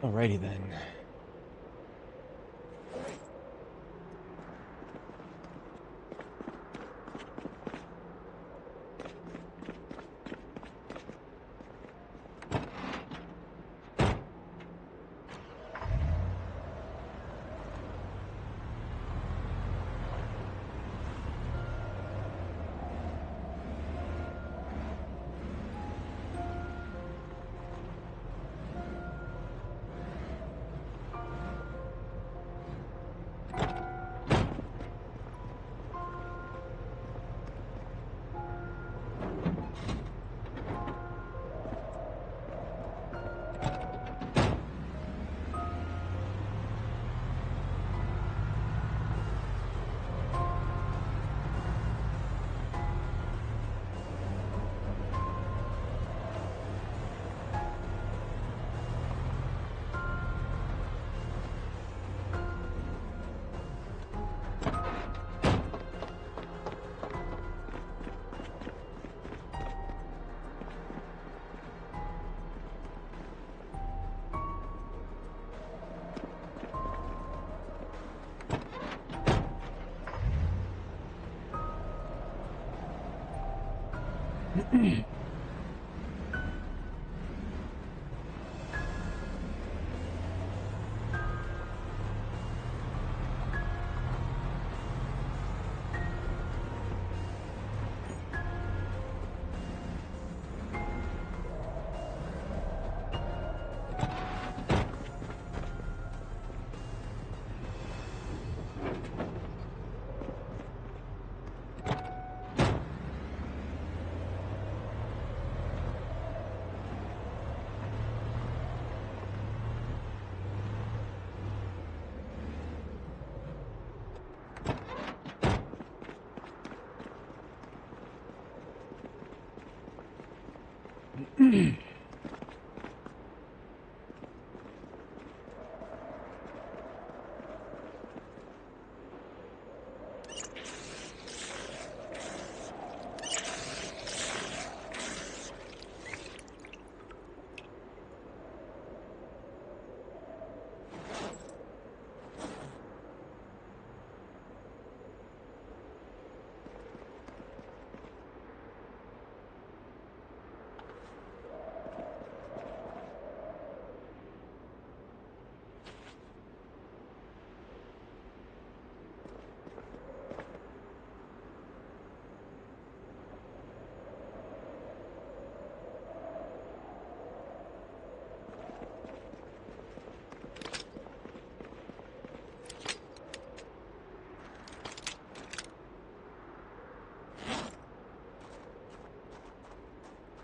Alrighty then.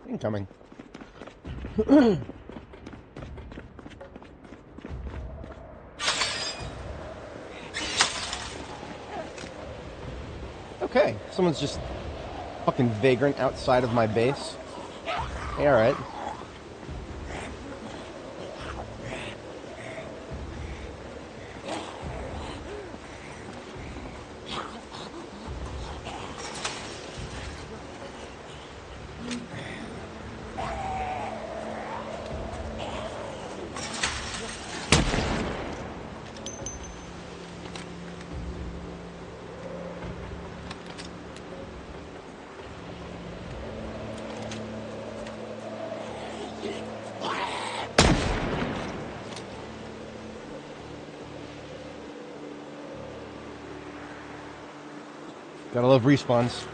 Incoming. Okay, someone's just fucking vagrant outside of my base. Hey, alright. Gotta love respawns.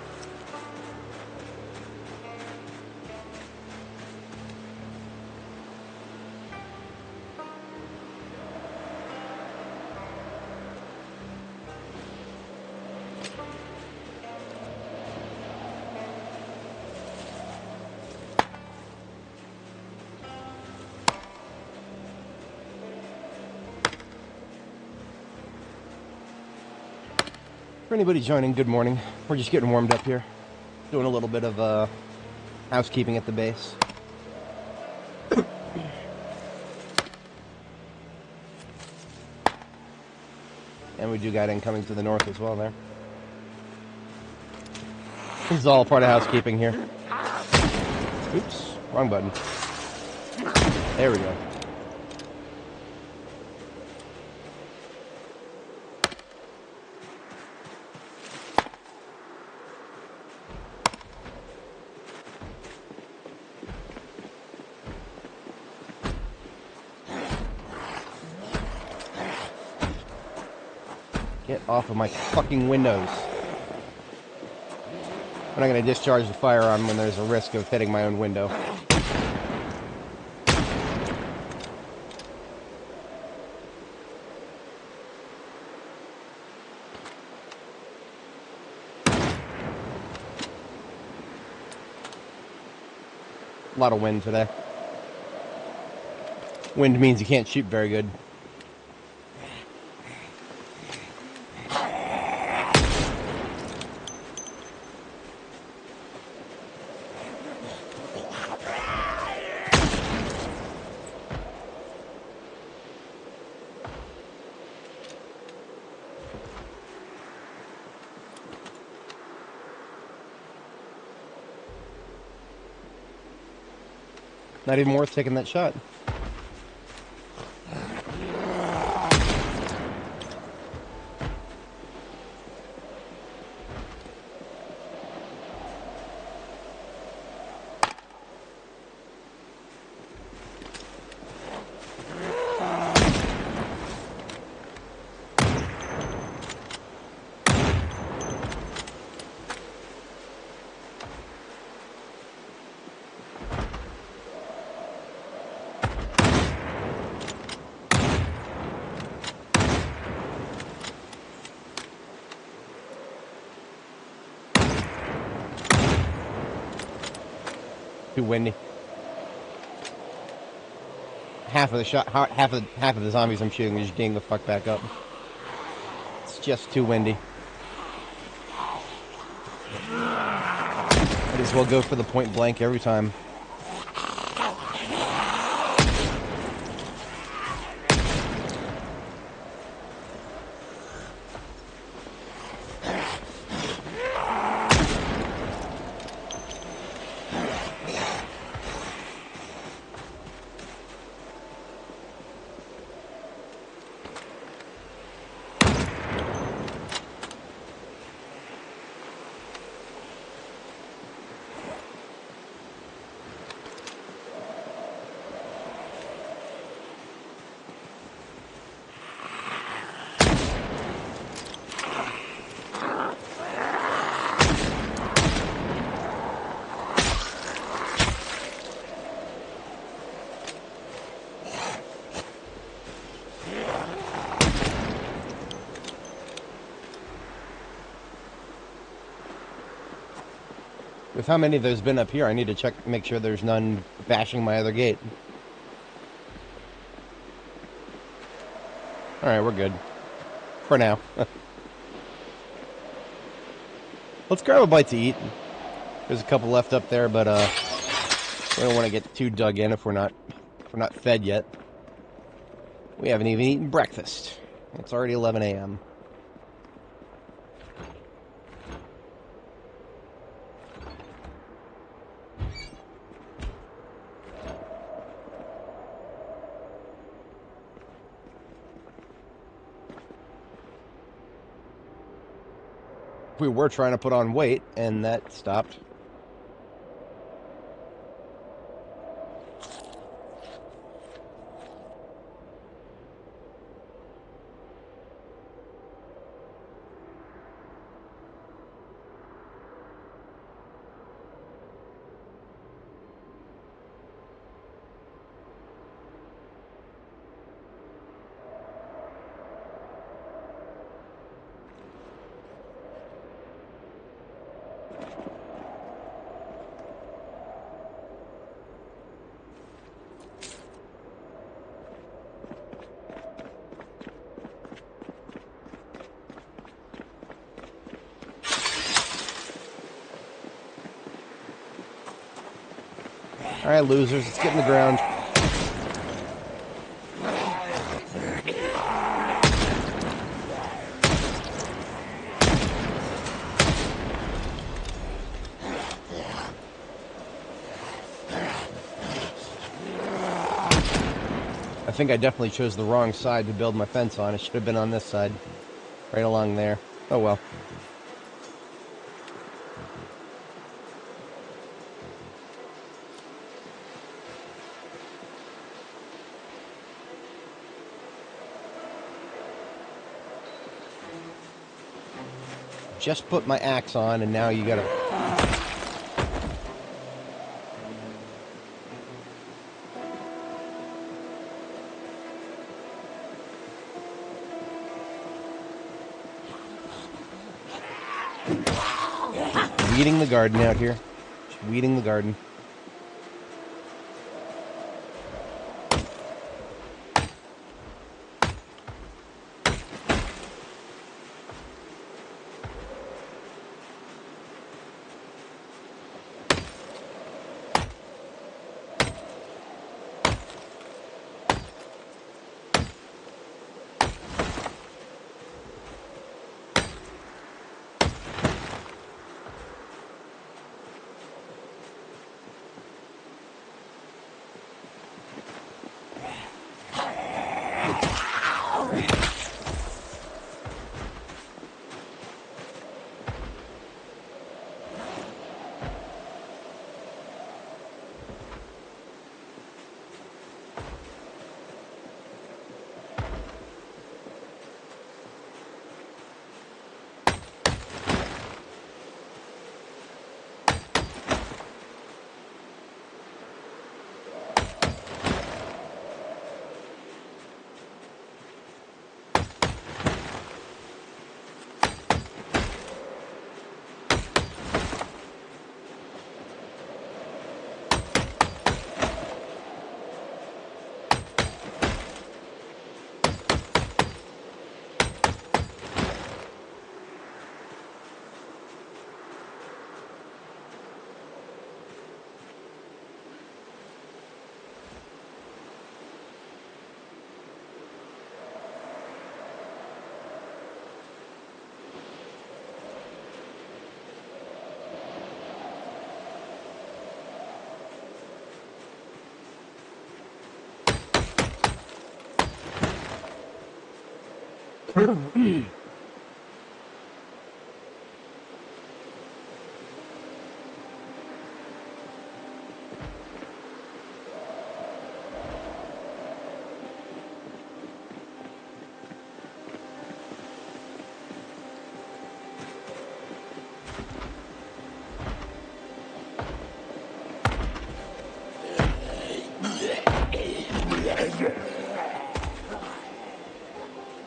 For anybody joining, good morning. We're just getting warmed up here. Doing a little bit of housekeeping at the base. And we do got incoming to the north as well there. This is all part of housekeeping here. Oops, wrong button. There we go. Get off of my fucking windows. I'm not going to discharge the firearm when there's a risk of hitting my own window. A lot of wind today. Wind means you can't shoot very good. Not even worth taking that shot. Too windy. Half of the zombies I'm shooting is getting the fuck back up. It's just too windy. Might as well go for the point blank every time. With how many there's been up here, I need to check, make sure there's none bashing my other gate. Alright, we're good. For now. Let's grab a bite to eat. There's a couple left up there, but we don't want to get too dug in if we're not fed yet. We haven't even eaten breakfast. It's already 11 a.m. We were trying to put on weight, and that stopped. Alright, losers, let's get in the ground. I think I definitely chose the wrong side to build my fence on. It should have been on this side. Right along there. Oh well. just put my axe on, and now you gotta... Weeding the garden out here. Just weeding the garden.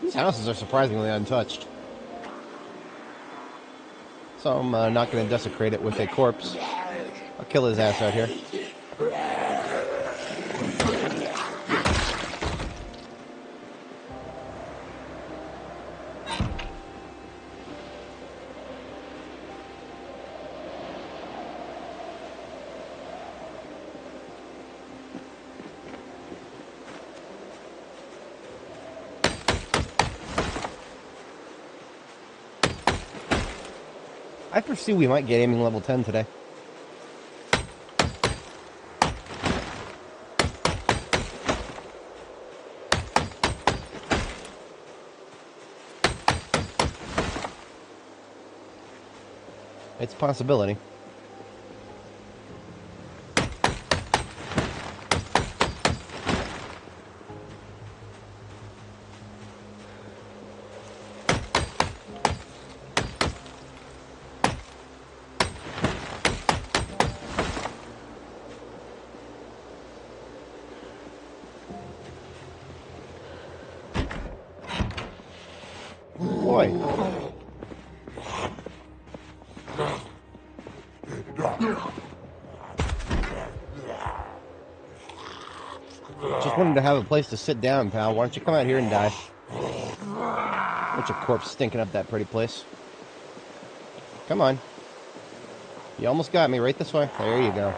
These houses are surprisingly untouched. So I'm not going to desecrate it with a corpse. I'll kill his ass out here. I foresee we might get aiming level 10 today. It's a possibility. Boy. Just wanted to have a place to sit down, pal. Why don't you come out here and die? Bunch of corpse stinking up that pretty place. Come on. You almost got me. Right this way. There you go.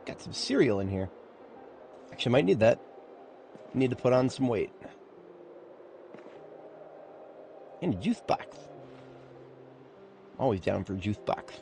Got some cereal in here. Actually, might need that. Need to put on some weight. And a juice box. Always down for a juice box.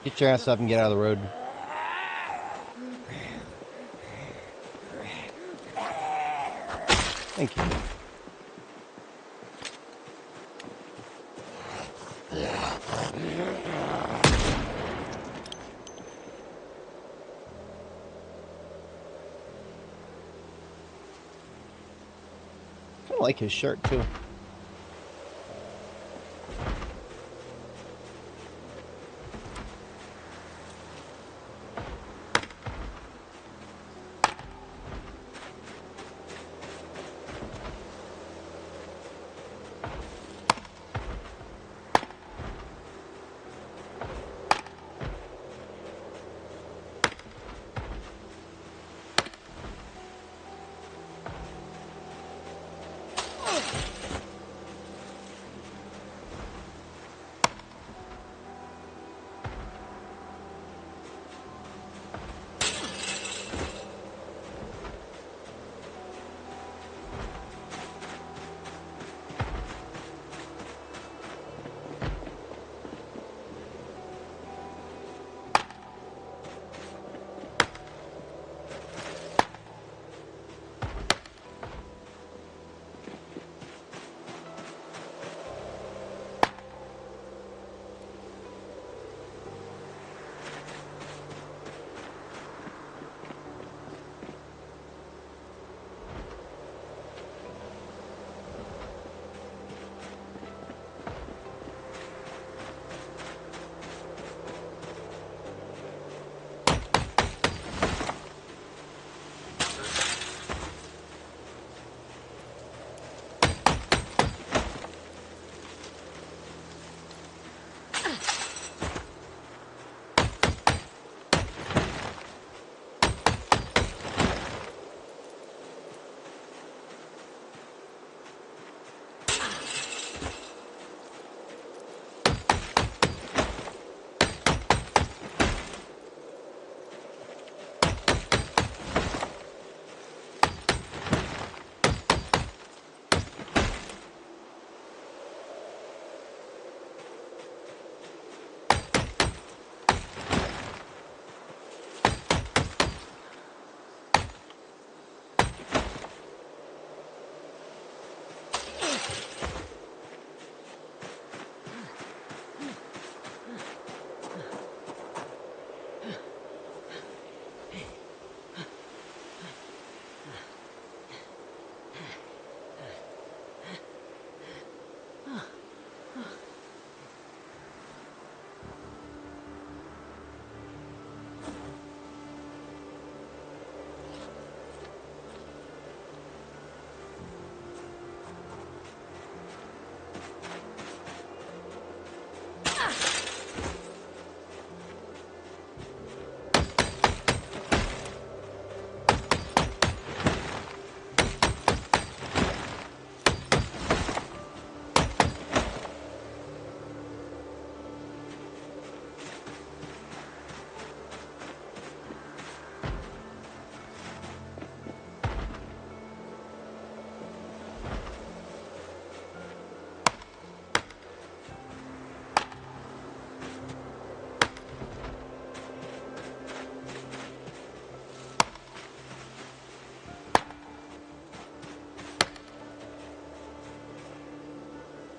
Get your ass up and get out of the road. Thank you. I like his shirt too.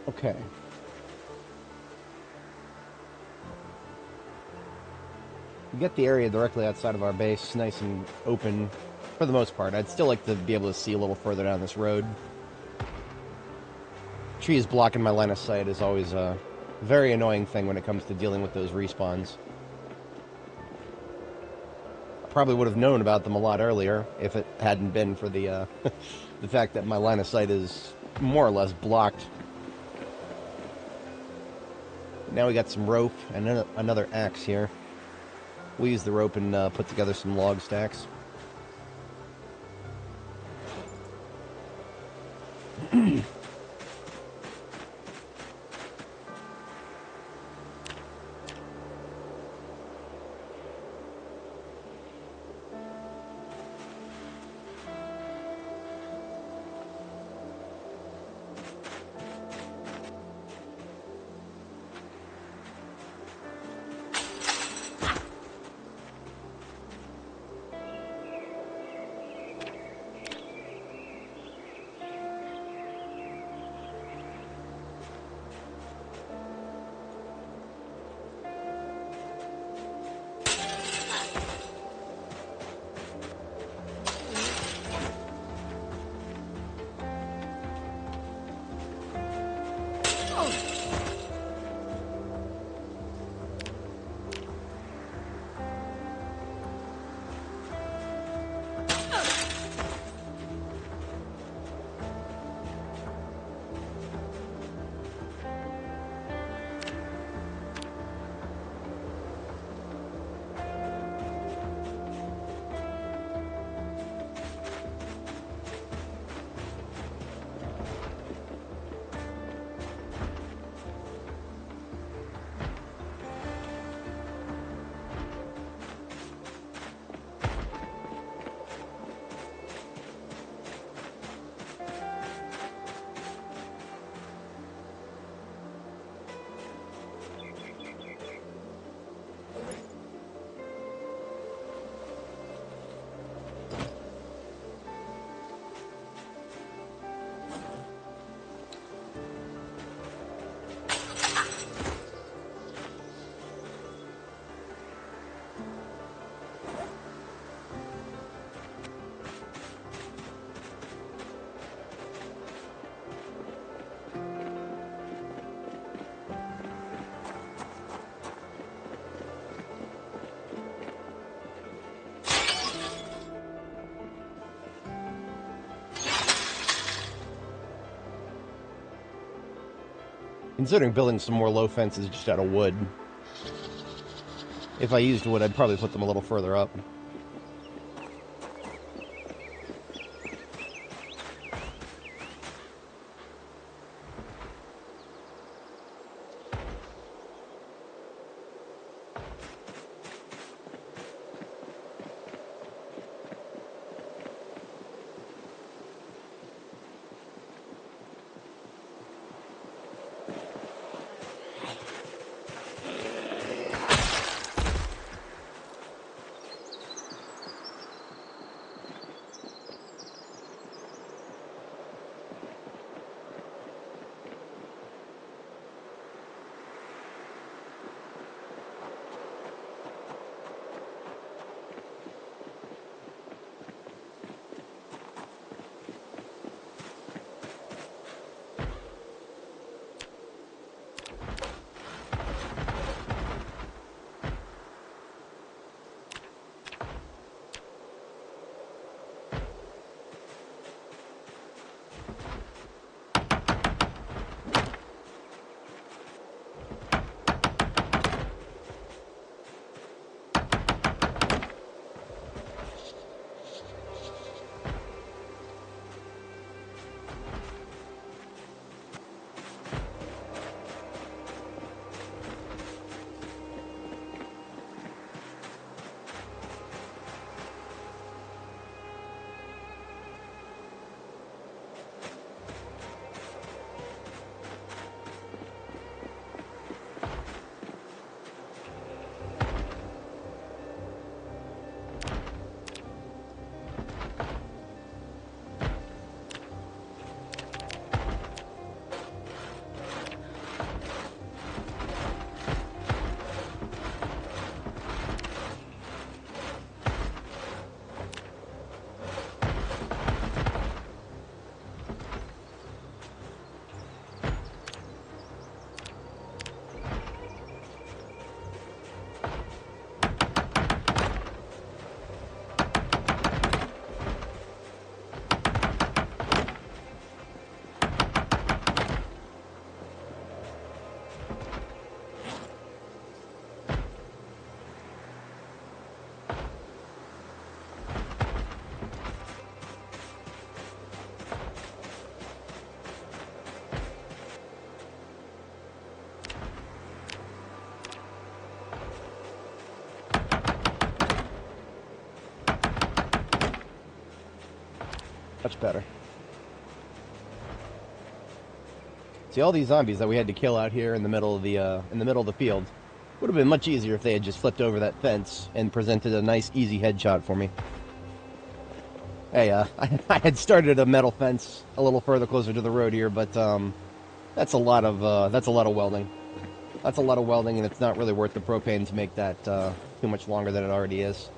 Okay. We get the area directly outside of our base nice and open for the most part. I'd still like to be able to see a little further down this road. Trees blocking my line of sight is always a very annoying thing when it comes to dealing with those respawns. I probably would have known about them a lot earlier if it hadn't been for the the fact that my line of sight is more or less blocked. Now we got some rope and another axe here. We'll use the rope and put together some log stacks. Considering building some more low fences just out of wood. If I used wood, I'd probably put them a little further up. Much better. See, all these zombies that we had to kill out here in the middle of the field would have been much easier if they had just flipped over that fence and presented a nice, easy headshot for me. Hey, I had started a metal fence a little further closer to the road here, but that's a lot of welding. That's a lot of welding, and it's not really worth the propane to make that too much longer than it already is.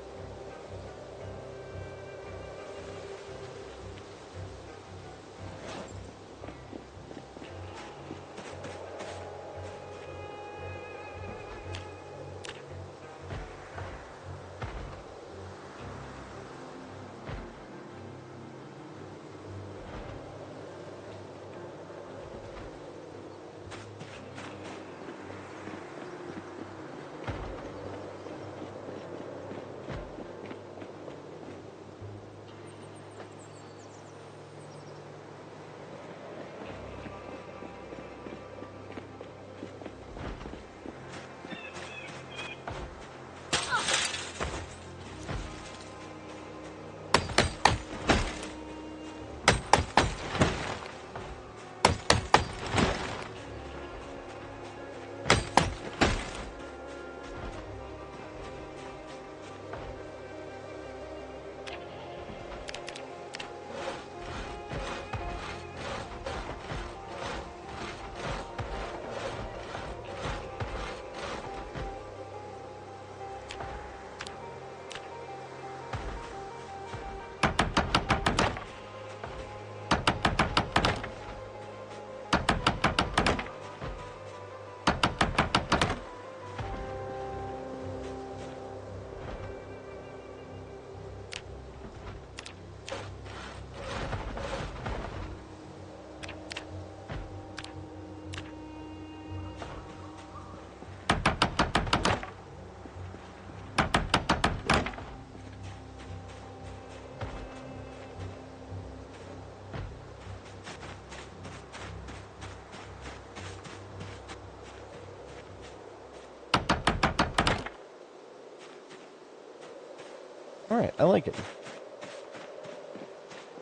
Alright, I like it.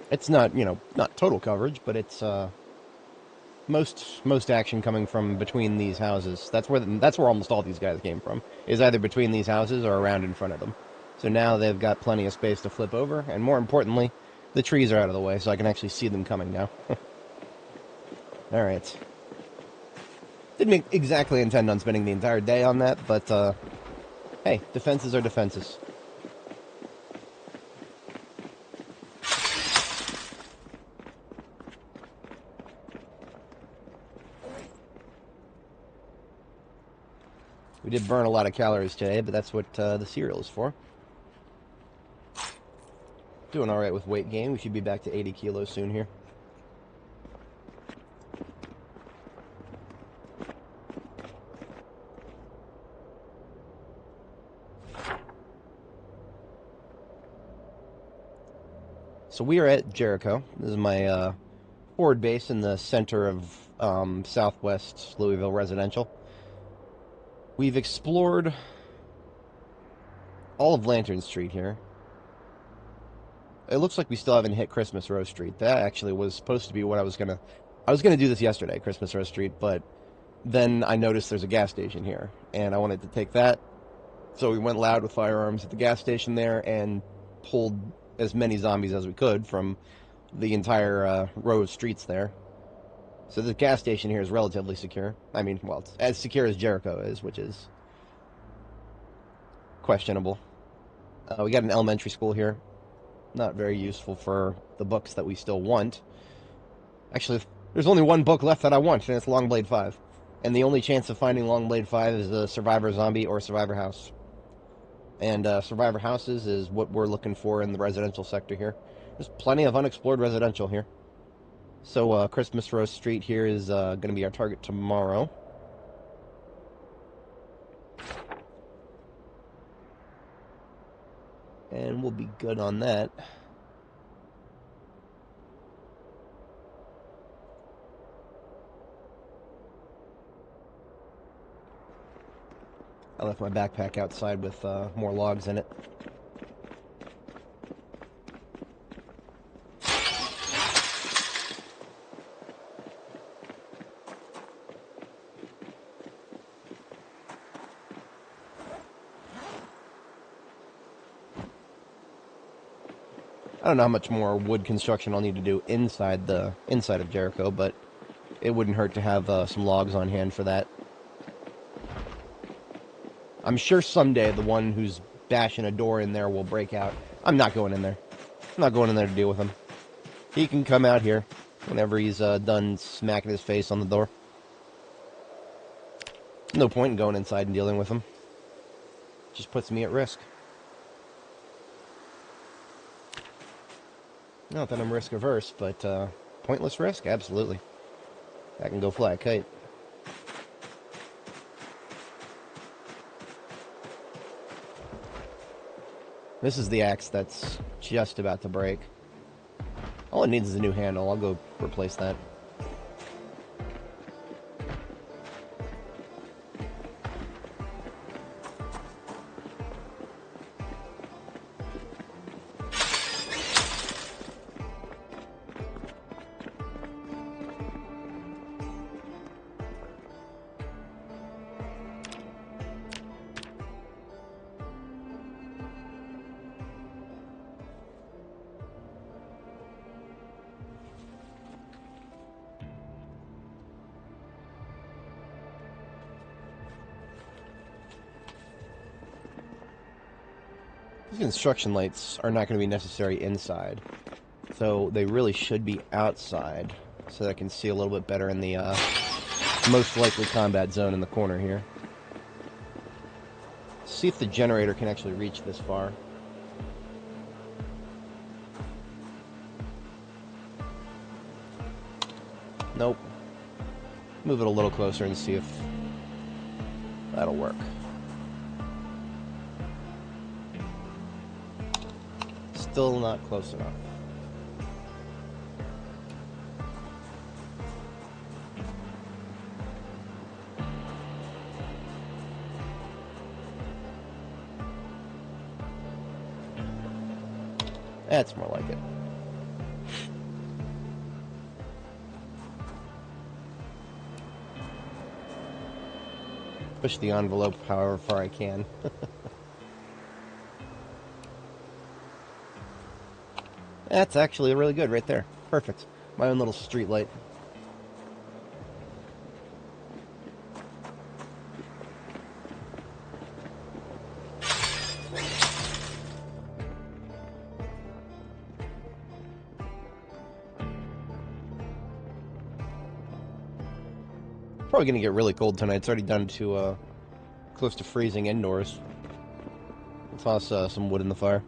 It's not, not total coverage, but it's most action coming from between these houses. That's where almost all these guys came from, is either between these houses or around in front of them. So now they've got plenty of space to flip over, and more importantly, the trees are out of the way, so I can actually see them coming now. Alright. Didn't exactly intend on spending the entire day on that, but, hey, defenses are defenses. We did burn a lot of calories today, but that's what the cereal is for. Doing alright with weight gain. We should be back to 80 kilos soon here. So we are at Jericho. This is my forward base in the center of southwest Louisville residential. We've explored all of Lantern Street here. It looks like we still haven't hit Christmas Rose Street. That actually was supposed to be what I was gonna do this yesterday, Christmas Rose Street, but then I noticed there's a gas station here, and I wanted to take that. So we went loud with firearms at the gas station there and pulled as many zombies as we could from the entire row of streets there. So the gas station here is relatively secure. I mean, well, it's as secure as Jericho is, which is questionable. We got an elementary school here. Not very useful for the books that we still want. Actually, there's only one book left that I want, and it's Longblade 5. And the only chance of finding Longblade 5 is the Survivor Zombie or Survivor House. And Survivor Houses is what we're looking for in the residential sector here. There's plenty of unexplored residential here. So Christmas Rose Street here is going to be our target tomorrow. And we'll be good on that. I left my backpack outside with more logs in it. I don't know how much more wood construction I'll need to do inside of Jericho, but it wouldn't hurt to have some logs on hand for that. I'm sure someday the one who's bashing a door in there will break out. I'm not going in there. I'm not going in there to deal with him. He can come out here whenever he's done smacking his face on the door. No point in going inside and dealing with him. Just puts me at risk. Not that I'm risk averse, but pointless risk? Absolutely. I can go fly a kite. This is the axe that's just about to break. All it needs is a new handle. I'll go replace that. These construction lights are not going to be necessary inside, so they really should be outside, so that I can see a little bit better in the most likely combat zone in the corner here. See if the generator can actually reach this far. Nope. Move it a little closer and see if that'll work. Still not close enough. That's more like it. Push the envelope however far I can. That's actually really good right there. Perfect. My own little street light. Probably gonna get really cold tonight. It's already done to close to freezing indoors. Toss some wood in the fire.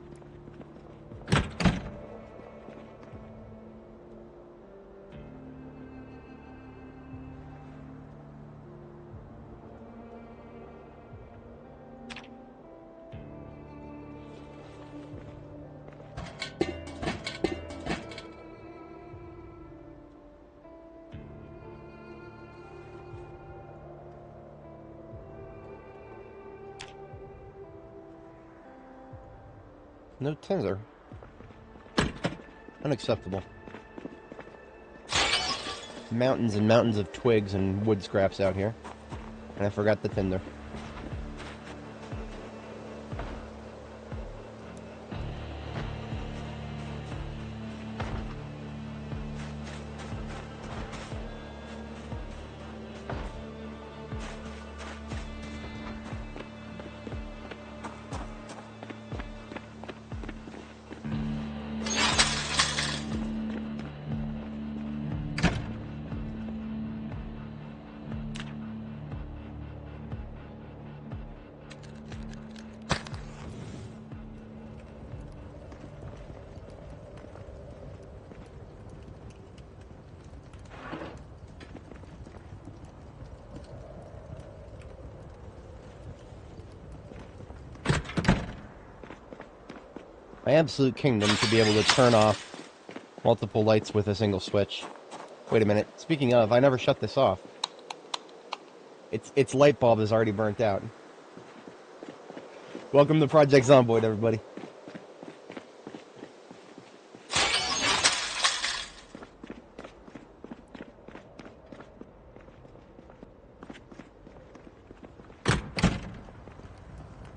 No tinder. Unacceptable. Mountains and mountains of twigs and wood scraps out here. And I forgot the tinder. My absolute kingdom to be able to turn off multiple lights with a single switch. Wait a minute. Speaking of, I never shut this off. Its light bulb is already burnt out. Welcome to Project Zomboid, everybody.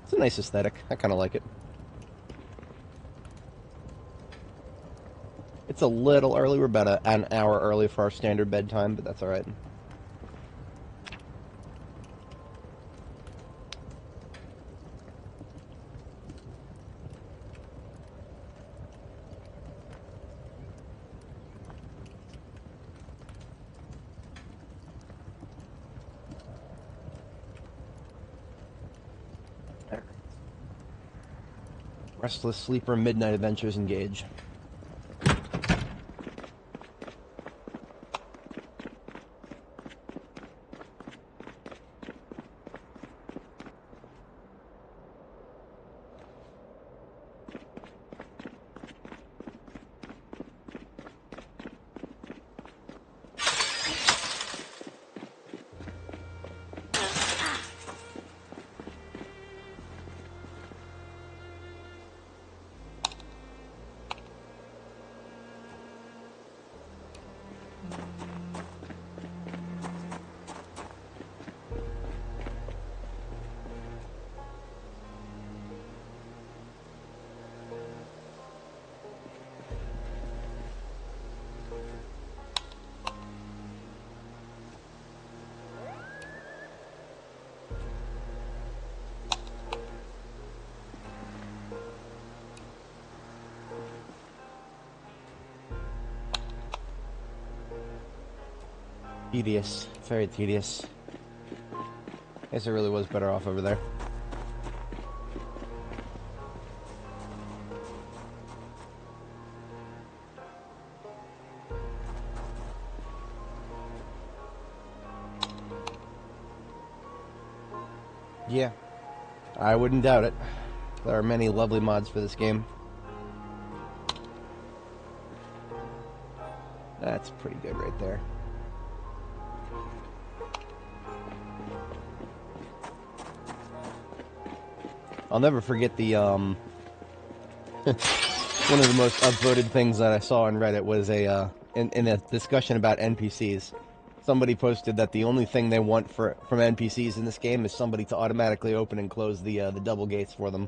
It's a nice aesthetic. I kind of like it. It's a little early. We're about an hour early for our standard bedtime, but that's all right. Restless sleeper, midnight adventures engage. Tedious. Very tedious. Guess it really was better off over there. Yeah, I wouldn't doubt it. There are many lovely mods for this game. That's pretty good right there. I'll never forget the, one of the most upvoted things that I saw on Reddit was in a discussion about NPCs. Somebody posted that the only thing they want from NPCs in this game is somebody to automatically open and close the double gates for them.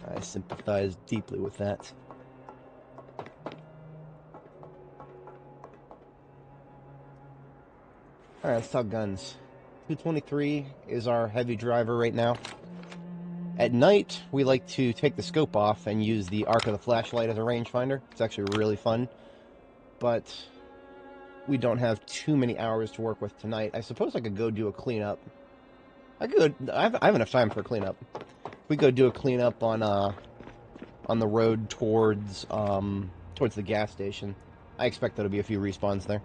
I sympathize deeply with that. Alright, let's talk guns. 223 is our heavy driver right now. At night, we like to take the scope off and use the arc of the flashlight as a rangefinder. It's actually really fun. But we don't have too many hours to work with tonight. I suppose I could go do a cleanup. I have enough time for a cleanup. We go do a cleanup on the road towards the gas station. I expect there'll be a few respawns there.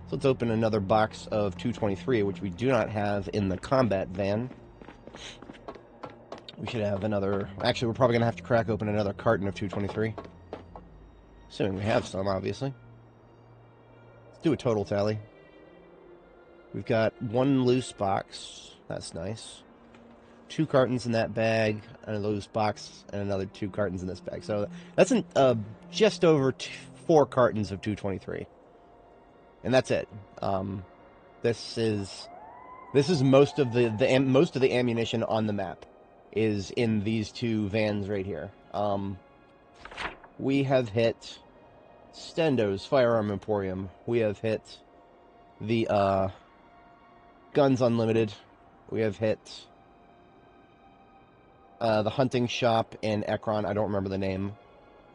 So let's open another box of 223, which we do not have in the combat van. We should have another... Actually, we're probably going to have to crack open another carton of 223. Assuming we have some, obviously. Let's do a total tally. We've got one loose box. That's nice. 2 cartons in that bag, and a loose box, and another 2 cartons in this bag. So that's just over 4 cartons of 223. And that's it. This is most of the ammunition on the map is in these 2 vans right here. We have hit Stendo's Firearm Emporium. We have hit the Guns Unlimited. We have hit the hunting shop in Ekron. I don't remember the name.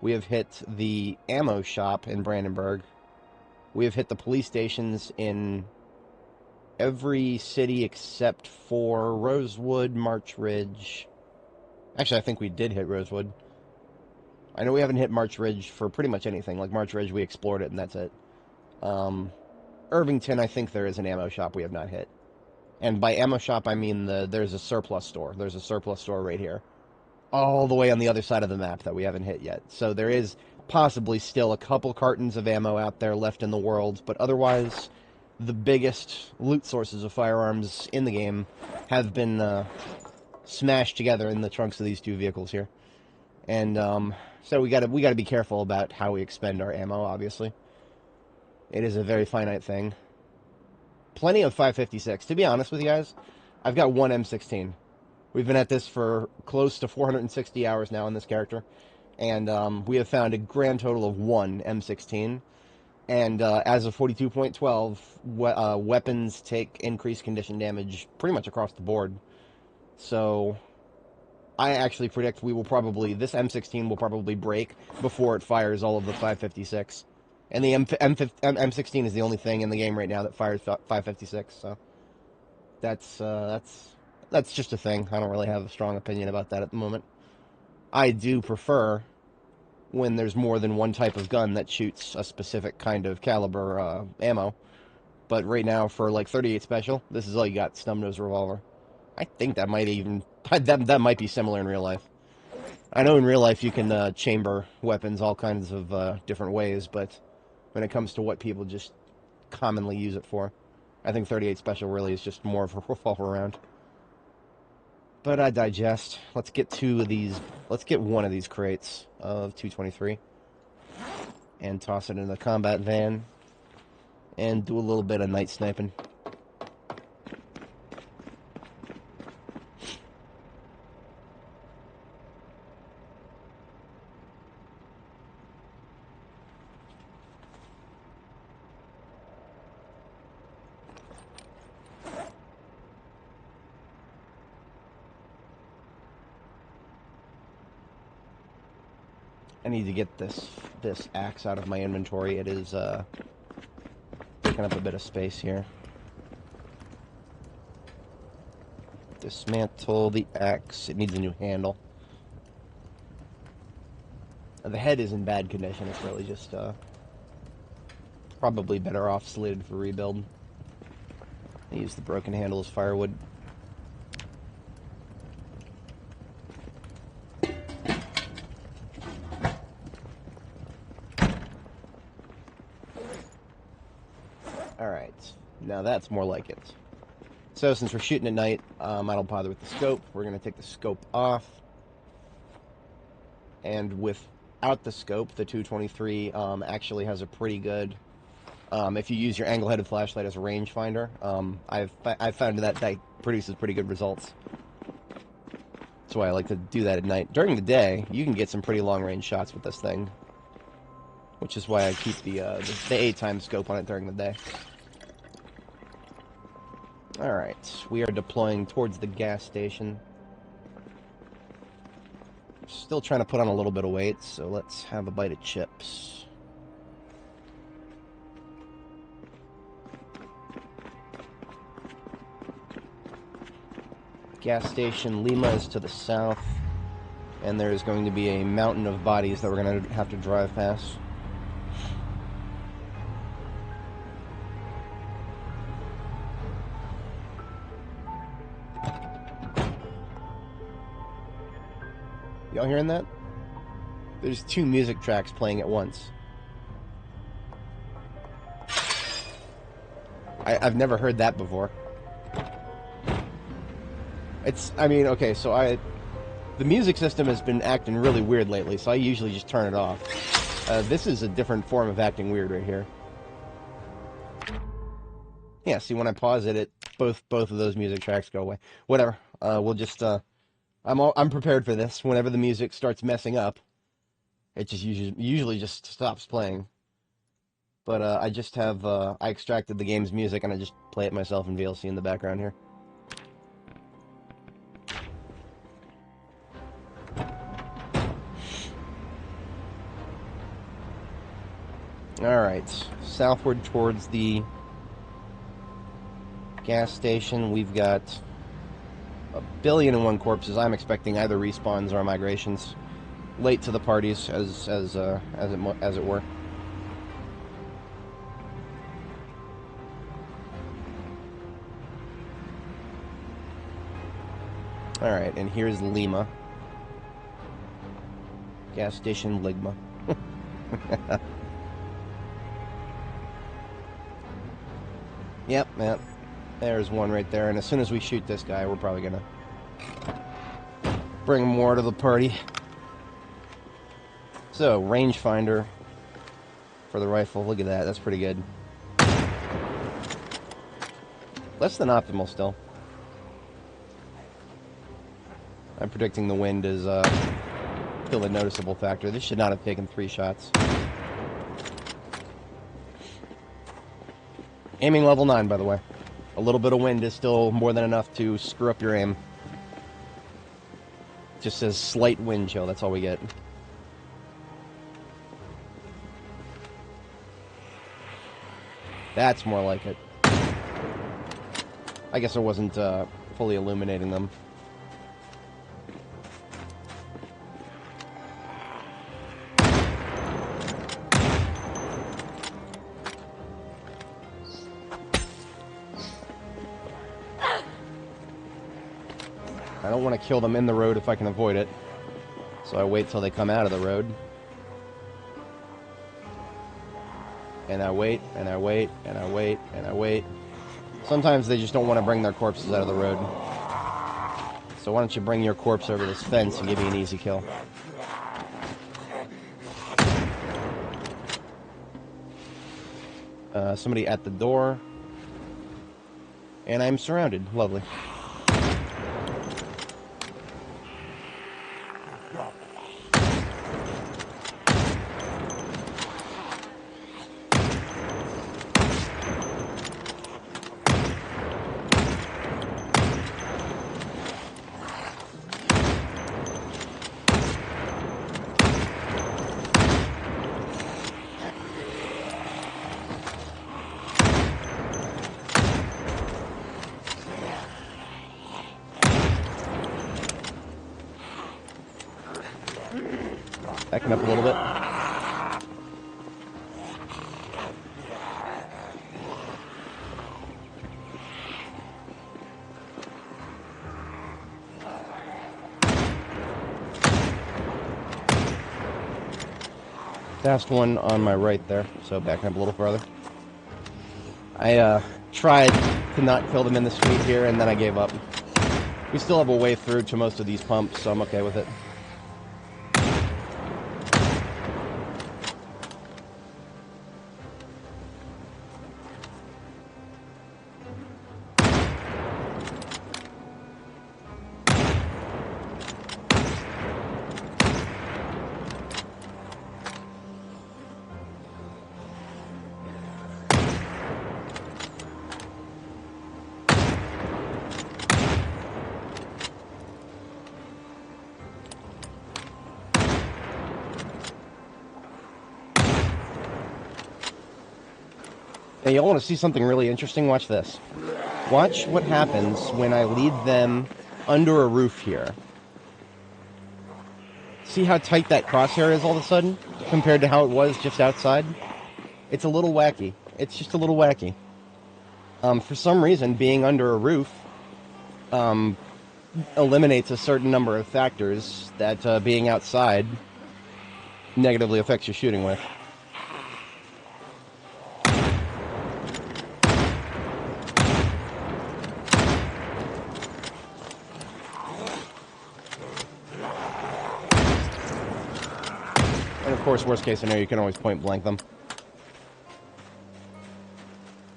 We have hit the ammo shop in Brandenburg. We have hit the police stations in every city except for Rosewood, March Ridge. Actually, I think we did hit Rosewood. I know we haven't hit March Ridge for pretty much anything. Like March Ridge, we explored it, and that's it. Irvington, I think there is an ammo shop we have not hit. And by ammo shop, I mean there's a surplus store. There's a surplus store right here. All the way on the other side of the map that we haven't hit yet. So there is possibly still a couple cartons of ammo out there left in the world, but otherwise, the biggest loot sources of firearms in the game have been smashed together in the trunks of these 2 vehicles here. And so we gotta be careful about how we expend our ammo, obviously. It is a very finite thing. Plenty of 5.56. To be honest with you guys, I've got 1 M16. We've been at this for close to 460 hours now on this character, and we have found a grand total of 1 M16. And as of 42.12, weapons take increased condition damage pretty much across the board. So I actually predict this M16 will probably break before it fires all of the 556. And the M16 is the only thing in the game right now that fires 556. So that's just a thing. I don't really have a strong opinion about that at the moment. I do prefer when there's more than one type of gun that shoots a specific kind of caliber ammo. But right now, for like 38 special, this is all you got, snub-nose revolver. I think that might even that might be similar in real life. I know in real life you can chamber weapons all kinds of different ways, but when it comes to what people just commonly use it for, I think 38 special really is just more of a revolver round. But I digest. Let's get one of these crates of 223 and toss it in the combat van and do a little bit of night sniping. I need to get this axe out of my inventory. It is taking up a bit of space here. Dismantle the axe. It needs a new handle. The head is in bad condition. It's really just probably better off slated for rebuild. I use the broken handle as firewood. Alright, now that's more like it. So since we're shooting at night, I don't bother with the scope. We're going to take the scope off. And without the scope, the 223 actually has a pretty good... if you use your angle-headed flashlight as a rangefinder, I've found that produces pretty good results. That's why I like to do that at night. During the day, you can get some pretty long-range shots with this thing, which is why I keep the 8x scope on it during the day. Alright, we are deploying towards the gas station. Still trying to put on a little bit of weight, so let's have a bite of chips. Gas station Lima is to the south, and there is going to be a mountain of bodies that we're going to have to drive past. Y'all hearing that? There's 2 music tracks playing at once. I've never heard that before. Okay, so the music system has been acting really weird lately, so I usually just turn it off. This is a different form of acting weird right here. Yeah, see, when I pause it, both of those music tracks go away. Whatever. We'll just, I'm prepared for this. Whenever the music starts messing up, it just usually just stops playing. But I just have, I extracted the game's music and I just play it myself in VLC in the background here. Alright, southward towards the gas station, we've got 1,000,001 corpses. I'm expecting either respawns or migrations. Late to the parties, as it were. Alright, and here's Lima. Gas station Ligma. Yep. There's one right there, and as soon as we shoot this guy, we're probably gonna bring more to the party. So, rangefinder for the rifle. Look at that. That's pretty good. Less than optimal still. I'm predicting the wind is still a noticeable factor. This should not have taken 3 shots. Aiming level 9, by the way. A little bit of wind is still more than enough to screw up your aim. Just says slight wind chill, that's all we get. That's more like it. I guess I wasn't fully illuminating them. I don't want to kill them in the road if I can avoid it. So I wait till they come out of the road. And I wait, and I wait, and I wait, and I wait. Sometimes they just don't want to bring their corpses out of the road. So why don't you bring your corpse over this fence and give me an easy kill. Somebody at the door. And I'm surrounded. Lovely. Backing up a little bit. Fast one on my right there, so backing up a little further. I tried to not kill them in the street here, and then I gave up. We still have a way through to most of these pumps, so I'm okay with it. Hey, y'all want to see something really interesting? Watch this. Watch what happens when I lead them under a roof here. See how tight that crosshair is all of a sudden, compared to how it was just outside? It's a little wacky. It's just a little wacky. For some reason, being under a roof eliminates a certain number of factors that being outside negatively affects your shooting with. And of course, worst case scenario, you can always point blank them.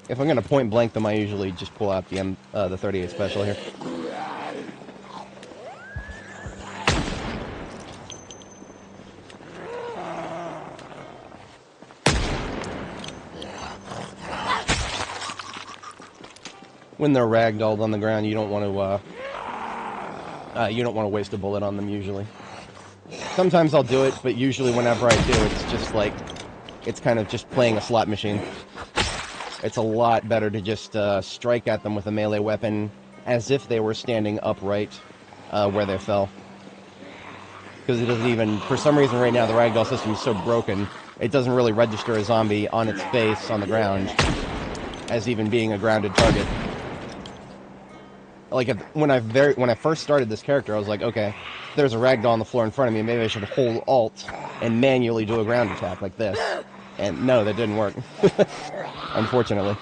If I'm going to point blank them, I usually just pull out the 38 special here. When they're ragdolled on the ground, you don't want to waste a bullet on them usually. Sometimes I'll do it, but usually whenever I do, it's just like, it's kind of just playing a slot machine. It's a lot better to just strike at them with a melee weapon as if they were standing upright where they fell. Because it doesn't even, for some reason right now, the ragdoll system is so broken, it doesn't really register a zombie on its face on the ground as even being a grounded target. Like, when I first started this character, I was like, okay, there's a ragdoll on the floor in front of me, maybe I should hold Alt and manually do a ground attack like this. And no, that didn't work. Unfortunately.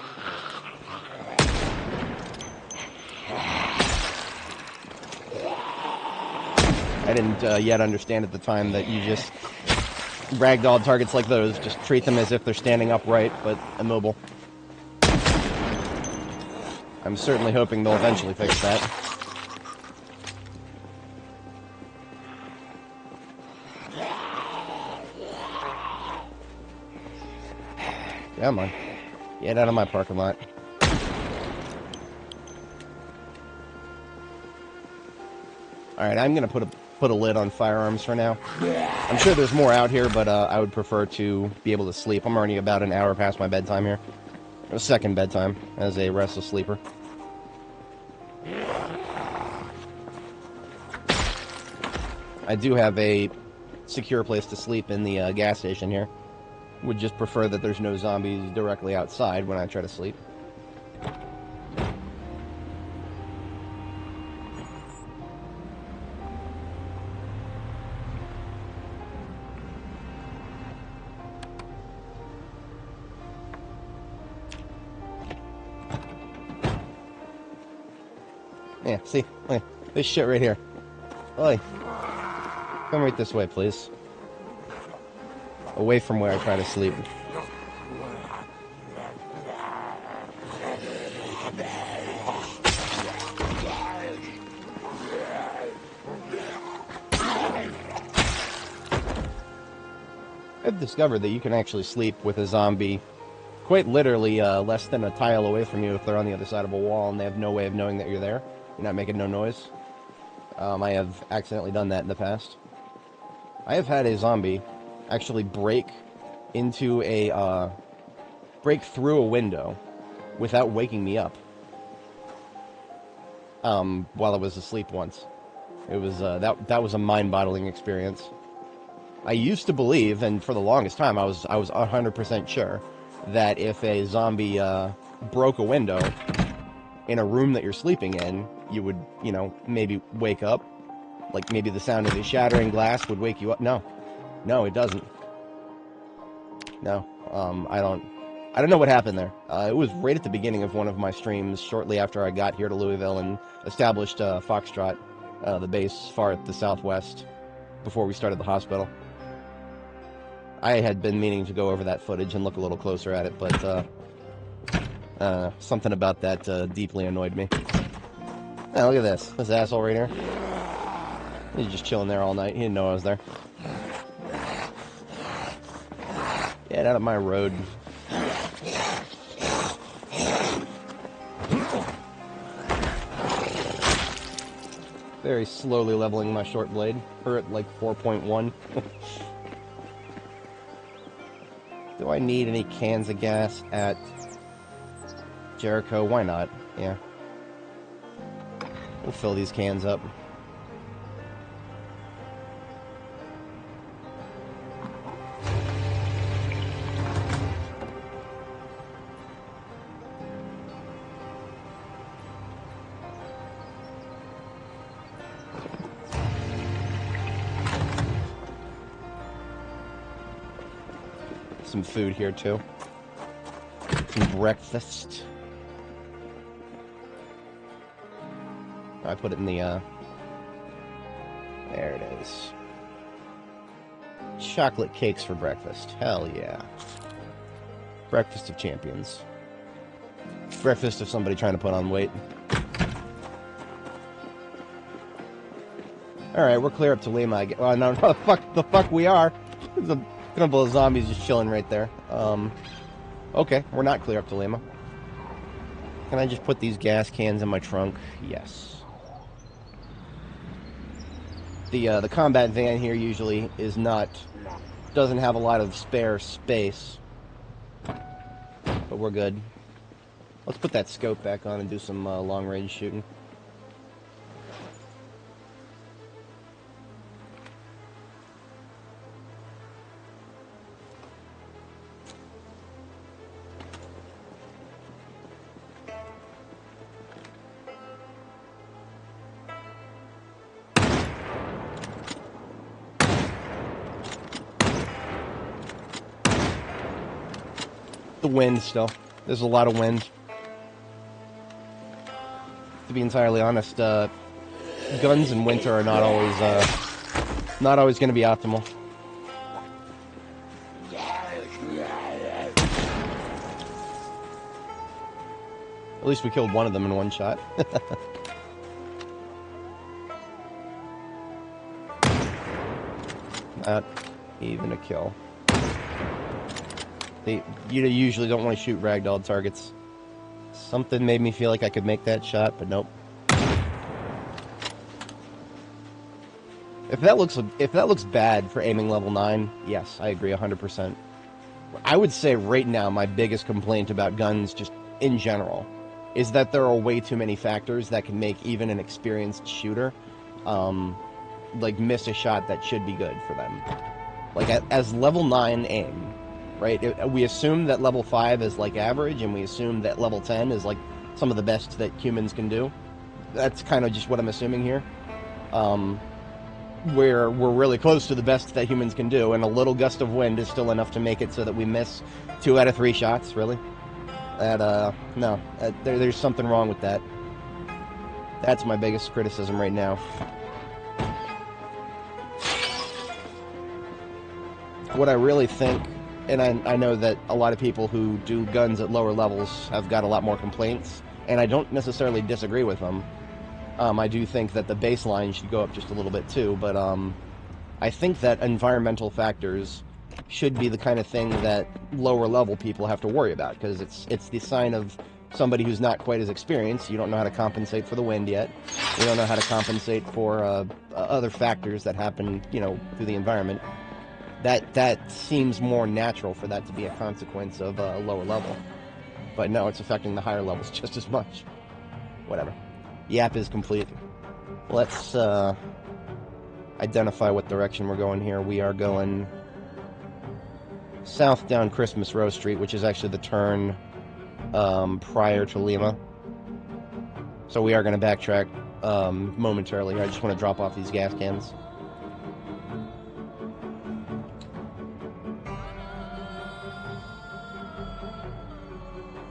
I didn't yet understand at the time that you just ragdoll targets like those, just treat them as if they're standing upright, but immobile. I'm certainly hoping they'll eventually fix that. Come on. Get out of my parking lot. Alright, I'm going to put a lid on firearms for now. I'm sure there's more out here, but I would prefer to be able to sleep. I'm already about an hour past my bedtime here. A second bedtime as a restless sleeper. I do have a secure place to sleep in the gas station here. Would just prefer that there's no zombies directly outside when I try to sleep. Yeah, see? Look, this shit right here. Oi. Come right this way, please. Away from where I try to sleep. I've discovered that you can actually sleep with a zombie quite literally less than a tile away from you if they're on the other side of a wall and they have no way of knowing that you're there. You're not making no noise. I have accidentally done that in the past. I have had a zombie actually break through a window without waking me up while I was asleep once. It was that was a mind-boggling experience. I used to believe, and for the longest time I was 100% sure that if a zombie broke a window in a room that you're sleeping in, you would, maybe wake up. Like, maybe the sound of the shattering glass would wake you up. No, it doesn't. No, I don't know what happened there. It was right at the beginning of one of my streams, shortly after I got here to Louisville and established Foxtrot, the base far at the southwest, before we started the hospital. I had been meaning to go over that footage and look a little closer at it, but something about that deeply annoyed me. Now, look at this asshole right here. He's just chilling there all night. He didn't know I was there. Get out of my road. Very slowly leveling my short blade. We're at like 4.1. Do I need any cans of gas at Jericho? Why not? Yeah. We'll fill these cans up. Some food here too. Some breakfast. I put it in the there it is. Chocolate cakes for breakfast. Hell yeah. Breakfast of champions. Breakfast of somebody trying to put on weight. Alright, we're clear up to Lima. Oh, no, the fuck we are. There's a couple of zombies just chilling right there. Okay, we're not clear up to Lima. Can I just put these gas cans in my trunk? Yes. The combat van here usually doesn't have a lot of spare space. But we're good. Let's put that scope back on and do some long-range shooting. The wind still. There's a lot of wind. To be entirely honest, guns in winter are not always going to be optimal. At least we killed one of them in one shot. Not even a kill. You usually don't want to shoot ragdoll targets. Something made me feel like I could make that shot, but nope. If that looks bad for aiming level 9, yes, I agree 100%. I would say right now my biggest complaint about guns, just in general, is that there are way too many factors that can make even an experienced shooter, like, miss a shot that should be good for them. Like, as level 9 aim, right? We assume that level 5 is, like, average, and we assume that level 10 is, like, some of the best that humans can do. That's kind of just what I'm assuming here. Where we're really close to the best that humans can do, and a little gust of wind is still enough to make it so that we miss 2 out of 3 shots, really? No. There's something wrong with that. That's my biggest criticism right now. What I really think, and I know that a lot of people who do guns at lower levels have got a lot more complaints, and I don't necessarily disagree with them. I do think that the baseline should go up just a little bit too, but I think that environmental factors should be the kind of thing that lower level people have to worry about, because it's the sign of somebody who's not quite as experienced. You don't know how to compensate for the wind yet. You don't know how to compensate for other factors that happen, through the environment. That seems more natural for that to be a consequence of a lower level. But no, it's affecting the higher levels just as much. Whatever. Yap is complete. Let's identify what direction we're going here. We are going south down Christmas Row Street, which is actually the turn prior to Lima. So we are going to backtrack momentarily. I just want to drop off these gas cans.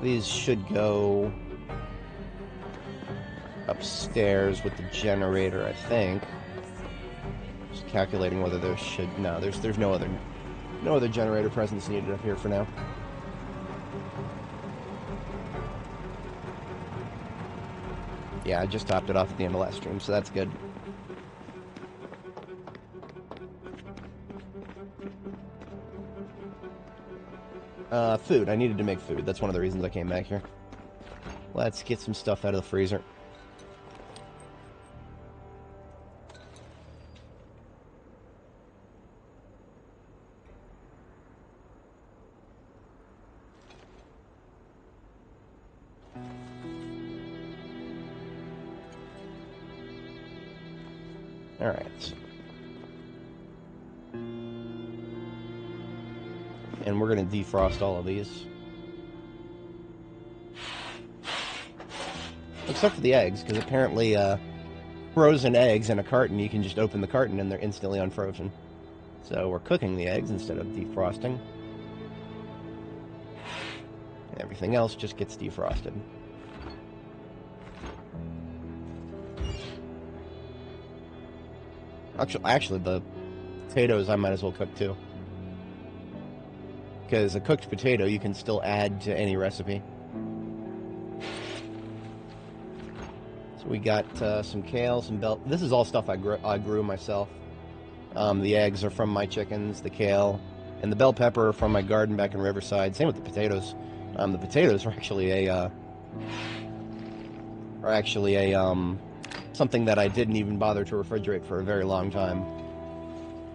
These should go upstairs with the generator, I think. Just calculating whether there should... No, there's no other generator presence needed up here for now. Yeah, I just topped it off at the end of last stream, so that's good. Food. I needed to make food. That's one of the reasons I came back here. Let's get some stuff out of the freezer. Alright. And we're going to defrost all of these. Except for the eggs, because apparently frozen eggs in a carton, you can just open the carton and they're instantly unfrozen. So we're cooking the eggs instead of defrosting. And everything else just gets defrosted. Actually, the potatoes I might as well cook too. Because a cooked potato you can still add to any recipe. So we got some kale, some bell... This is all stuff I grew myself. The eggs are from my chickens, the kale, and the bell pepper are from my garden back in Riverside. Same with the potatoes. The potatoes are actually something that I didn't even bother to refrigerate for a very long time.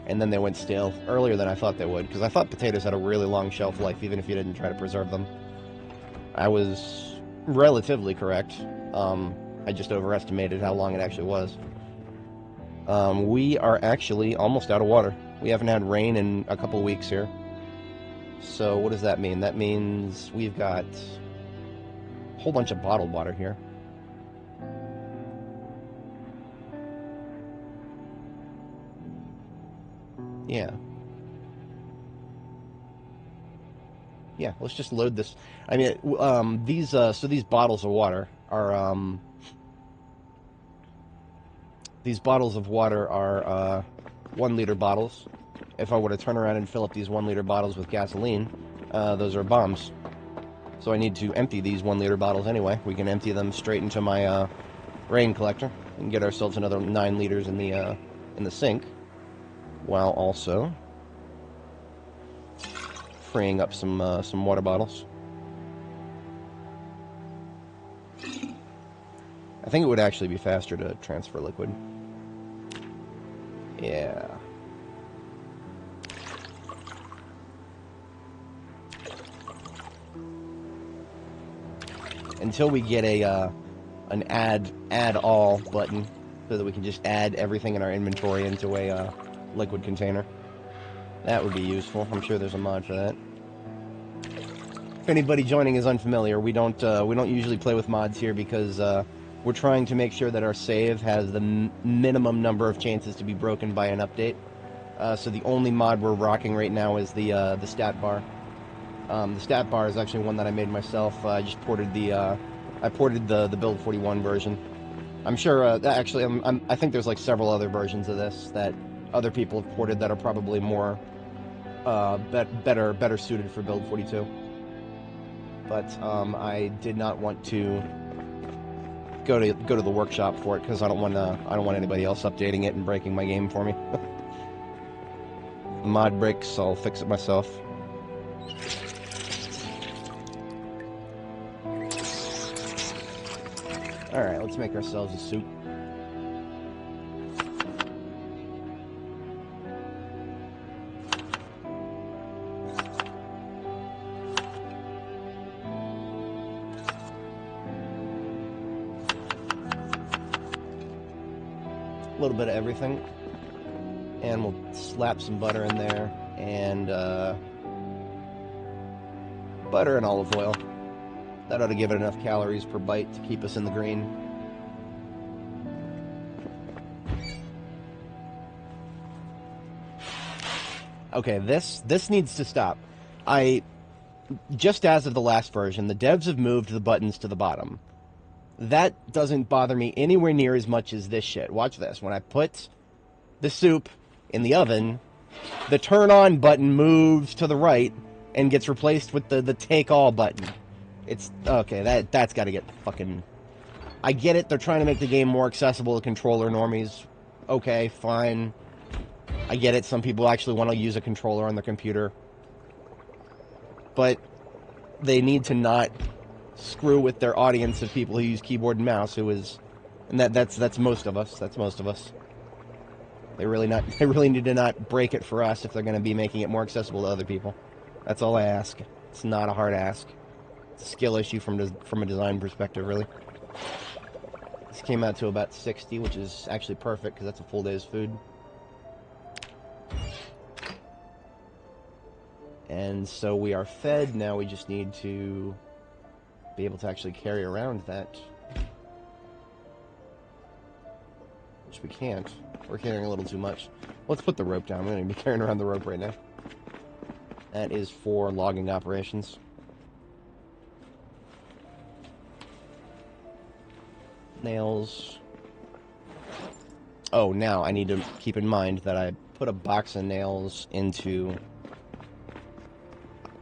And then they went stale earlier than I thought they would, because I thought potatoes had a really long shelf life, even if you didn't try to preserve them. I was relatively correct. I just overestimated how long it actually was. We are actually almost out of water. We haven't had rain in a couple weeks here. So what does that mean? That means we've got a whole bunch of bottled water here. Yeah, let's just load this. I mean, these bottles of water are, 1 liter bottles. If I were to turn around and fill up these 1 liter bottles with gasoline, those are bombs. So I need to empty these 1 liter bottles anyway. We can empty them straight into my rain collector and get ourselves another 9 liters in the sink, while also freeing up some water bottles. I think it would actually be faster to transfer liquid. Yeah. Until we get an add all button, so that we can just add everything in our inventory into a liquid container. That would be useful. I'm sure there's a mod for that. If anybody joining is unfamiliar, we don't usually play with mods here because we're trying to make sure that our save has the minimum number of chances to be broken by an update. So the only mod we're rocking right now is the stat bar. The stat bar is actually one that I made myself. I just ported the build 41 version. I'm sure actually I think there's like several other versions of this that other people have ported that are probably more better suited for build 42. But I did not want to go to the workshop for it because I don't want anybody else updating it and breaking my game for me. Mod breaks, I'll fix it myself. Alright, let's make ourselves a soup. A little bit of everything. And we'll slap some butter in there. And butter and olive oil. That ought to give it enough calories per bite to keep us in the green. Okay, this needs to stop. Just as of the last version, the devs have moved the buttons to the bottom. That doesn't bother me anywhere near as much as this shit. Watch this. When I put the soup in the oven, the turn on button moves to the right and gets replaced with the take all button. It's okay, that's got to get fucking... I get it, they're trying to make the game more accessible to controller normies. Okay, fine. I get it, some people actually want to use a controller on their computer. But they need to not screw with their audience of people who use keyboard and mouse, and that's most of us. That's most of us. They really need to not break it for us if they're going to be making it more accessible to other people. That's all I ask. It's not a hard ask. It's a skill issue from a design perspective, really. This came out to about 60, which is actually perfect because that's a full day's food. And so we are fed. Now we just need to be able to actually carry around that. Which we can't. We're carrying a little too much. Let's put the rope down. I'm going to be carrying around the rope right now. That is for logging operations. Nails. Oh, now I need to keep in mind that I put a box of nails into...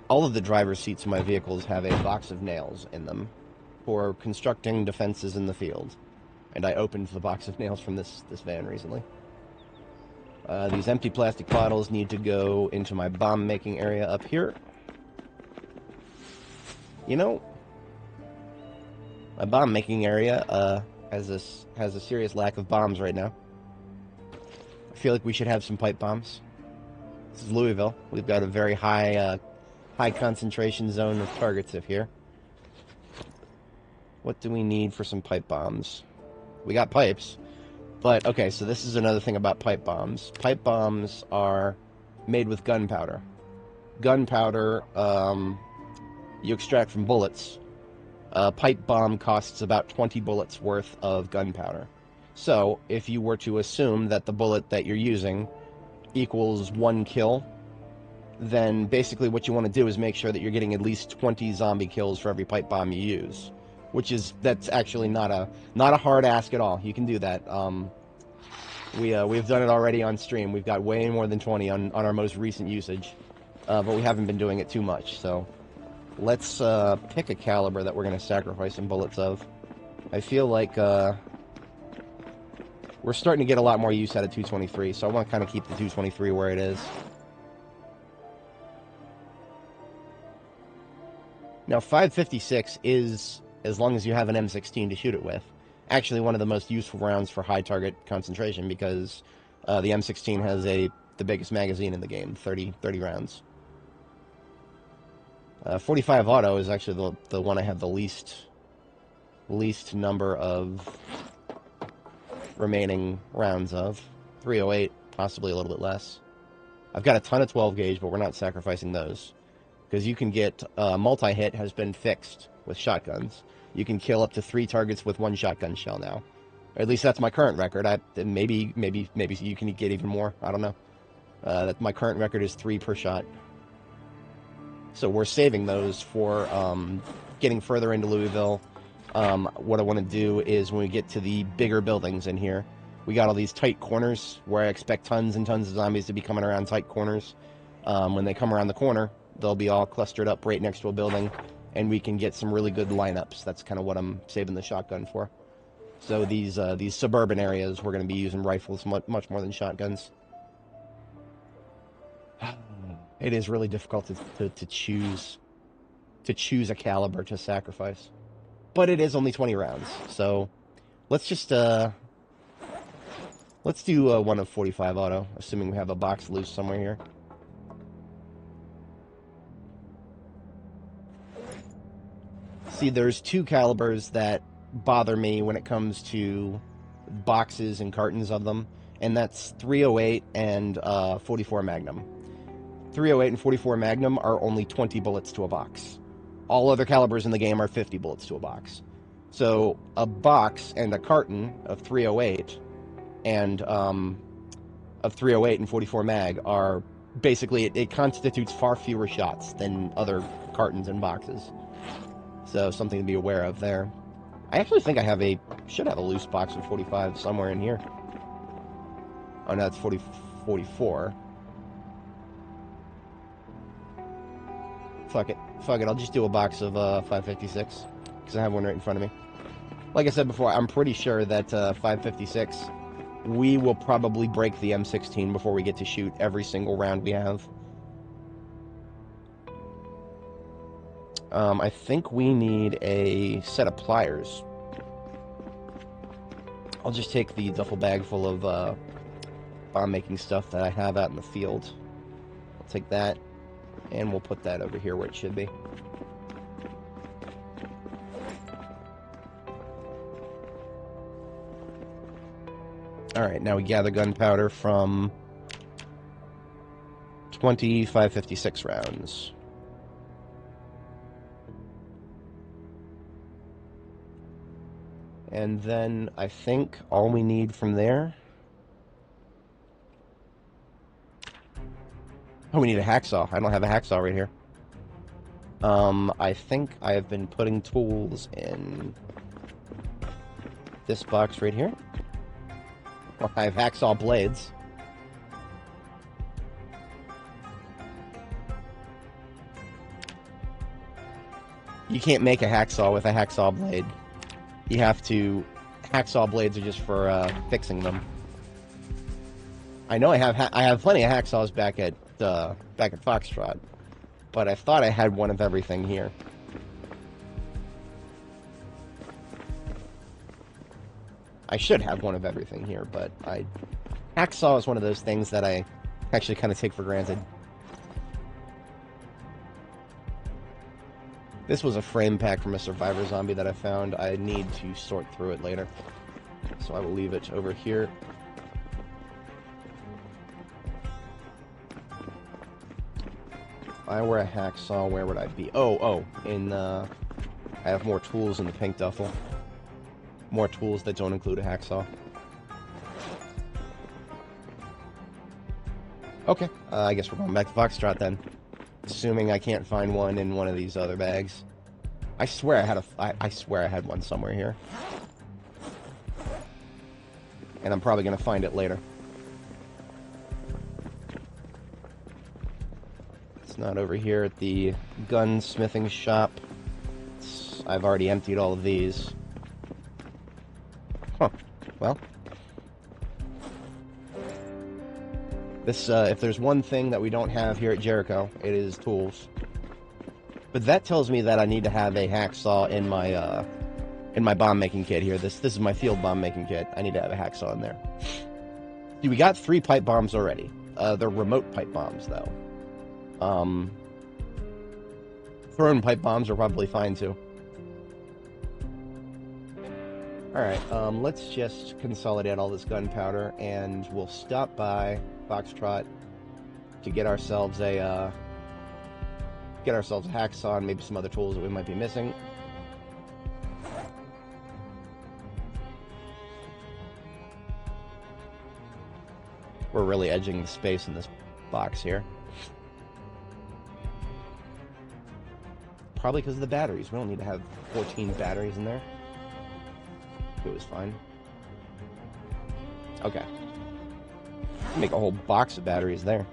All of the driver's seats in my vehicles have a box of nails in them for constructing defenses in the field. And I opened the box of nails from this van recently. These empty plastic bottles need to go into my bomb-making area up here. You know, my bomb-making area has a serious lack of bombs right now. I feel like we should have some pipe bombs. This is Louisville. We've got a very high concentration zone of targets up here. What do we need for some pipe bombs? We got pipes. But, okay, so this is another thing about pipe bombs. Pipe bombs are made with gunpowder. Gunpowder, you extract from bullets. A pipe bomb costs about 20 bullets worth of gunpowder. So, if you were to assume that the bullet that you're using equals 1 kill, then basically what you want to do is make sure that you're getting at least 20 zombie kills for every pipe bomb you use. That's actually not a hard ask at all. You can do that. We've done it already on stream. We've got way more than 20 on our most recent usage, but we haven't been doing it too much. So let's pick a caliber that we're going to sacrifice some bullets of. I feel like we're starting to get a lot more use out of 223, so I want to kind of keep the 223 where it is. Now, 5.56 is, as long as you have an M16 to shoot it with, actually one of the most useful rounds for high target concentration because the M16 has the biggest magazine in the game, 30 rounds. 45 auto is actually the one I have the least number of remaining rounds of. 308, possibly a little bit less. I've got a ton of 12 gauge, but we're not sacrificing those. Because you can get multi-hit has been fixed with shotguns. You can kill up to 3 targets with 1 shotgun shell now. Or at least that's my current record. Maybe you can get even more. I don't know. My current record is 3 per shot. So we're saving those for getting further into Louisville. What I want to do is when we get to the bigger buildings in here, we got all these tight corners where I expect tons and tons of zombies to be coming around tight corners. When they come around the corner, they'll be all clustered up right next to a building, and we can get some really good lineups. That's kind of what I'm saving the shotgun for. So these suburban areas, we're going to be using rifles much more than shotguns. It is really difficult to choose a caliber to sacrifice, but it is only 20 rounds. So let's just let's do one of 45 auto, assuming we have a box loose somewhere here. See, there's 2 calibers that bother me when it comes to boxes and cartons of them, and that's 308 and 44 Magnum. 308 and 44 Magnum are only 20 bullets to a box. All other calibers in the game are 50 bullets to a box. So a box and a carton of 308 and 44 mag are basically, it constitutes far fewer shots than other cartons and boxes. So something to be aware of there. I actually think I should have a loose box of 45 somewhere in here. Oh no, it's 44. Fuck it, I'll just do a box of 556, because I have one right in front of me. Like I said before, I'm pretty sure that 556, we will probably break the M16 before we get to shoot every single round we have. I think we need a set of pliers. I'll just take the duffel bag full of bomb-making stuff that I have out in the field. I'll take that. And we'll put that over here where it should be. Alright, now we gather gunpowder from 556 rounds. And then I think all we need from there... Oh, we need a hacksaw. I don't have a hacksaw right here. I think I have been putting tools in this box right here. Well, I have hacksaw blades. You can't make a hacksaw with a hacksaw blade. You have to... Hacksaw blades are just for fixing them. I know I have plenty of hacksaws back at Foxtrot, but I thought I had one of everything here. I should have one of everything here, but hacksaw is one of those things that I actually kind of take for granted. This was a frame pack from a survivor zombie that I found. I need to sort through it later, so I will leave it over here. If I were a hacksaw, where would I be? I have more tools in the pink duffel. More tools that don't include a hacksaw. Okay, I guess we're going back to Foxtrot then. Assuming I can't find one in one of these other bags. I swear I swear I had one somewhere here. And I'm probably going to find it later. It's not over here at the gunsmithing shop. I've already emptied all of these. Huh. Well. This, if there's one thing that we don't have here at Jericho, it is tools. But that tells me that I need to have a hacksaw in my bomb making kit here. This is my field bomb making kit. I need to have a hacksaw in there. See, we got 3 pipe bombs already. They're remote pipe bombs, though. Thrown pipe bombs are probably fine, too. Alright, let's just consolidate all this gunpowder, and we'll stop by Foxtrot to get ourselves a hacksaw and maybe some other tools that we might be missing. We're really edging the space in this box here. Probably because of the batteries. We don't need to have 14 batteries in there. It was fine. Okay. Make a whole box of batteries there.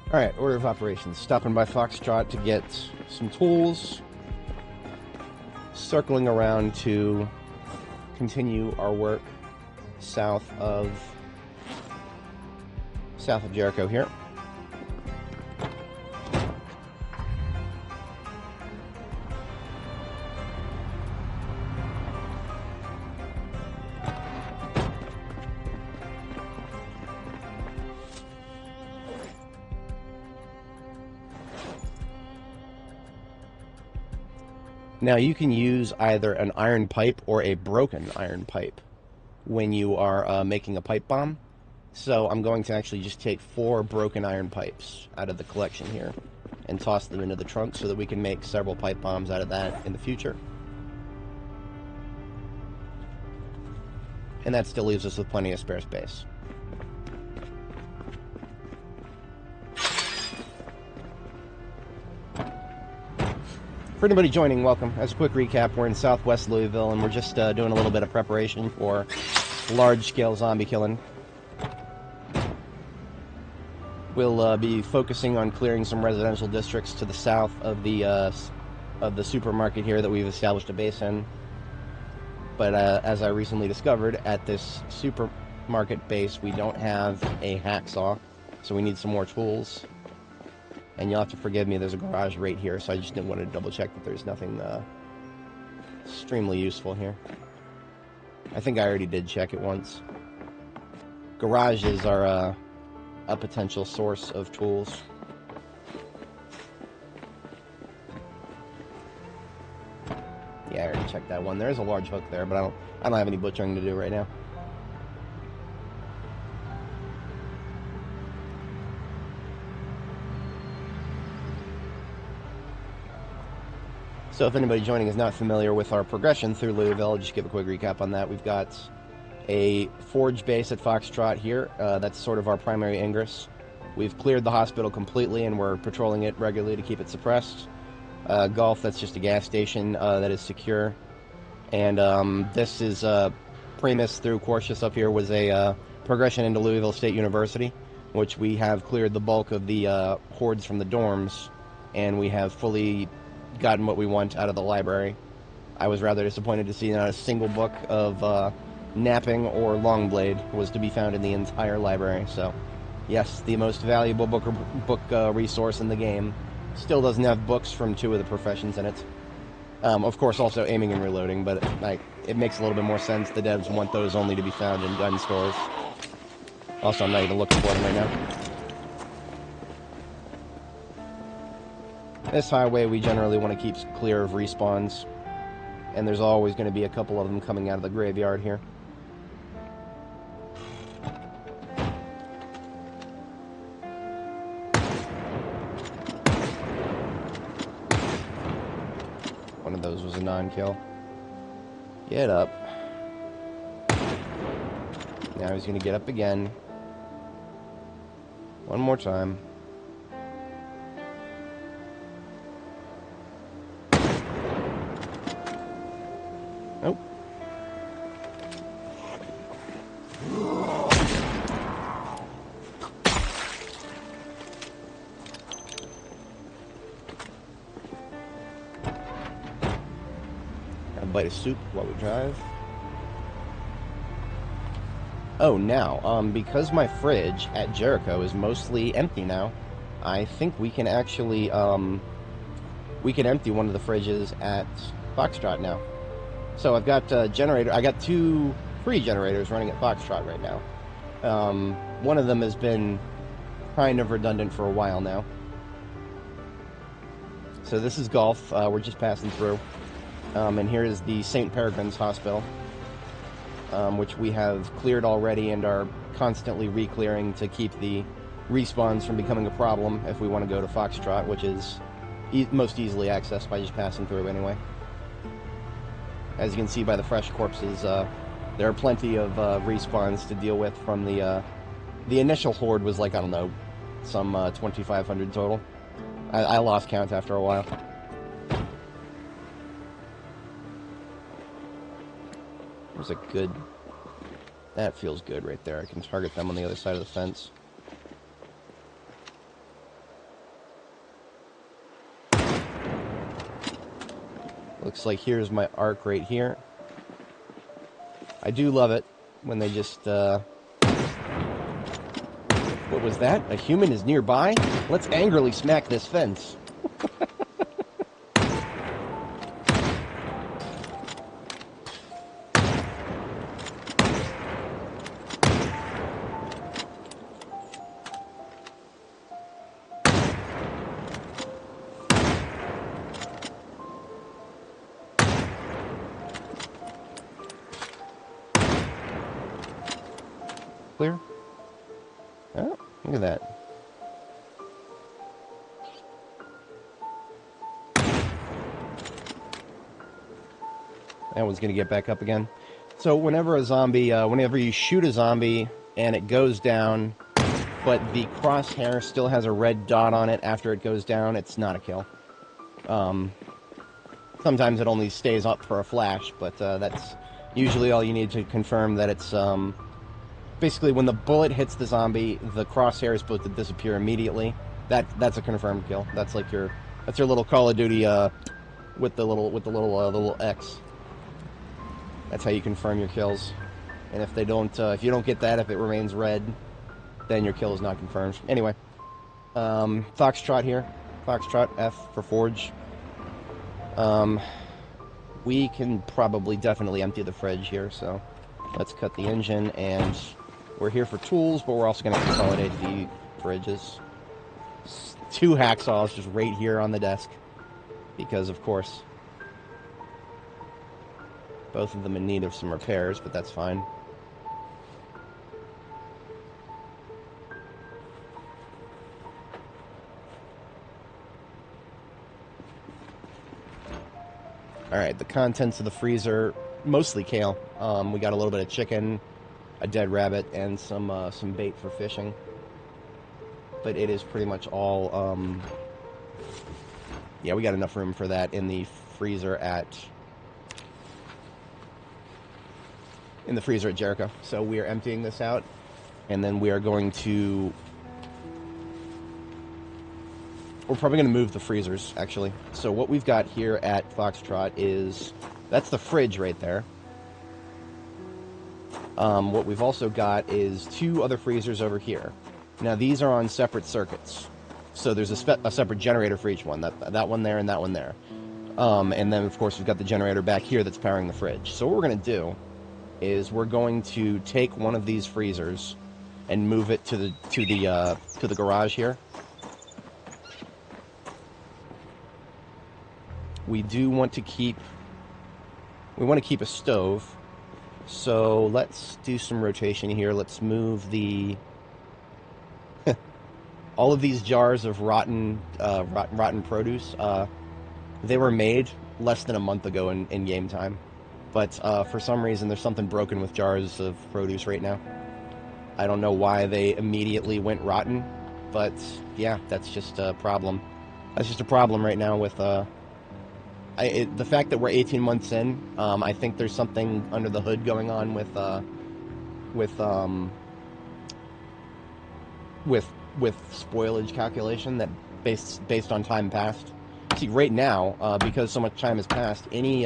Alright, order of operations. Stopping by Foxtrot to get some tools. Circling around to continue our work south of Jericho here. Now, you can use either an iron pipe or a broken iron pipe when you are making a pipe bomb. So I'm going to actually just take 4 broken iron pipes out of the collection here and toss them into the trunk so that we can make several pipe bombs out of that in the future. And that still leaves us with plenty of spare space. For anybody joining, welcome. As a quick recap, we're in southwest Louisville, and we're just doing a little bit of preparation for large-scale zombie killing. We'll be focusing on clearing some residential districts to the south of the supermarket here that we've established a base in. But as I recently discovered, at this supermarket base, we don't have a hacksaw, so we need some more tools. And you'll have to forgive me, there's a garage right here, so I just didn't want to double check that there's nothing extremely useful here. I think I already did check it once. Garages are a potential source of tools. Yeah, I already checked that one. There's a large hook there, but I don't have any butchering to do right now. So if anybody joining is not familiar with our progression through Louisville, I'll just give a quick recap on that. We've got a forge base at Foxtrot here. That's sort of our primary ingress. We've cleared the hospital completely, and we're patrolling it regularly to keep it suppressed. Gulf, that's just a gas station that is secure. And this is Primus through Quartius up here was a progression into Louisville State University, which we have cleared the bulk of the hordes from the dorms, and we have fully gotten what we want out of the library. I was rather disappointed to see not a single book of napping or Longblade was to be found in the entire library. So, yes, the most valuable book resource in the game still doesn't have books from 2 of the professions in it. Of course, also aiming and reloading, but it makes a little bit more sense. The devs want those only to be found in gun stores. Also, I'm not even looking for them right now. This highway we generally want to keep clear of respawns, and there's always going to be a couple of them coming out of the graveyard here. One of those was a non-kill. Get up. Now he's going to get up again. One more time. Nope. Got a bite of soup while we drive. Oh, now, because my fridge at Jericho is mostly empty now, I think we can actually, we can empty one of the fridges at Foxtrot now. So I've got a generator. I got 2 free generators running at Foxtrot right now. One of them has been kind of redundant for a while now. So this is Gulf. We're just passing through. And here is the St. Peregrine's Hospital, which we have cleared already and are constantly re-clearing to keep the respawns from becoming a problem if we want to go to Foxtrot, which is most easily accessed by just passing through anyway. As you can see by the fresh corpses, there are plenty of respawns to deal with from the initial horde was like, I don't know, some 2,500 total. I lost count after a while. There's a good... That feels good right there. I can target them on the other side of the fence. Looks like here's my arc right here. I do love it when they just, What was that? A human is nearby? Let's angrily smack this fence. Clear? Oh, look at that. That one's going to get back up again. So whenever a zombie, whenever you shoot a zombie and it goes down, but the crosshair still has a red dot on it after it goes down, it's not a kill. Sometimes it only stays up for a flash, but that's usually all you need to confirm that it's, basically, when the bullet hits the zombie, the crosshair is supposed to disappear immediately. That's a confirmed kill. That's like your little Call of Duty with the little X. That's how you confirm your kills. And if they don't, if you don't get that, if it remains red, then your kill is not confirmed. Anyway, Foxtrot here. Foxtrot F for Forge. We can probably definitely empty the fridge here, so let's cut the engine, and we're here for tools, but we're also going to consolidate the fridges. 2 hacksaws just right here on the desk, because of course both of them in need of some repairs, but that's fine. Alright, the contents of the freezer, mostly kale. We got a little bit of chicken, a dead rabbit, and some bait for fishing. But it is pretty much all, yeah, we got enough room for that in the freezer at Jericho. So we are emptying this out, and then we are going to... We're probably going to move the freezers, actually. So what we've got here at Foxtrot is... That's the fridge right there. What we've also got is 2 other freezers over here. Now, these are on separate circuits. So there's a separate generator for each one. That one there and that one there. And then, of course, we've got the generator back here that's powering the fridge. So what we're going to do is we're going to take one of these freezers and move it to the garage here. We do want to keep a stove, so let's do some rotation here. Let's move the all of these jars of rotten produce. They were made less than a month ago in game time, but for some reason there's something broken with jars of produce right now. I don't know why they immediately went rotten, but yeah, that's just a problem. That's just a problem right now with the fact that we're 18 months in. I think there's something under the hood going on with spoilage calculation that based on time passed. See, right now, because so much time has passed, any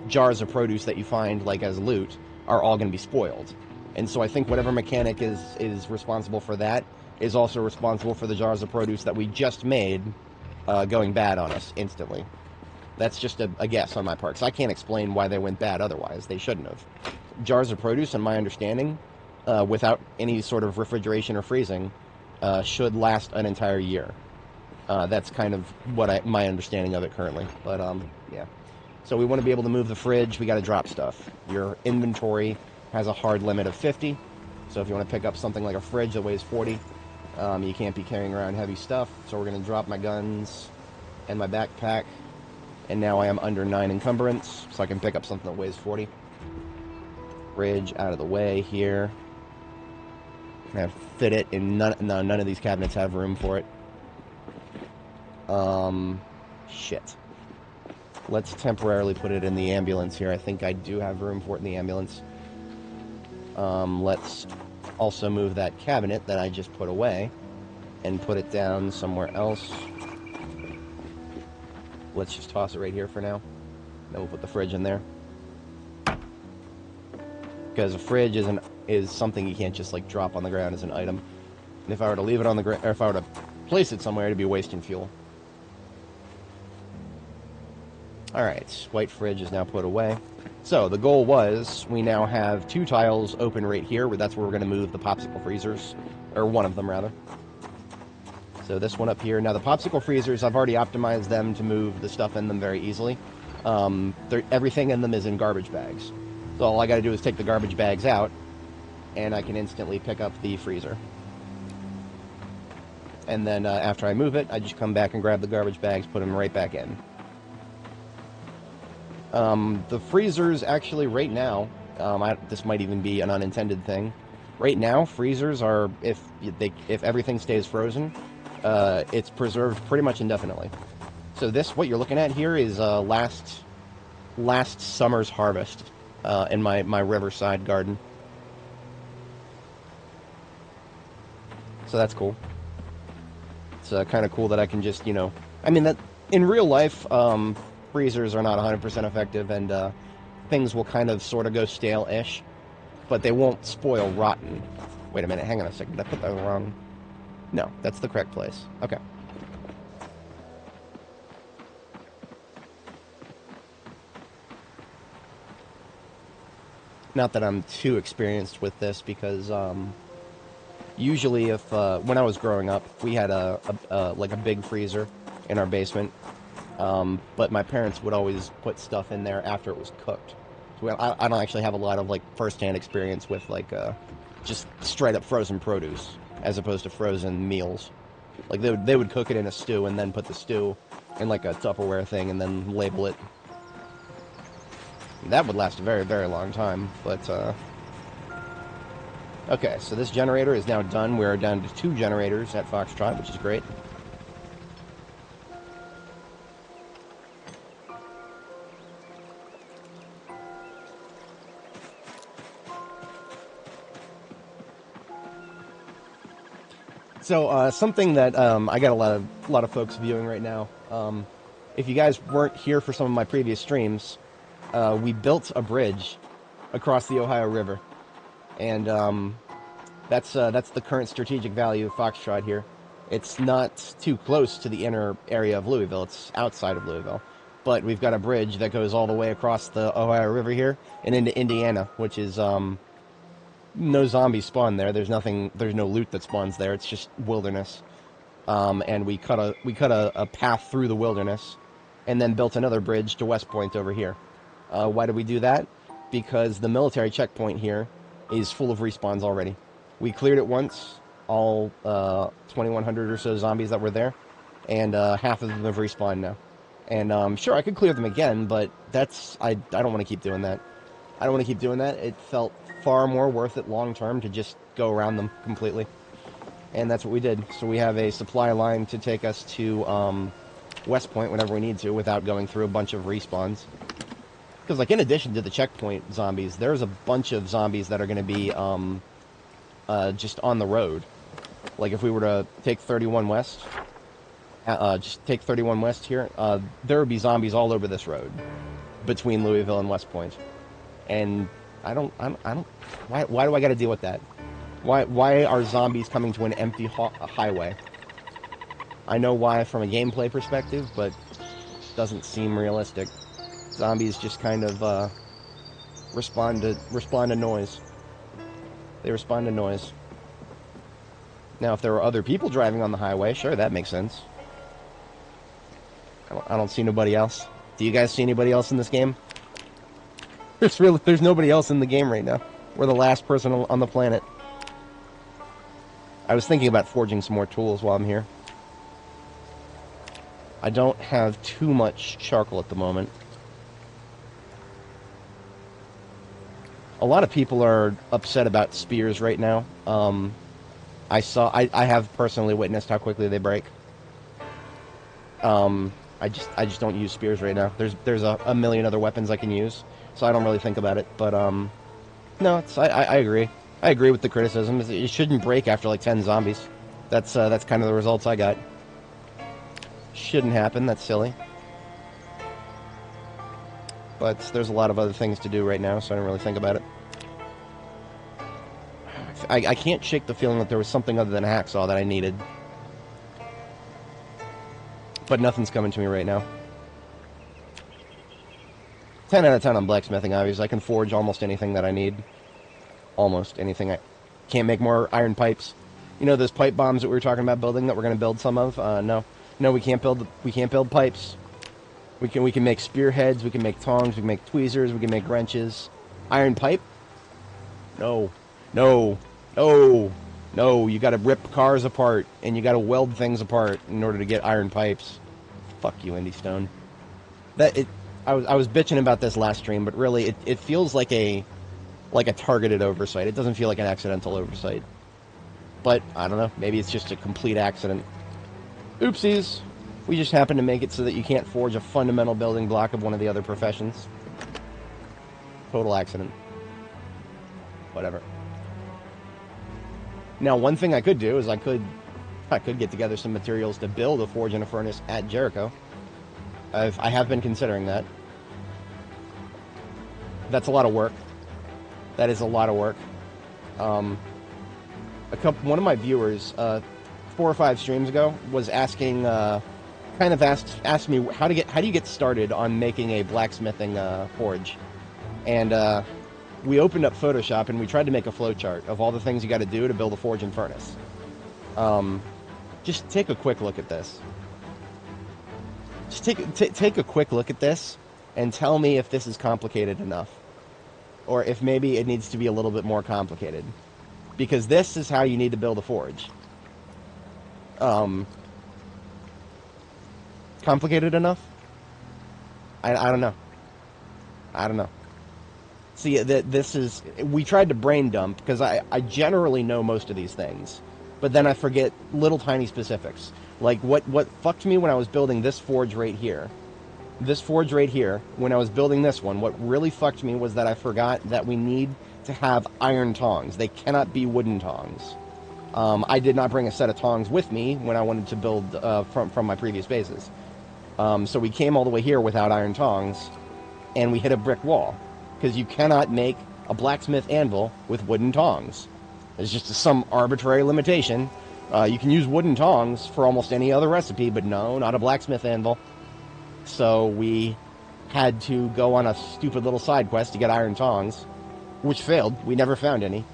jars of produce that you find like as loot are all going to be spoiled. And so I think whatever mechanic is responsible for that is also responsible for the jars of produce that we just made going bad on us instantly. That's just a guess on my part, because I can't explain why they went bad otherwise. They shouldn't have. Jars of produce, in my understanding, without any sort of refrigeration or freezing, should last an entire year. That's kind of what my understanding of it currently. But, yeah. So we want to be able to move the fridge. We got to drop stuff. Your inventory has a hard limit of 50. So if you want to pick up something like a fridge that weighs 40, you can't be carrying around heavy stuff. So we're going to drop my guns and my backpack. And now I am under 9 encumbrance, so I can pick up something that weighs 40. Fridge out of the way here. I fit it in none of these cabinets have room for it. Shit. Let's temporarily put it in the ambulance here. I think I do have room for it in the ambulance. Let's also move that cabinet that I just put away and put it down somewhere else. Let's just toss it right here for now. Then we'll put the fridge in there. Because a fridge is something you can't just like drop on the ground as an item. And if I were to leave it on the ground, or if I were to place it somewhere, it'd be wasting fuel. Alright, white fridge is now put away. So, the goal was, we now have 2 tiles open right here, where that's where we're going to move the popsicle freezers. Or one of them, rather. So this one up here. Now, the popsicle freezers, I've already optimized them to move the stuff in them very easily. Everything in them is in garbage bags. So all I got to do is take the garbage bags out, and I can instantly pick up the freezer. And then after I move it, I just come back and grab the garbage bags, put them right back in. The freezers, actually, right now, this might even be an unintended thing. Right now, freezers are, if everything stays frozen, it's preserved pretty much indefinitely. So what you're looking at here is last summer's harvest in my riverside garden. So that's cool. It's kind of cool that I can just, I mean, that in real life, freezers are not 100% effective, and things will kind of sort of go stale-ish, but they won't spoil rotten. Wait a minute, hang on a second. Did I put that wrong? No, that's the correct place. Okay. Not that I'm too experienced with this, because usually if when I was growing up, we had like a big freezer in our basement, but my parents would always put stuff in there after it was cooked. So I don't actually have a lot of like first-hand experience with like just straight up frozen produce, as opposed to frozen meals. Like they would cook it in a stew and then put the stew in like a Tupperware thing and then label it. That would last a very, very long time, but okay, so this generator is now done. We're down to 2 generators at Foxtrot, which is great. So something that I got a lot of folks viewing right now. If you guys weren't here for some of my previous streams, we built a bridge across the Ohio River, and that's the current strategic value of Foxtrot here. It's not too close to the inner area of Louisville. It's outside of Louisville, but we've got a bridge that goes all the way across the Ohio River here and into Indiana, which is no zombies spawn there. There's no loot that spawns there. It's just wilderness. And we cut a path through the wilderness, and then built another bridge to West Point over here. Why did we do that? Because the military checkpoint here is full of respawns already. We cleared it once, all 2,100 or so zombies that were there, and half of them have respawned now. And sure, I could clear them again, but I don't want to keep doing that. I don't want to keep doing that. It felt far more worth it long term to just go around them completely. And that's what we did. So we have a supply line to take us to West Point whenever we need to without going through a bunch of respawns. Because, like, in addition to the checkpoint zombies, there's a bunch of zombies that are going to be just on the road. Like, if we were to take 31 West, just take 31 West here, there would be zombies all over this road between Louisville and West Point. And I don't. Why do I got to deal with that? Why are zombies coming to an empty highway? I know why from a gameplay perspective, but it doesn't seem realistic. Zombies just kind of respond to noise. They respond to noise. Now, if there were other people driving on the highway, sure, that makes sense. I don't see nobody else. Do you guys see anybody else in this game? There's nobody else in the game right now. We're the last person on the planet. I was thinking about forging some more tools while I'm here. I don't have too much charcoal at the moment. A lot of people are upset about spears right now. I have personally witnessed how quickly they break. I just don't use spears right now. There's a million other weapons I can use, so I don't really think about it. But no, I agree. I agree with the criticism. It shouldn't break after like 10 zombies. That's kind of the results I got. Shouldn't happen. That's silly. But there's a lot of other things to do right now, so I don't really think about it. I can't shake the feeling that there was something other than a hacksaw that I needed. But nothing's coming to me right now. 10 out of 10 on blacksmithing, obviously. I can forge almost anything that I need. Almost anything. I can't make more iron pipes. You know those pipe bombs that we were talking about building that we're going to build some of? No, we can't build pipes. We can make spearheads, we can make tongs, we can make tweezers, we can make wrenches. Iron pipe? No. You gotta rip cars apart, and you gotta weld things apart in order to get iron pipes. Fuck you, Indy Stone. I was bitching about this last stream, but really, it feels like a targeted oversight. It doesn't feel like an accidental oversight. But, I don't know, maybe it's just a complete accident. Oopsies! We just happen to make it so that you can't forge a fundamental building block of one of the other professions. Total accident. Whatever. Now, one thing I could do is I could get together some materials to build a forge and a furnace at Jericho. I have been considering that. That's a lot of work. That is a lot of work. One of my viewers, 4 or 5 streams ago, was asking, asked me how do you get started on making a blacksmithing forge, and we opened up Photoshop and we tried to make a flowchart of all the things you got to do to build a forge and furnace. Just take a quick look at this. Just take a quick look at this and tell me if this is complicated enough, or if maybe it needs to be a little bit more complicated, because this is how you need to build a forge. Complicated enough? I don't know. I don't know. See, we tried to brain dump, because I generally know most of these things, but then I forget little tiny specifics. Like, what fucked me when I was building this forge right here. This forge right here, when I was building this one, what really fucked me was that I forgot that we need to have iron tongs. They cannot be wooden tongs. I did not bring a set of tongs with me when I wanted to build from my previous bases. So we came all the way here without iron tongs, and we hit a brick wall. Because you cannot make a blacksmith anvil with wooden tongs. There's just some arbitrary limitation. You can use wooden tongs for almost any other recipe, but no, not a blacksmith anvil. So we had to go on a stupid little side quest to get iron tongs, which failed. We never found any.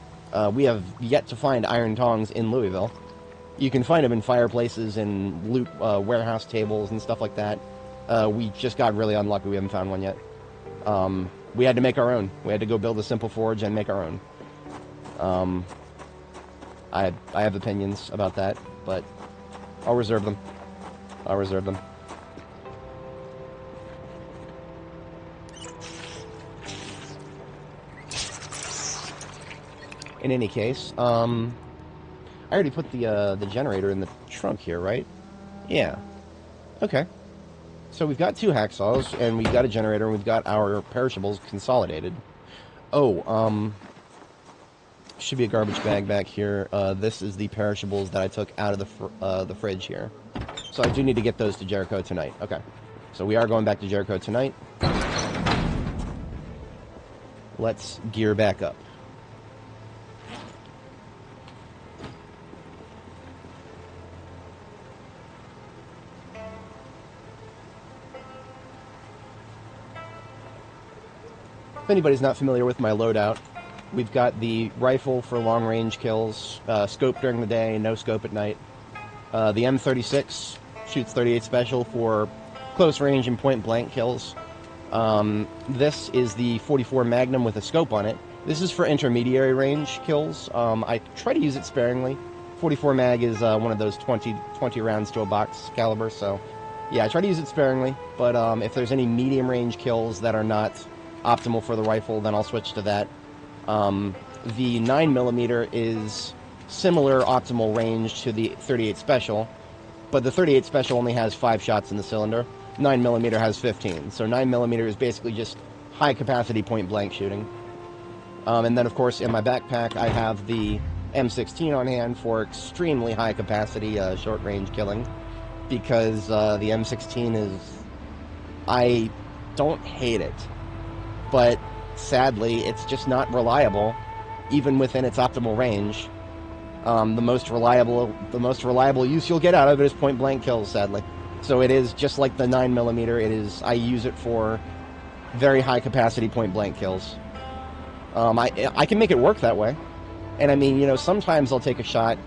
We have yet to find iron tongs in Louisville. You can find them in fireplaces and loot warehouse tables and stuff like that. We just got really unlucky. We haven't found one yet. We had to make our own. We had to go build a simple forge and make our own. I have opinions about that, but I'll reserve them. I'll reserve them. In any case, I already put the generator in the trunk here, right? Yeah. Okay. So we've got 2 hacksaws, and we've got a generator, and we've got our perishables consolidated. Oh, should be a garbage bag back here. This is the perishables that I took out of the fridge here. So I do need to get those to Jericho tonight. Okay. So we are going back to Jericho tonight. let's gear back up. If anybody's not familiar with my loadout, we've got the rifle for long-range kills, scope during the day, no scope at night. The M36 shoots 38 special for close range and point-blank kills. This is the 44 Magnum with a scope on it. This is for intermediary range kills. I try to use it sparingly. 44 mag is one of those 20 rounds to a box caliber, so yeah, I try to use it sparingly, but if there's any medium range kills that are not optimal for the rifle, then I'll switch to that. The 9mm is similar optimal range to the 38 Special, but the 38 Special only has 5 shots in the cylinder. 9mm has 15, so 9mm is basically just high-capacity point-blank shooting. And then, of course, in my backpack, I have the M16 on hand for extremely high-capacity short-range killing, because the M16 is... I don't hate it, but sadly, it's just not reliable, even within its optimal range. The most reliable use you'll get out of it is point-blank kills, sadly. So it is just like the 9mm. It is. I use it for very high-capacity point-blank kills. I can make it work that way, and I mean, you know, sometimes I'll take a shot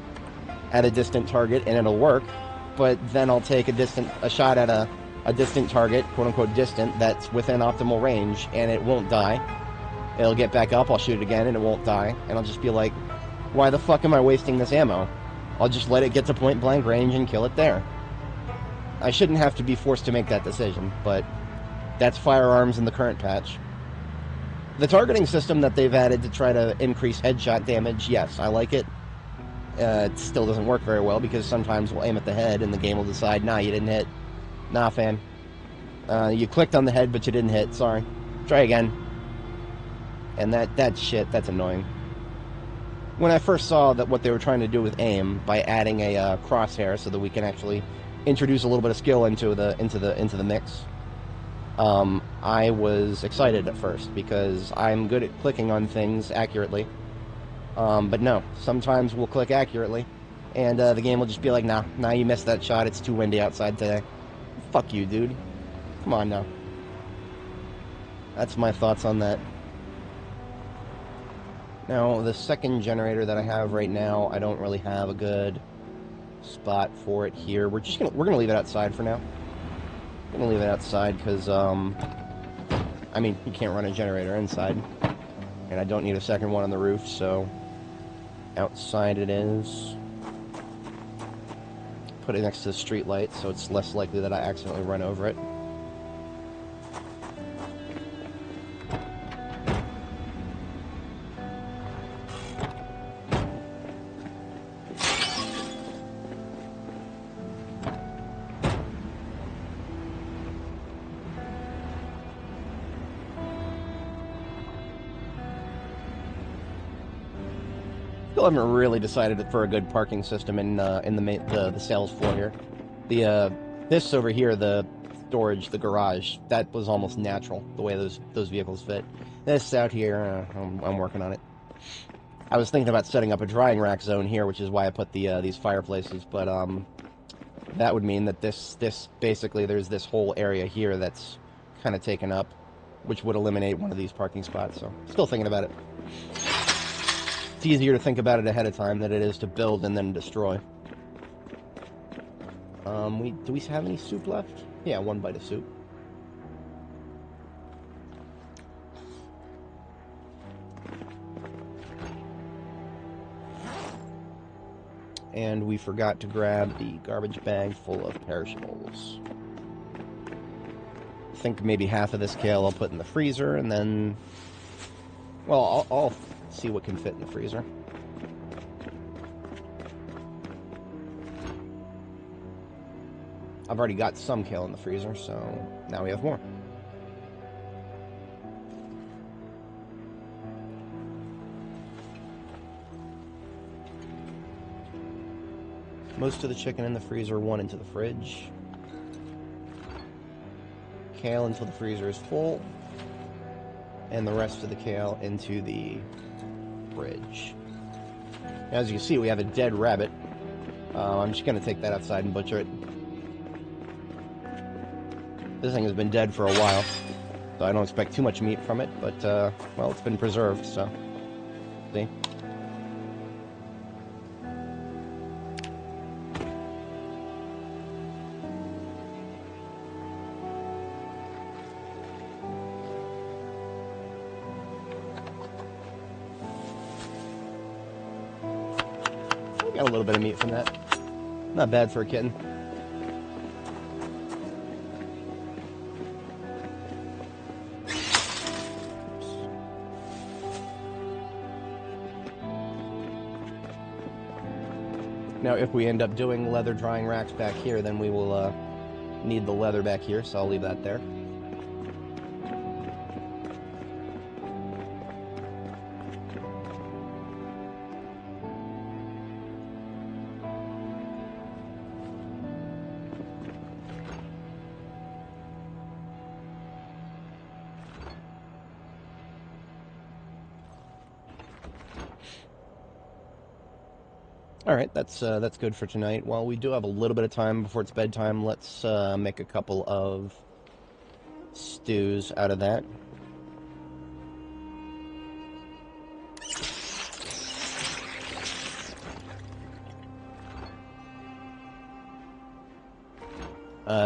at a distant target and it'll work, but then I'll take a shot at a distant target, quote-unquote distant, that's within optimal range, and it won't die. It'll get back up, I'll shoot it again, and it won't die, and I'll just be like, why the fuck am I wasting this ammo? I'll just let it get to point-blank range and kill it there. I shouldn't have to be forced to make that decision, but that's firearms in the current patch. The targeting system that they've added to try to increase headshot damage, yes, I like it. It still doesn't work very well, because sometimes we'll aim at the head, and the game will decide, nah, you didn't hit. Nah, fam. You clicked on the head, but you didn't hit. Sorry. Try again. And that's shit. That's annoying. When I first saw that what they were trying to do with aim by adding a crosshair so that we can actually introduce a little bit of skill into the mix, I was excited at first because I'm good at clicking on things accurately. But no, sometimes we'll click accurately, and the game will just be like, nah, you missed that shot. It's too windy outside today. Fuck you, dude. Come on now. That's my thoughts on that. Now, the second generator that I have right now, I don't really have a good spot for it here. We're gonna leave it outside for now. We're gonna leave it outside because I mean, you can't run a generator inside, and I don't need a second one on the roof, so outside it is. Put it next to the street light, so it's less likely that I accidentally run over it. Still haven't really decided for a good parking system in the sales floor here. This over here, the storage, the garage, that was almost natural the way those vehicles fit. This out here, I'm working on it. I was thinking about setting up a drying rack zone here, which is why I put these fireplaces, but that would mean that this basically there's this whole area here that's kind of taken up, which would eliminate one of these parking spots. So still thinking about it. It's easier to think about it ahead of time than it is to build and then destroy. Do we have any soup left? Yeah, one bite of soup. And we forgot to grab the garbage bag full of perishables. I think maybe half of this kale I'll put in the freezer, and then... well, I'll see what can fit in the freezer. I've already got some kale in the freezer, so now we have more. Most of the chicken in the freezer, one into the fridge. Kale until the freezer is full. and the rest of the kale into the fridge. As you can see, we have a dead rabbit. I'm just going to take that outside and butcher it. This thing has been dead for a while, so I don't expect too much meat from it, but, well, it's been preserved, so, see? Got a little bit of meat from that. Not bad for a kitten. Now, if we end up doing leather drying racks back here, then we will need the leather back here, so I'll leave that there. Alright, that's good for tonight. While we do have a little bit of time before it's bedtime, let's make a couple of stews out of that.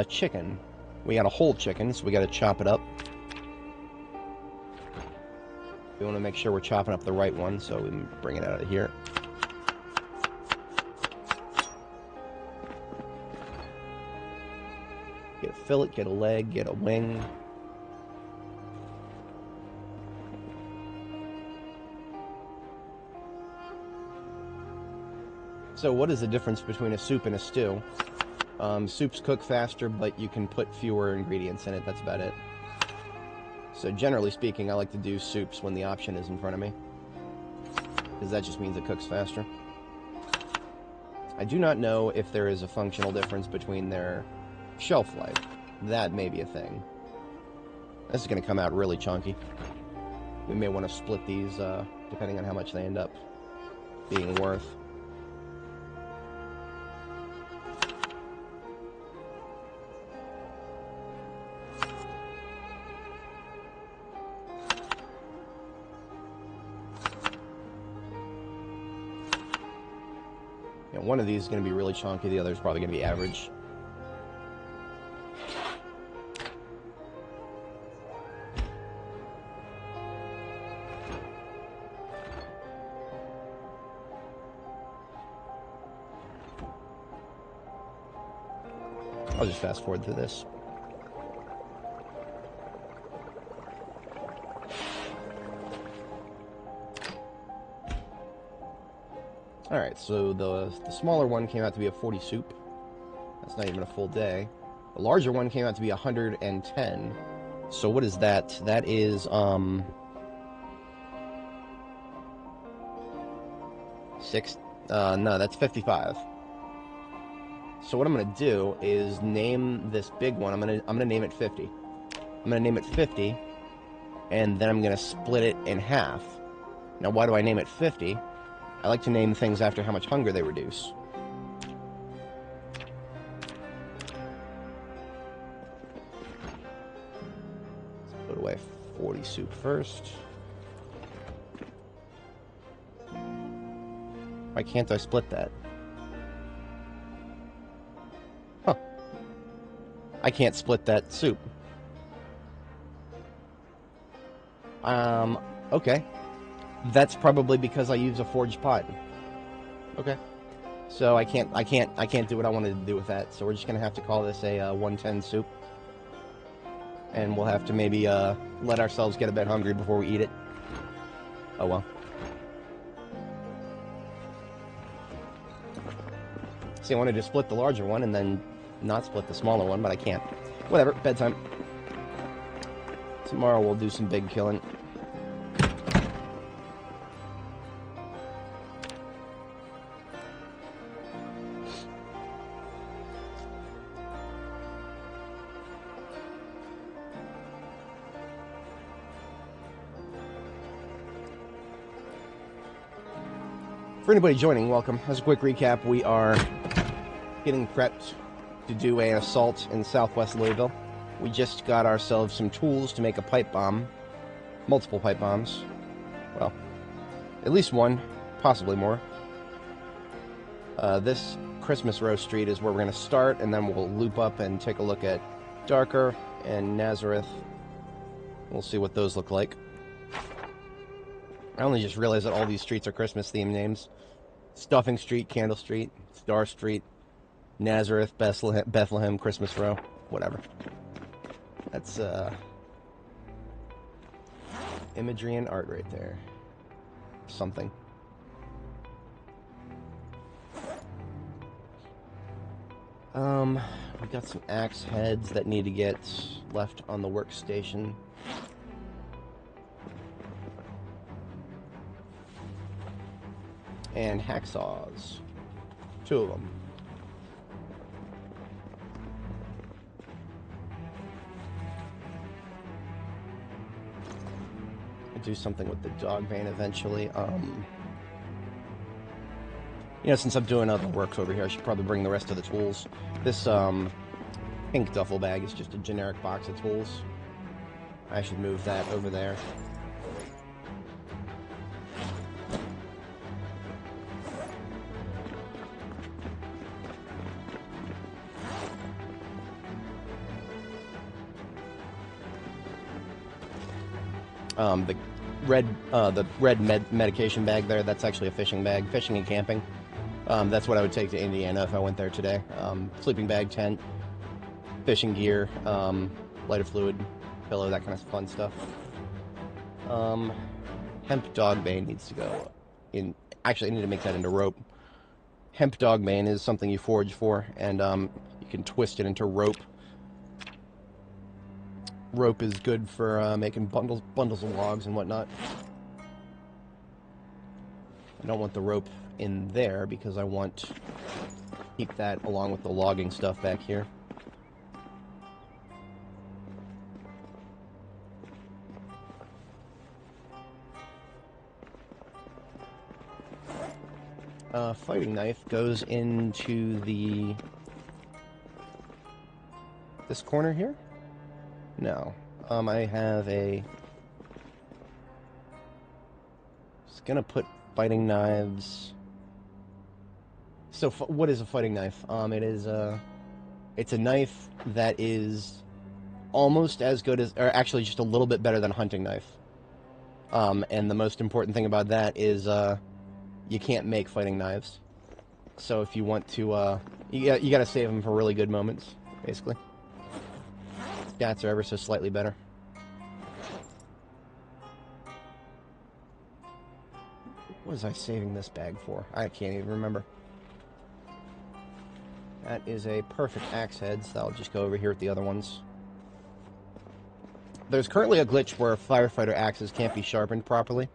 Chicken. We got a whole chicken, so we got to chop it up. We want to make sure we're chopping up the right one, so we can bring it out of here. Get a fillet, get a leg, get a wing. So what is the difference between a soup and a stew? Soups cook faster, but you can put fewer ingredients in it. That's about it. So generally speaking, I like to do soups when the option is in front of me, because that just means it cooks faster. I do not know if there is a functional difference between their shelf life. That may be a thing. This is going to come out really chunky. We may want to split these depending on how much they end up being worth. Yeah, one of these is going to be really chunky, the other is probably going to be average. I'll just fast forward through this. Alright, so the smaller one came out to be a 40 soup. That's not even a full day. The larger one came out to be 110. So what is that? That is, no, that's 55. So what I'm gonna do is name this big one. I'm gonna name it 50. I'm gonna name it 50, and then I'm gonna split it in half. Now, why do I name it 50? I like to name things after how much hunger they reduce. Let's put away 40 soup first. Why can't I split that? Huh. I can't split that soup. Okay. That's probably because I use a forged pot. Okay. So I can't do what I wanted to do with that. So we're just gonna have to call this a 110 soup. And we'll have to maybe let ourselves get a bit hungry before we eat it. Oh well. See, I wanted to split the larger one and then not split the smaller one, but I can't. Whatever, bedtime. Tomorrow we'll do some big killing. For anybody joining, welcome. As a quick recap, we are getting prepped to do an assault in southwest Louisville. We just got ourselves some tools to make a pipe bomb. Multiple pipe bombs. Well, at least one, possibly more. This Christmas Row Street is where we're going to start, and then we'll loop up and take a look at Darker and Nazareth. We'll see what those look like. I only just realized that all these streets are Christmas-themed names. Stuffing Street, Candle Street, Star Street, Nazareth, Bethlehem, Christmas Row, whatever. That's, imagery and art right there. Something. We got some axe heads that need to get left on the workstation. And hacksaws. 2 of them. I'll do something with the dog vane eventually. You know, since I'm doing other work over here, I should probably bring the rest of the tools. This pink duffel bag is just a generic box of tools. I should move that over there. The red medication bag there, that's actually a fishing bag. Fishing and camping. That's what I would take to Indiana if I went there today. Sleeping bag, tent, fishing gear, lighter fluid, pillow, that kind of fun stuff. Hemp dog bane needs to go in. Actually, I need to make that into rope. Hemp dog bane is something you forage for, and you can twist it into rope. Rope is good for making bundles of logs and whatnot. I don't want the rope in there because I want to keep that along with the logging stuff back here. Fighting knife goes into this corner here? No. I have just gonna put fighting knives. So, what is a fighting knife? It's a knife that is almost as good as, or actually just a little bit better than a hunting knife. And the most important thing about that is, you can't make fighting knives. So if you want to, you gotta save them for really good moments, basically. Stats are ever so slightly better. What was I saving this bag for? I can't even remember. That is a perfect axe head, so I'll just go over here with the other ones. There's currently a glitch where firefighter axes can't be sharpened properly.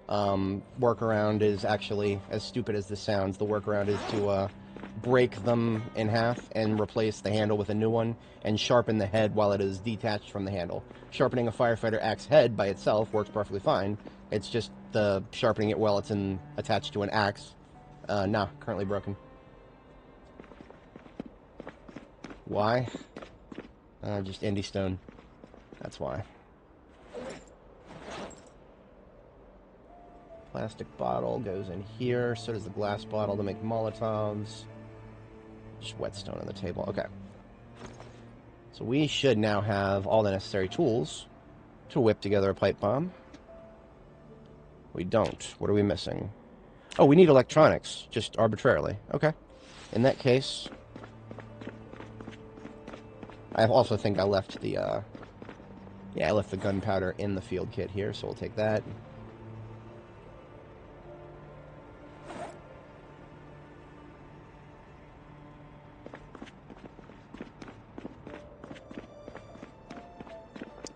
Workaround is actually, as stupid as this sounds, the workaround is to break them in half and replace the handle with a new one and sharpen the head while it is detached from the handle. Sharpening a firefighter axe head by itself works perfectly fine. It's just the sharpening it while it's attached to an axe. Nah, currently broken. Why? Just indie stone. That's why. Plastic bottle goes in here, so does the glass bottle to make Molotovs. Just whetstone on the table. Okay. So we should now have all the necessary tools to whip together a pipe bomb. We don't. What are we missing? Oh, we need electronics, just arbitrarily. Okay. In that case, I also think I left the, I left the gunpowder in the field kit here, so we'll take that.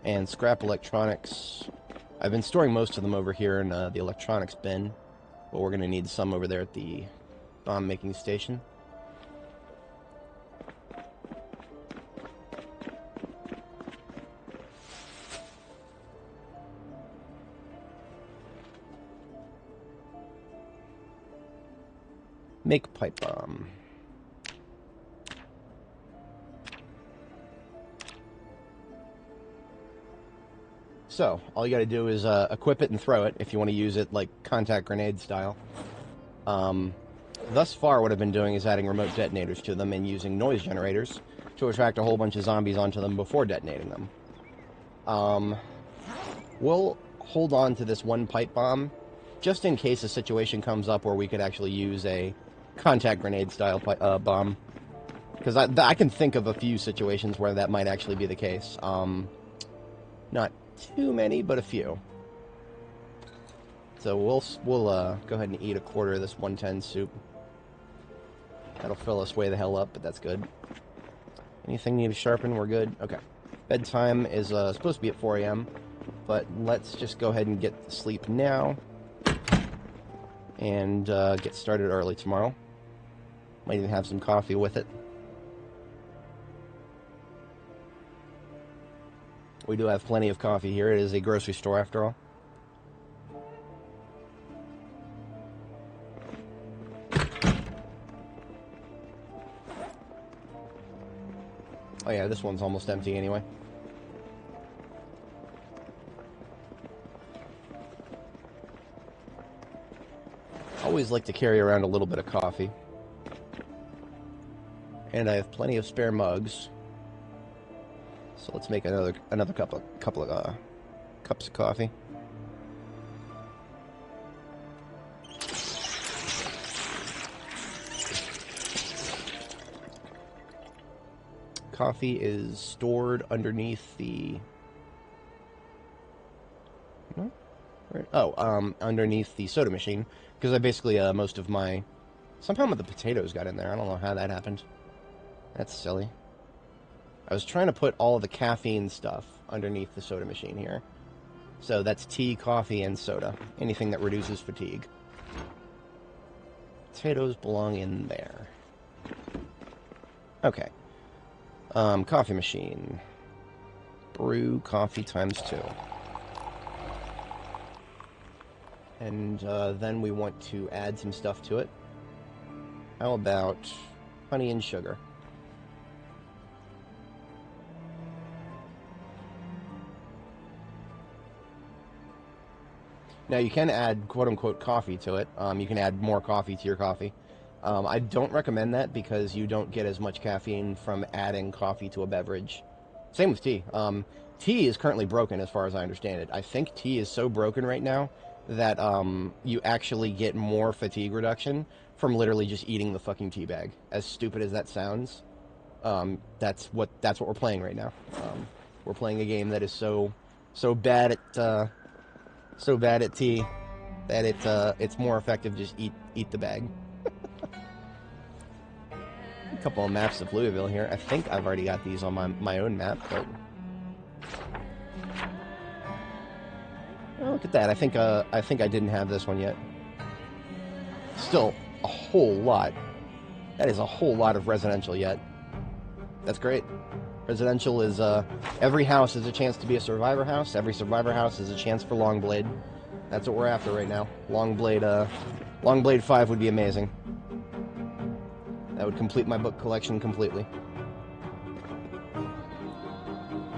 And scrap electronics. I've been storing most of them over here in the electronics bin, but we're going to need some over there at the bomb making station. Make pipe bomb. So, all you gotta do is equip it and throw it if you want to use it like contact grenade style. Thus far, what I've been doing is adding remote detonators to them and using noise generators to attract a whole bunch of zombies onto them before detonating them. We'll hold on to this one pipe bomb just in case a situation comes up where we could actually use a contact grenade style bomb. Because I can think of a few situations where that might actually be the case. Not too many, but a few. So we'll go ahead and eat a quarter of this 110 soup. That'll fill us way the hell up, but that's good. Anything need to sharpen? We're good. Okay. Bedtime is supposed to be at 4 a.m., but let's just go ahead and get to sleep now and get started early tomorrow. Might even have some coffee with it. We do have plenty of coffee here. It is a grocery store after all. Oh yeah, this one's almost empty anyway. Always like to carry around a little bit of coffee. And I have plenty of spare mugs. So let's make another couple of cups of coffee. Coffee is stored underneath the... No? Right. Oh, underneath the soda machine. Because I basically, most of my... Somehow the potatoes got in there. I don't know how that happened. That's silly. I was trying to put all of the caffeine stuff underneath the soda machine here. So that's tea, coffee, and soda. Anything that reduces fatigue. Potatoes belong in there. Okay. Coffee machine. Brew coffee ×2. And then we want to add some stuff to it. How about honey and sugar? Now you can add quote-unquote coffee to it. You can add more coffee to your coffee. I don't recommend that because you don't get as much caffeine from adding coffee to a beverage. Same with tea. Tea is currently broken as far as I understand it. I think tea is so broken right now that you actually get more fatigue reduction from literally just eating the fucking tea bag. As stupid as that sounds, that's what we're playing right now. We're playing a game that is so bad at tea that it's more effective just eat the bag. A couple of maps of Louisville here. I think I've already got these on my own map, but oh, look at that. I think I didn't have this one yet. Still a whole lot. That is a whole lot of residential yet. That's great. Residential is every house is a chance to be a survivor house. Every survivor house is a chance for Longblade. That's what we're after right now. Longblade 5 would be amazing. That would complete my book collection completely.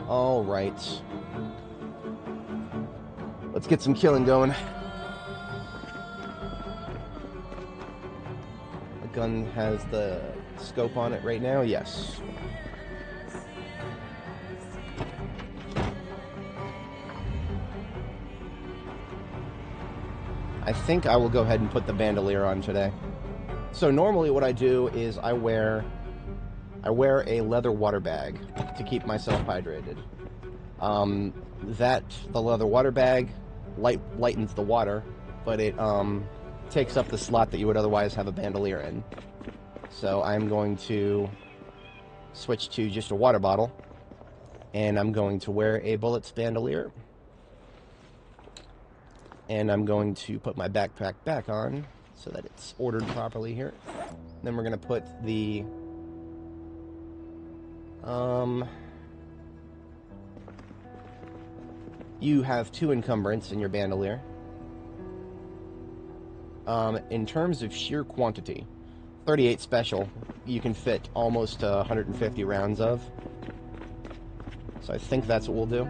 All right. Let's get some killing going. The gun has the scope on it right now. Yes. I think I will go ahead and put the bandolier on today. So normally what I do is I wear a leather water bag to keep myself hydrated. The leather water bag lightens the water, but it takes up the slot that you would otherwise have a bandolier in. So I'm going to switch to just a water bottle, and I'm going to wear a bullets bandolier. And I'm going to put my backpack back on so that it's ordered properly here. Then we're going to put the you have 2 encumbrance in your bandolier. In terms of sheer quantity, .38 special, you can fit almost 150 rounds of. So I think that's what we'll do.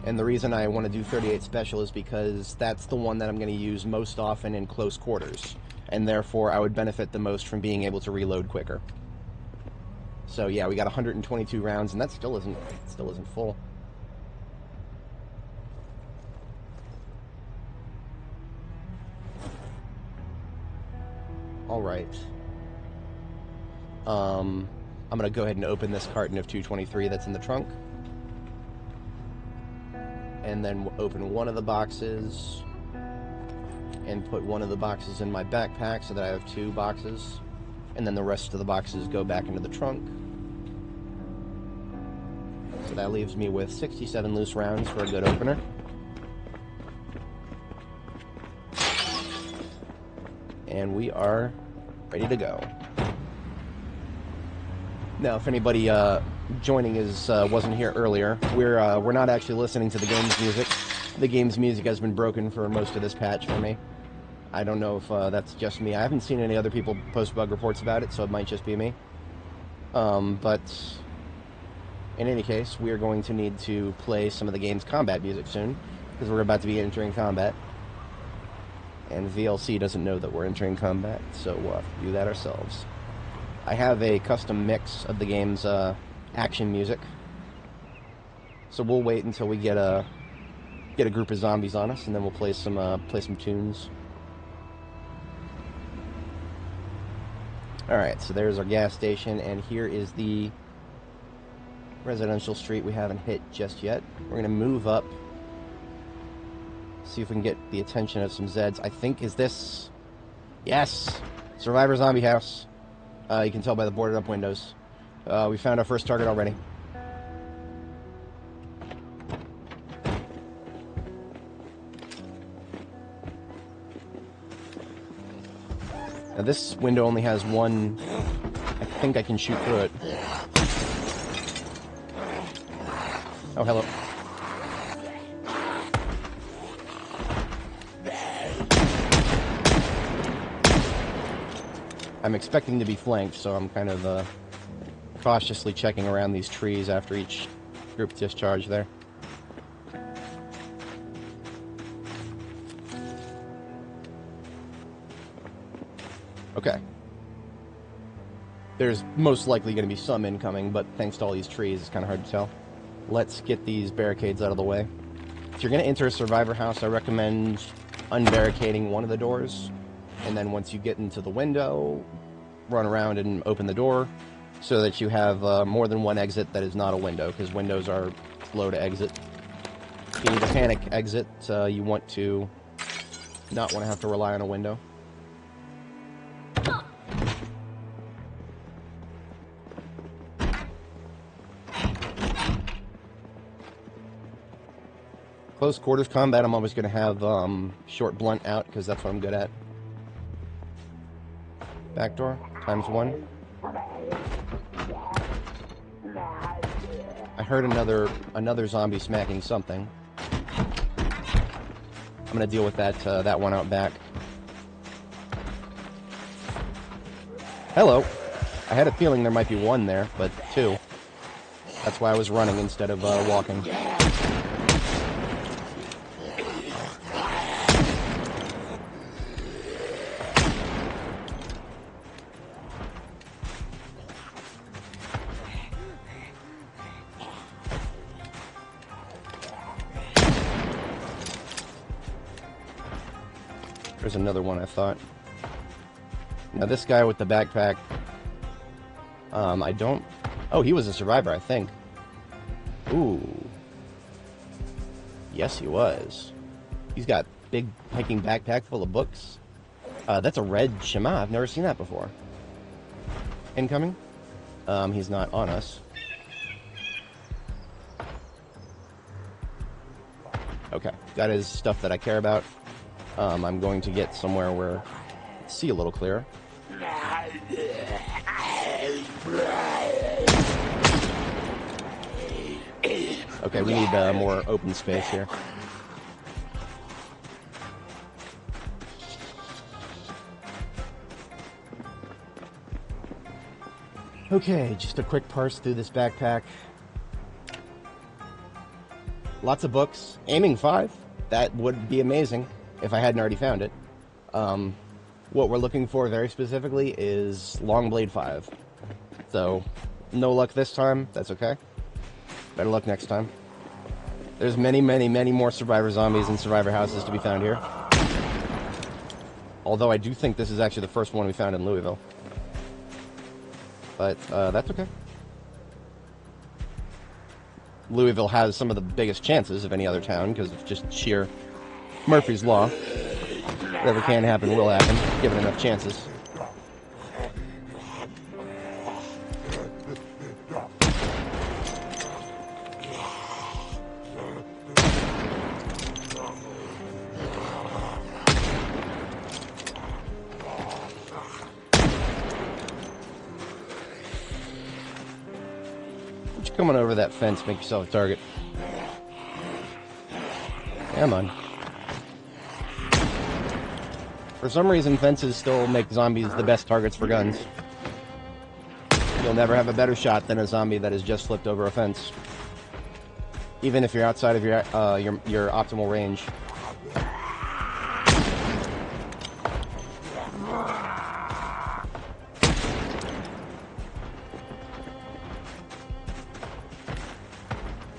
And the reason I want to do .38 special is because that's the one that I'm going to use most often in close quarters. And therefore, I would benefit the most from being able to reload quicker. So yeah, we got 122 rounds, and that still isn't full. All right. I'm gonna go ahead and open this carton of 223 that's in the trunk, and then open one of the boxes, and put one of the boxes in my backpack so that I have 2 boxes, and then the rest of the boxes go back into the trunk. So that leaves me with 67 loose rounds for a good opener. And we are ready to go. Now, if anybody joining wasn't here earlier, we're not actually listening to the game's music. The game's music has been broken for most of this patch for me. I don't know if that's just me. I haven't seen any other people post bug reports about it, so it might just be me. But in any case, we are going to need to play some of the game's combat music soon, because we're about to be entering combat. And VLC doesn't know that we're entering combat, so we'll have to do that ourselves. I have a custom mix of the game's action music, so we'll wait until we get a group of zombies on us, and then we'll play some tunes. All right, so there's our gas station, and here is the residential street we haven't hit just yet. We're gonna move up, see if we can get the attention of some Zeds. I think, is this... Yes! Survivor Zombie House. You can tell by the boarded up windows. We found our first target already. Now this window only has one... I think I can shoot through it. Oh, hello. I'm expecting to be flanked, so I'm kind of cautiously checking around these trees after each group discharge there. Okay. There's most likely going to be some incoming, but thanks to all these trees, it's kind of hard to tell. Let's get these barricades out of the way. If you're going to enter a survivor house, I recommend unbarricading one of the doors, and then once you get into the window, run around and open the door so that you have more than one exit that is not a window, because windows are slow to exit. If you need a panic exit, you want to not want to have to rely on a window. Close quarters combat, I'm always going to have short blunt out, because that's what I'm good at. Back door, ×1. I heard another zombie smacking something. I'm going to deal with that one out back. Hello. I had a feeling there might be one there, but 2. That's why I was running instead of walking. There's another one, I thought. Now this guy with the backpack, I don't... Oh, he was a survivor, I think. Ooh. Yes, he was. He's got big hiking backpack full of books. That's a red Shema. I've never seen that before. Incoming? He's not on us. Okay, that is stuff that I care about. I'm going to get somewhere where I see a little clearer. Okay, we need more open space here. Okay, just a quick parse through this backpack. Lots of books. Aiming 5. That would be amazing if I hadn't already found it. What we're looking for very specifically is Longblade 5. So, no luck this time. That's okay. Better luck next time. There's many, many, many more survivor zombies and survivor houses to be found here. Although I do think this is actually the first one we found in Louisville. But, that's okay. Louisville has some of the biggest chances of any other town, because of just sheer Murphy's Law. Whatever can happen will happen, given enough chances. Coming over that fence, make yourself a target. Come on. For some reason, fences still make zombies the best targets for guns. You'll never have a better shot than a zombie that has just flipped over a fence, even if you're outside of your optimal range.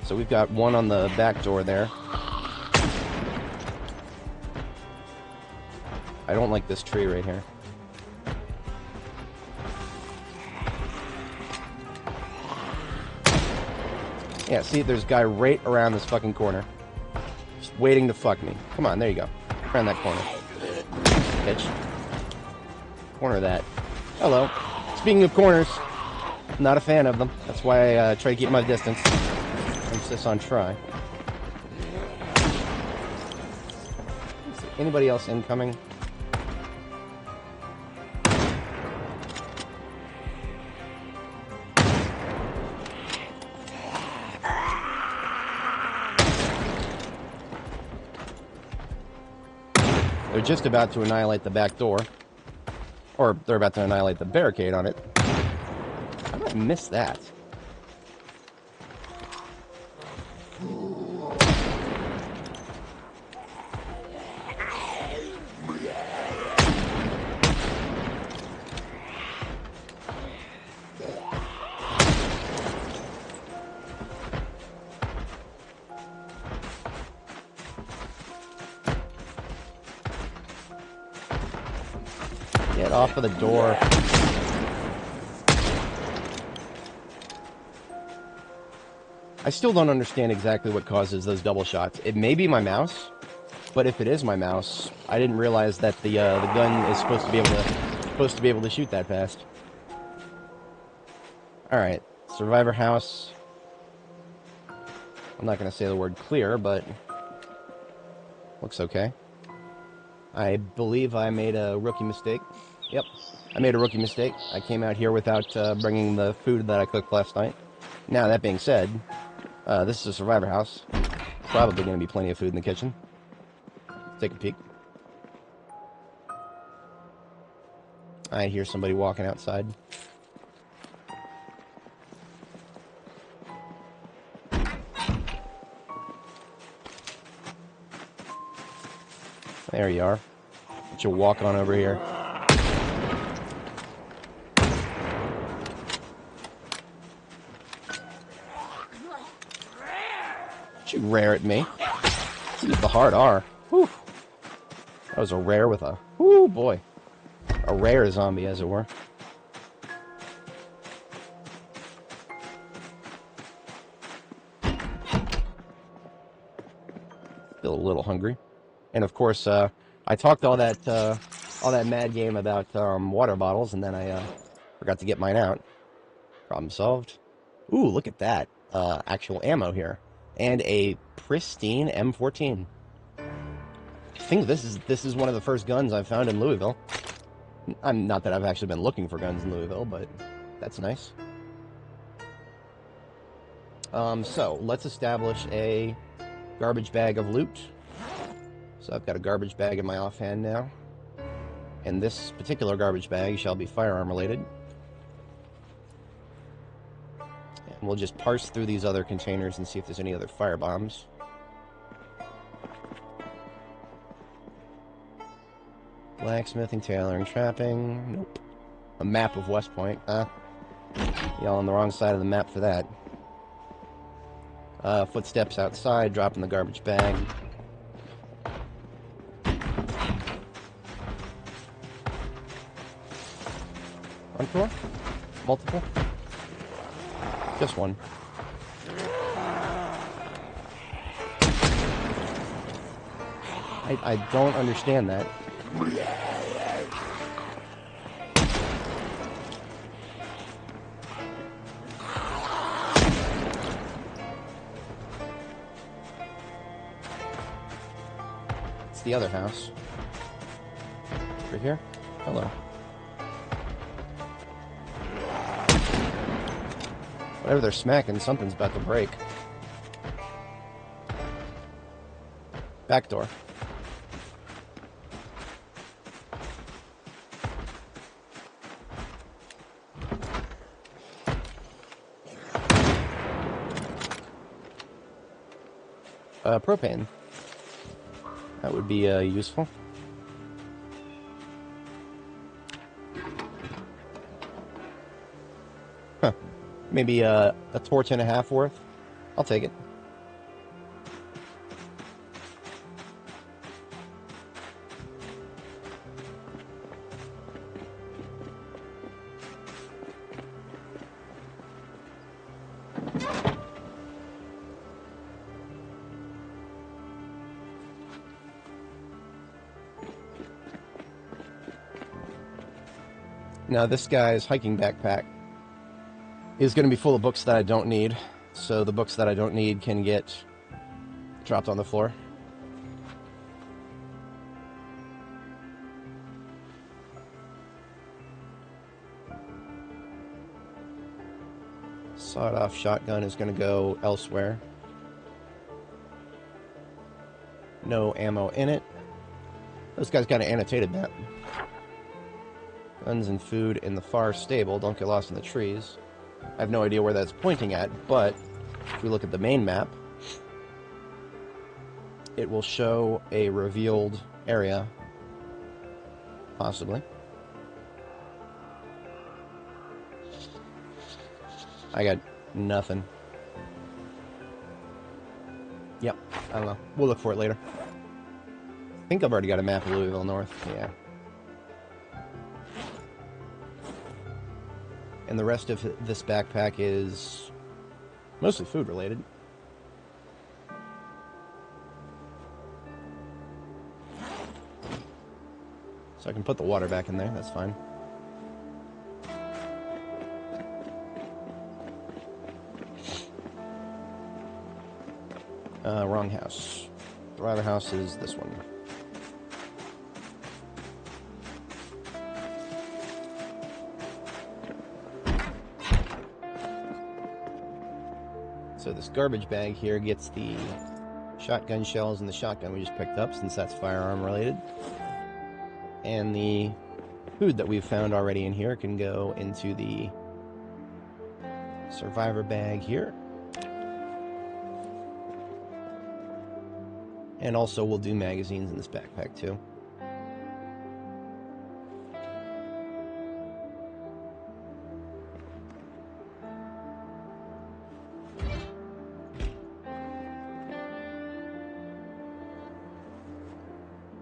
So we've got one on the back door there. I don't like this tree right here. Yeah, see, there's a guy right around this fucking corner. Just waiting to fuck me. Come on, there you go. Around that corner. Bitch. Corner that. Hello. Speaking of corners, not a fan of them. That's why I try to keep my distance. Emphasis on try. Anybody else incoming? They're just about to annihilate the back door. Or they're about to annihilate the barricade on it. How did I miss that? Get off of the door. I still don't understand exactly what causes those double shots. It may be my mouse, but if it is my mouse, I didn't realize that the gun is supposed to be able to shoot that fast. All right, survivor house. I'm not going to say the word clear, but looks okay. I believe I made a rookie mistake. Yep, I made a rookie mistake. I came out here without bringing the food that I cooked last night. Now, that being said, this is a survivor house. Probably going to be plenty of food in the kitchen. Let's take a peek. I hear somebody walking outside. There you are. Get your walk on over here. Don't you rare at me. Use the hard R. Whew. That was a rare with a... Whoo, boy. A rare zombie, as it were. Still a little hungry. And of course, I talked all that mad game about water bottles, and then I forgot to get mine out. Problem solved. Ooh, look at that. Actual ammo here. And a pristine M14. I think this is one of the first guns I've found in Louisville. I'm not that I've actually been looking for guns in Louisville, but that's nice. So, let's establish a garbage bag of loot. So I've got a garbage bag in my offhand now. And this particular garbage bag shall be firearm related. We'll just parse through these other containers and see if there's any other fire bombs. Blacksmithing, tailoring, trapping. Nope. A map of West Point. Y'all on the wrong side of the map for that. Footsteps outside, dropping the garbage bag. One floor? Multiple? Just one. I don't understand that. It's the other house. Over here? Hello. Whatever they're smacking, something's about to break. Back door. Propane. That would be useful. Huh. Maybe a torch and a half worth. I'll take it. Now this guy's hiking backpack is going to be full of books that I don't need, so the books that I don't need can get dropped on the floor. Sawed-off shotgun is going to go elsewhere. No ammo in it. This guy's got an annotated map. Guns and food in the far stable. Don't get lost in the trees. I have no idea where that's pointing at, but if we look at the main map, it will show a revealed area. Possibly. I got nothing. Yep, I don't know. We'll look for it later. I think I've already got a map of Louisville North. Yeah. And the rest of this backpack is mostly food related. So I can put the water back in there, that's fine. Wrong house. The other house is this one. So this garbage bag here gets the shotgun shells and the shotgun we just picked up, since that's firearm related. And the food that we've found already in here can go into the survivor bag here. And also we'll do magazines in this backpack too.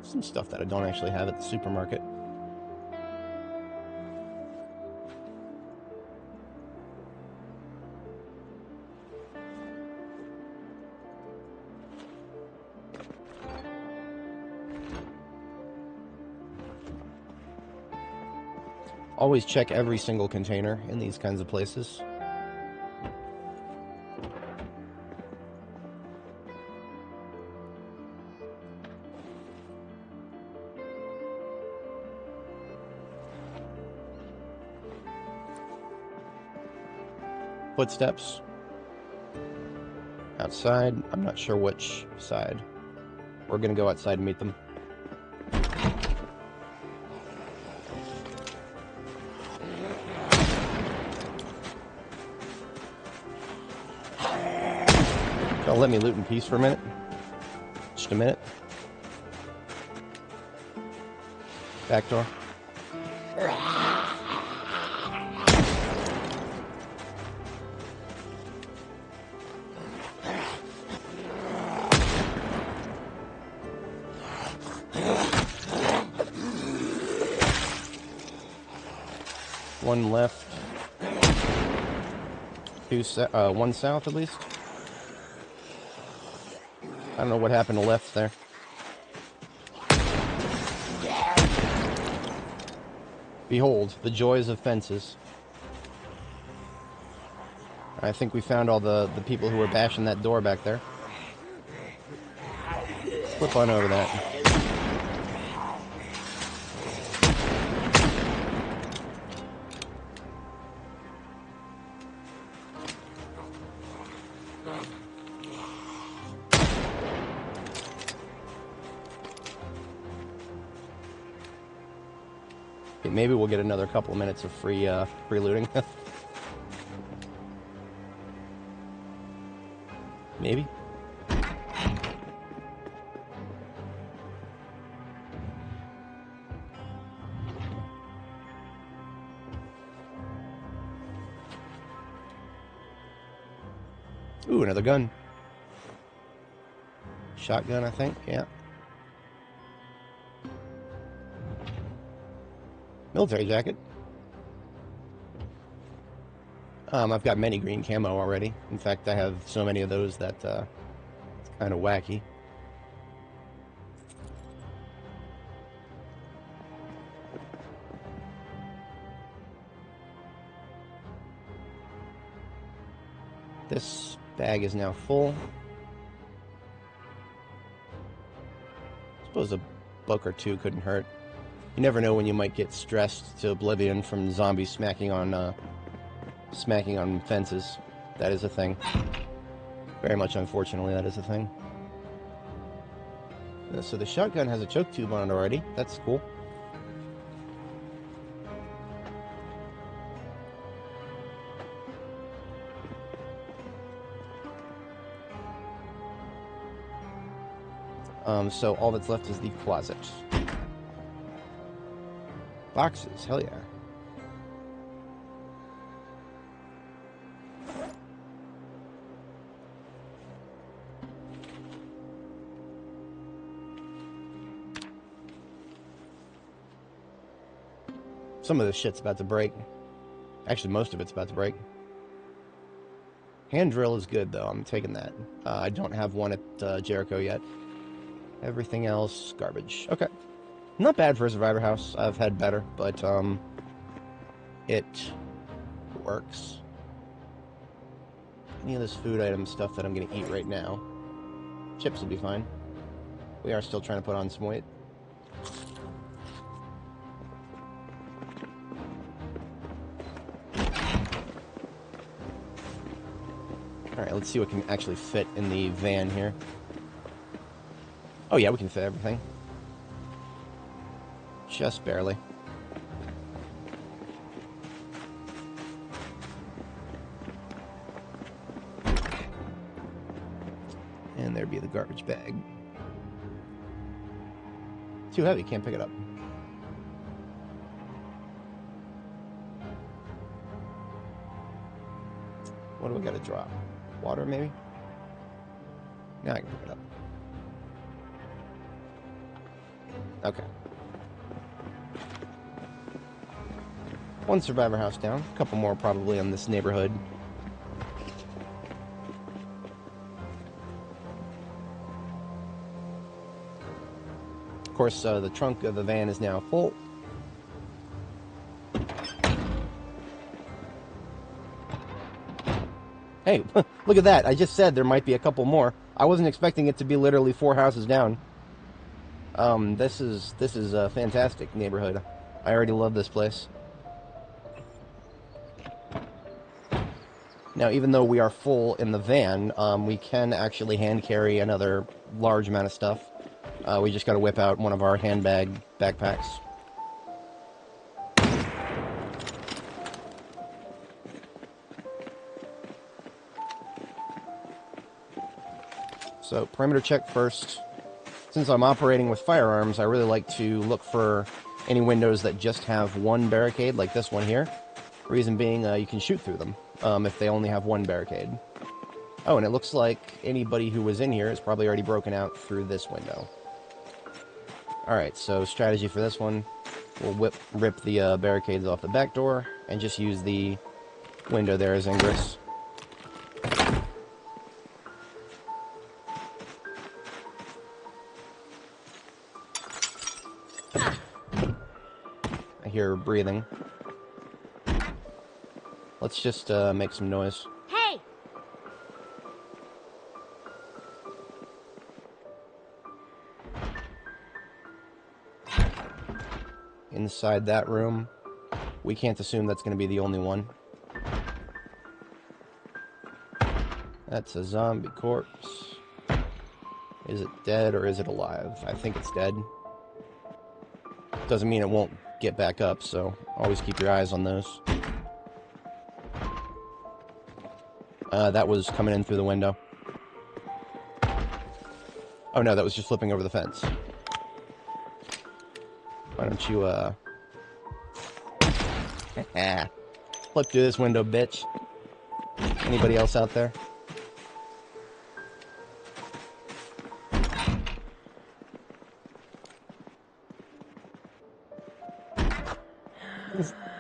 Some stuff that I don't actually have at the supermarket. Always check every single container in these kinds of places. Footsteps. Outside. I'm not sure which side. We're gonna go outside and meet them. Y'all let me loot in peace for a minute? Just a minute. Back door. One left. One south at least. I don't know what happened to left there. Behold, the joys of fences. I think we found all the people who were bashing that door back there. Flip on over that. Okay, maybe we'll get another couple of minutes of free looting. Maybe. Ooh, another gun. Shotgun, I think, yeah. Military jacket. I've got many green camo already. In fact, I have so many of those that it's kind of wacky. This bag is now full. I suppose a book or two couldn't hurt. You never know when you might get stressed to oblivion from zombies smacking on fences. That is a thing. Very much unfortunately, that is a thing. So the shotgun has a choke tube on it already. That's cool. So all that's left is the closet. Boxes, hell yeah. Some of this shit's about to break. Actually, most of it's about to break. Hand drill is good, though. I'm taking that. I don't have one at Jericho yet. Everything else, garbage. Okay. Not bad for a survivor house. I've had better, but it works. Any of this food item stuff that I'm going to eat right now. Chips will be fine. We are still trying to put on some weight. Alright, let's see what can actually fit in the van here. Oh yeah, we can fit everything. Just barely. And there'd be the garbage bag. Too heavy, can't pick it up. What do we gotta drop? Water, maybe? Now I can pick it up. Okay. One survivor house down. A couple more probably on this neighborhood. Of course, the trunk of the van is now full. Hey, look at that. I just said there might be a couple more. I wasn't expecting it to be literally 4 houses down. This is a fantastic neighborhood. I already love this place. Now, even though we are full in the van, we can actually hand carry another large amount of stuff. We just got to whip out one of our handbag backpacks. So, perimeter check first. Since I'm operating with firearms, I really like to look for any windows that just have one barricade, like this one here. Reason being, you can shoot through them if they only have one barricade. Oh, and it looks like anybody who was in here is probably already broken out through this window. Alright, so strategy for this one, we'll rip the barricades off the back door and just use the window there as ingress. I hear breathing. Let's just make some noise. Hey! Inside that room, we can't assume that's going to be the only one. That's a zombie corpse. Is it dead or is it alive? I think it's dead. Doesn't mean it won't get back up, so always keep your eyes on those. That was coming in through the window. Oh no, that was just flipping over the fence. Why don't you, flip through this window, bitch. Anybody else out there?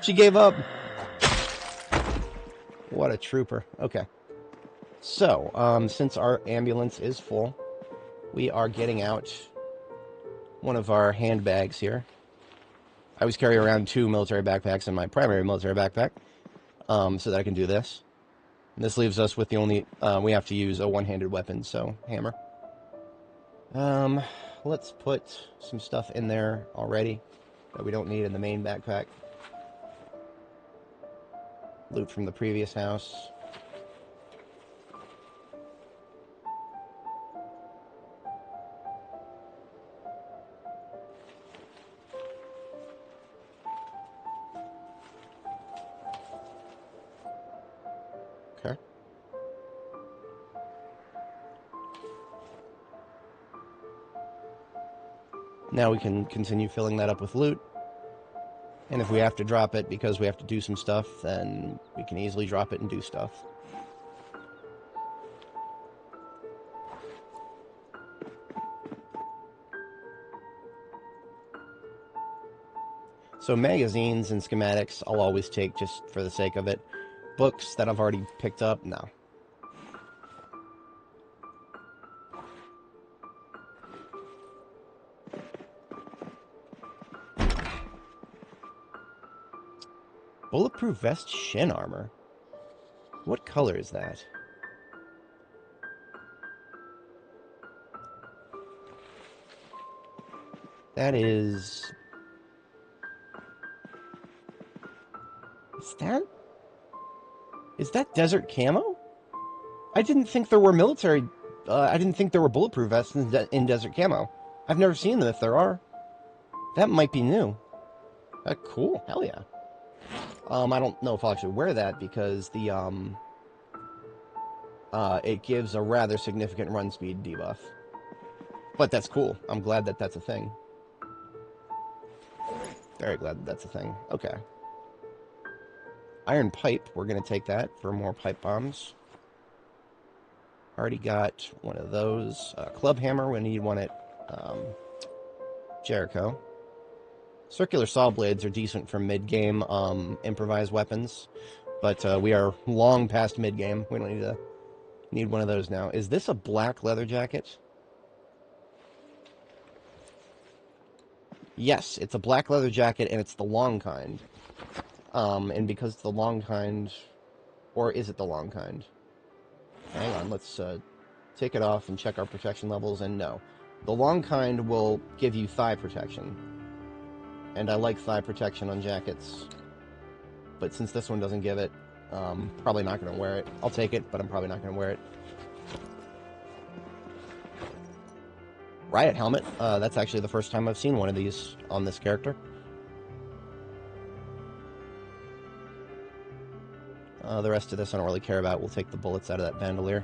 She gave up. What a trooper. Okay. So, since our ambulance is full, we are getting out one of our handbags here. I always carry around 2 military backpacks in my primary military backpack, so that I can do this. And this leaves us with the only, we have to use a one-handed weapon, so hammer. Let's put some stuff in there already that we don't need in the main backpack. Loot from the previous house. Okay. Now we can continue filling that up with loot. And if we have to drop it because we have to do some stuff, then we can easily drop it and do stuff. So magazines and schematics I'll always take just for the sake of it. Books that I've already picked up, no. Bulletproof vest shin armor. What color is that? That is... Is that desert camo? I didn't think there were military... I didn't think there were bulletproof vests in desert camo. I've never seen them if there are. That might be new. Cool. Hell yeah. I don't know if I'll actually wear that because the, it gives a rather significant run speed debuff. But that's cool. I'm glad that that's a thing. Very glad that that's a thing. Okay. Iron pipe. We're going to take that for more pipe bombs. Already got one of those. Club hammer. We need one at, Jericho. Circular saw blades are decent for mid-game improvised weapons, but we are long past mid-game. We don't need one of those now. Is this a black leather jacket? Yes, it's a black leather jacket, and it's the long kind. And because it's the long kind... Or is it the long kind? Hang on, let's take it off and check our protection levels, and no. The long kind will give you thigh protection. And I like thigh protection on jackets. But since this one doesn't give it, probably not going to wear it. I'll take it, but I'm probably not going to wear it. Riot helmet. That's actually the first time I've seen one of these on this character. The rest of this I don't really care about. We'll take the bullets out of that bandolier.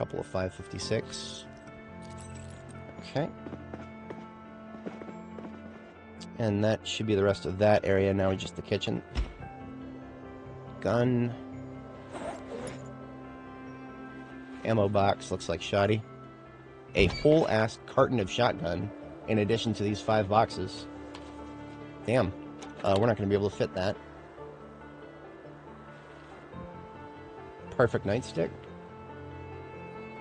couple of 5.56. Okay. And that should be the rest of that area. Now just the kitchen. Gun. Ammo box, looks like shoddy. A whole-ass carton of shotgun in addition to these 5 boxes. Damn. We're not going to be able to fit that. Perfect nightstick.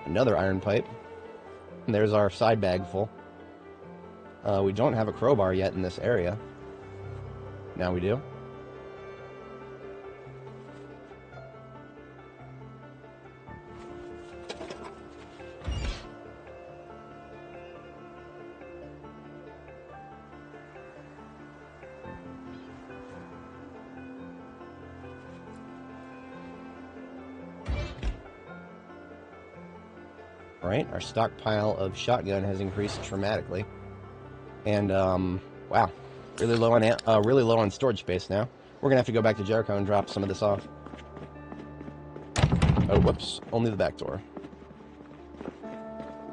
Another iron pipe. And there's our side bag full. We don't have a crowbar yet in this area. Now we do. Right, our stockpile of shotgun has increased dramatically, and wow, really low on storage space now. We're gonna have to go back to Jericho and drop some of this off. Oh, whoops! Only the back door.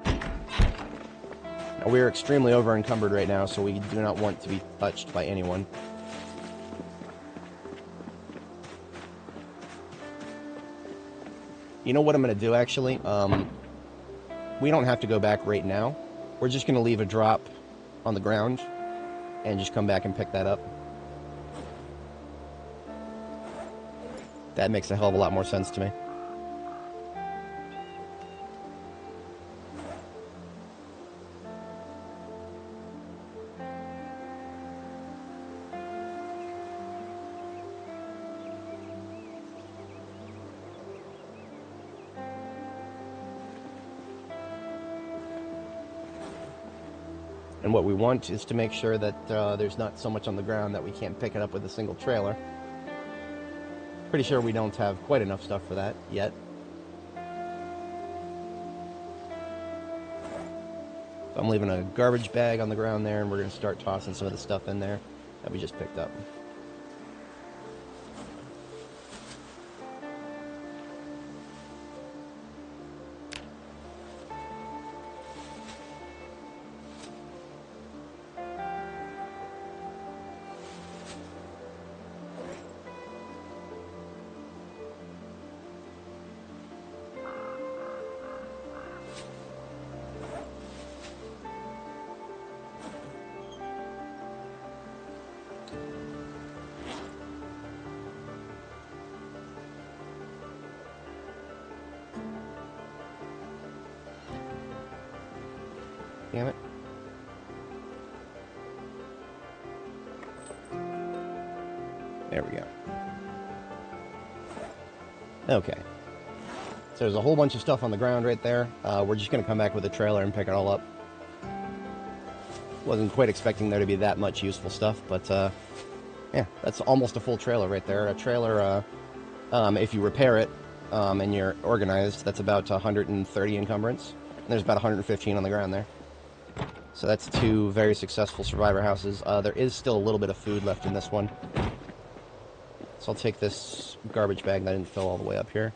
Now, we're extremely over encumbered right now, so we do not want to be touched by anyone. You know what I'm gonna do actually? We don't have to go back right now. We're just going to leave a drop on the ground and just come back and pick that up. That makes a hell of a lot more sense to me. And what we want is to make sure that there's not so much on the ground that we can't pick it up with a single trailer. Pretty sure we don't have quite enough stuff for that yet. So I'm leaving a garbage bag on the ground there, and we're going to start tossing some of the stuff in there that we just picked up. Damn it. There we go. Okay. So there's a whole bunch of stuff on the ground right there. We're just going to come back with a trailer and pick it all up. Wasn't quite expecting there to be that much useful stuff, but yeah, that's almost a full trailer right there. A trailer, if you repair it and you're organized, that's about 130 encumbrance. And there's about 115 on the ground there. So that's 2 very successful survivor houses. There is still a little bit of food left in this one. So I'll take this garbage bag that didn't fill all the way up here.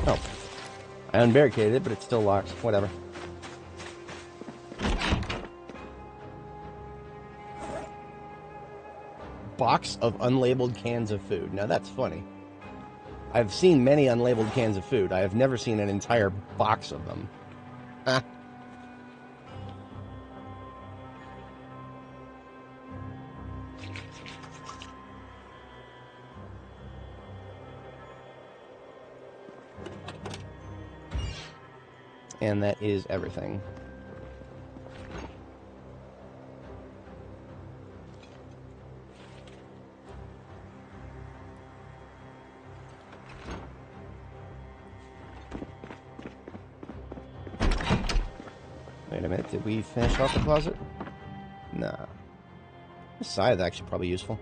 Oh, I unbarricaded it, but it's still locked. Whatever. Box of unlabeled cans of food. Now that's funny. I've seen many unlabeled cans of food. I have never seen an entire box of them. Ah. And that is everything. Wait a minute, did we finish off the closet? Nah. This side is actually probably useful.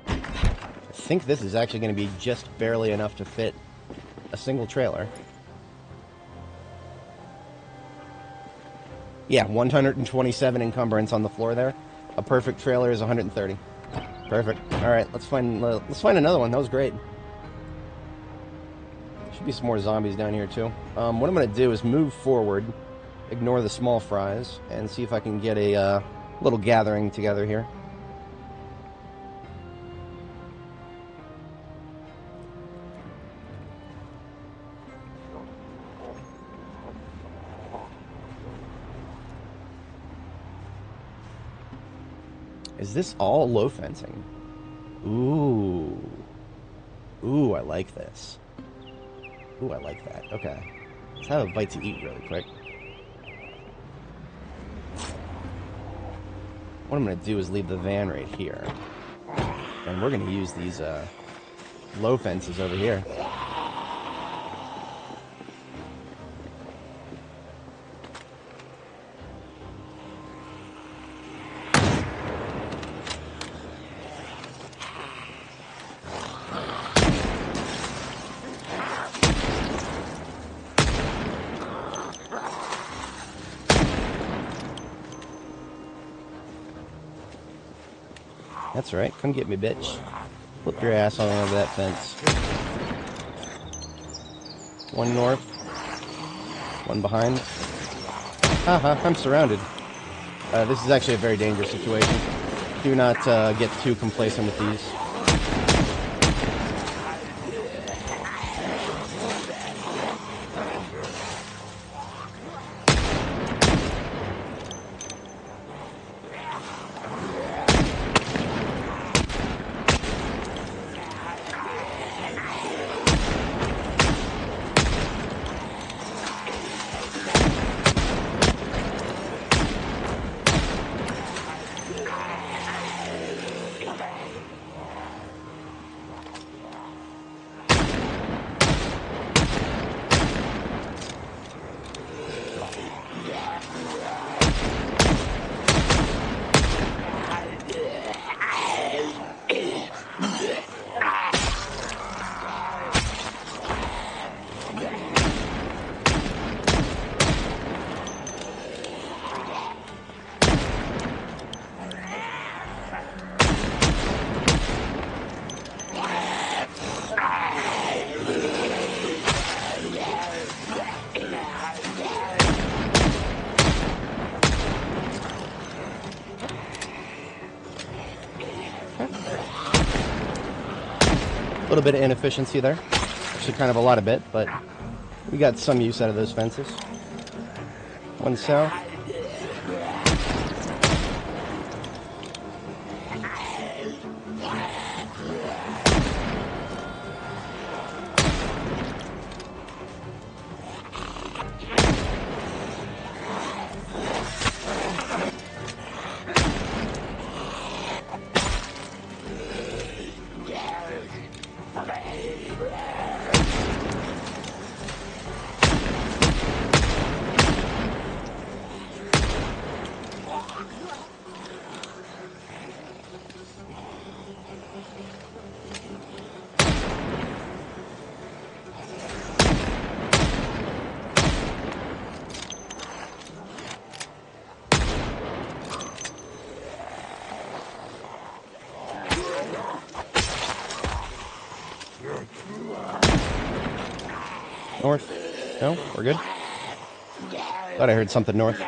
I think this is actually going to be just barely enough to fit a single trailer. Yeah, 127 encumbrance on the floor there. A perfect trailer is 130. Perfect. All right, let's find another one. That was great. Should be some more zombies down here too. What I'm going to do is move forward, ignore the small fries, and see if I can get a little gathering together here. Is this all low fencing? Ooh. Ooh, I like this. Ooh, I like that. Okay. Let's have a bite to eat really quick. What I'm going to do is leave the van right here. And we're going to use these low fences over here. That's right. Come get me, bitch. Flip your ass on over that fence. One north. One behind. Haha, I'm surrounded. This is actually a very dangerous situation. Do not get too complacent with these. A little bit of inefficiency there. Actually kind of a lot of bit, but we got some use out of those fences. One south. North? No? We're good? Thought I heard something north.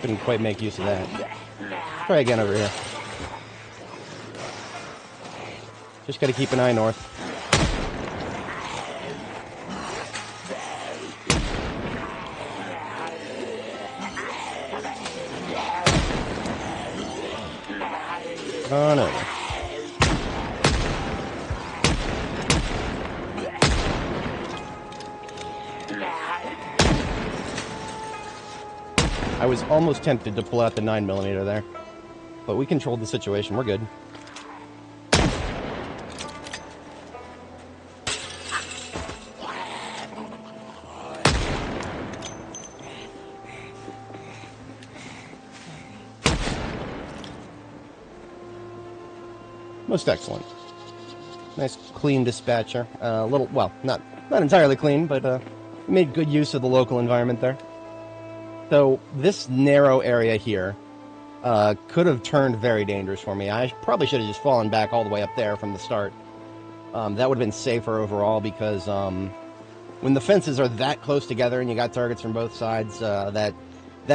Couldn't quite make use of that. Try again over here. Just gotta keep an eye north. on over. I was almost tempted to pull out the 9mm there, but we controlled the situation. We're good. Most excellent. Nice, clean dispatcher. Well, not entirely clean, but made good use of the local environment there. So this narrow area here could have turned very dangerous for me. I probably should have just fallen back all the way up there from the start. That would have been safer overall because when the fences are that close together and you got targets from both sides, that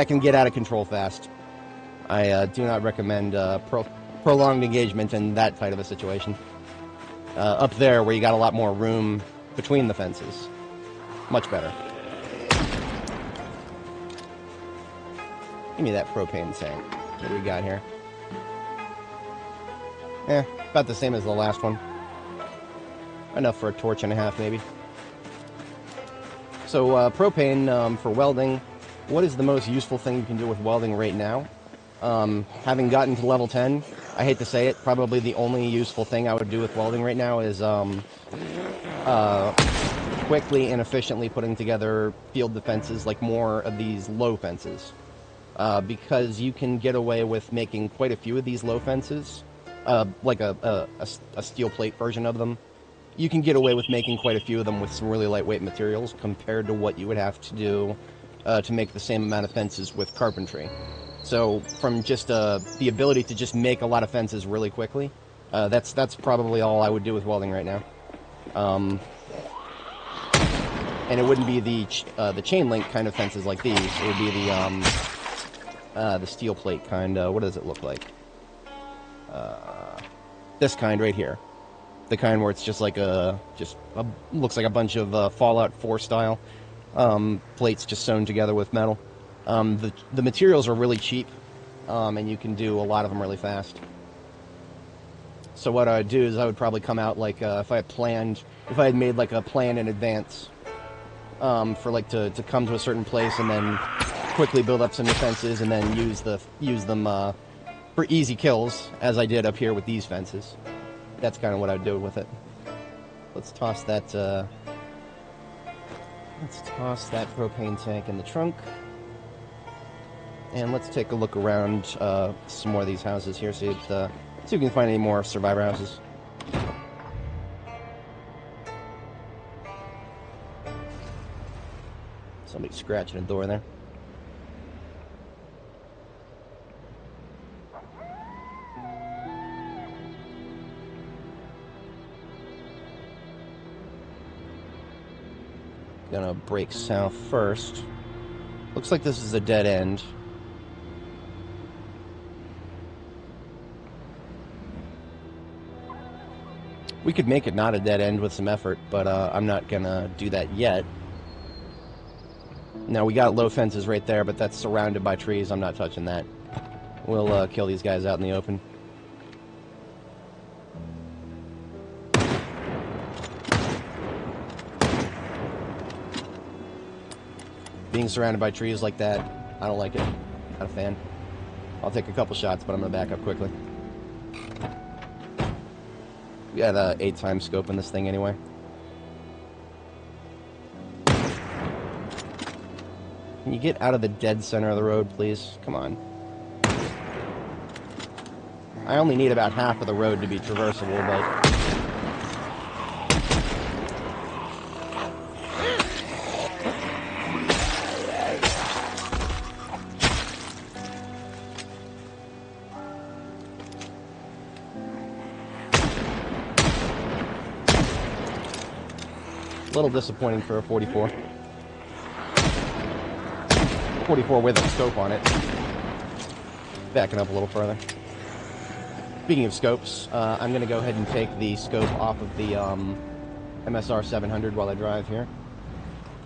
can get out of control fast. I do not recommend prolonged engagement in that type of a situation. Up there, where you got a lot more room between the fences, much better. Give me that propane tank. What do we got here? About the same as the last one. Enough for a torch and a half, maybe. So, propane for welding. What is the most useful thing you can do with welding right now? Having gotten to level 10, I hate to say it, probably the only useful thing I would do with welding right now is quickly and efficiently putting together field defenses, like more of these low fences. Because you can get away with making quite a few of these low fences, like a steel plate version of them. You can get away with making quite a few of them with some really lightweight materials compared to what you would have to do to make the same amount of fences with carpentry. So from just the ability to just make a lot of fences really quickly, that's probably all I would do with welding right now. And it wouldn't be the chain link kind of fences like these. It would be the steel plate kind. What does it look like? This kind right here. The kind where it's just like looks like a bunch of Fallout 4 style plates just sewn together with metal. The materials are really cheap, and you can do a lot of them really fast. So what I would do is I would probably come out like if I had made like a plan in advance for like to come to a certain place and then quickly build up some defenses and then use them for easy kills, as I did up here with these fences. That's kind of what I'd do with it. Let's toss that propane tank in the trunk. And let's take a look around some more of these houses here, see if we can find any more survivor houses. Somebody scratching a door there. Gonna break south first. Looks like this is a dead end. We could make it not a dead end with some effort, but I'm not gonna do that yet. Now, we got low fences right there, but that's surrounded by trees. I'm not touching that. We'll kill these guys out in the open. Being surrounded by trees like that, I don't like it. Not a fan. I'll take a couple shots, but I'm going to back up quickly. We got an 8x scope in this thing anyway. Can you get out of the dead center of the road, please? Come on. I only need about half of the road to be traversable, but... a little disappointing for a 44. 44 with a scope on it. Backing up a little further. Speaking of scopes, I'm going to go ahead and take the scope off of the MSR 700 while I drive here.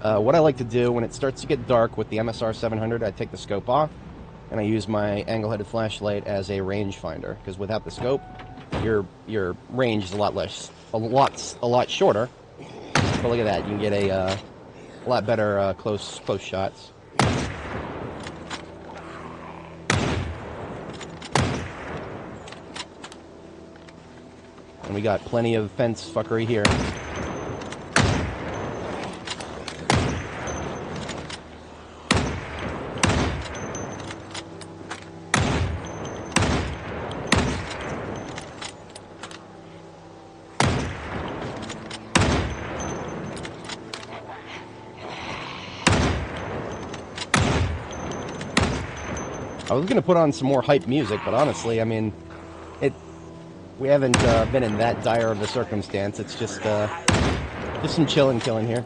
What I like to do when it starts to get dark with the MSR 700, I take the scope off, and I use my angle-headed flashlight as a rangefinder, because without the scope, your range is a lot shorter. But look at that, you can get a lot better close shots. And we got plenty of fence fuckery here. I was going to put on some more hype music, but honestly, I mean, we haven't been in that dire of a circumstance. It's just some chillin' killing here.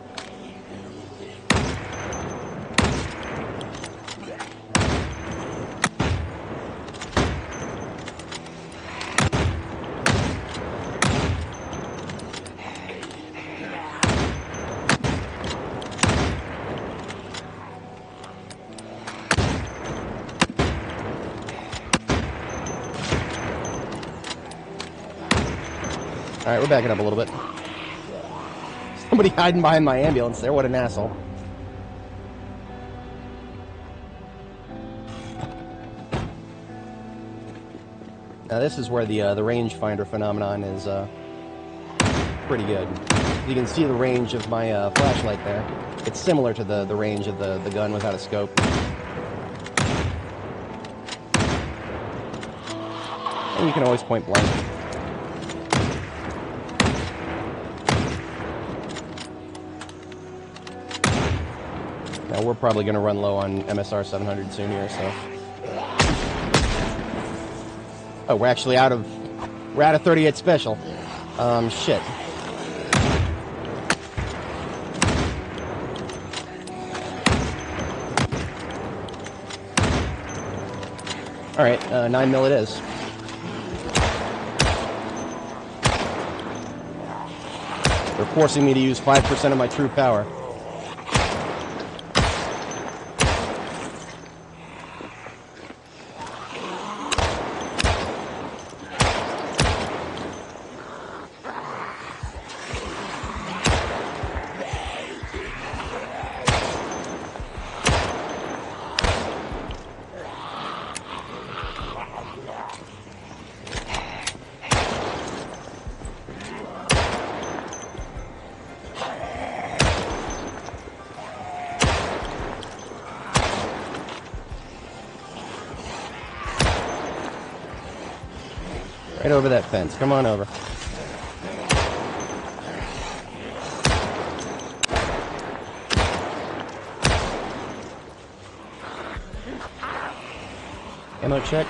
Alright, we're backing up a little bit. Somebody hiding behind my ambulance there, what an asshole. Now this is where the rangefinder phenomenon is pretty good. You can see the range of my flashlight there. It's similar to the range of the gun without a scope. And you can always point blank. Now we're probably going to run low on MSR 700 soon here, so... Oh, we're actually out of 38 special. Shit. Alright, 9mm it is. They're forcing me to use 5% of my true power. Right over that fence. Come on over. Ammo check.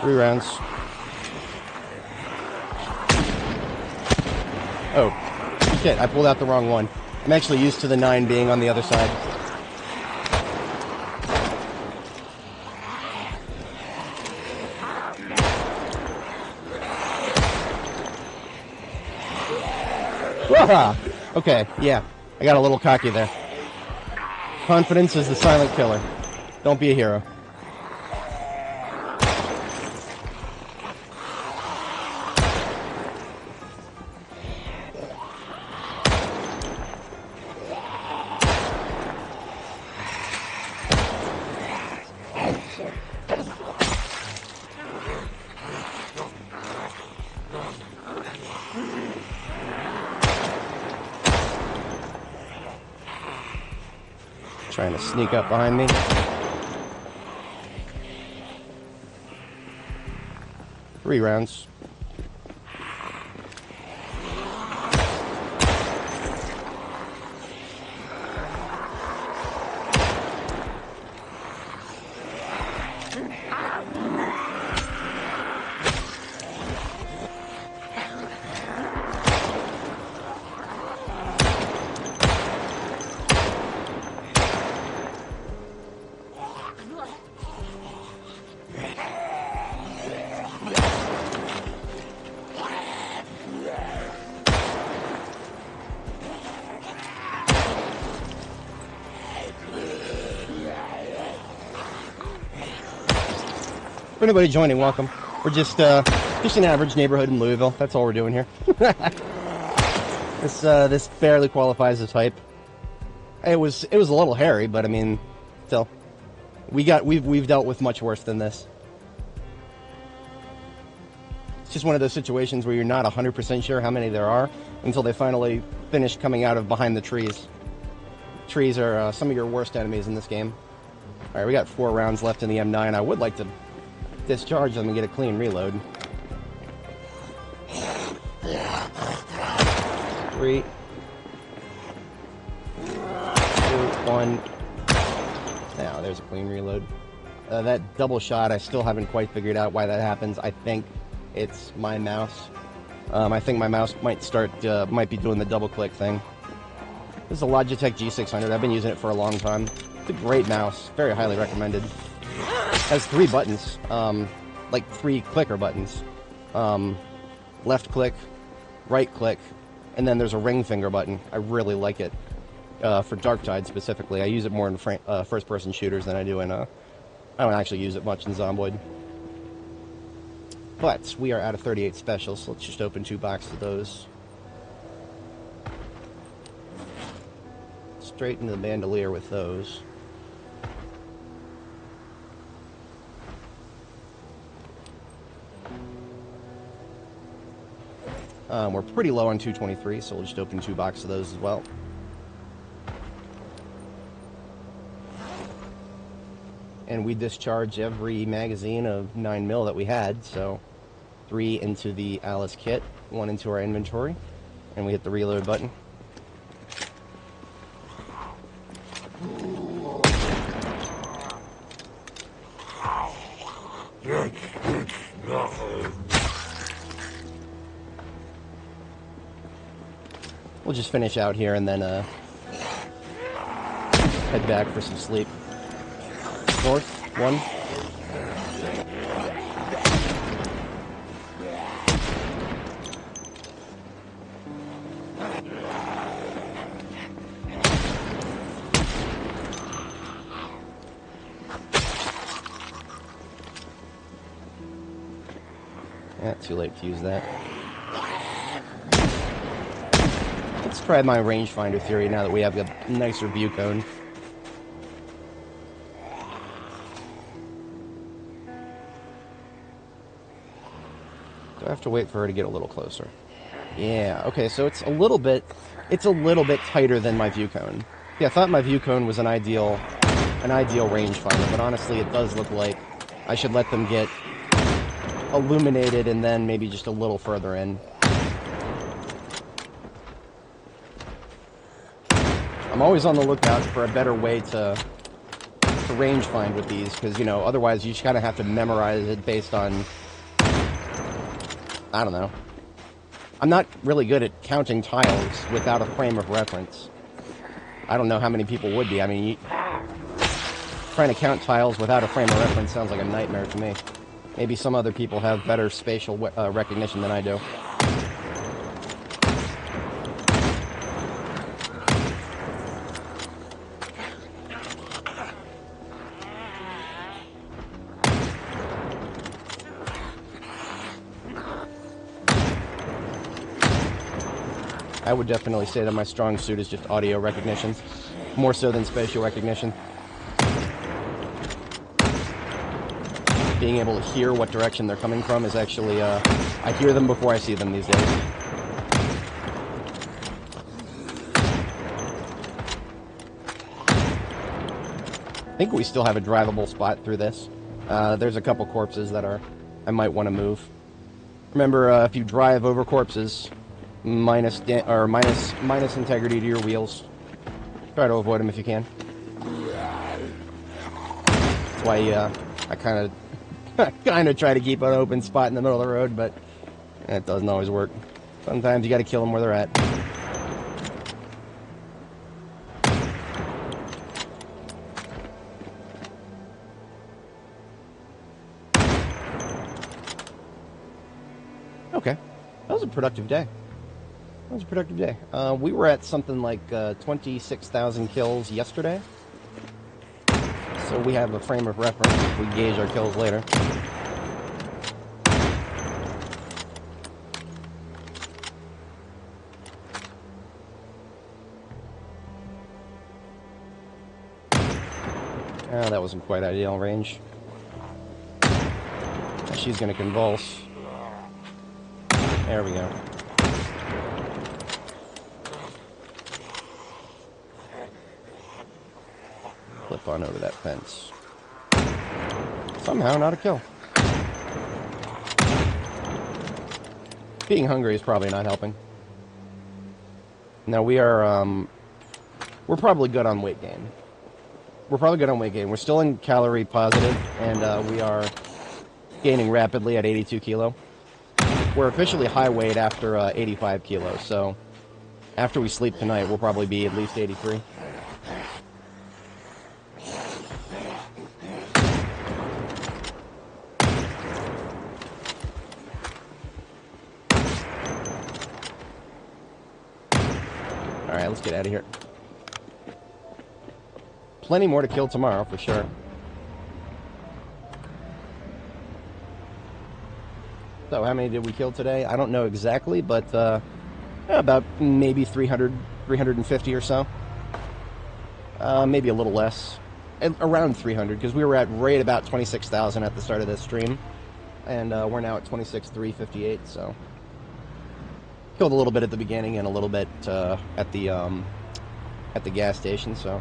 3 rounds. Oh, shit, I pulled out the wrong one. I'm actually used to the 9 being on the other side. Okay, yeah, I got a little cocky there. Confidence is the silent killer. Don't be a hero. Trying to sneak up behind me. Three rounds. For anybody joining, welcome. We're just an average neighborhood in Louisville. That's all we're doing here. This barely qualifies as hype. It was a little hairy, but I mean, still, we've dealt with much worse than this. It's just one of those situations where you're not 100% sure how many there are until they finally finish coming out of behind the trees. Trees are some of your worst enemies in this game. All right, we got 4 rounds left in the M9. I would like to discharge them and get a clean reload. 3, 2, 1. Now, there's a clean reload. That double shot, I still haven't quite figured out why that happens. I think it's my mouse. I think my mouse might be doing the double click thing. This is a Logitech G600. I've been using it for a long time. It's a great mouse. Very highly recommended. It has 3 buttons. Like 3 clicker buttons. Left click, right click, and then there's a ring finger button. I really like it. For Darktide specifically. I use it more in first-person shooters than I do in... I don't actually use it much in Zomboid. But we are out of 38 specials, so let's just open 2 boxes of those. Straight into the bandolier with those. We're pretty low on 223, so we'll just open 2 boxes of those as well. And we discharge every magazine of 9mm that we had, so 3 into the Alice kit, 1 into our inventory, and we hit the reload button. We'll just finish out here and then head back for some sleep. North, 1. Yeah, too late to use that. Let's try my rangefinder theory now that we have a nicer view cone. Do I have to wait for her to get a little closer? Yeah, okay, so it's a little bit tighter than my view cone. Yeah, I thought my view cone was an ideal rangefinder, but honestly it does look like I should let them get illuminated and then maybe just a little further in. I'm always on the lookout for a better way to rangefind with these, because, you know, otherwise you just kind of have to memorize it based on... I don't know. I'm not really good at counting tiles without a frame of reference. I don't know how many people would be. I mean, trying to count tiles without a frame of reference sounds like a nightmare to me. Maybe some other people have better spatial recognition than I do. I would definitely say that my strong suit is just audio recognition, more so than spatial recognition. Being able to hear what direction they're coming from is actually, I hear them before I see them these days. I think we still have a drivable spot through this. There's a couple corpses that I might want to move. Remember, if you drive over corpses, minus integrity to your wheels. Try to avoid them if you can. That's why I kind of try to keep an open spot in the middle of the road, but it doesn't always work. Sometimes you got to kill them where they're at. Okay, that was a productive day. We were at something like 26,000 kills yesterday. So we have a frame of reference if we gauge our kills later. Oh, that wasn't quite ideal range. She's gonna convulse. There we go. Flip on over that fence. Somehow not a kill. Being hungry is probably not helping. Now we are, we're probably good on weight gain. We're still in calorie positive, and we are gaining rapidly at 82 kilo. We're officially high weight after 85 kilos, so after we sleep tonight, we'll probably be at least 83. Alright, let's get out of here. Plenty more to kill tomorrow, for sure. So, how many did we kill today? I don't know exactly, but about maybe 300, 350 or so. Maybe a little less. Around 300, because we were at right about 26,000 at the start of this stream. And we're now at 26,358, so... Killed a little bit at the beginning and a little bit at the gas station, so...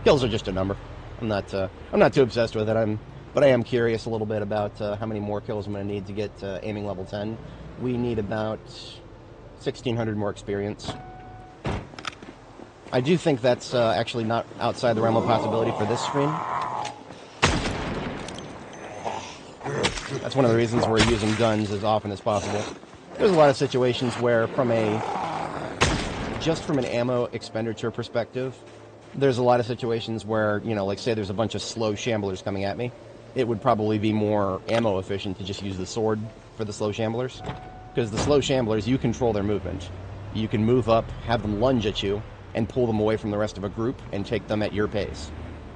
Kills are just a number. I'm not too obsessed with it. But I am curious a little bit about how many more kills I'm going to need to get aiming level 10. We need about 1,600 more experience. I do think that's actually not outside the realm of possibility for this stream. That's one of the reasons we're using guns as often as possible. There's a lot of situations where, just from an ammo expenditure perspective, there's a lot of situations where, you know, like say there's a bunch of slow shamblers coming at me. It would probably be more ammo efficient to just use the sword for the slow shamblers. Because the slow shamblers, you control their movement. You can move up, have them lunge at you, and pull them away from the rest of a group and take them at your pace.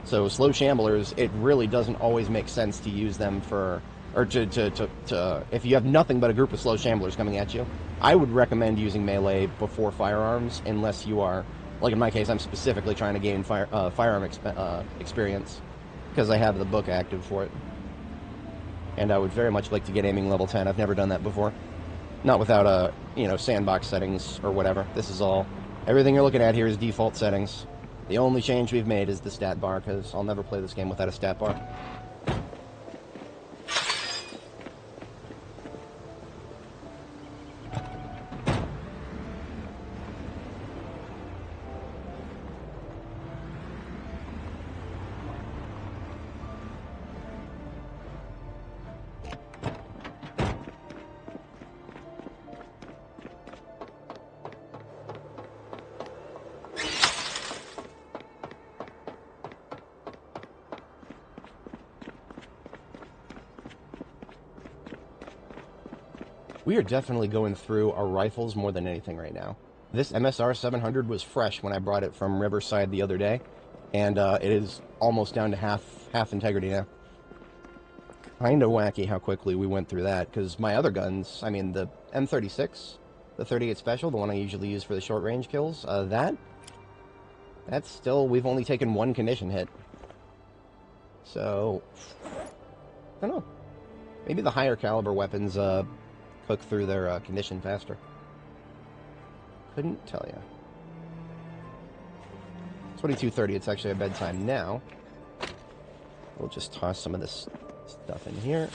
So slow shamblers, it really doesn't always make sense to use them for... Or if you have nothing but a group of slow shamblers coming at you, I would recommend using melee before firearms, unless you are... Like in my case, I'm specifically trying to gain firearm experience, because I have the book active for it. And I would very much like to get aiming level 10. I've never done that before. Not without, sandbox settings or whatever. This is all... Everything you're looking at here is default settings. The only change we've made is the stat bar, because I'll never play this game without a stat bar. We are definitely going through our rifles more than anything right now. This MSR 700 was fresh when I brought it from Riverside the other day, and it is almost down to half integrity now. Kinda wacky how quickly we went through that, because my other guns, I mean the M36, the 38 Special, the one I usually use for the short range kills, that's still, we've only taken one condition hit. So, I don't know. Maybe the higher caliber weapons, cook through their condition faster. Couldn't tell you. 22:30, it's actually a bedtime now. We'll just toss some of this stuff in here.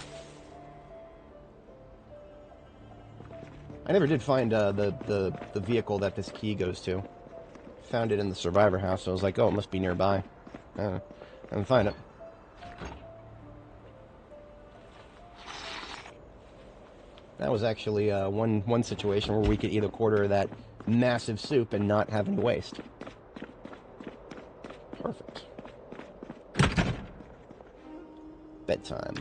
I never did find the vehicle that this key goes to. Found it in the survivor house, so I was like, oh, it must be nearby. I didn't find it. That was actually one situation where we could eat a quarter of that massive soup and not have any waste. Perfect. Bedtime.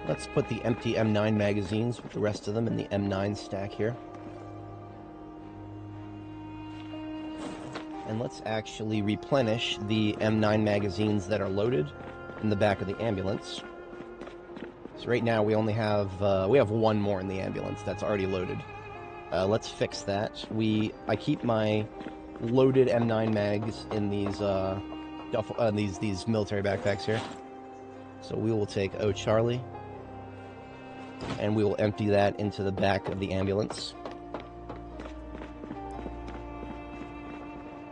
Let's put the empty M9 magazines with the rest of them in the M9 stack here. And let's actually replenish the M9 magazines that are loaded in the back of the ambulance. So right now we only have we have one more in the ambulance that's already loaded. Let's fix that. I keep my loaded M9 mags in these these military backpacks here. So we will take O Charlie, and we will empty that into the back of the ambulance.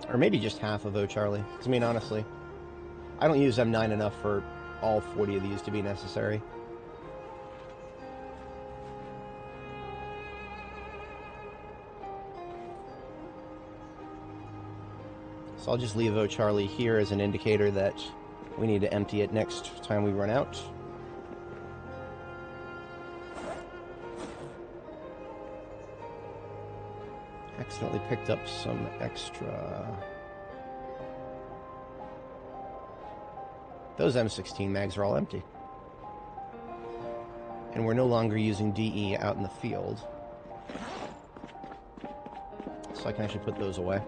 Or maybe just half of O Charlie. 'Cause, I mean, honestly, I don't use M9 enough for all 40 of these to be necessary. So I'll just leave O Charlie here as an indicator that we need to empty it next time we run out. Accidentally picked up some extra. Those M16 mags are all empty. And we're no longer using DE out in the field. So I can actually put those away.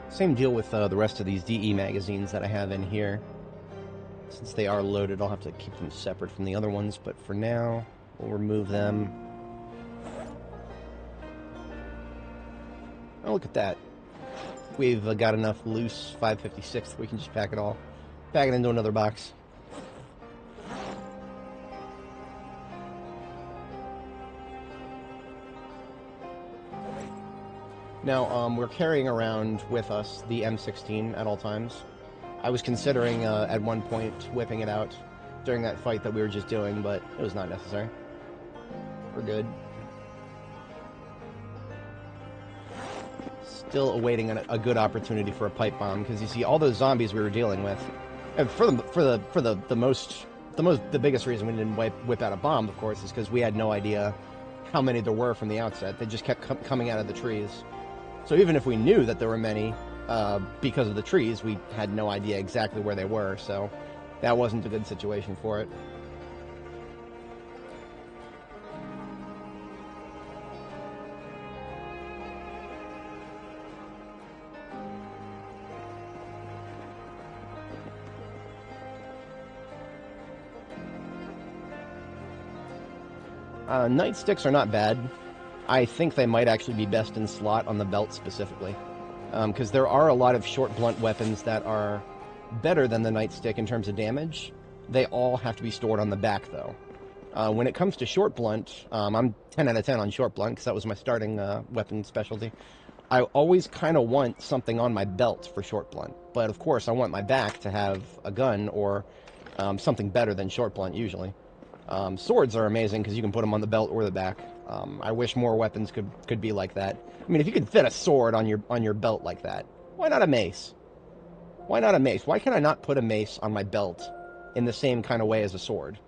Same deal with the rest of these DE magazines that I have in here. Since they are loaded, I'll have to keep them separate from the other ones, but for now, we'll remove them. Oh, look at that. We've got enough loose 556 we can just pack it into another box. Now, we're carrying around with us the M16 at all times. I was considering at one point whipping it out during that fight that we were just doing, but it was not necessary. We're good. Still awaiting a good opportunity for a pipe bomb, because you see all those zombies we were dealing with. And the biggest reason we didn't whip out a bomb, of course, is because we had no idea how many there were from the outset. They just kept coming out of the trees. So even if we knew that there were many, because of the trees, we had no idea exactly where they were, so that wasn't a good situation for it. Nightsticks are not bad. I think they might actually be best in slot on the belt specifically. Because there are a lot of short blunt weapons that are better than the nightstick in terms of damage. They all have to be stored on the back, though. When it comes to short blunt, I'm 10 out of 10 on short blunt, because that was my starting weapon specialty. I always kind of want something on my belt for short blunt. But of course, I want my back to have a gun or something better than short blunt, usually. Swords are amazing, because you can put them on the belt or the back. I wish more weapons could be like that. I mean, if you could fit a sword on your belt like that, why not a mace? Why not a mace? Why can I not put a mace on my belt in the same kind of way as a sword?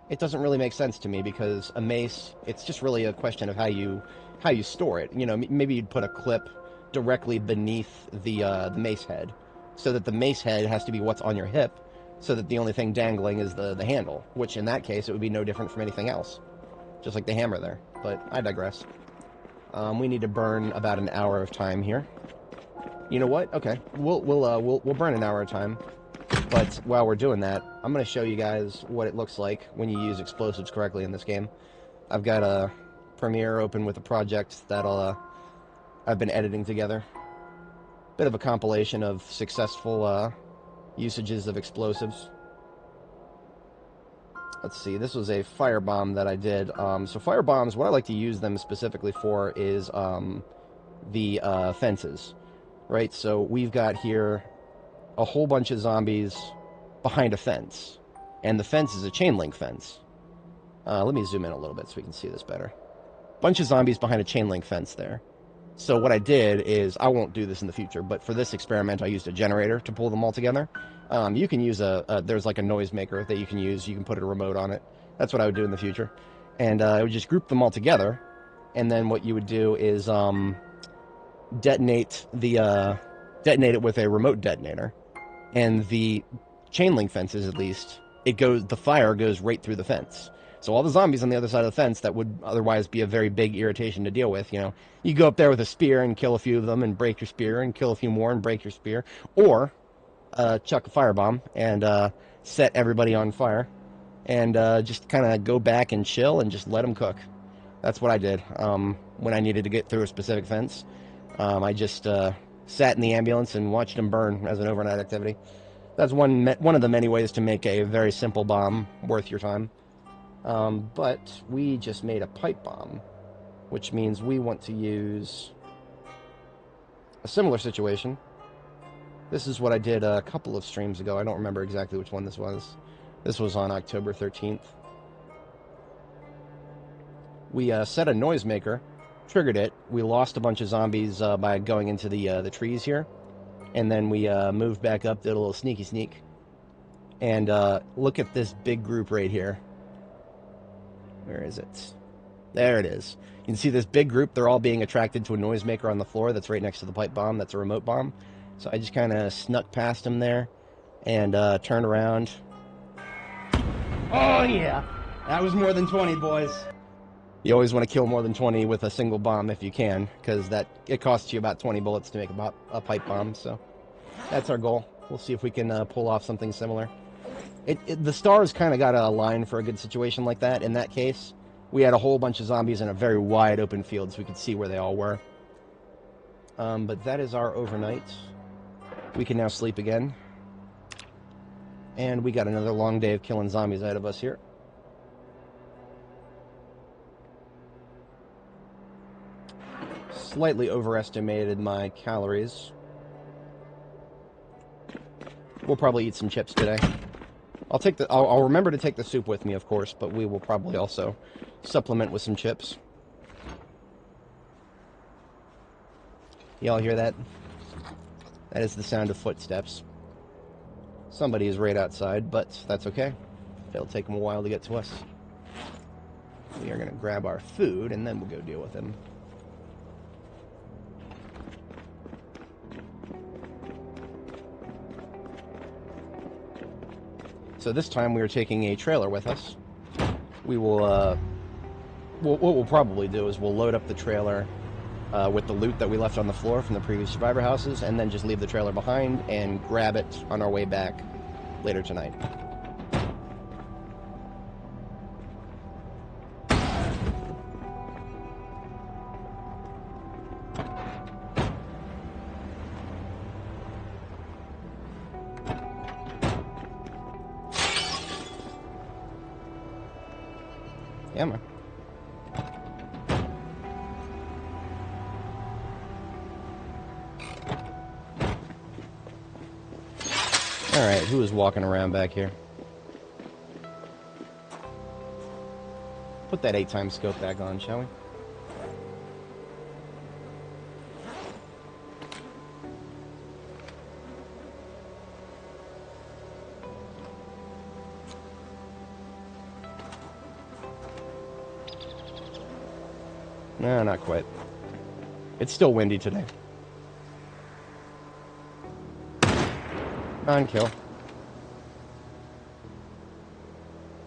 It doesn't really make sense to me, because a mace, it's just really a question of how you store it. You know, maybe you'd put a clip directly beneath the mace head, so that the mace head has to be what's on your hip, so that the only thing dangling is the handle, which in that case it would be no different from anything else. Just like the hammer there, but I digress. We need to burn about an hour of time here. You know what? Okay, we'll burn an hour of time. But while we're doing that, I'm going to show you guys what it looks like when you use explosives correctly in this game. I've got a Premiere open with a project that I've been editing together. Bit of a compilation of successful usages of explosives. Let's see, this was a firebomb that I did. So firebombs, what I like to use them specifically for is the fences, right? So we've got here a whole bunch of zombies behind a fence, and the fence is a chain link fence. Let me zoom in a little bit so we can see this better. Bunch of zombies behind a chain link fence there. So what I did is, I won't do this in the future, but for this experiment I used a generator to pull them all together. You can use there's like a noisemaker that you can use. You can put a remote on it. That's what I would do in the future. And I would just group them all together, and then what you would do is detonate it with a remote detonator. And the chain link fences, at least, the fire goes right through the fence. So all the zombies on the other side of the fence that would otherwise be a very big irritation to deal with, you go up there with a spear and kill a few of them and break your spear and kill a few more and break your spear. Or chuck a firebomb and set everybody on fire and just kind of go back and chill and just let them cook. That's what I did when I needed to get through a specific fence. I just sat in the ambulance and watched them burn as an overnight activity. That's one of the many ways to make a very simple bomb worth your time. But we just made a pipe bomb, which means we want to use a similar situation. This is what I did a couple of streams ago. I don't remember exactly which one this was. This was on October 13th. We set a noisemaker, triggered it. We lost a bunch of zombies by going into the trees here. And then we moved back up, did a little sneaky sneak. And look at this big group right here. Where is it? There it is. You can see this big group. They're all being attracted to a noisemaker on the floor that's right next to the pipe bomb. That's a remote bomb. So I just kind of snuck past them there and turned around. Oh, yeah. That was more than 20, boys. You always want to kill more than 20 with a single bomb if you can, because it costs you about 20 bullets to make a pipe bomb. So that's our goal. We'll see if we can pull off something similar. The stars kind of got to align for a good situation like that. In that case, we had a whole bunch of zombies in a very wide open field, so we could see where they all were. But that is our overnight. We can now sleep again. And we got another long day of killing zombies ahead of us here. Slightly overestimated my calories. We'll probably eat some chips today. I'll remember to take the soup with me, of course, but we will probably also supplement with some chips. Y'all hear that? That is the sound of footsteps. Somebody is right outside, but that's okay. It'll take them a while to get to us. We are going to grab our food, and then we'll go deal with him. So this time we are taking a trailer with us. We will, what we'll probably do is we'll load up the trailer with the loot that we left on the floor from the previous survivor houses, and then just leave the trailer behind and grab it on our way back later tonight. Yeah, man. Alright, who is walking around back here? Put that 8x scope back on, shall we? No, not quite. It's still windy today. Non-kill.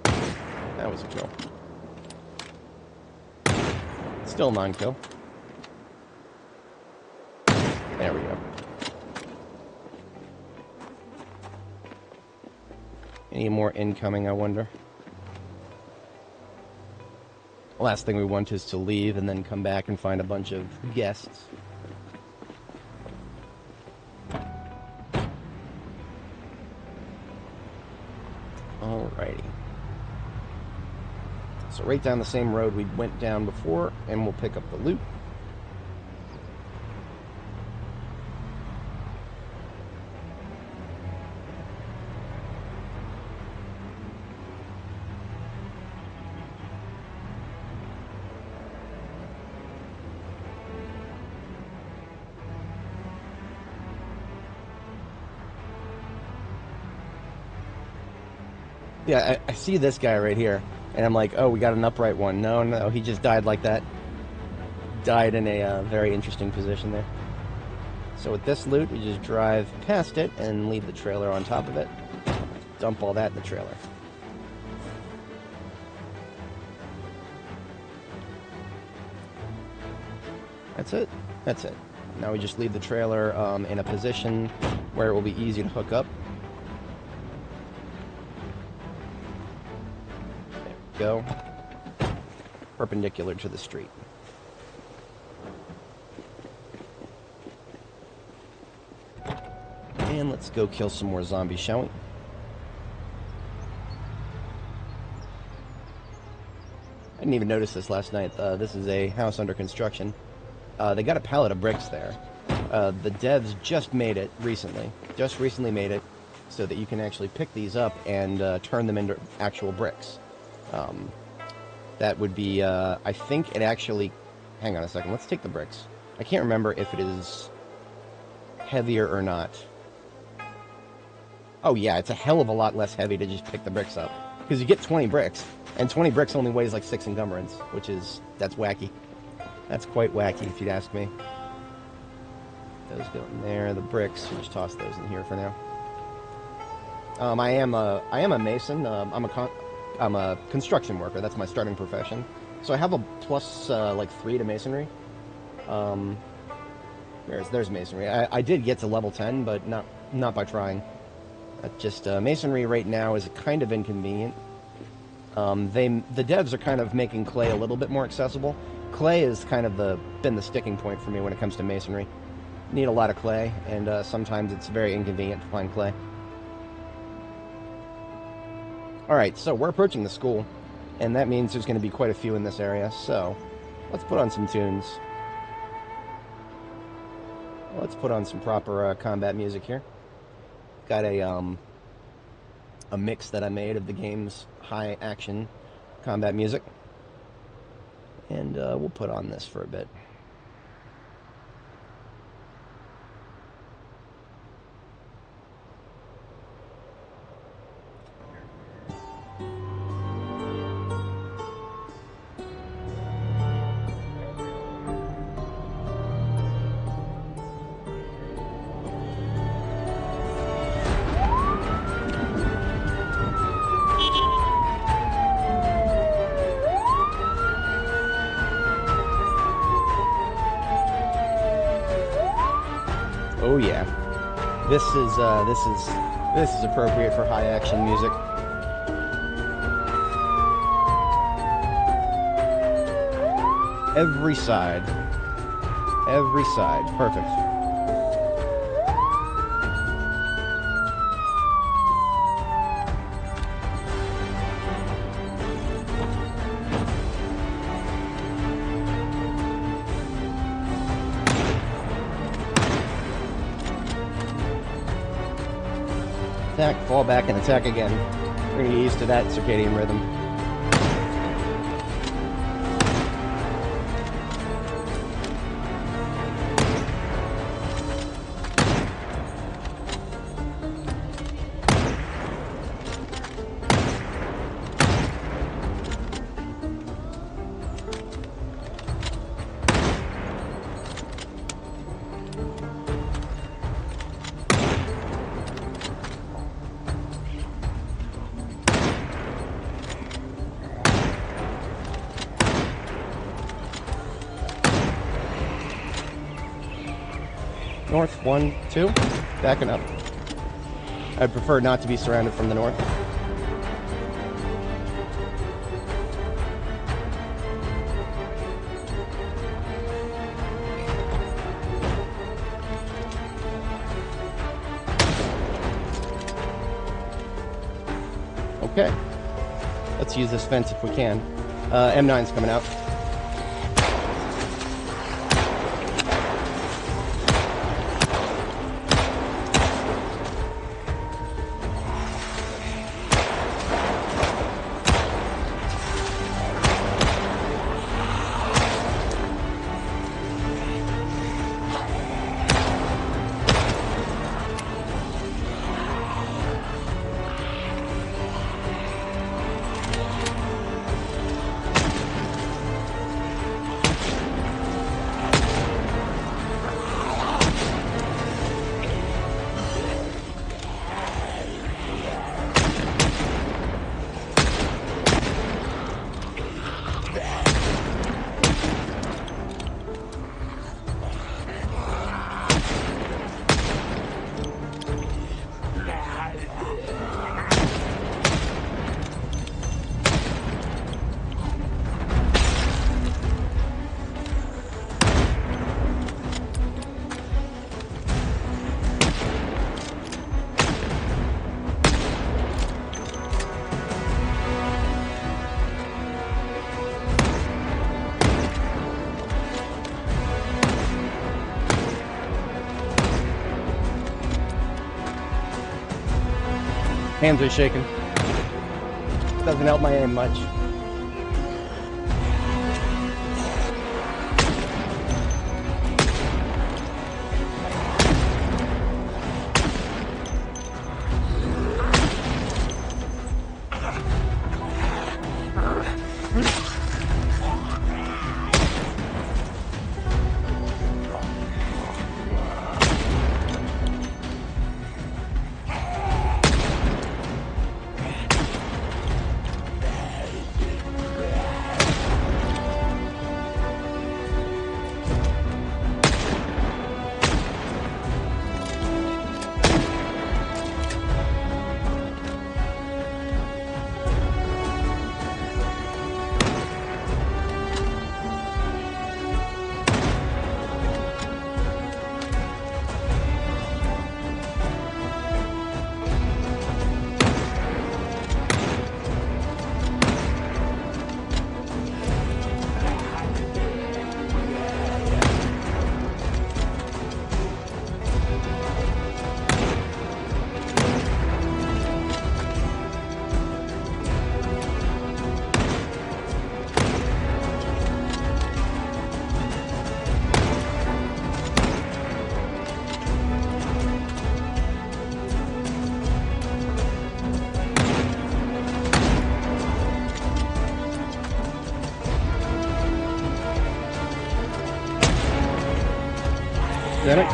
That was a kill. Still non-kill. There we go. Any more incoming, I wonder? Last thing we want is to leave and then come back and find a bunch of guests. Alrighty. So right down the same road we went down before, and we'll pick up the loot. Yeah, I see this guy right here, and I'm like, oh, we got an upright one. No, no, he just died like that. Died in a very interesting position there. So with this loot, we just drive past it and leave the trailer on top of it. Dump all that in the trailer. That's it. That's it. Now we just leave the trailer in a position where it will be easy to hook up. There we go. Perpendicular to the street. And let's go kill some more zombies, shall we? I didn't even notice this last night. This is a house under construction. They got a pallet of bricks there. The devs just made it recently. Just recently made it so that you can actually pick these up and turn them into actual bricks. That would be, I think it actually... Hang on a second, let's take the bricks. I can't remember if it is heavier or not. Oh yeah, it's a hell of a lot less heavy to just pick the bricks up. Because you get 20 bricks, and 20 bricks only weighs like 6 encumbrance, which is, that's wacky. That's quite wacky, if you'd ask me. Those go in there, the bricks, we'll just toss those in here for now. I am a mason, I'm a construction worker, that's my starting profession. So I have a plus, like 3 to masonry. There's masonry. I did get to level 10, but not by trying. Just masonry right now is kind of inconvenient. The devs are kind of making clay a little bit more accessible. Clay has kind of been the sticking point for me when it comes to masonry. Need a lot of clay, and sometimes it's very inconvenient to find clay. Alright, so we're approaching the school, and that means there's going to be quite a few in this area, so let's put on some tunes. Let's put on some proper combat music here. Got a mix that I made of the game's high action combat music. And we'll put on this for a bit. Oh yeah, this is appropriate for high action music. Every side, perfect. Attack, fall back, and attack again. We're going to get used to that circadian rhythm. North, 1, 2, backing up. I'd prefer not to be surrounded from the north. Okay, let's use this fence if we can. M9's coming out. Hands are shaking. Doesn't help my aim much. Damn it.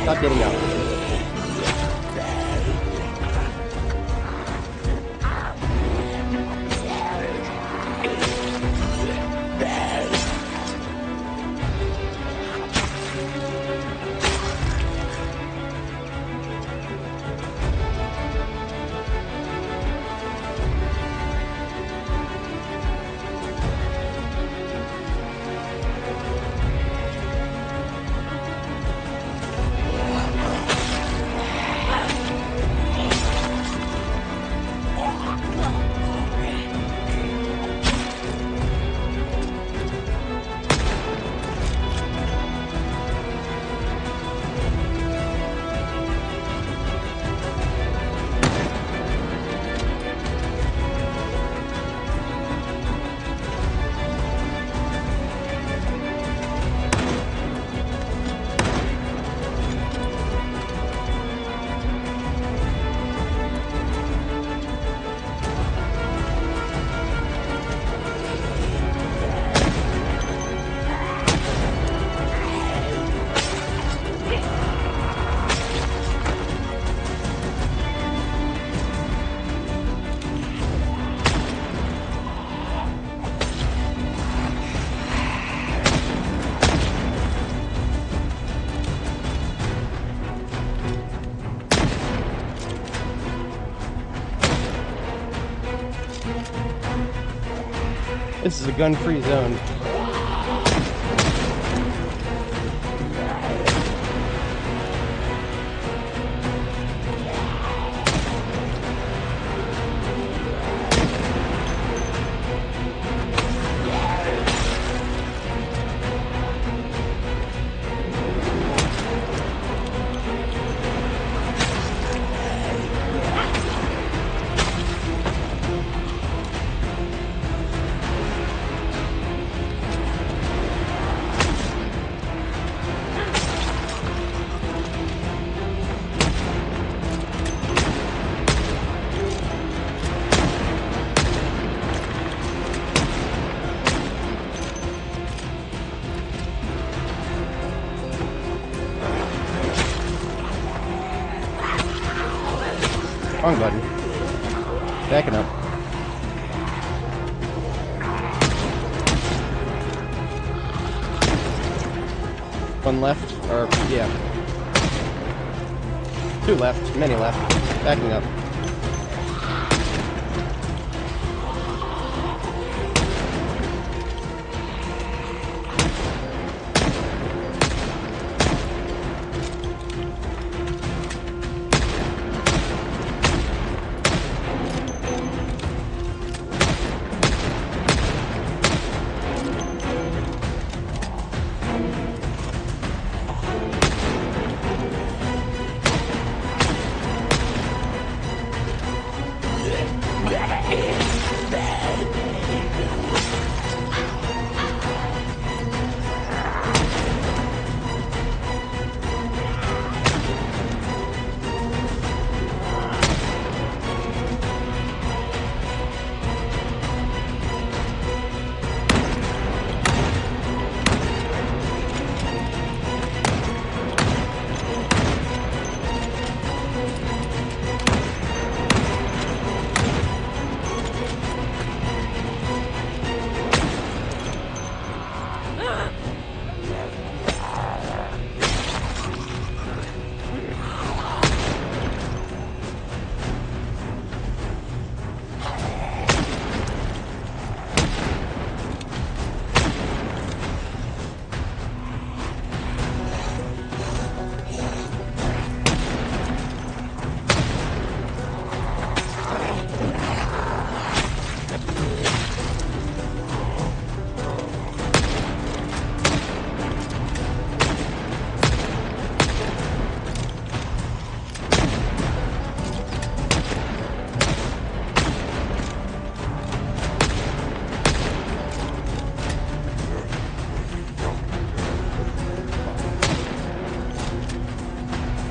Stop getting out. This is a gun-free zone. Wrong button. Backing up. One left, or yeah. Two left, many left. Backing up.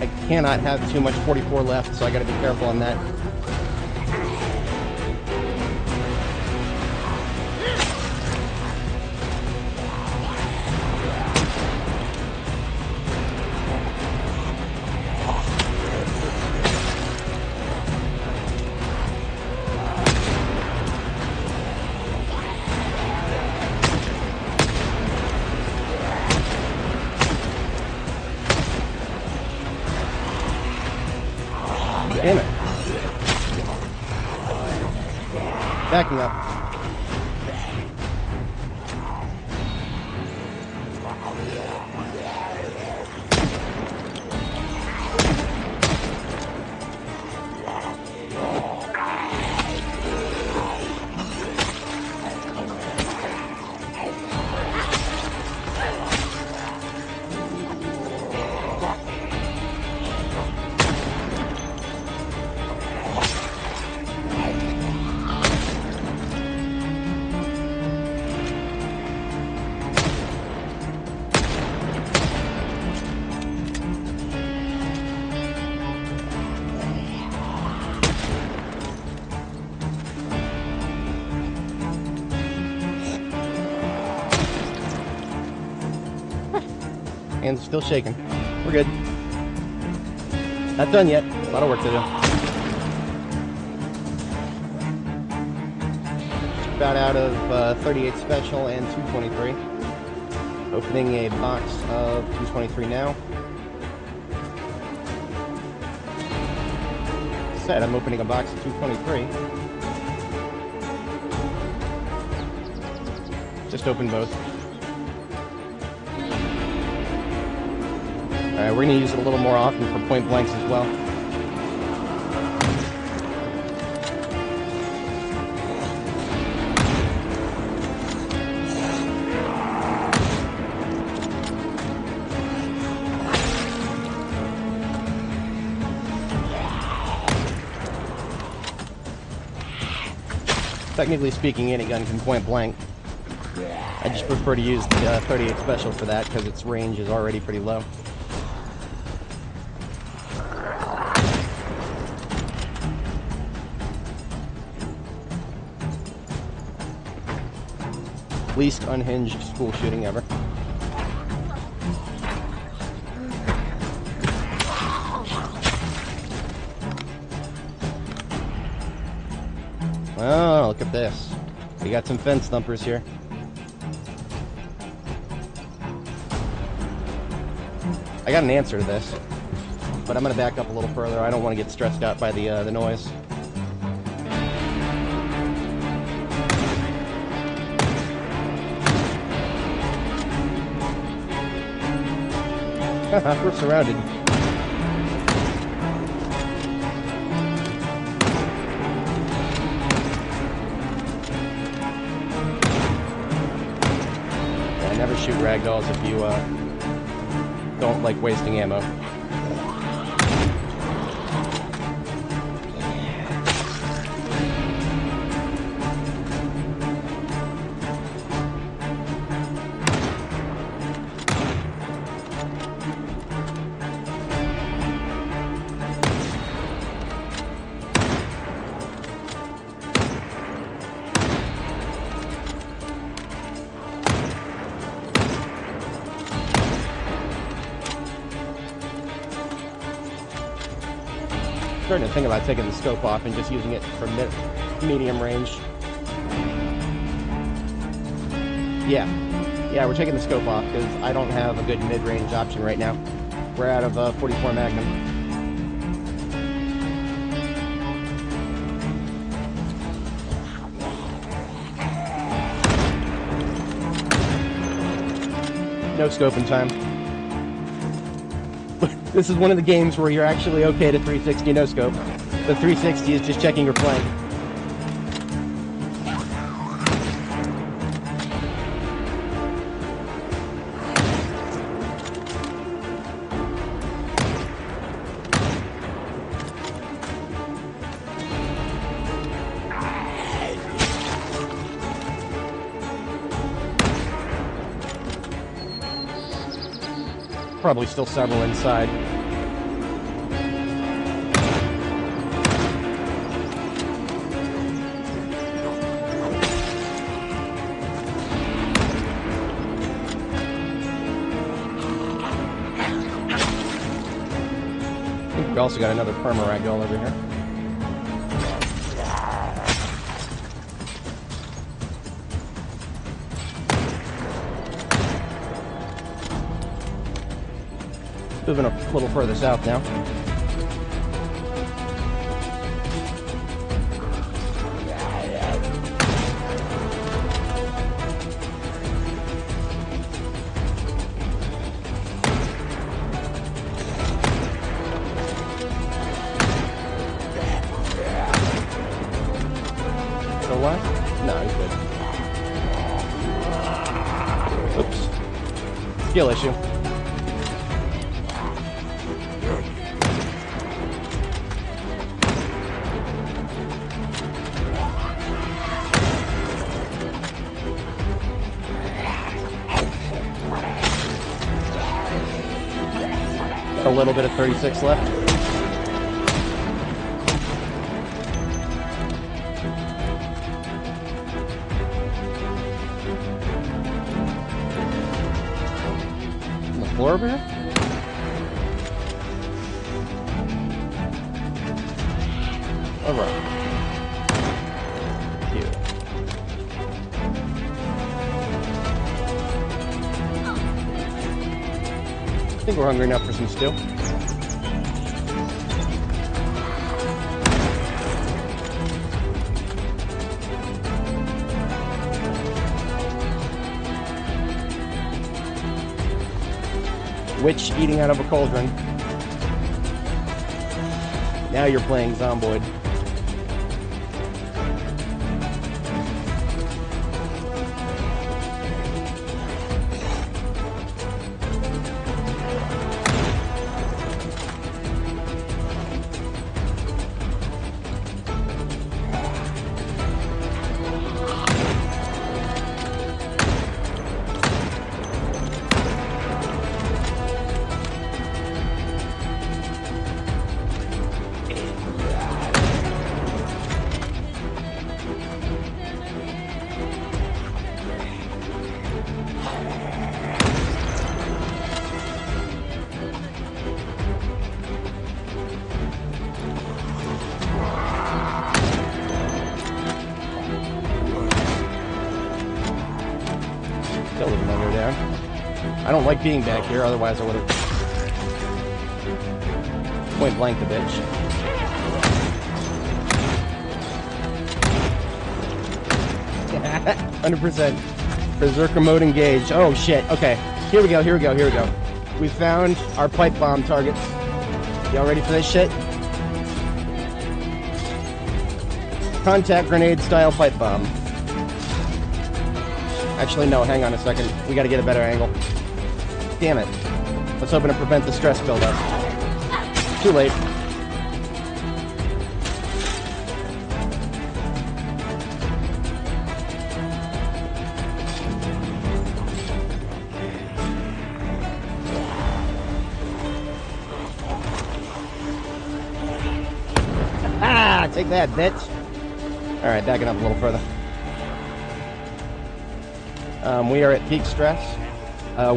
I cannot have too much 44 left, so I gotta be careful on that. Damn it. Backing up. Hands are still shaking. We're good. Not done yet. A lot of work to do. About out of 38 special and 223. Opening a box of 223 now. Said I'm opening a box of 223. Just open both. Alright, we're going to use it a little more often for point blanks as well. Technically speaking, any gun can point blank. I just prefer to use the 38 special for that because its range is already pretty low. Least unhinged school shooting ever. Oh, look at this. We got some fence thumpers here. I got an answer to this, but I'm going to back up a little further. I don't want to get stressed out by the noise. We're surrounded. Yeah, never shoot ragdolls if you don't like wasting ammo. Starting to think about taking the scope off and just using it for medium range. Yeah, we're taking the scope off because I don't have a good mid-range option right now. We're out of 44 Magnum. No scoping time. This is one of the games where you're actually okay to 360 no scope. The 360 is just checking your flank. Probably still several inside. think we also got another perma ragdoll over here. Moving a little further south now. Still alive? No, he's good. Oops. Skill issue. A little bit of 36 left. On the floor over here? Over. Cute. I think we're hungry enough for some stew. Witch eating out of a cauldron. Now you're playing Zomboid. Still living under there. I don't like being back here, otherwise I would have point blanked the bitch. Yeah, 100%. Berserker mode engaged. Oh shit. Okay. Here we go. Here we go. Here we go. We found our pipe bomb targets. Y'all ready for this shit? Contact grenade style pipe bomb. Actually, no, hang on a second. We gotta get a better angle. Damn it. Let's hoping to prevent the stress buildup. Too late. Ah, take that, bitch. Alright, backing up a little further. We are at peak stress.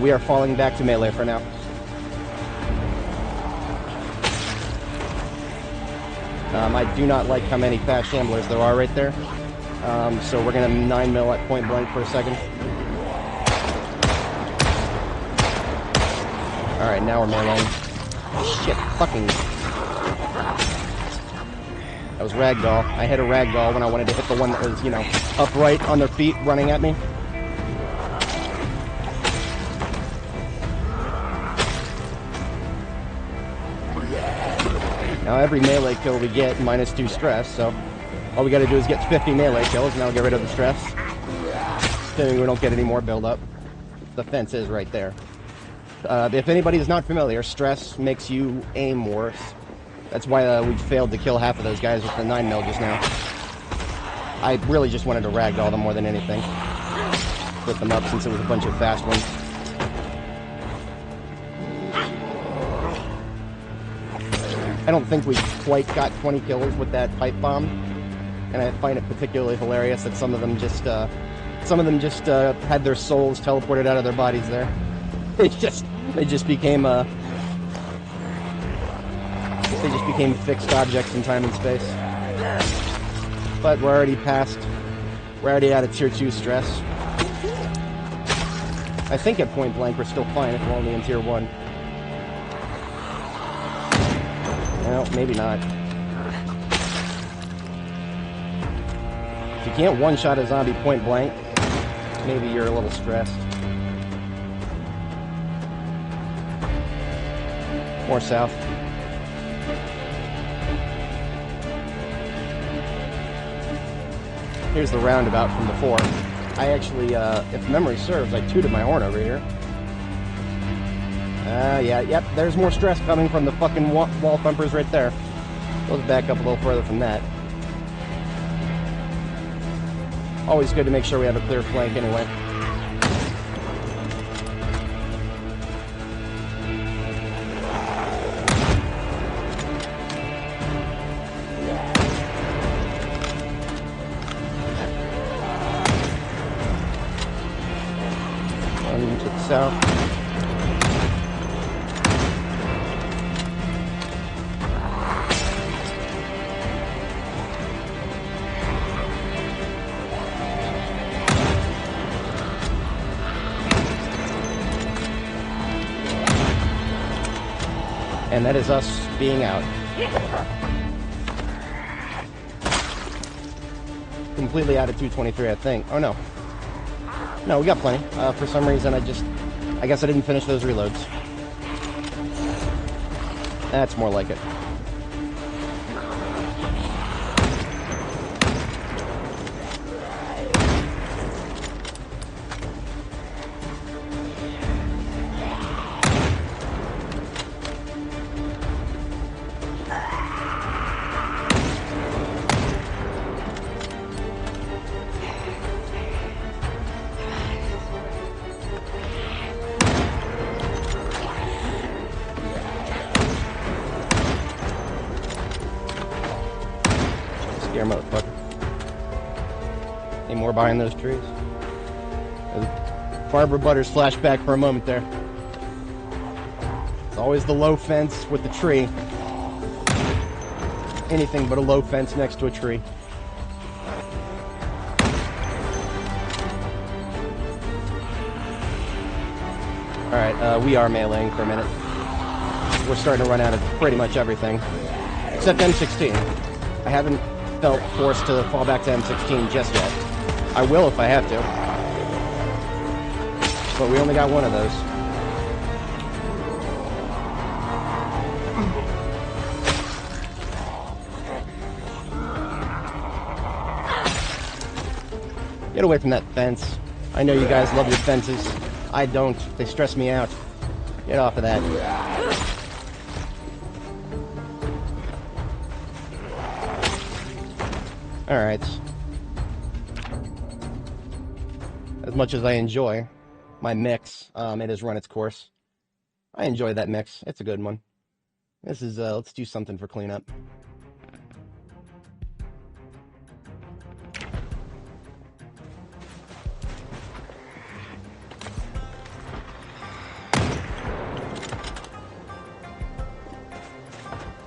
We are falling back to melee for now. I do not like how many fast shamblers there are right there. So we're going to 9mm at point blank for a second. Alright, now we're meleeing. Shit, fucking... That was ragdoll. I hit a ragdoll when I wanted to hit the one that was, you know, upright on their feet running at me. Now every melee kill we get -2 stress, so all we gotta do is get 50 melee kills and that'll get rid of the stress. Assuming we don't get any more build up. The fence is right there. If anybody is not familiar, stress makes you aim worse. That's why we failed to kill half of those guys with the 9mm just now. I really just wanted to ragdoll them more than anything. Put them up since it was a bunch of fast ones. I don't think we quite got 20 kills with that pipe bomb, and I find it particularly hilarious that some of them just had their souls teleported out of their bodies there. They just became They just became fixed objects in time and space. But we're already out of tier 2 stress. I think at point blank we're still fine if we're only in tier 1. Well, maybe not. If you can't one-shot a zombie point blank, maybe you're a little stressed. More south. Here's the roundabout from before. I actually, if memory serves, I tooted my horn over here. Yep, there's more stress coming from the fucking wall thumpers right there. Let's back up a little further from that. Always good to make sure we have a clear flank anyway. One to the south. And that is us being out. Completely out of 223, I think. Oh, no. No, we got plenty. For some reason, I guess I didn't finish those reloads. That's more like it. Scare motherfucker. Any more behind those trees? Barbara Butters flashback for a moment there. It's always the low fence with the tree. Anything but a low fence next to a tree. Alright, we are meleeing for a minute. We're starting to run out of pretty much everything. Except M16. I haven't felt forced to fall back to M16 just yet. I will if I have to. But we only got one of those. Get away from that fence. I know you guys love your fences. I don't. They stress me out. Get off of that. Alright. As much as I enjoy my mix, it has run its course. I enjoy that mix. It's a good one. This is, let's do something for cleanup.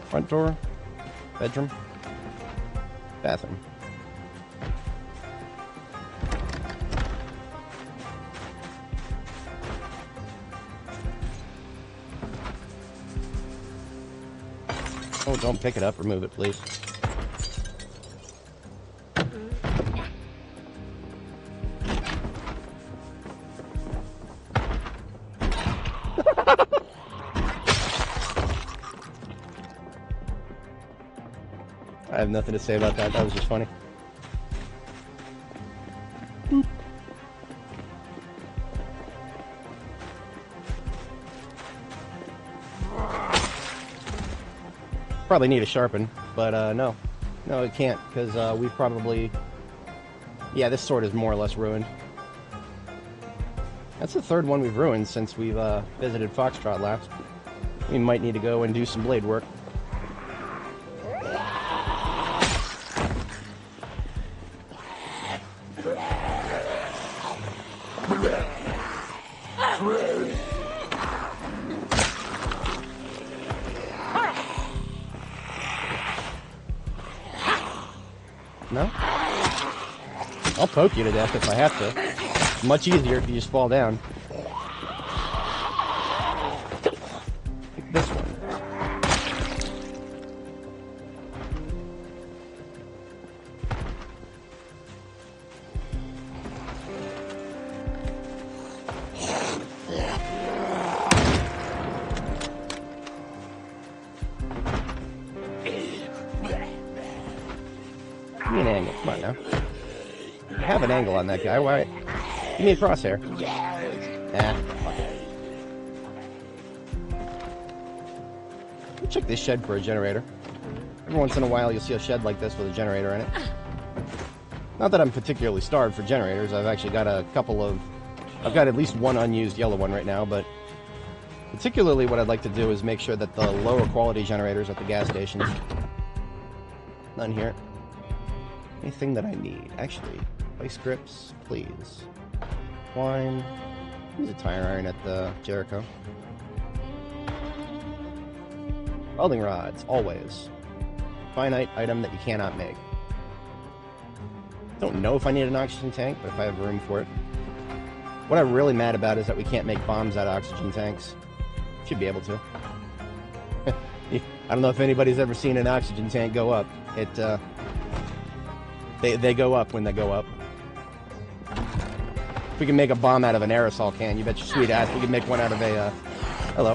Front door, bedroom, bathroom. Oh, don't pick it up. Remove it, please. I have nothing to say about that. That was just funny. Probably need a sharpen, but no, it can't, because we've probably, yeah, this sword is more or less ruined. That's the third one we've ruined since we've visited Foxtrot last. We might need to go and do some blade work. No? I'll poke you to death if I have to. It's much easier if you just fall down. Pick this one. Give me an angle. Come on now. I have an angle on that guy. Why? Give me a crosshair. Nah. We'll check this shed for a generator. Every once in a while you'll see a shed like this with a generator in it. Not that I'm particularly starved for generators. I've actually got a couple of... I've got at least one unused yellow one right now, but... Particularly what I'd like to do is make sure that the lower quality generators at the gas stations... None here. Anything that I need. Actually, ice grips, please. Wine. Use a tire iron at the Jericho. Welding rods, always. Finite item that you cannot make. Don't know if I need an oxygen tank, but if I have room for it. What I'm really mad about is that we can't make bombs out of oxygen tanks. Should be able to. I don't know if anybody's ever seen an oxygen tank go up. They go up when they go up. If we can make a bomb out of an aerosol can, you bet your sweet ass we can make one out of a, hello.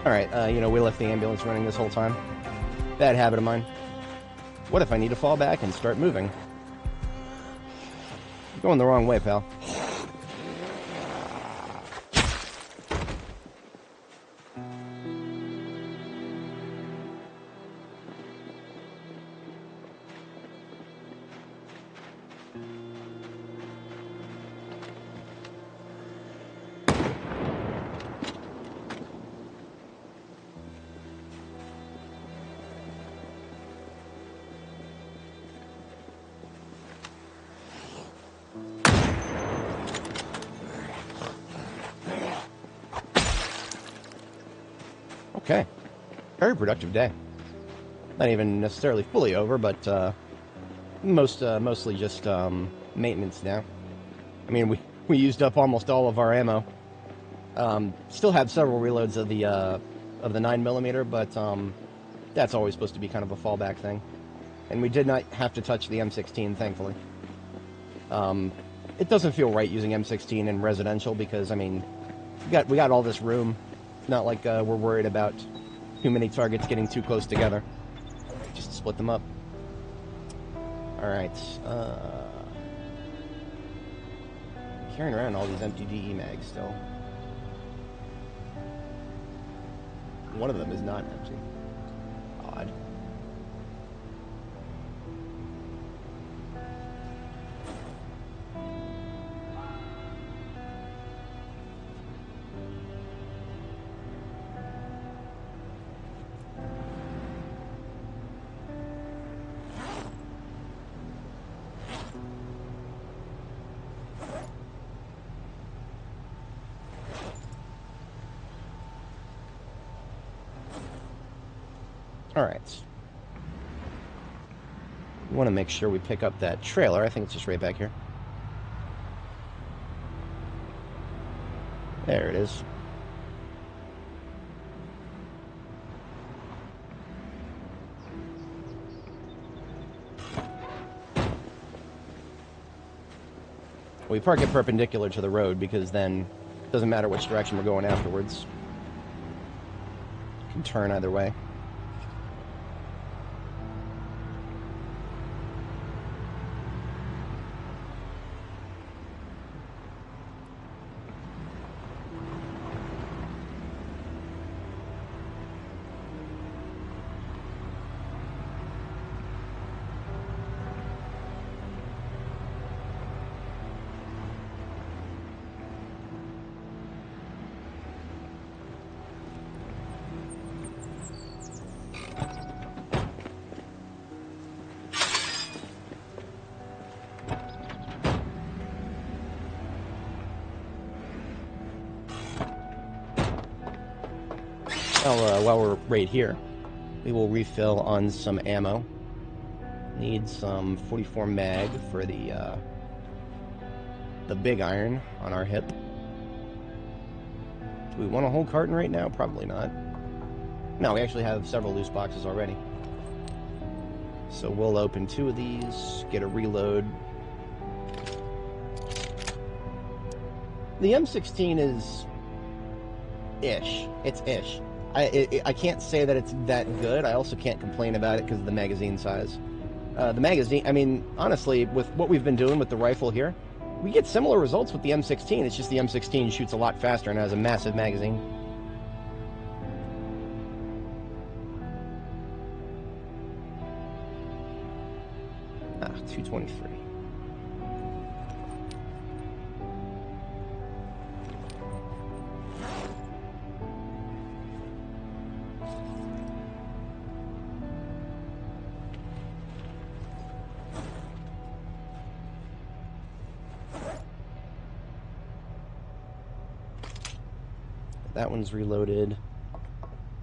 Alright, you know, we left the ambulance running this whole time. Bad habit of mine. What if I need to fall back and start moving? You're going the wrong way, pal. Okay. Very productive day. Not even necessarily fully over, but mostly just maintenance now. I mean, we used up almost all of our ammo. Still have several reloads of the 9mm, but that's always supposed to be kind of a fallback thing. And we did not have to touch the M16, thankfully. It doesn't feel right using M16 in residential because, I mean, we got all this room. It's not like we're worried about too many targets getting too close together. Just split them up. Alright. Carrying around all these empty DE mags still. One of them is not empty. Odd. Alright. We want to make sure we pick up that trailer. I think it's just right back here. There it is. We park it perpendicular to the road because then it doesn't matter which direction we're going afterwards. You can turn either way. While we're right here, we will refill on some ammo. Need some 44 mag for the big iron on our hip. Do we want a whole carton right now? Probably not. No, we actually have several loose boxes already. So we'll open 2 of these, get a reload. The M16 is ish. It's ish. I can't say that it's that good. I also can't complain about it because of the magazine size. The magazine, I mean, honestly, with what we've been doing with the rifle here, we get similar results with the M16. It's just the M16 shoots a lot faster and has a massive magazine. Ah, 223. That one's reloaded.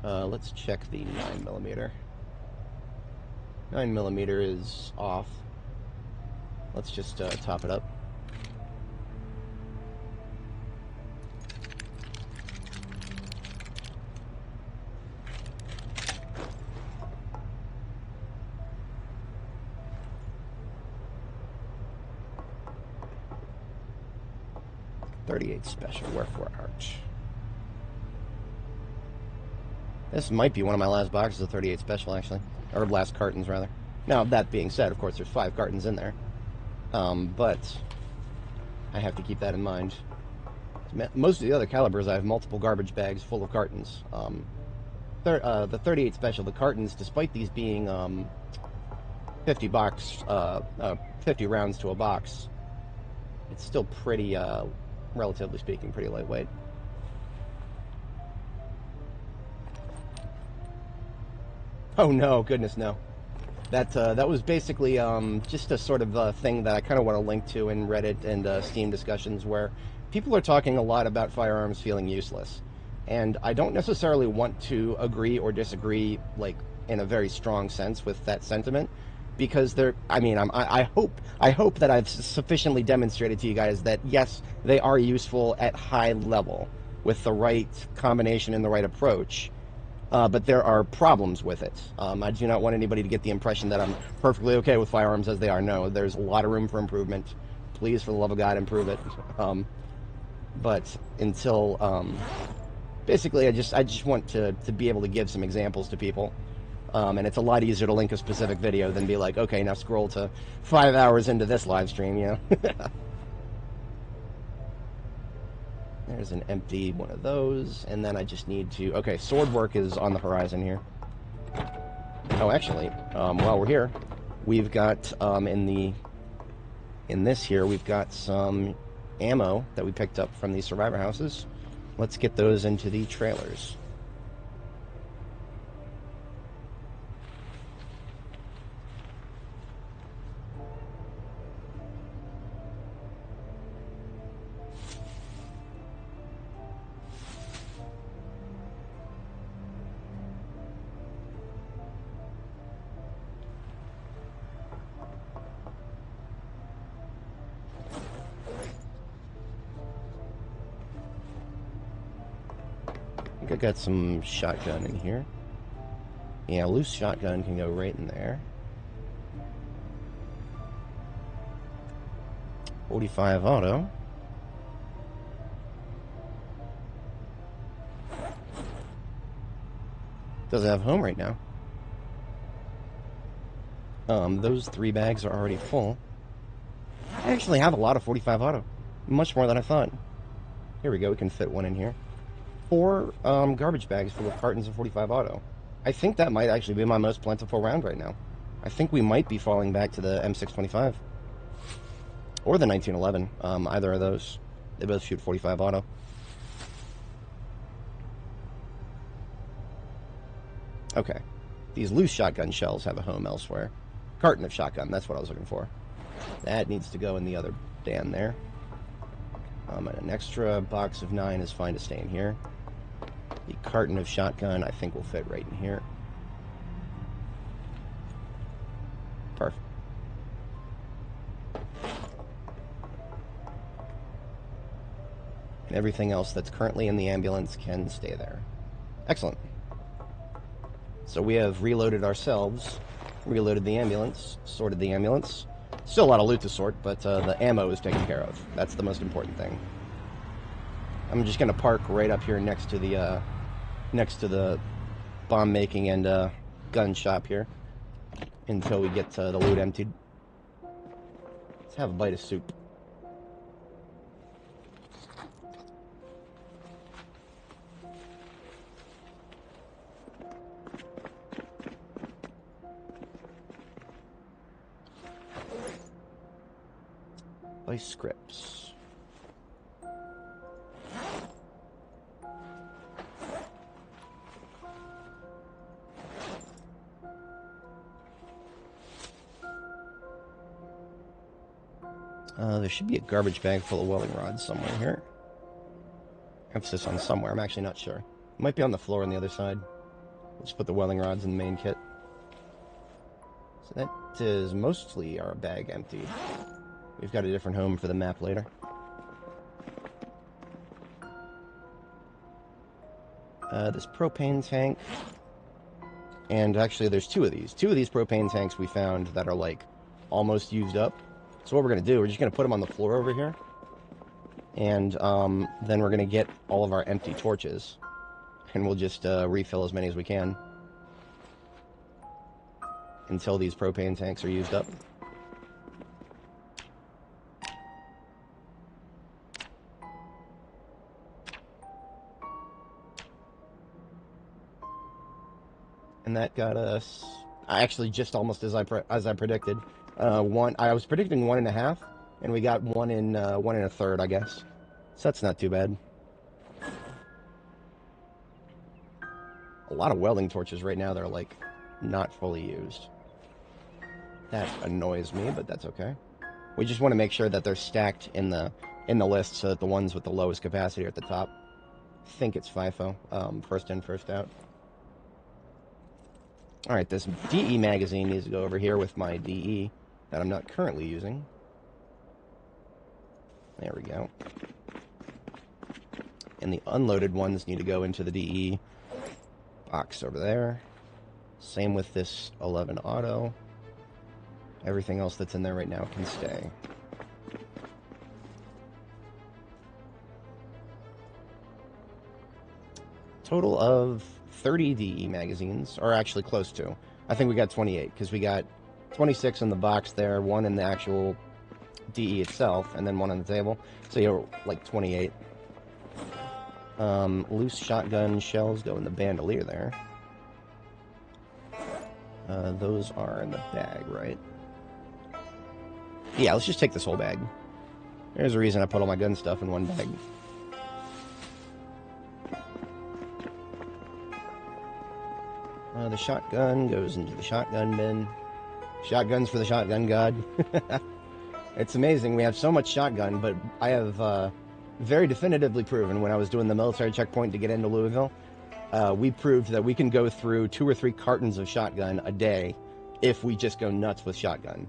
Let's check the 9mm. 9mm is off. Let's just top it up. .38 special, wherefore art. This might be one of my last boxes of 38 special, actually. Or last cartons, rather. Now, that being said, of course, there's 5 cartons in there. But I have to keep that in mind. Most of the other calibers, I have multiple garbage bags full of cartons. The 38 special, the cartons, despite these being 50 rounds to a box, it's still pretty, relatively speaking, pretty lightweight. Oh no, goodness no. That was basically just a sort of thing that I kind of want to link to in Reddit and Steam discussions where people are talking a lot about firearms feeling useless. And I don't necessarily want to agree or disagree, like, in a very strong sense with that sentiment, because I hope that I've sufficiently demonstrated to you guys that, yes, they are useful at high level with the right combination and the right approach. But there are problems with it. I do not want anybody to get the impression that I'm perfectly okay with firearms as they are. No, there's a lot of room for improvement. Please, for the love of God, improve it. But until, basically, I just want to be able to give some examples to people. And it's a lot easier to link a specific video than be like, okay, now scroll to 5 hours into this live stream, you know? There's an empty one of those, and then I just need to... Okay, sword work is on the horizon here. Oh, actually, while we're here, we've got, in this here, we've got some ammo that we picked up from the survivor houses. Let's get those into the trailers. I got some shotgun in here. Yeah, loose shotgun can go right in there. 45 auto. Doesn't have home right now. Those 3 bags are already full. I actually have a lot of 45 auto. Much more than I thought. Here we go, we can fit one in here. 4 garbage bags full of cartons of 45 auto. I think that might actually be my most plentiful round right now. I think we might be falling back to the M625. Or the 1911. Either of those. They both shoot 45 auto. Okay. These loose shotgun shells have a home elsewhere. Carton of shotgun, that's what I was looking for. That needs to go in the other Dan there. And an extra box of 9 is fine to stay in here. The carton of shotgun, I think, will fit right in here. Perfect. And everything else that's currently in the ambulance can stay there. Excellent. So we have reloaded ourselves, reloaded the ambulance, sorted the ambulance. Still a lot of loot to sort, but the ammo is taken care of. That's the most important thing. I'm just going to park right up here next to the bomb making and gun shop here until we get the loot emptied. Let's have a bite of soup. Vice scripts. There should be a garbage bag full of welding rods somewhere here. Emphasis on somewhere, I'm actually not sure. It might be on the floor on the other side. Let's put the welding rods in the main kit. So that is mostly our bag emptied. We've got a different home for the map later. This propane tank. And actually there's two of these. Two of these propane tanks we found that are like almost used up. So what we're going to do, we're just going to put them on the floor over here. And then we're going to get all of our empty torches. And we'll just refill as many as we can. Until these propane tanks are used up. And that got us, actually just almost as I predicted. I was predicting 1.5, and we got 1 1/3, I guess. So that's not too bad. A lot of welding torches right now that are like not fully used. That annoys me, but that's okay. We just want to make sure that they're stacked in the list so that the ones with the lowest capacity are at the top. I think it's FIFO, first in, first out. Alright, this DE magazine needs to go over here with my DE that I'm not currently using. There we go. And the unloaded ones need to go into the DE box over there. Same with this 11 auto. Everything else that's in there right now can stay. Total of 30 DE magazines, or actually close to. I think we got 28, because we got 26 in the box there, 1 in the actual DE itself, and then 1 on the table. So you're like 28. Loose shotgun shells go in the bandolier there. Those are in the bag, right? Yeah, let's just take this whole bag. There's a reason I put all my gun stuff in one bag. The shotgun goes into the shotgun bin. Shotguns for the shotgun god. It's amazing. We have so much shotgun, but I have very definitively proven when I was doing the military checkpoint to get into Louisville, we proved that we can go through 2 or 3 cartons of shotgun a day if we just go nuts with shotgun.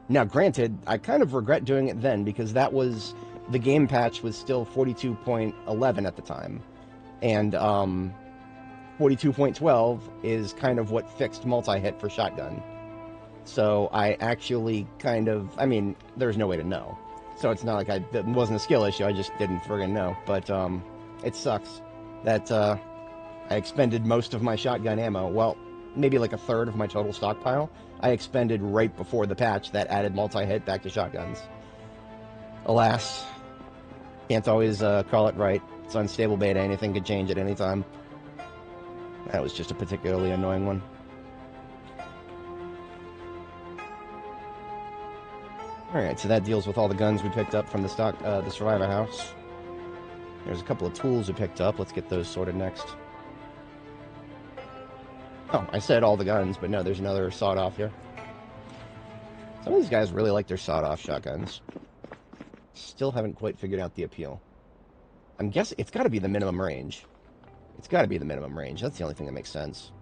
Now, granted, I kind of regret doing it then because that was, the game patch was still 42.11 at the time. And 42.12 is kind of what fixed multi-hit for shotgun. So I actually kind of, I mean, there's no way to know. So it's not like it wasn't a skill issue, I just didn't friggin' know. But it sucks that I expended most of my shotgun ammo. Well, maybe like 1/3 of my total stockpile I expended right before the patch that added multi-hit back to shotguns. Alas, can't always call it right. It's unstable beta, anything could change at any time. That was just a particularly annoying one. Alright, so that deals with all the guns we picked up from the survivor house. There's a couple of tools we picked up. Let's get those sorted next. Oh, I said all the guns, but no, there's another sawed-off here. Some of these guys really like their sawed-off shotguns. Still haven't quite figured out the appeal. I'm guessing it's got to be the minimum range. It's got to be the minimum range. That's the only thing that makes sense.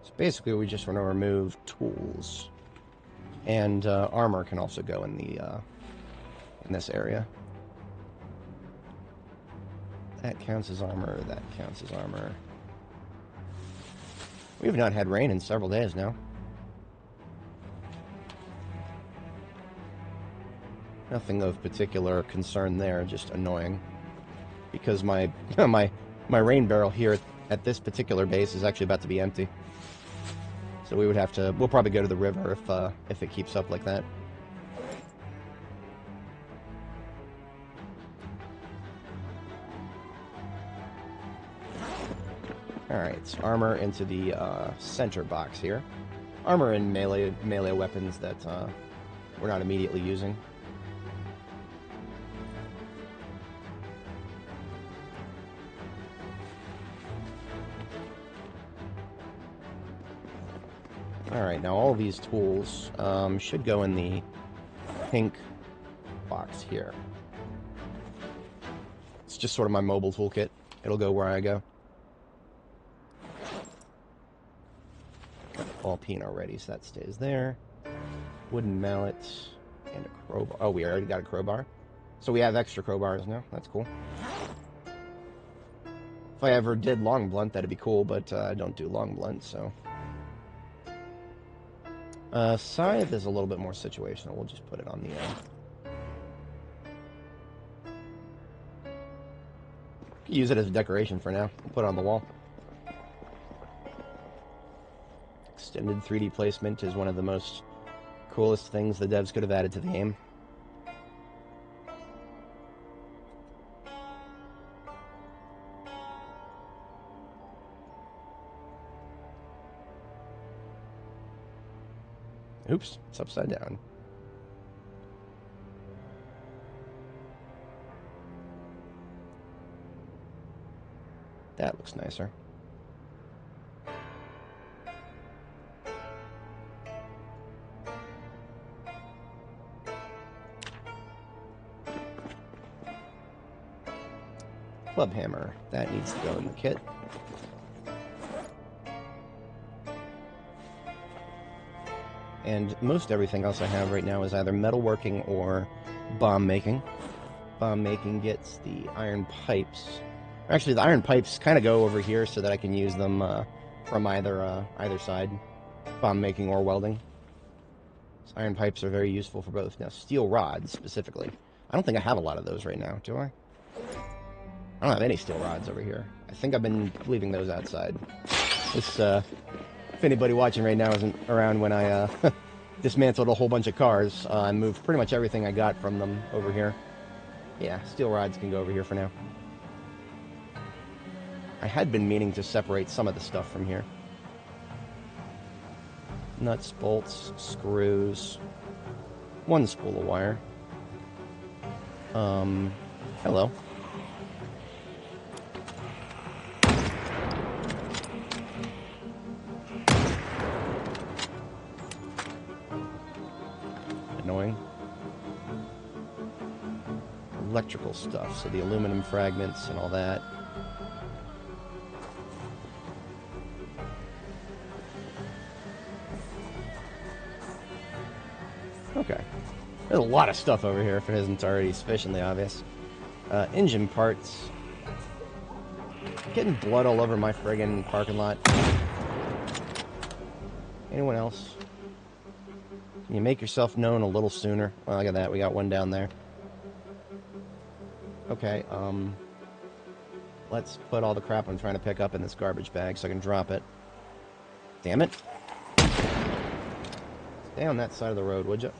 So basically, we just want to remove tools. And armor can also go in the in this area. That counts as armor. That counts as armor. We've not had rain in several days now. Nothing of particular concern there, just annoying. Because my my rain barrel here at this particular base is actually about to be empty. So we would have to, we'll probably go to the river if it keeps up like that. Alright, armor into the center box here. Armor and melee weapons that we're not immediately using. Alright, now all these tools should go in the pink box here. It's just sort of my mobile toolkit. It'll go where I go. Got all peen already, so that stays there. Wooden mallet and a crowbar. Oh, we already got a crowbar. So we have extra crowbars now. That's cool. If I ever did long blunt, that'd be cool, but I don't do long blunt, so... scythe is a little bit more situational. We'll just put it on the end. Use it as a decoration for now. We'll put it on the wall. Extended 3D placement is one of the most coolest things the devs could have added to the game. Oops, it's upside down. That looks nicer. Club hammer. That needs to go in the kit. And most everything else I have right now is either metalworking or bomb making. Bomb making gets the iron pipes. Actually, the iron pipes kind of go over here so that I can use them from either side. Bomb making or welding. So iron pipes are very useful for both. Now, steel rods, specifically. I don't think I have a lot of those right now, do I? I don't have any steel rods over here. I think I've been leaving those outside. This, if anybody watching right now isn't around when I dismantled a whole bunch of cars, I moved pretty much everything I got from them over here. Yeah, steel rods can go over here for now. I had been meaning to separate some of the stuff from here. Nuts, bolts, screws. One spool of wire. Hello. Annoying. Electrical stuff, so the aluminum fragments and all that. Okay. There's a lot of stuff over here if it isn't already sufficiently obvious. Engine parts. Getting blood all over my friggin' parking lot. Anyone else? Can you make yourself known a little sooner? Well, look at that. We got one down there. Okay, let's put all the crap I'm trying to pick up in this garbage bag so I can drop it. Damn it. Stay on that side of the road, would you?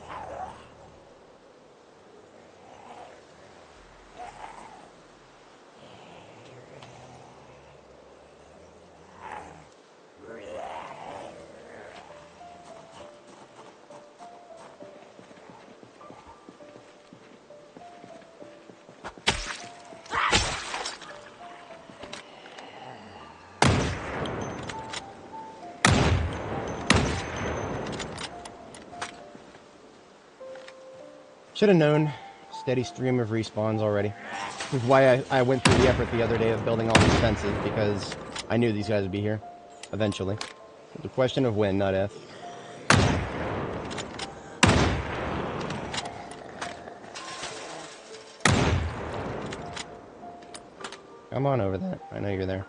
Should have known. Steady stream of respawns already. This is why I went through the effort the other day of building all these fences, because I knew these guys would be here, eventually. It's a question of when, not if. Come on over there. I know you're there.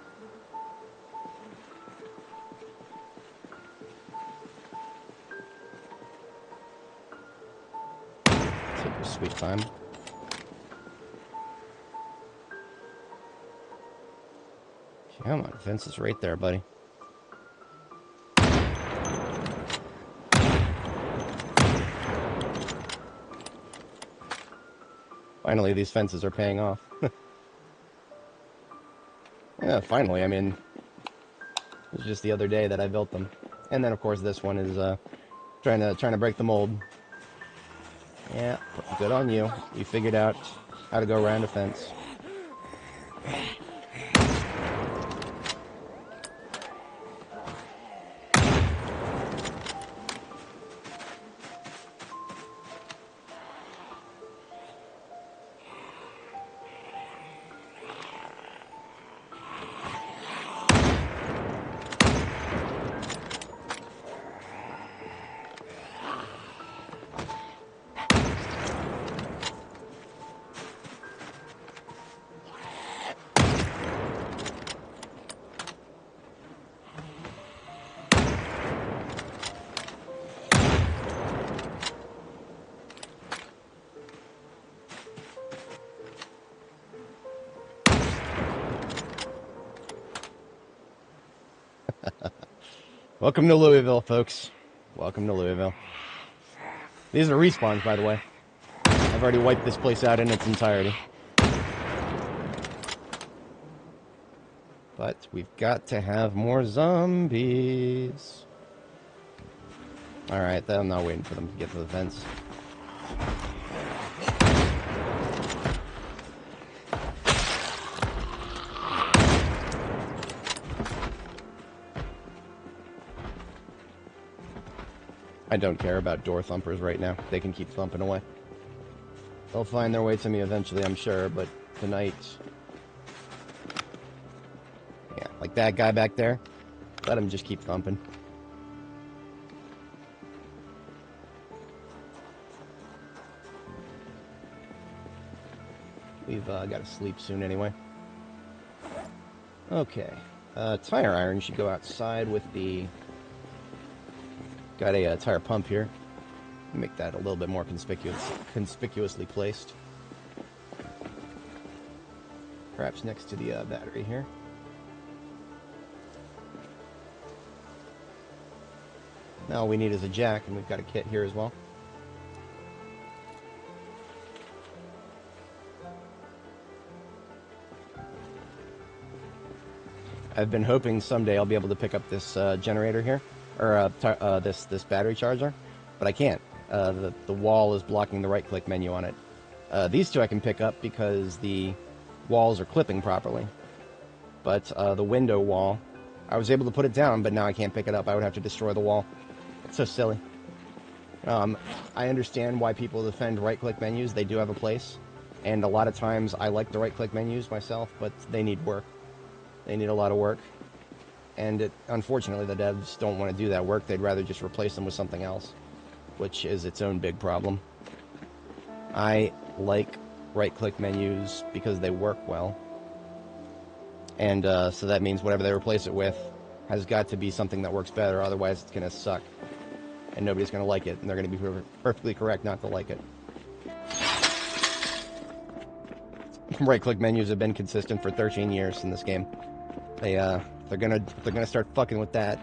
Take your sweet time. Come on, fence is right there, buddy. Finally, these fences are paying off. Yeah, finally. I mean, it was just the other day that I built them. And then, of course, this one is trying to break the mold. Yeah, good on you. You figured out how to go around a fence. Welcome to Louisville, folks. Welcome to Louisville. These are respawns, by the way. I've already wiped this place out in its entirety. But we've got to have more zombies. Alright, I'm not waiting for them to get to the fence. I don't care about door thumpers right now. They can keep thumping away. They'll find their way to me eventually, I'm sure, but tonight... Yeah, like that guy back there. Let him just keep thumping. We've got to sleep soon anyway. Okay. Tire iron should go outside with the... Got a tire pump here. Make that a little bit more conspicuously placed. Perhaps next to the battery here. Now all we need is a jack, and we've got a kit here as well. I've been hoping someday I'll be able to pick up this generator here. Or this battery charger, but I can't. The wall is blocking the right-click menu on it. These two I can pick up because the walls are clipping properly. But the window wall, I was able to put it down, but now I can't pick it up. I would have to destroy the wall. It's so silly. I understand why people defend right-click menus. They do have a place. And a lot of times I like the right-click menus myself, but they need work. They need a lot of work. And unfortunately, the devs don't want to do that work. They'd rather just replace them with something else, which is its own big problem. I like right-click menus because they work well. And so that means whatever they replace it with has got to be something that works better, otherwise it's going to suck. And nobody's going to like it, and they're going to be perfectly correct not to like it. Right-click menus have been consistent for 13 years in this game. They're gonna start fucking with that.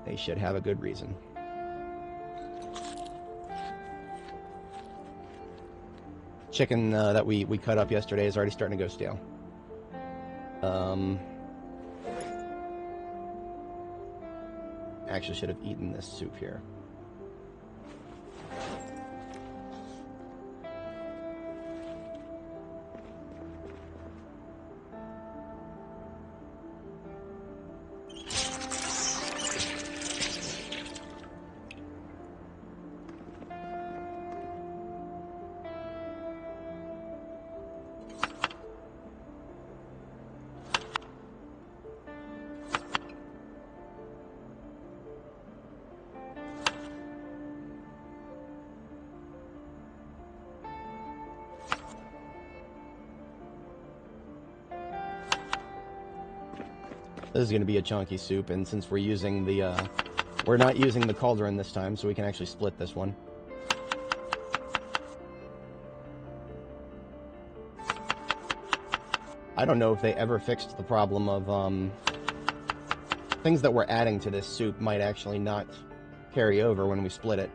They should have a good reason. Chicken that we cut up yesterday is already starting to go stale. Actually should have eaten this soup here. This is going to be a chunky soup, and since we're using the, we're not using the cauldron this time, so we can actually split this one. I don't know if they ever fixed the problem of, things that we're adding to this soup might actually not carry over when we split it.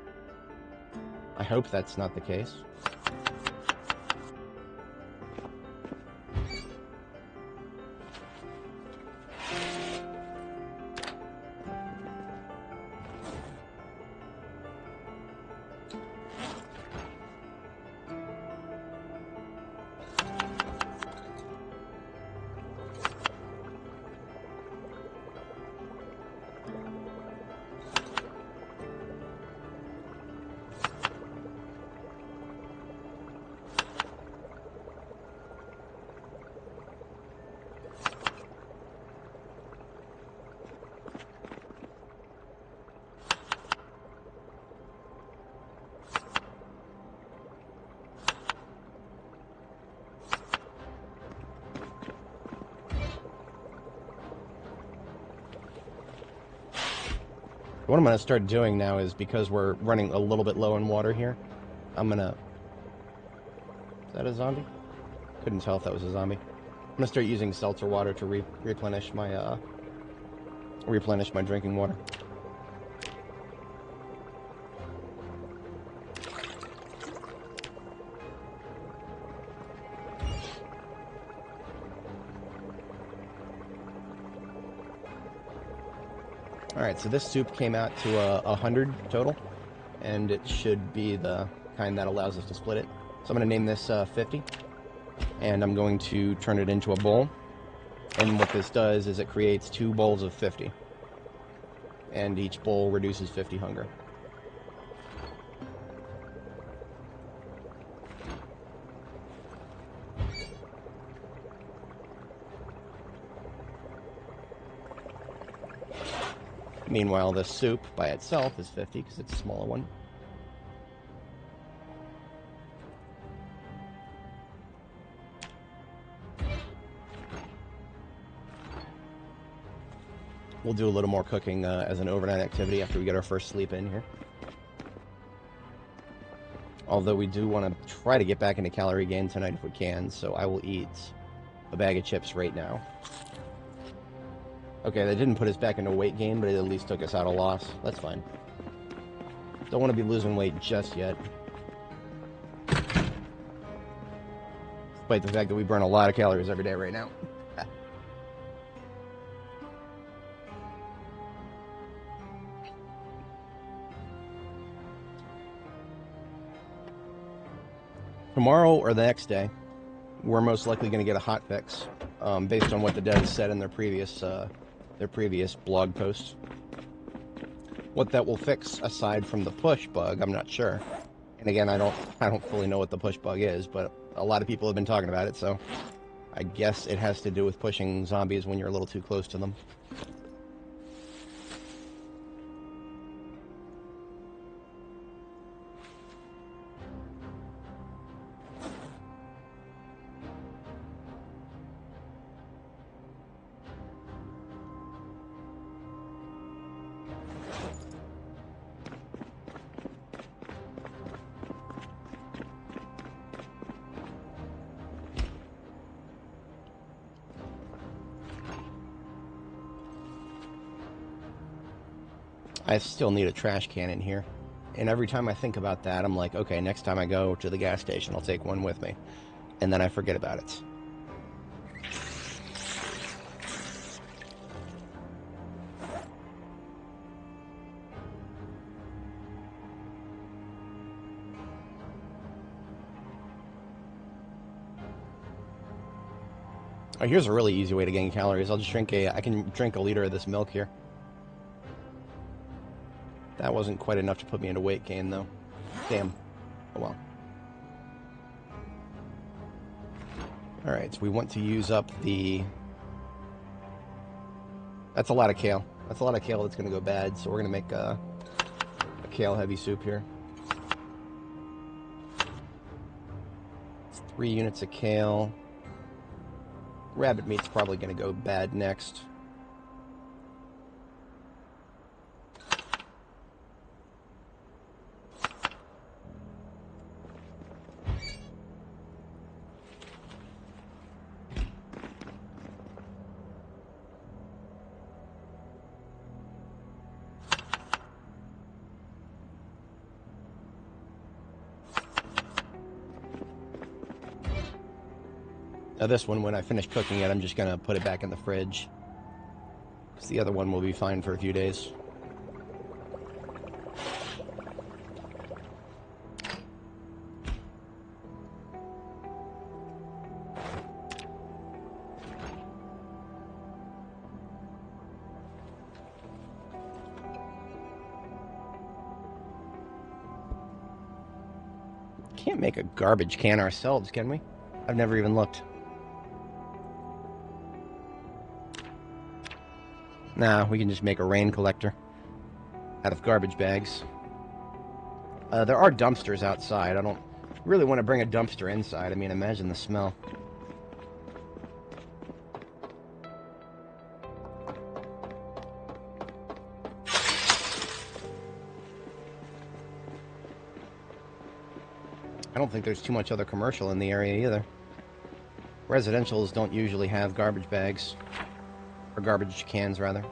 I hope that's not the case. What I'm going to start doing now is, because we're running a little bit low in water here, I'm going to... Is that a zombie? Couldn't tell if that was a zombie. I'm going to start using seltzer water to replenish my drinking water. Alright, so this soup came out to 100 total, and it should be the kind that allows us to split it. So I'm going to name this 50, and I'm going to turn it into a bowl. And what this does is it creates 2 bowls of 50, and each bowl reduces 50 hunger. Meanwhile, the soup by itself is 50 because it's a smaller one. We'll do a little more cooking as an overnight activity after we get our first sleep in here. Although we do want to try to get back into calorie gain tonight if we can, so I will eat a bag of chips right now. Okay, that didn't put us back into weight gain, but it at least took us out a loss. That's fine. Don't want to be losing weight just yet. Despite the fact that we burn a lot of calories every day right now. Tomorrow or the next day, we're most likely going to get a hot fix, based on what the devs said in their previous blog posts. What that will fix, aside from the push bug, I'm not sure. And again, I don't fully know what the push bug is, but a lot of people have been talking about it, so I guess it has to do with pushing zombies when you're a little too close to them. I still need a trash can in here. And every time I think about that, I'm like, okay, next time I go to the gas station, I'll take one with me. And then I forget about it. Oh, here's a really easy way to gain calories. I'll just I can drink a liter of this milk here. That wasn't quite enough to put me into weight gain, though. Damn. Oh well. Alright, so we want to use up the... That's a lot of kale. That's a lot of kale that's going to go bad, so we're going to make a kale-heavy soup here. 3 units of kale. Rabbit meat's probably going to go bad next. Now this one, when I finish cooking it, I'm just going to put it back in the fridge. Because the other one will be fine for a few days. Can't make a garbage can ourselves, can we? I've never even looked. Nah, we can just make a rain collector out of garbage bags. There are dumpsters outside. I don't really want to bring a dumpster inside. I mean, imagine the smell. I don't think there's too much other commercial in the area either. Residentials don't usually have garbage bags. Or garbage cans, rather.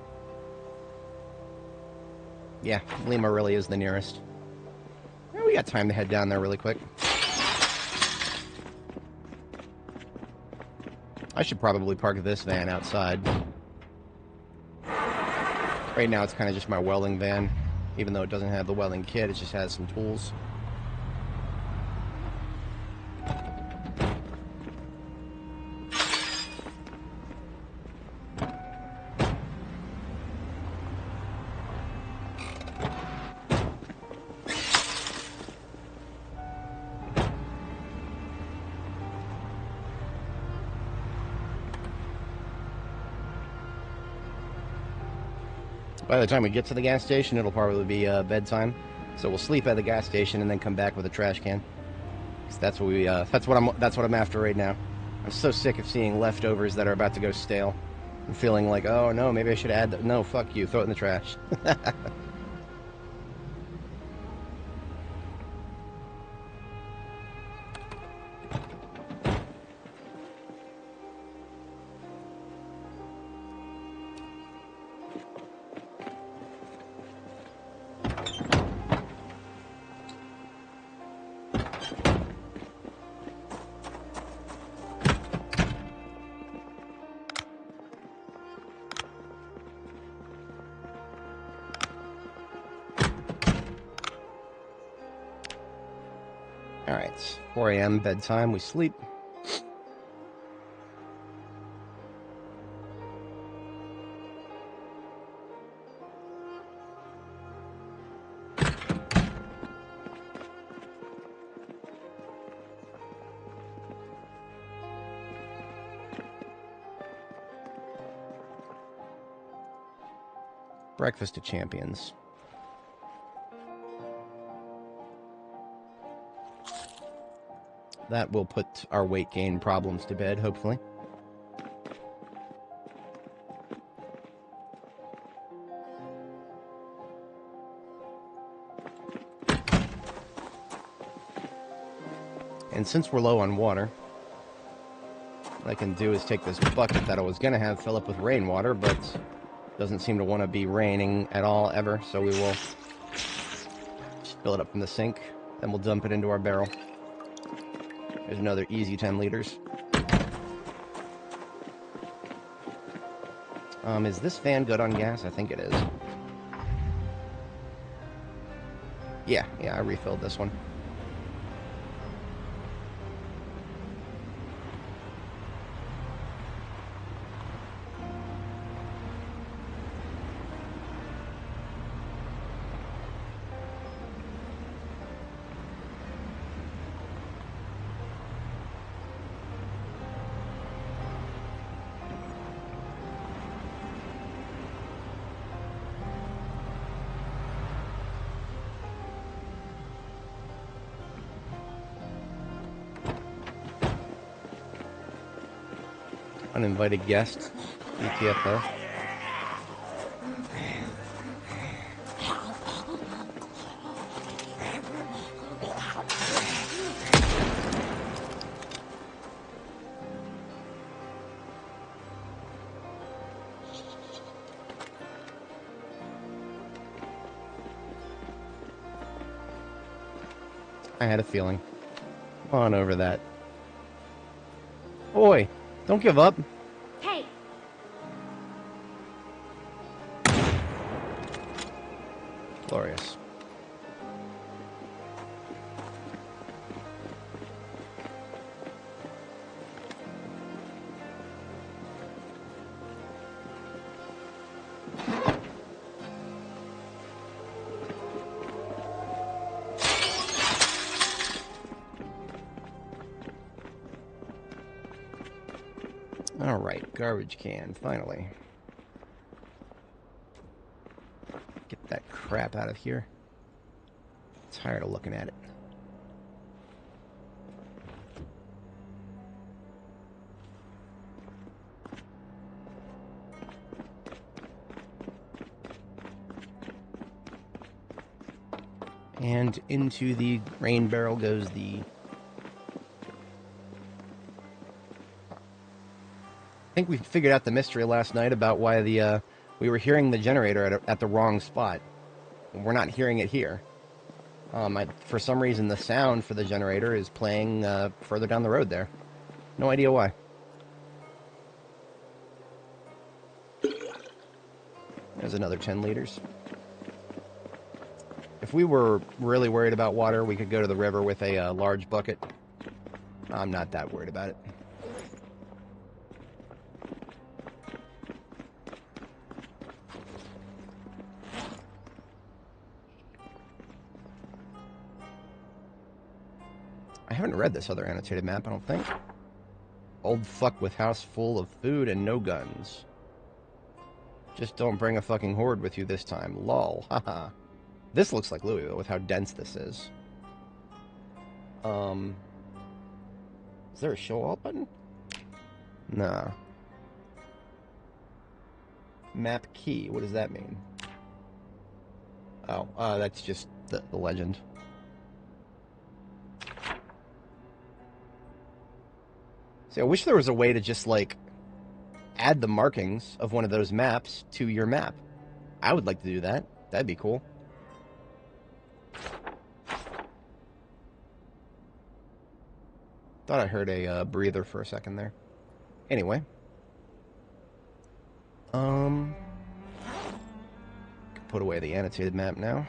Yeah, Lima really is the nearest. Well, we got time to head down there really quick. I should probably park this van outside. Right now it's kind of just my welding van. Even though it doesn't have the welding kit, it just has some tools. By the time we get to the gas station, it'll probably be bedtime. So we'll sleep at the gas station and then come back with a trash can. 'Cause that's what we that's what I'm after right now. I'm so sick of seeing leftovers that are about to go stale. I'm feeling like, oh no, maybe I should add that. No, fuck you, throw it in the trash. Alright, 4 a.m. bedtime, we sleep. Breakfast of Champions. That will put our weight gain problems to bed, hopefully. And since we're low on water, what I can do is take this bucket that I was going to have fill up with rainwater, but doesn't seem to want to be raining at all ever, so we will just fill it up from the sink, then we'll dump it into our barrel. There's another easy 10 liters. Is this van good on gas? I think it is. Yeah, I refilled this one. Uninvited guest, ETFO. I had a feeling. Come on over that. Oi! Don't give up. Hey. Glorious. Alright, garbage can, finally. Get that crap out of here. Tired of looking at it. And into the grain barrel goes the... I think we figured out the mystery last night about why the we were hearing the generator at the wrong spot. We're not hearing it here. For some reason, the sound for the generator is playing further down the road there. No idea why. There's another 10 liters. If we were really worried about water, we could go to the river with a large bucket. I'm not that worried about it. I haven't read this other annotated map, I don't think. Old fuck with house full of food and no guns. Just don't bring a fucking horde with you this time. Lol. Haha. This looks like Louisville with how dense this is. Is there a show all button? Nah. Map key. What does that mean? Oh, that's just the legend. See, I wish there was a way to just, like, add the markings of one of those maps to your map. I would like to do that. That'd be cool. Thought I heard a breather for a second there. Anyway. Put away the annotated map now.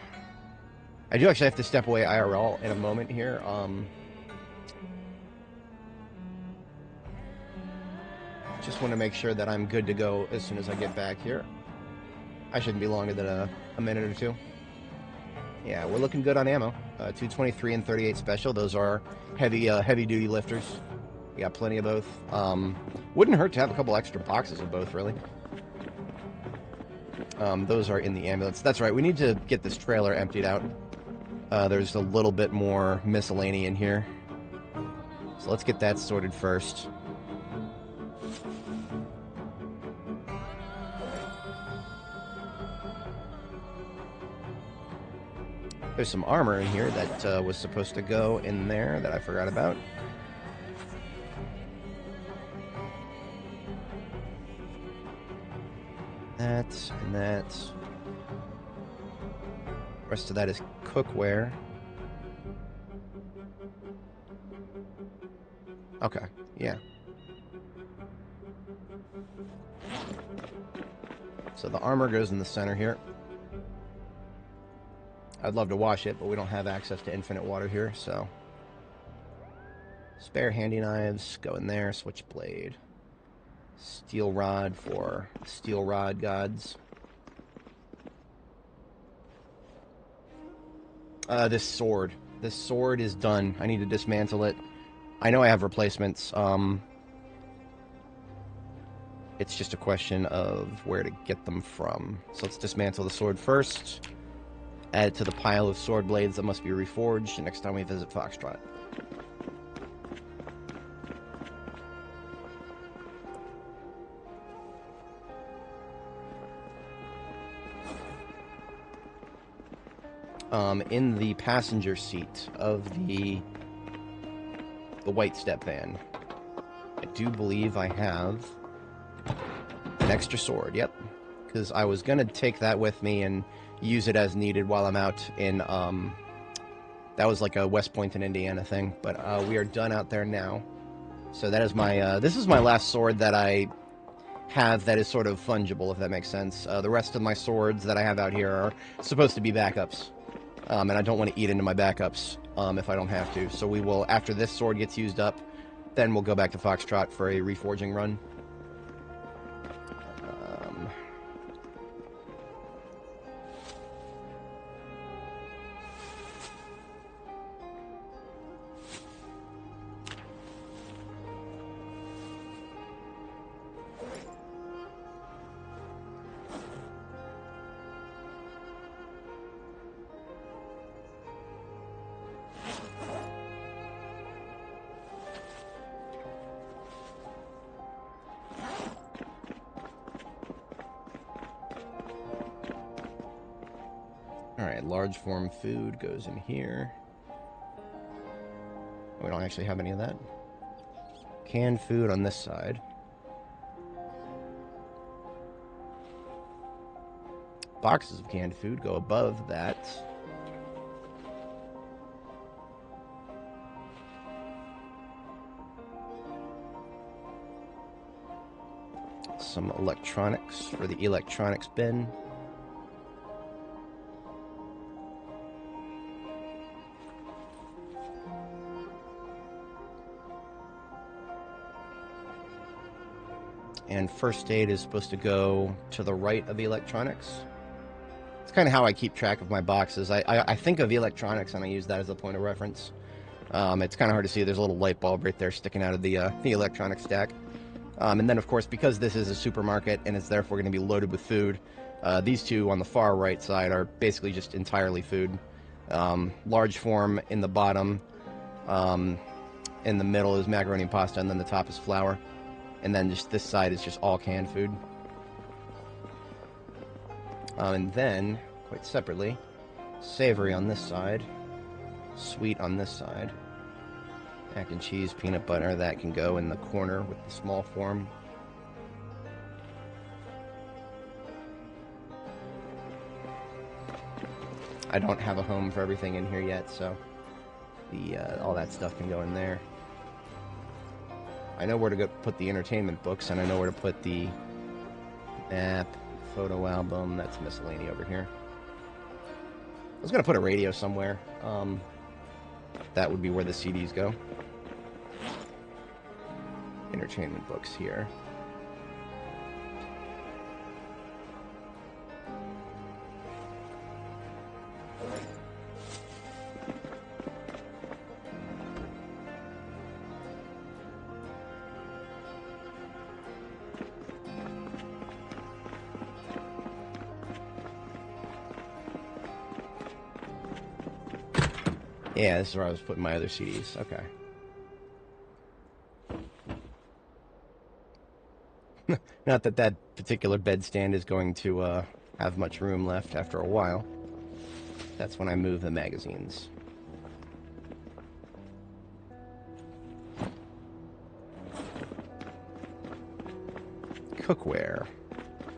I do actually have to step away IRL in a moment here. Just want to make sure that I'm good to go as soon as I get back here. I shouldn't be longer than a minute or two. Yeah, we're looking good on ammo. 223 and 38 special. Those are heavy duty lifters. We got plenty of both. Wouldn't hurt to have a couple extra boxes of both, really. Those are in the ambulance. That's right. We need to get this trailer emptied out. There's a little bit more miscellany in here. So let's get that sorted first. There's some armor in here that was supposed to go in there that I forgot about. That and that. The rest of that is cookware. Okay, yeah. So the armor goes in the center here. I'd love to wash it, but we don't have access to infinite water here, so... Spare handy knives go in there. Switchblade. Steel rod for steel rod gods. This sword. This sword is done. I need to dismantle it. I know I have replacements. It's just a question of where to get them from. So let's dismantle the sword first. Add it to the pile of sword blades that must be reforged next time we visit Foxtrot. In the passenger seat of the white step van, I do believe I have an extra sword. Yep, because I was gonna take that with me and use it as needed while I'm out in, that was like a West Point in Indiana thing, but we are done out there now. So that is my, this is my last sword that I have that is sort of fungible, if that makes sense. The rest of my swords that I have out here are supposed to be backups. And I don't want to eat into my backups if I don't have to. So we will, after this sword gets used up, then we'll go back to Foxtrot for a reforging run. Alright, large form food goes in here. We don't actually have any of that. Canned food on this side. Boxes of canned food go above that. Some electronics for the electronics bin. And first aid is supposed to go to the right of the electronics. It's kind of how I keep track of my boxes. I think of electronics and I use that as a point of reference. It's kind of hard to see. There's a little light bulb right there sticking out of the electronic stack. And then, of course, because this is a supermarket and it's therefore going to be loaded with food, these two on the far right side are basically just entirely food. Large form in the bottom. In the middle is macaroni and pasta, and then the top is flour. And then just this side is just all canned food. And then, quite separately, savory on this side, sweet on this side. Mac and cheese, peanut butter, that can go in the corner with the small form. I don't have a home for everything in here yet, so all that stuff can go in there. I know where to go put the entertainment books, and I know where to put the map, photo album. That's miscellany over here. I was going to put a radio somewhere. That would be where the CDs go. Entertainment books here. Yeah, this is where I was putting my other CDs. Okay. Not that that particular bedstand is going to have much room left after a while. That's when I move the magazines. Cookware.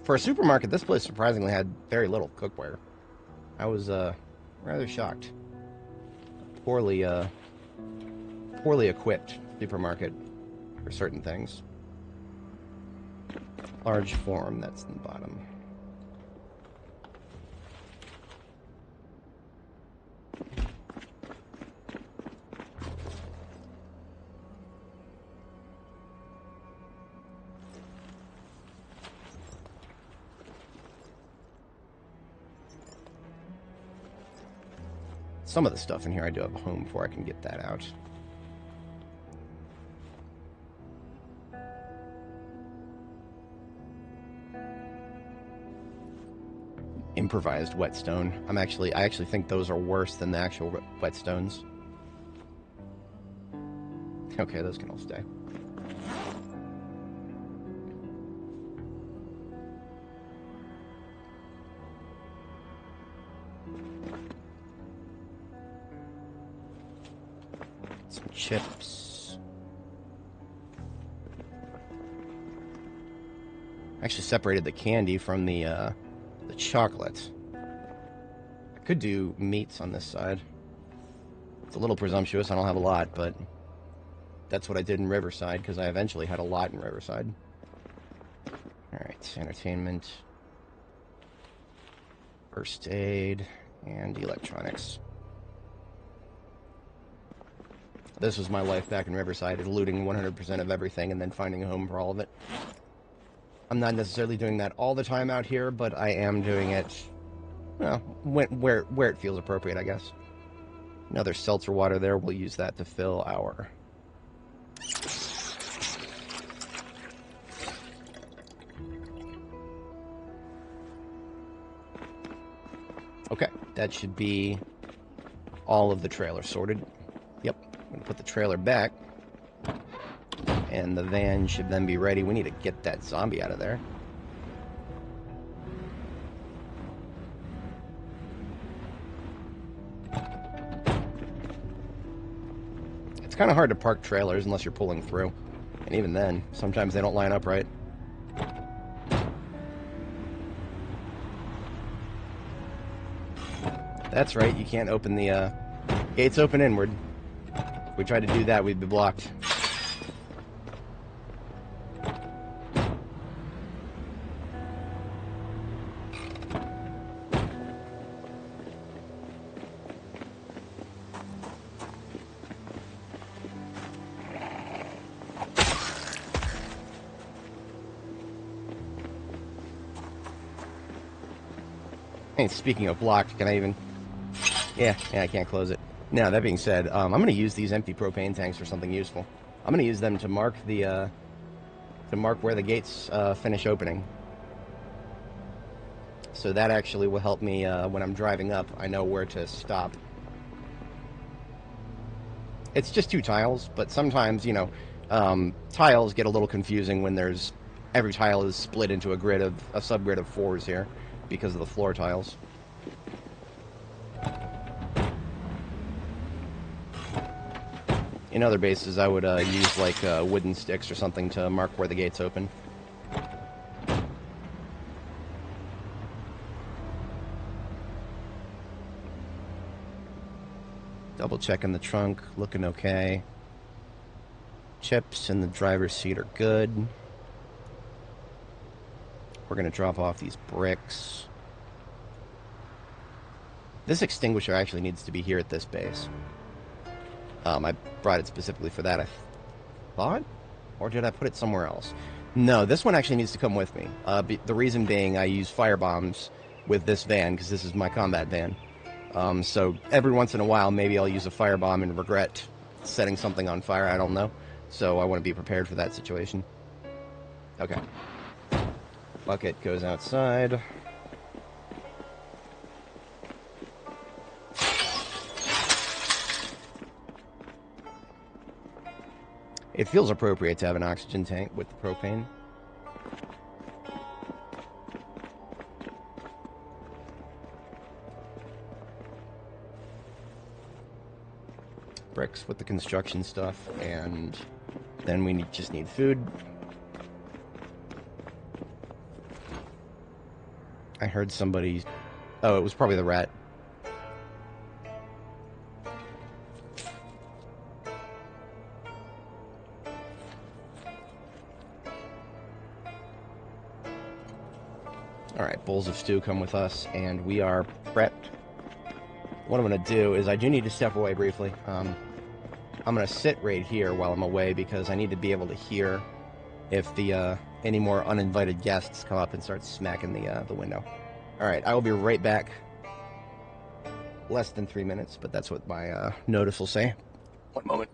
For a supermarket, this place surprisingly had very little cookware. I was rather shocked. Poorly equipped supermarket for certain things. Large form, that's in the bottom. Some of the stuff in here I do have a home for. I can get that out. Improvised whetstone. I actually think those are worse than the actual whetstones. Okay, those can all stay. Some chips. Actually separated the candy from the chocolate. I could do meats on this side. It's a little presumptuous. I don't have a lot, but that's what I did in Riverside, because I eventually had a lot in Riverside. Alright, entertainment, first aid, and electronics. This was my life back in Riverside, looting 100% of everything and then finding a home for all of it. I'm not necessarily doing that all the time out here, but I am doing it, well, where it feels appropriate, I guess. Another seltzer water there. We'll use that to fill our... Okay, that should be all of the trailer sorted. Yep, I'm going to put the trailer back. And the van should then be ready. We need to get that zombie out of there. It's kind of hard to park trailers unless you're pulling through. And even then, sometimes they don't line up right. That's right, you can't open the gates open inward. If we tried to do that, we'd be blocked. Hey, speaking of blocked, can I even... Yeah, I can't close it. Now, that being said, I'm going to use these empty propane tanks for something useful. I'm going to use them to mark the, to mark where the gates finish opening. So that actually will help me when I'm driving up. I know where to stop. It's just 2 tiles, but sometimes, you know, tiles get a little confusing when there's... Every tile is split into a subgrid of 4s here because of the floor tiles. In other bases, I would use, like, wooden sticks or something to mark where the gates open. Double checking the trunk, looking okay. Chips in the driver's seat are good. We're going to drop off these bricks. This extinguisher actually needs to be here at this base. I brought it specifically for that, I thought? Or did I put it somewhere else? No, this one actually needs to come with me. The reason being I use fire bombs with this van, because this is my combat van. So every once in a while, maybe I'll use a firebomb and regret setting something on fire. I don't know. So I want to be prepared for that situation. Okay. Bucket goes outside. It feels appropriate to have an oxygen tank with the propane. Bricks with the construction stuff, and then we just need food. I heard somebody... Oh, it was probably the rat. Alright, bowls of stew come with us, and we are prepped. What I'm going to do is I do need to step away briefly. I'm going to sit right here while I'm away because I need to be able to hear if the any more uninvited guests come up and start smacking the window. Alright, I will be right back. Less than 3 minutes, but that's what my notice will say. One moment.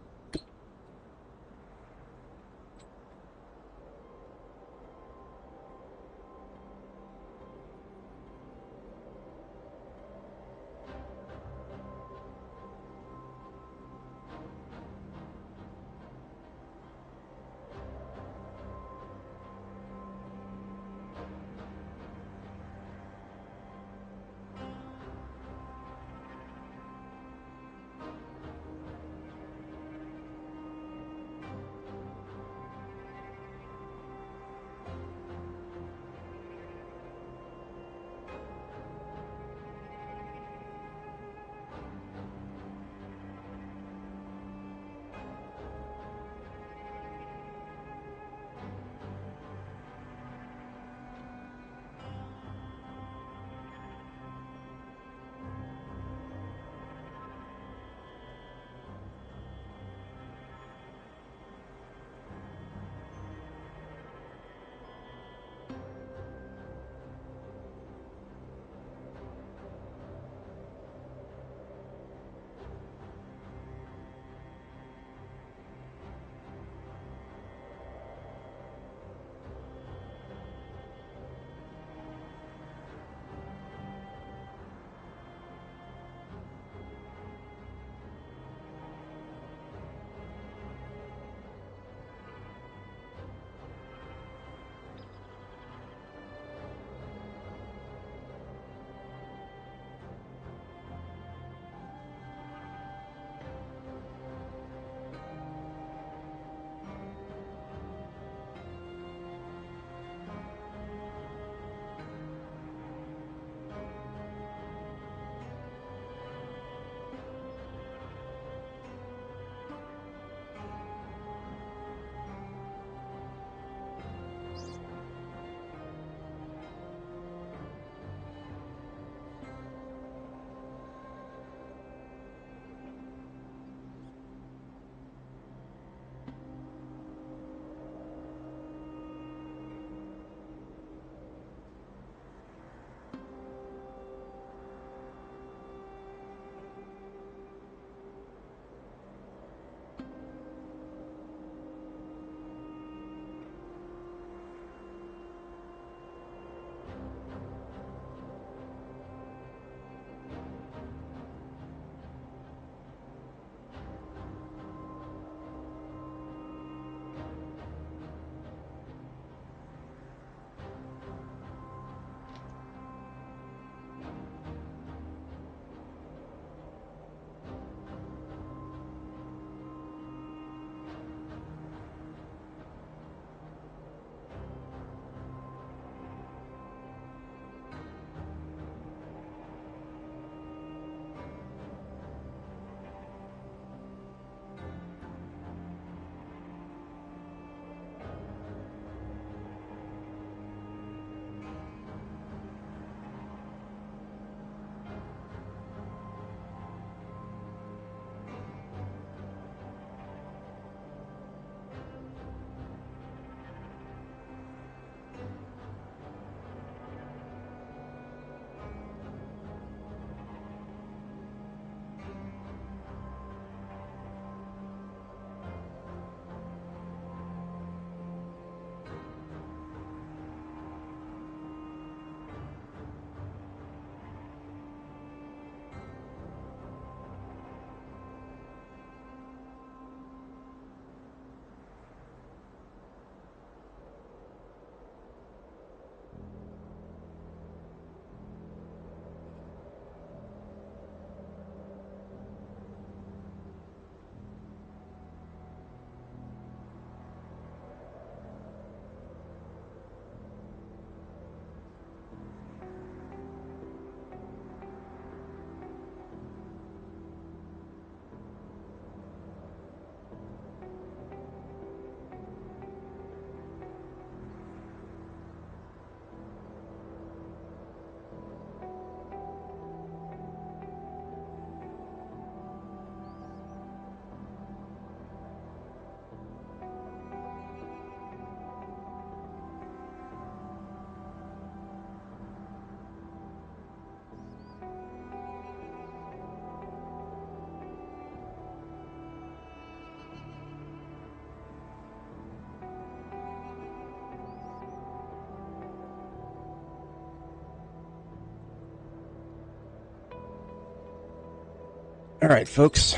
Alright, folks.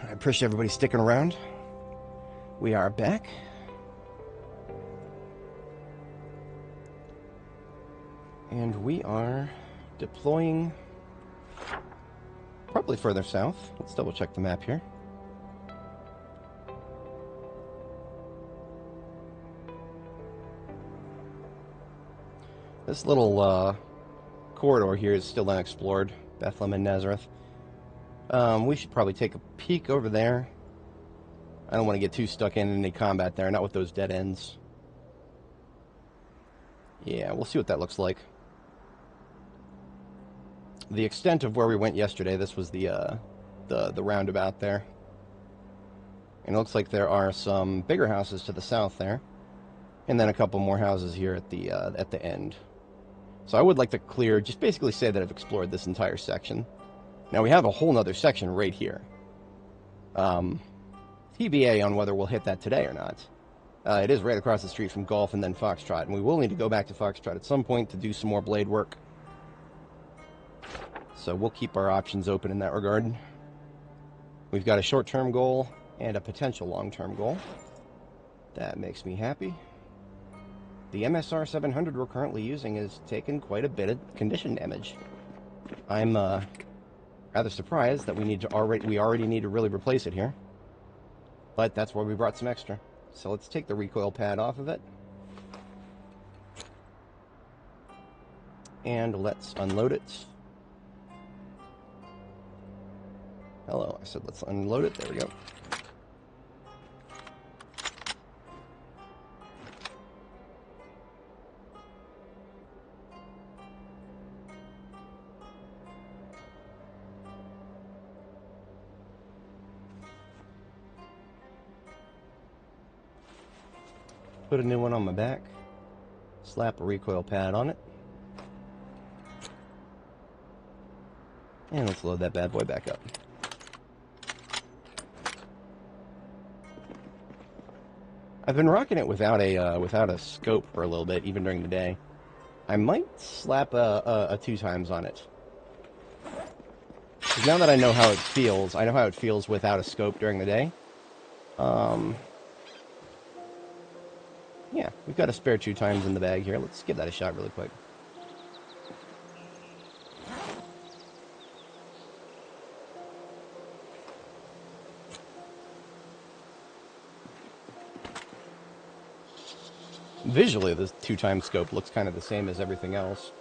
I appreciate everybody sticking around. We are back. And we are deploying probably further south. Let's double check the map here. This little corridor here is still unexplored. Bethlehem and Nazareth. We should probably take a peek over there. I don't want to get too stuck in any combat there, not with those dead ends. Yeah, we'll see what that looks like. The extent of where we went yesterday, this was the roundabout there. And it looks like there are some bigger houses to the south there. And then a couple more houses here at the end. So I would like to clear, just basically say that I've explored this entire section. Now we have a whole nother section right here. TBA on whether we'll hit that today or not. It is right across the street from Golf and then Foxtrot, and we will need to go back to Foxtrot at some point to do some more blade work. So we'll keep our options open in that regard. We've got a short-term goal and a potential long-term goal. That makes me happy. The MSR 700 we're currently using has taken quite a bit of condition damage. I'm rather surprised that we already need to really replace it here. But that's why we brought some extra. So let's take the recoil pad off of it. And let's unload it. Hello, I said let's unload it. There we go. Put a new one on my back, slap a recoil pad on it, and let's load that bad boy back up. I've been rocking it without a scope for a little bit, even during the day. I might slap a 2x on it. 'Cause now that I know how it feels, I know how it feels without a scope during the day. Yeah, we've got a spare 2x in the bag here. Let's give that a shot really quick. Visually, this 2x scope looks kind of the same as everything else.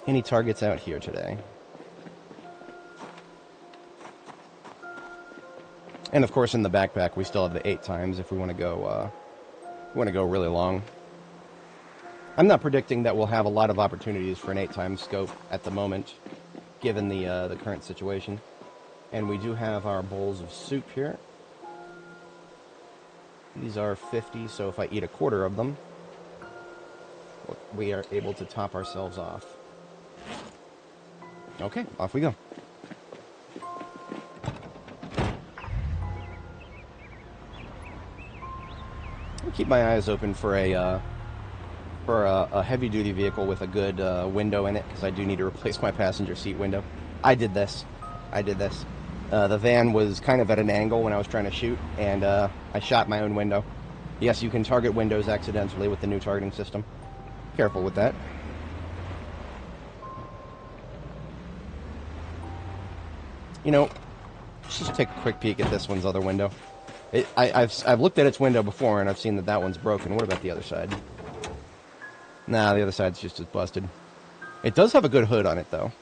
Any targets out here today? And of course, in the backpack, we still have the 8x if we want to go. Really long. I'm not predicting that we'll have a lot of opportunities for an 8x scope at the moment, given the current situation. And we do have our bowls of soup here. These are 50, so if I eat a quarter of them, we are able to top ourselves off. Okay, off we go. Keep my eyes open for a heavy-duty vehicle with a good window in it, because I do need to replace my passenger seat window. I did this. The van was kind of at an angle when I was trying to shoot, and I shot my own window. Yes, you can target windows accidentally with the new targeting system. Careful with that. You know, let's just take a quick peek at this one's other window. I've looked at its window before, and I've seen that one's broken. What about the other side? Nah, the other side's just as busted. It does have a good hood on it, though.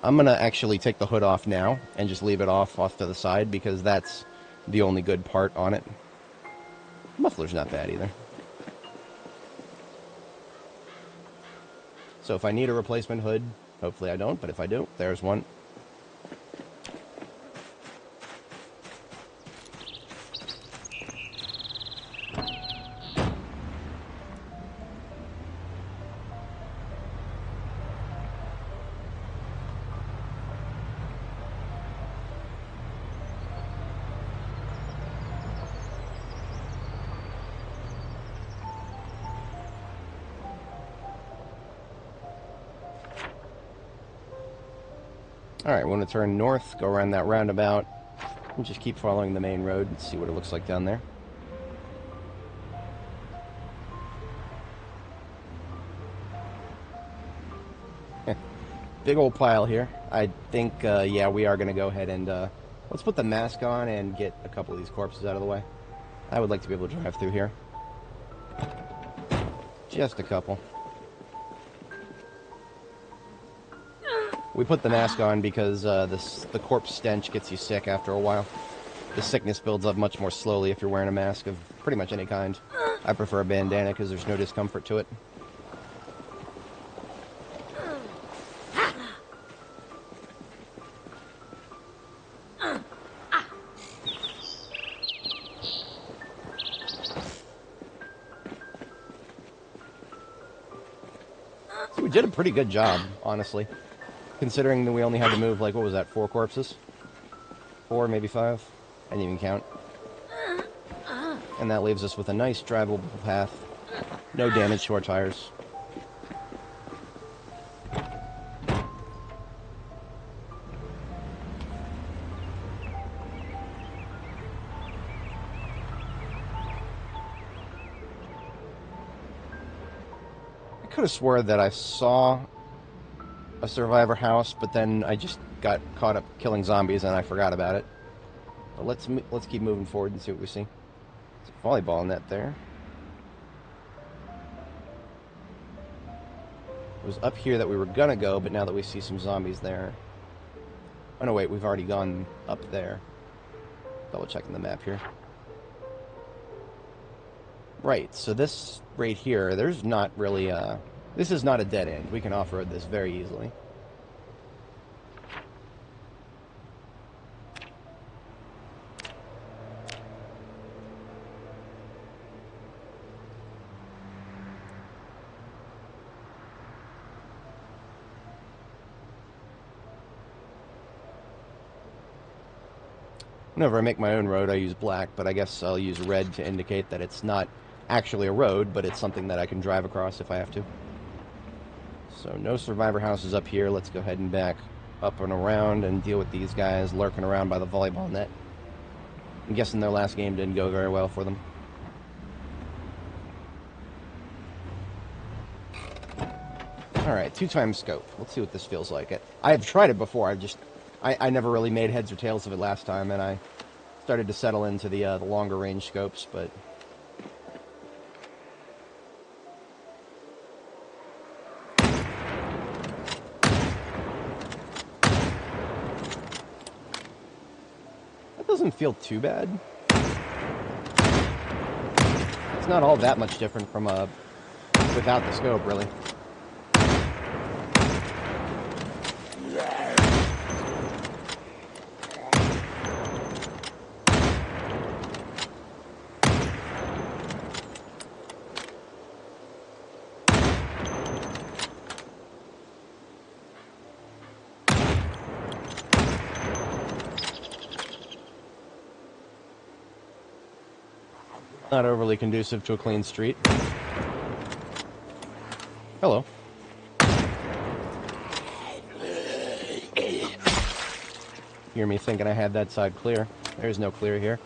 I'm going to actually take the hood off now and just leave it off to the side, because that's the only good part on it. Muffler's not bad either. So if I need a replacement hood, hopefully I don't, but if I do, there's one. Alright, we want to turn north, go around that roundabout, and just keep following the main road and see what it looks like down there. Big old pile here. I think, yeah, we are going to go ahead and, let's put the mask on and get a couple of these corpses out of the way. I would like to be able to drive through here. Just a couple. We put the mask on because the corpse stench gets you sick after a while. The sickness builds up much more slowly if you're wearing a mask of pretty much any kind. I prefer a bandana because there's no discomfort to it. So we did a pretty good job, honestly. Considering that we only had to move, like, what was that, 4 corpses? 4, maybe 5? I didn't even count. And that leaves us with a nice drivable path. No damage to our tires. I could have swore that I saw a survivor house, but then I just got caught up killing zombies and I forgot about it. But let's keep moving forward and see what we see. There's a volleyball net there. It was up here that we were gonna go, but now that we see some zombies there... Oh no, wait, we've already gone up there. Double checking the map here. Right, so this right here, there's not really this is not a dead end. We can off-road this very easily. Whenever I make my own road, I use black, but I guess I'll use red to indicate that it's not actually a road, but it's something that I can drive across if I have to. So no survivor houses up here. Let's go ahead and back up and around and deal with these guys lurking around by the volleyball net. I'm guessing their last game didn't go very well for them. Alright, 2x scope. Let's see what this feels like. I have tried it before. I never really made heads or tails of it last time, and I started to settle into the longer range scopes, but... doesn't feel too bad. It's not all that much different from without the scope, really. Not overly conducive to a clean street. Hello. Hear me thinking I had that side clear. There's no clear here.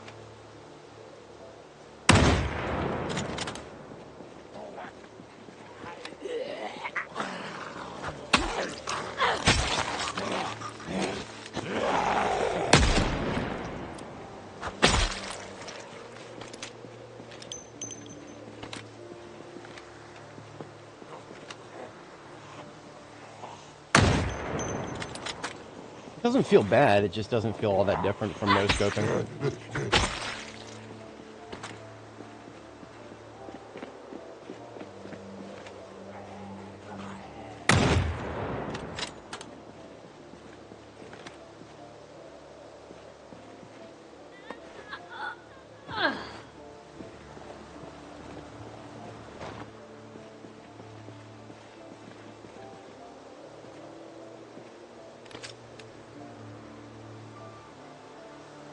It doesn't feel bad, it just doesn't feel all that different from no scoping.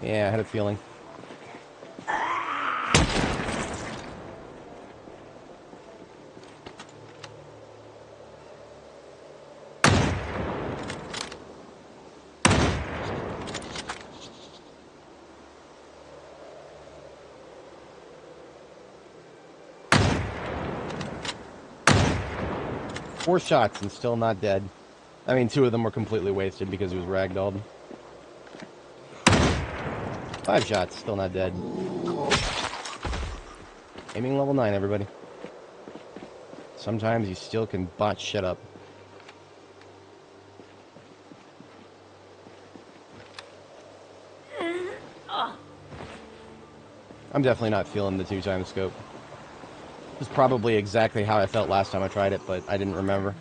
Yeah, I had a feeling. 4 shots and still not dead. I mean, 2 of them were completely wasted because he was ragdolled. 5 shots, still not dead. Aiming level 9, everybody. Sometimes you still can botch shit up. I'm definitely not feeling the 2-time scope. This is probably exactly how I felt last time I tried it, but I didn't remember.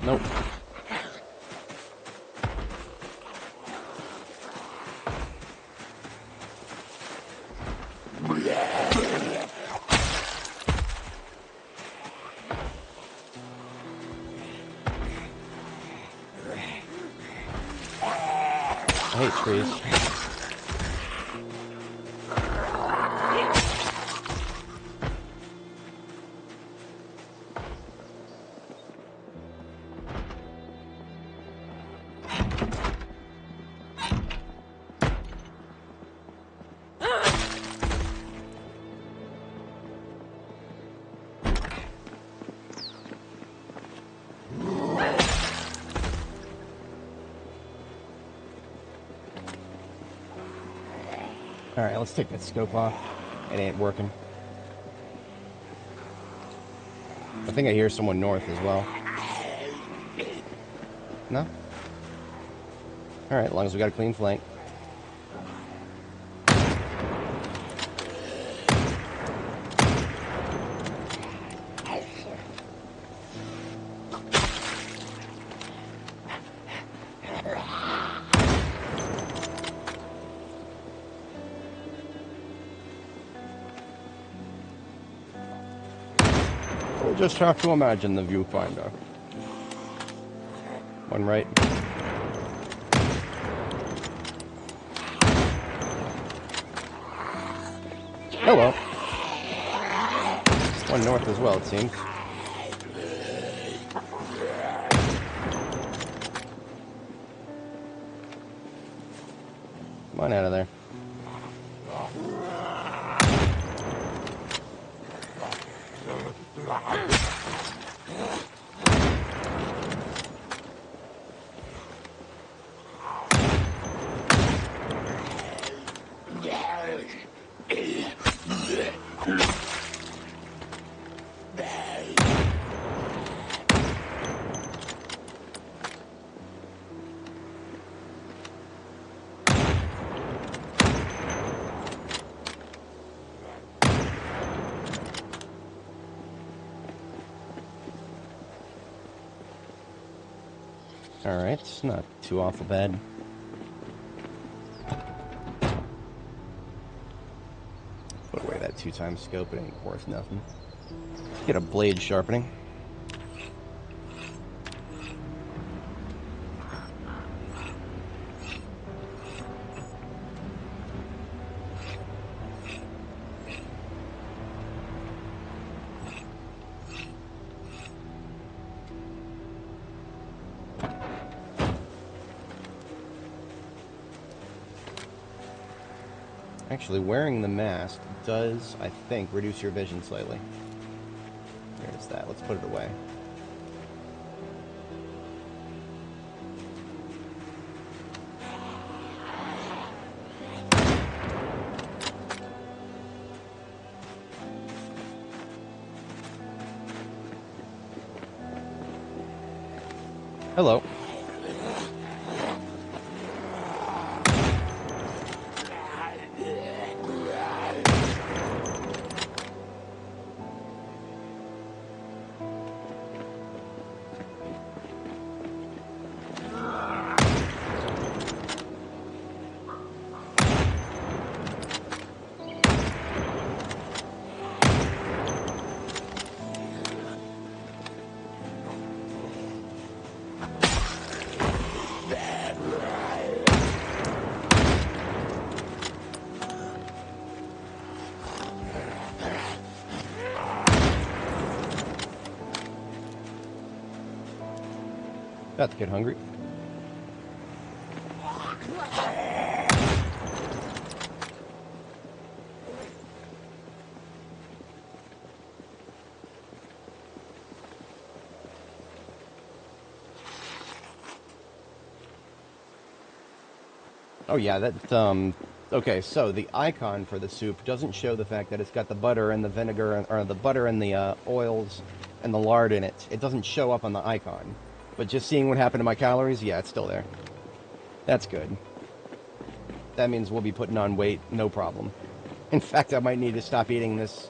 Nope. I hate trees. Alright, let's take that scope off. It ain't working. I think I hear someone north as well. No? Alright, as long as we got a clean flank. We'll just have to imagine the viewfinder. One right. Hello. One north as well, it seems. Come on out of there. Alright, it's not too awful bad. Put away that 2-time scope, it ain't worth nothing. Let's get a blade sharpening. Actually, wearing the mask does, I think, reduce your vision slightly. There's that. Let's put it away. Hello. About to get hungry. Oh yeah, that, okay, so the icon for the soup doesn't show the fact that it's got the butter and the vinegar, or the butter and the oils and the lard in it. It doesn't show up on the icon. But just seeing what happened to my calories, yeah, it's still there. That's good. That means we'll be putting on weight, no problem. In fact, I might need to stop eating this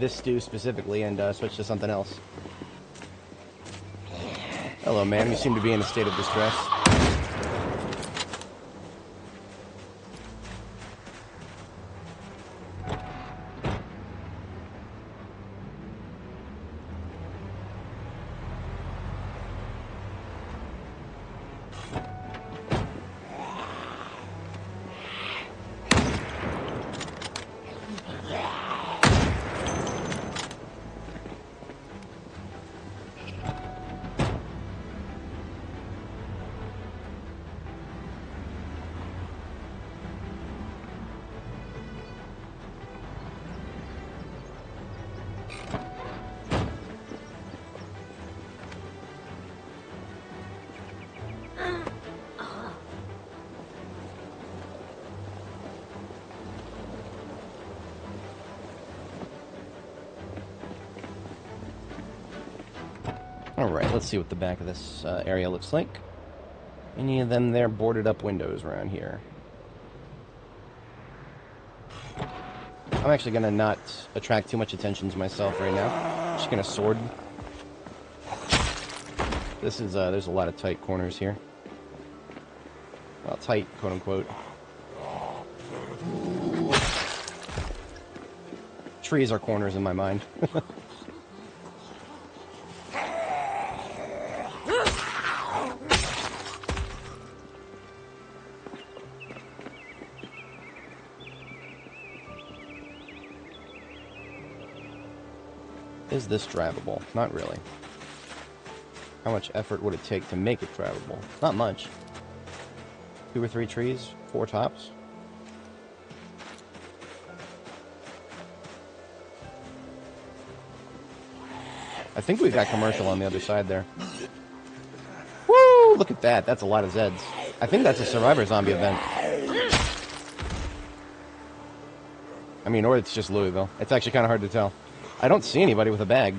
stew specifically and switch to something else. Hello, man. You seem to be in a state of distress. Alright, let's see what the back of this area looks like. Any of them there boarded up windows around here? I'm actually going to not attract too much attention to myself right now. I'm just going to sword. This is, there's a lot of tight corners here. Well, tight, quote-unquote. Trees are corners in my mind. Is this drivable? Not really. How much effort would it take to make it drivable? Not much. 2 or 3 trees, 4 tops. I think we've got commercial on the other side there. Woo! Look at that. That's a lot of Zeds. I think that's a Survivor Zombie event. I mean, or it's just Louisville. It's actually kind of hard to tell. I don't see anybody with a bag.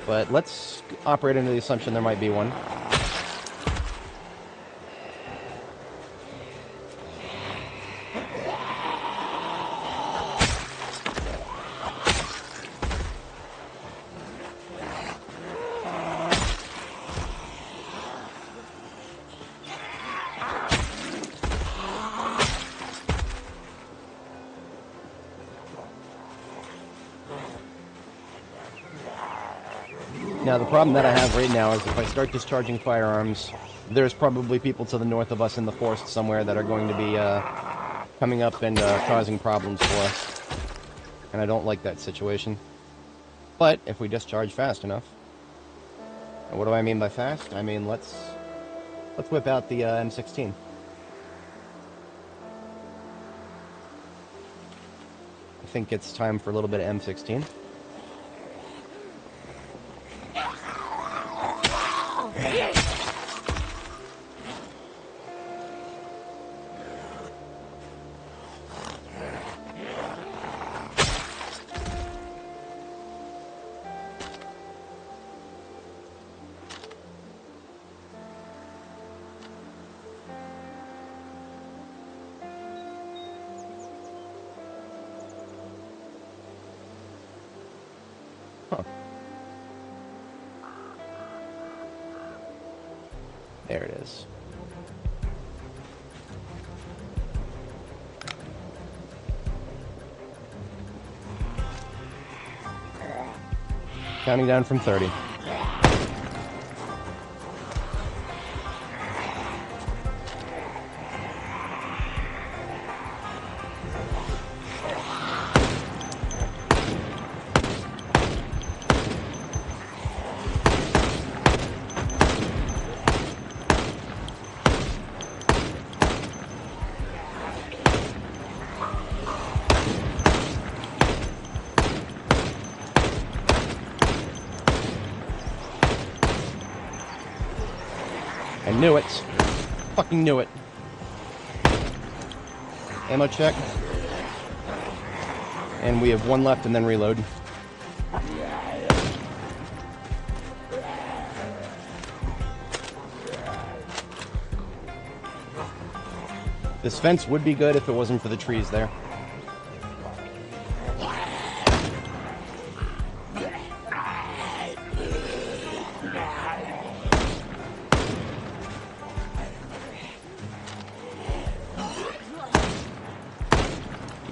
But let's operate under the assumption there might be one. Now, the problem that I have right now is if I start discharging firearms, there's probably people to the north of us in the forest somewhere that are going to be coming up and causing problems for us. And I don't like that situation. But if we discharge fast enough... And what do I mean by fast? I mean, let's whip out the M16. I think it's time for a little bit of M16. There it is. Counting down from 30. Knew it. Fucking knew it. Ammo check. And we have one left and then reload. This fence would be good if it wasn't for the trees there.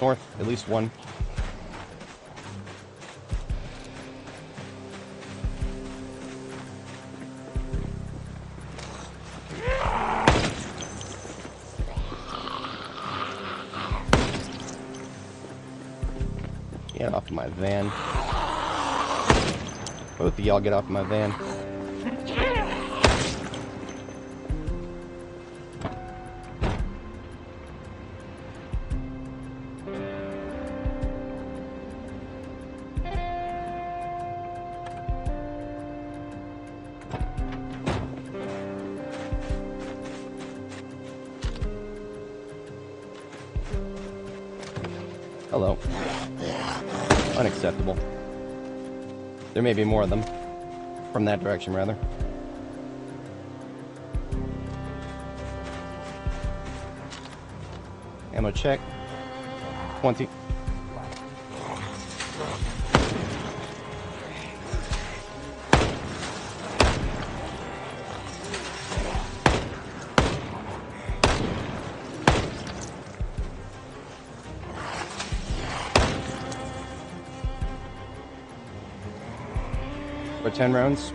North, at least one. Get off my van. Both of y'all get off my van. Hello. Unacceptable. There may be more of them. From that direction, rather. Ammo check. 20. For 10 rounds.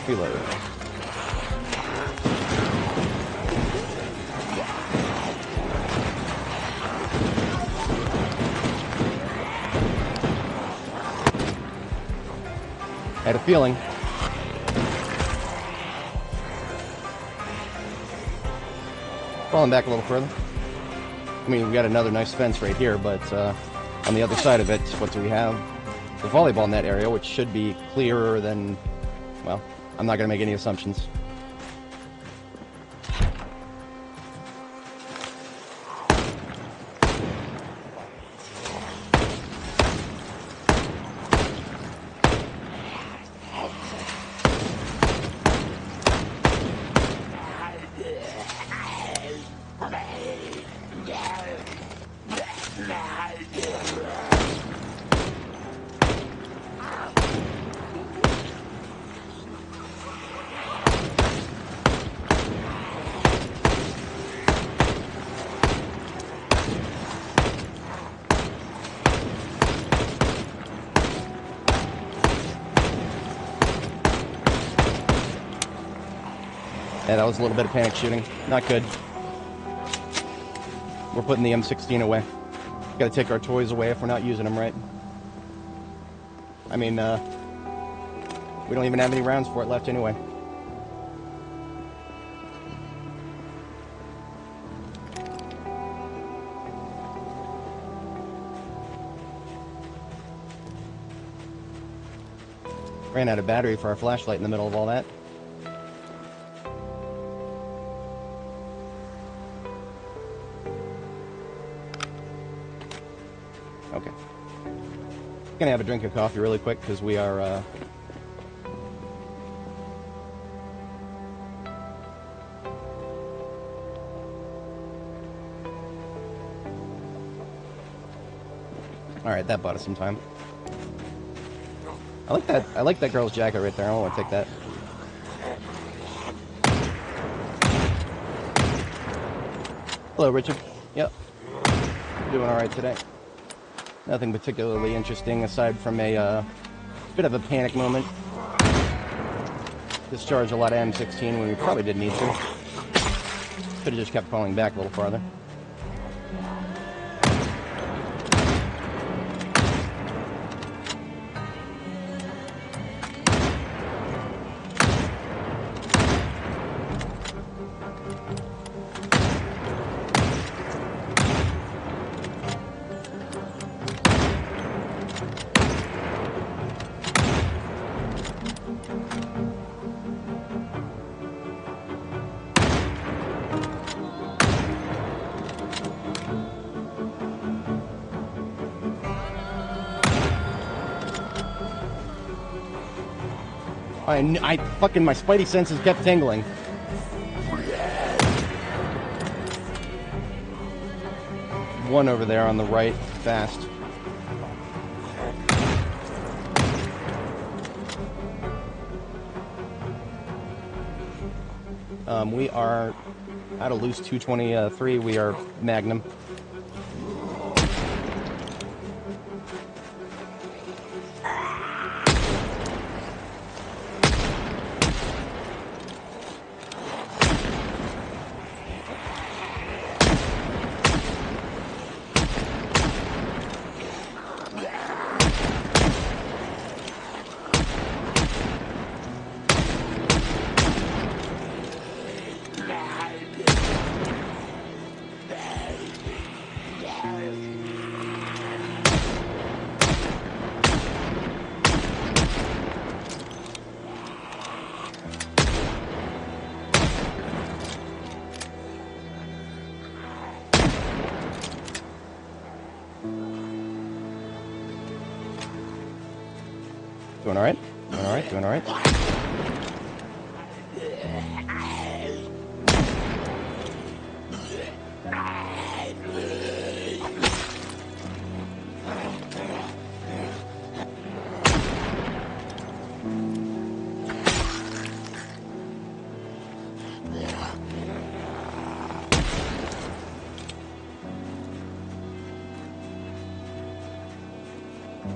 Reload. Had a feeling. Falling back a little further. I mean, we got another nice fence right here, but on the other side of it, what do we have? The volleyball net area, which should be clearer than, well, I'm not going to make any assumptions. Yeah, that was a little bit of panic shooting. Not good. We're putting the M16 away. Gotta take our toys away if we're not using them right. I mean, we don't even have any rounds for it left anyway. Ran out of battery for our flashlight in the middle of all that. Okay. Gonna have a drink of coffee really quick because we are Alright, that bought us some time. I like that girl's jacket right there. I want to take that. Hello, Richard. Yep. Doing alright today. Nothing particularly interesting aside from a bit of a panic moment. Discharged a lot of M16 when we probably didn't need to. Could have just kept falling back a little farther. I fucking, my spidey senses kept tingling. One over there on the right, fast. We are out of loose 223. We are Magnum. Doing alright? Doing alright? Doing alright?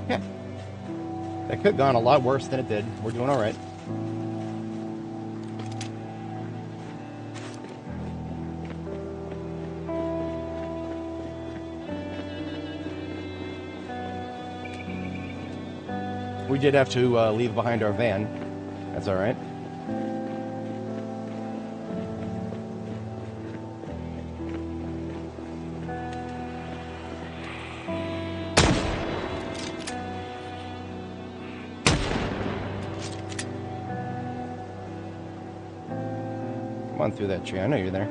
Yeah. That could have gone a lot worse than it did. We're doing all right. We did have to leave behind our van. That's all right. Come on through that tree. I know you're there.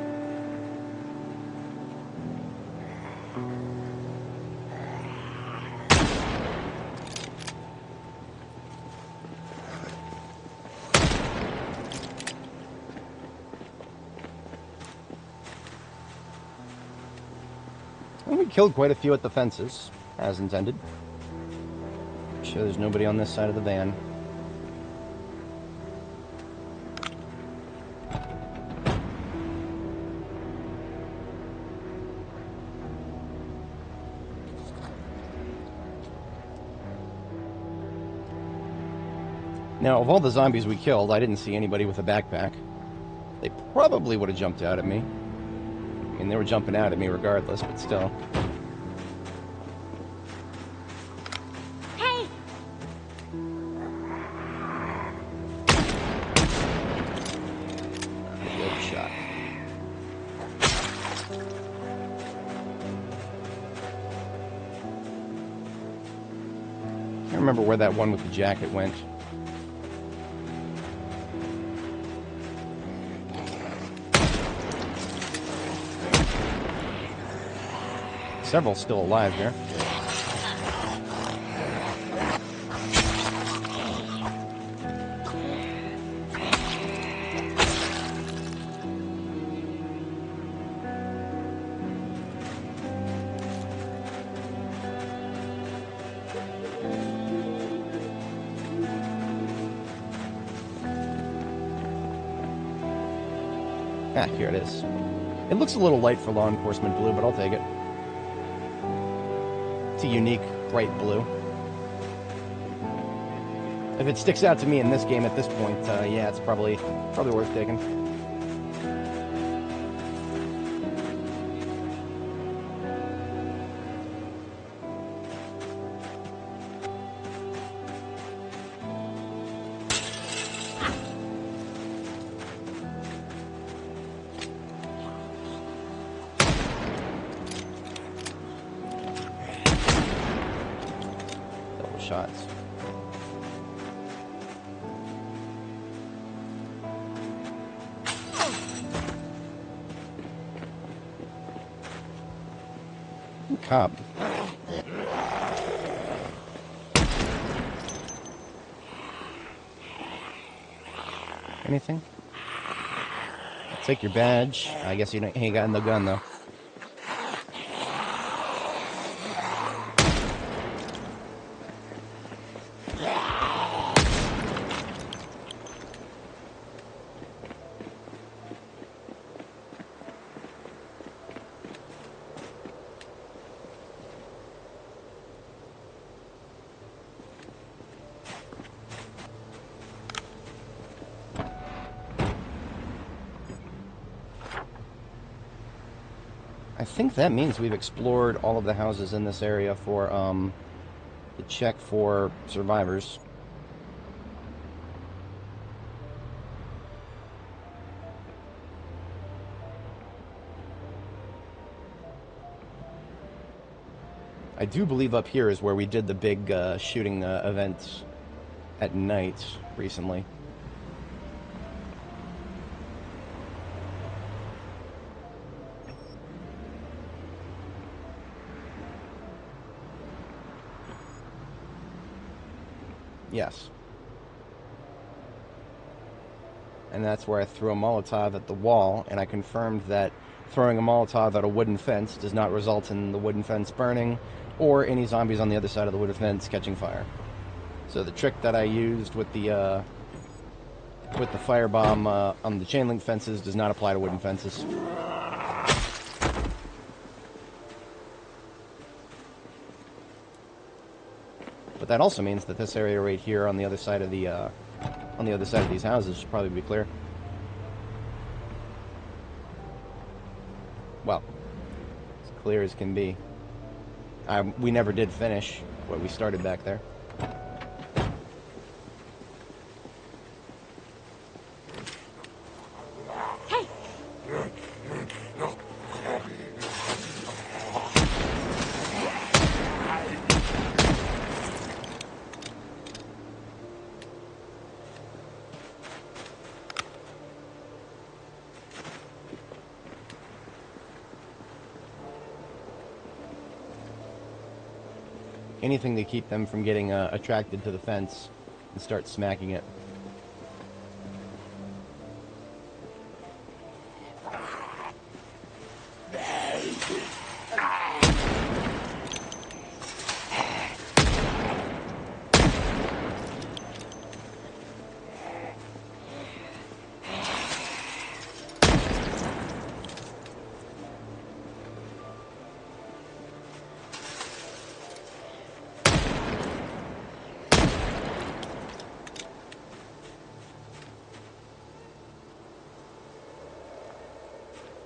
Well, we killed quite a few at the fences, as intended. Sure, there's nobody on this side of the van. Now, of all the zombies we killed, I didn't see anybody with a backpack. They probably would have jumped out at me. I mean, they were jumping out at me regardless, but still. Hey! Good shot. I can't remember where that one with the jacket went. Several still alive here. Ah, here it is. It looks a little light for law enforcement blue, but I'll take it. It's a unique, bright blue. If it sticks out to me in this game at this point, yeah, it's probably worth taking. Shots. Cop. Anything? Take your badge. I guess you ain't got no gun, though. I think that means we've explored all of the houses in this area for, to check for survivors. I do believe up here is where we did the big, shooting, event at night recently. Yes. And that's where I threw a Molotov at the wall, and I confirmed that throwing a Molotov at a wooden fence does not result in the wooden fence burning, or any zombies on the other side of the wooden fence catching fire. So the trick that I used with the firebomb on the chain link fences does not apply to wooden fences. But that also means that this area right here on the other side of the these houses should probably be clear. Well, as clear as can be. We never did finish what we started back there. Anything to keep them from getting attracted to the fence and start smacking it.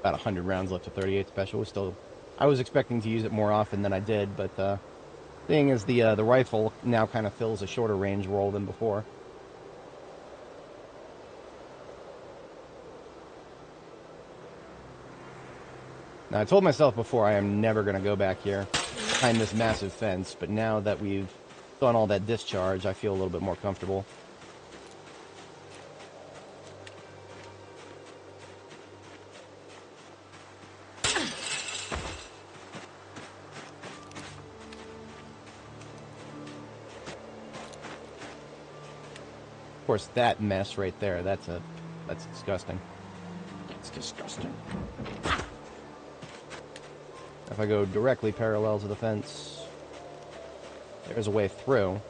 About 100 rounds left of 38 special. I was expecting to use it more often than I did, but the thing is the rifle now kind of fills a shorter range role than before. Now, I told myself before I am never going to go back here behind this massive fence, but now that we've done all that discharge, I feel a little bit more comfortable. Of course, that mess right there, that's disgusting. It's disgusting. If I go directly parallel to the fence, there's a way through.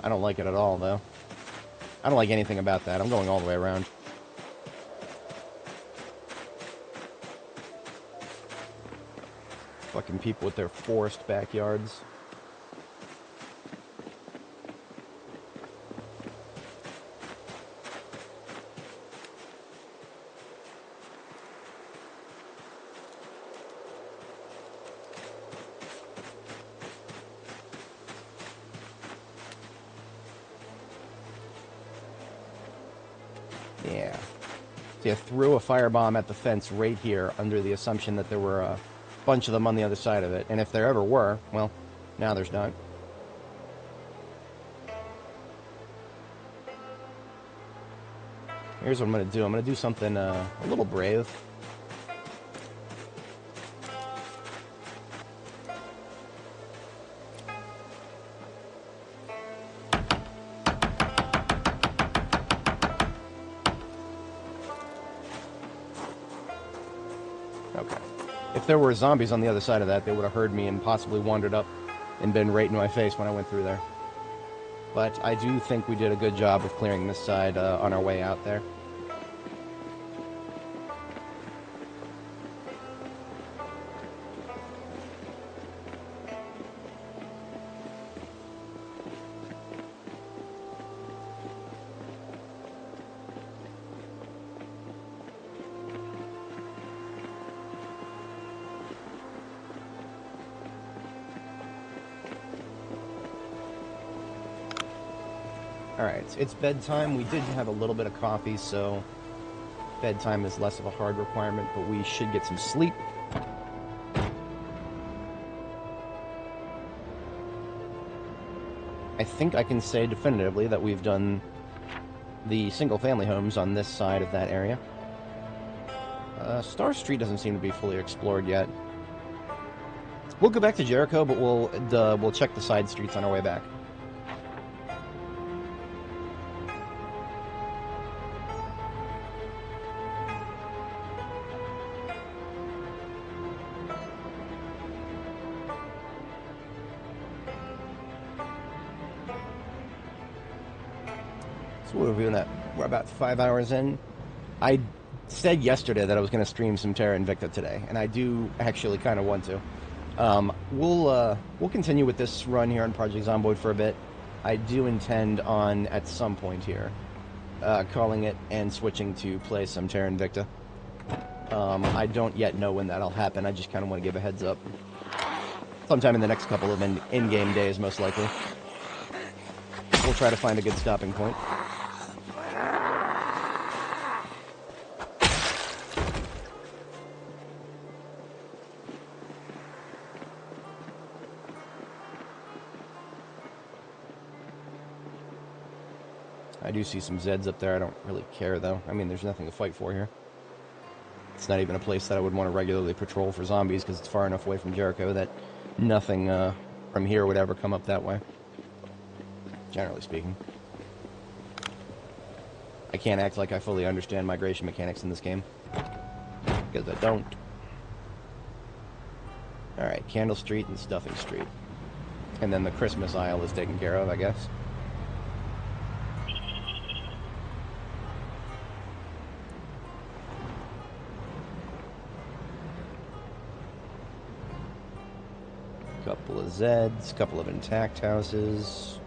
I don't like it at all, though. I don't like anything about that. I'm going all the way around. Fucking people with their forest backyards. Yeah. See, I threw a firebomb at the fence right here under the assumption that there were a bunch of them on the other side of it. And if there ever were, well, now there's not. Here's what I'm going to do. I'm going to do something a little brave. there were zombies on the other side of that, they would have heard me and possibly wandered up and been right in my face when I went through there. But I do think we did a good job of clearing this side on our way out there. Alright, it's bedtime. We did have a little bit of coffee, so bedtime is less of a hard requirement, but we should get some sleep. I think I can say definitively that we've done the single-family homes on this side of that area. Star Street doesn't seem to be fully explored yet. We'll go back to Jericho, but we'll check the side streets on our way back. So what are we doing that? We're about 5 hours in. I said yesterday that I was going to stream some Terra Invicta today, and I do actually kind of want to. We'll continue with this run here on Project Zomboid for a bit. I do intend on, at some point here, calling it and switching to play some Terra Invicta. I don't yet know when that'll happen. I just kind of want to give a heads up. Sometime in the next couple of in-game days, most likely. We'll try to find a good stopping point. I do see some Zeds up there. I don't really care, though. I mean, there's nothing to fight for here. It's not even a place that I would want to regularly patrol for zombies, because it's far enough away from Jericho that nothing from here would ever come up that way. Generally speaking. I can't act like I fully understand migration mechanics in this game, because I don't. Alright, Candle Street and Stuffing Street. And then the Christmas aisle is taken care of, I guess. Couple of Zeds, couple of intact houses.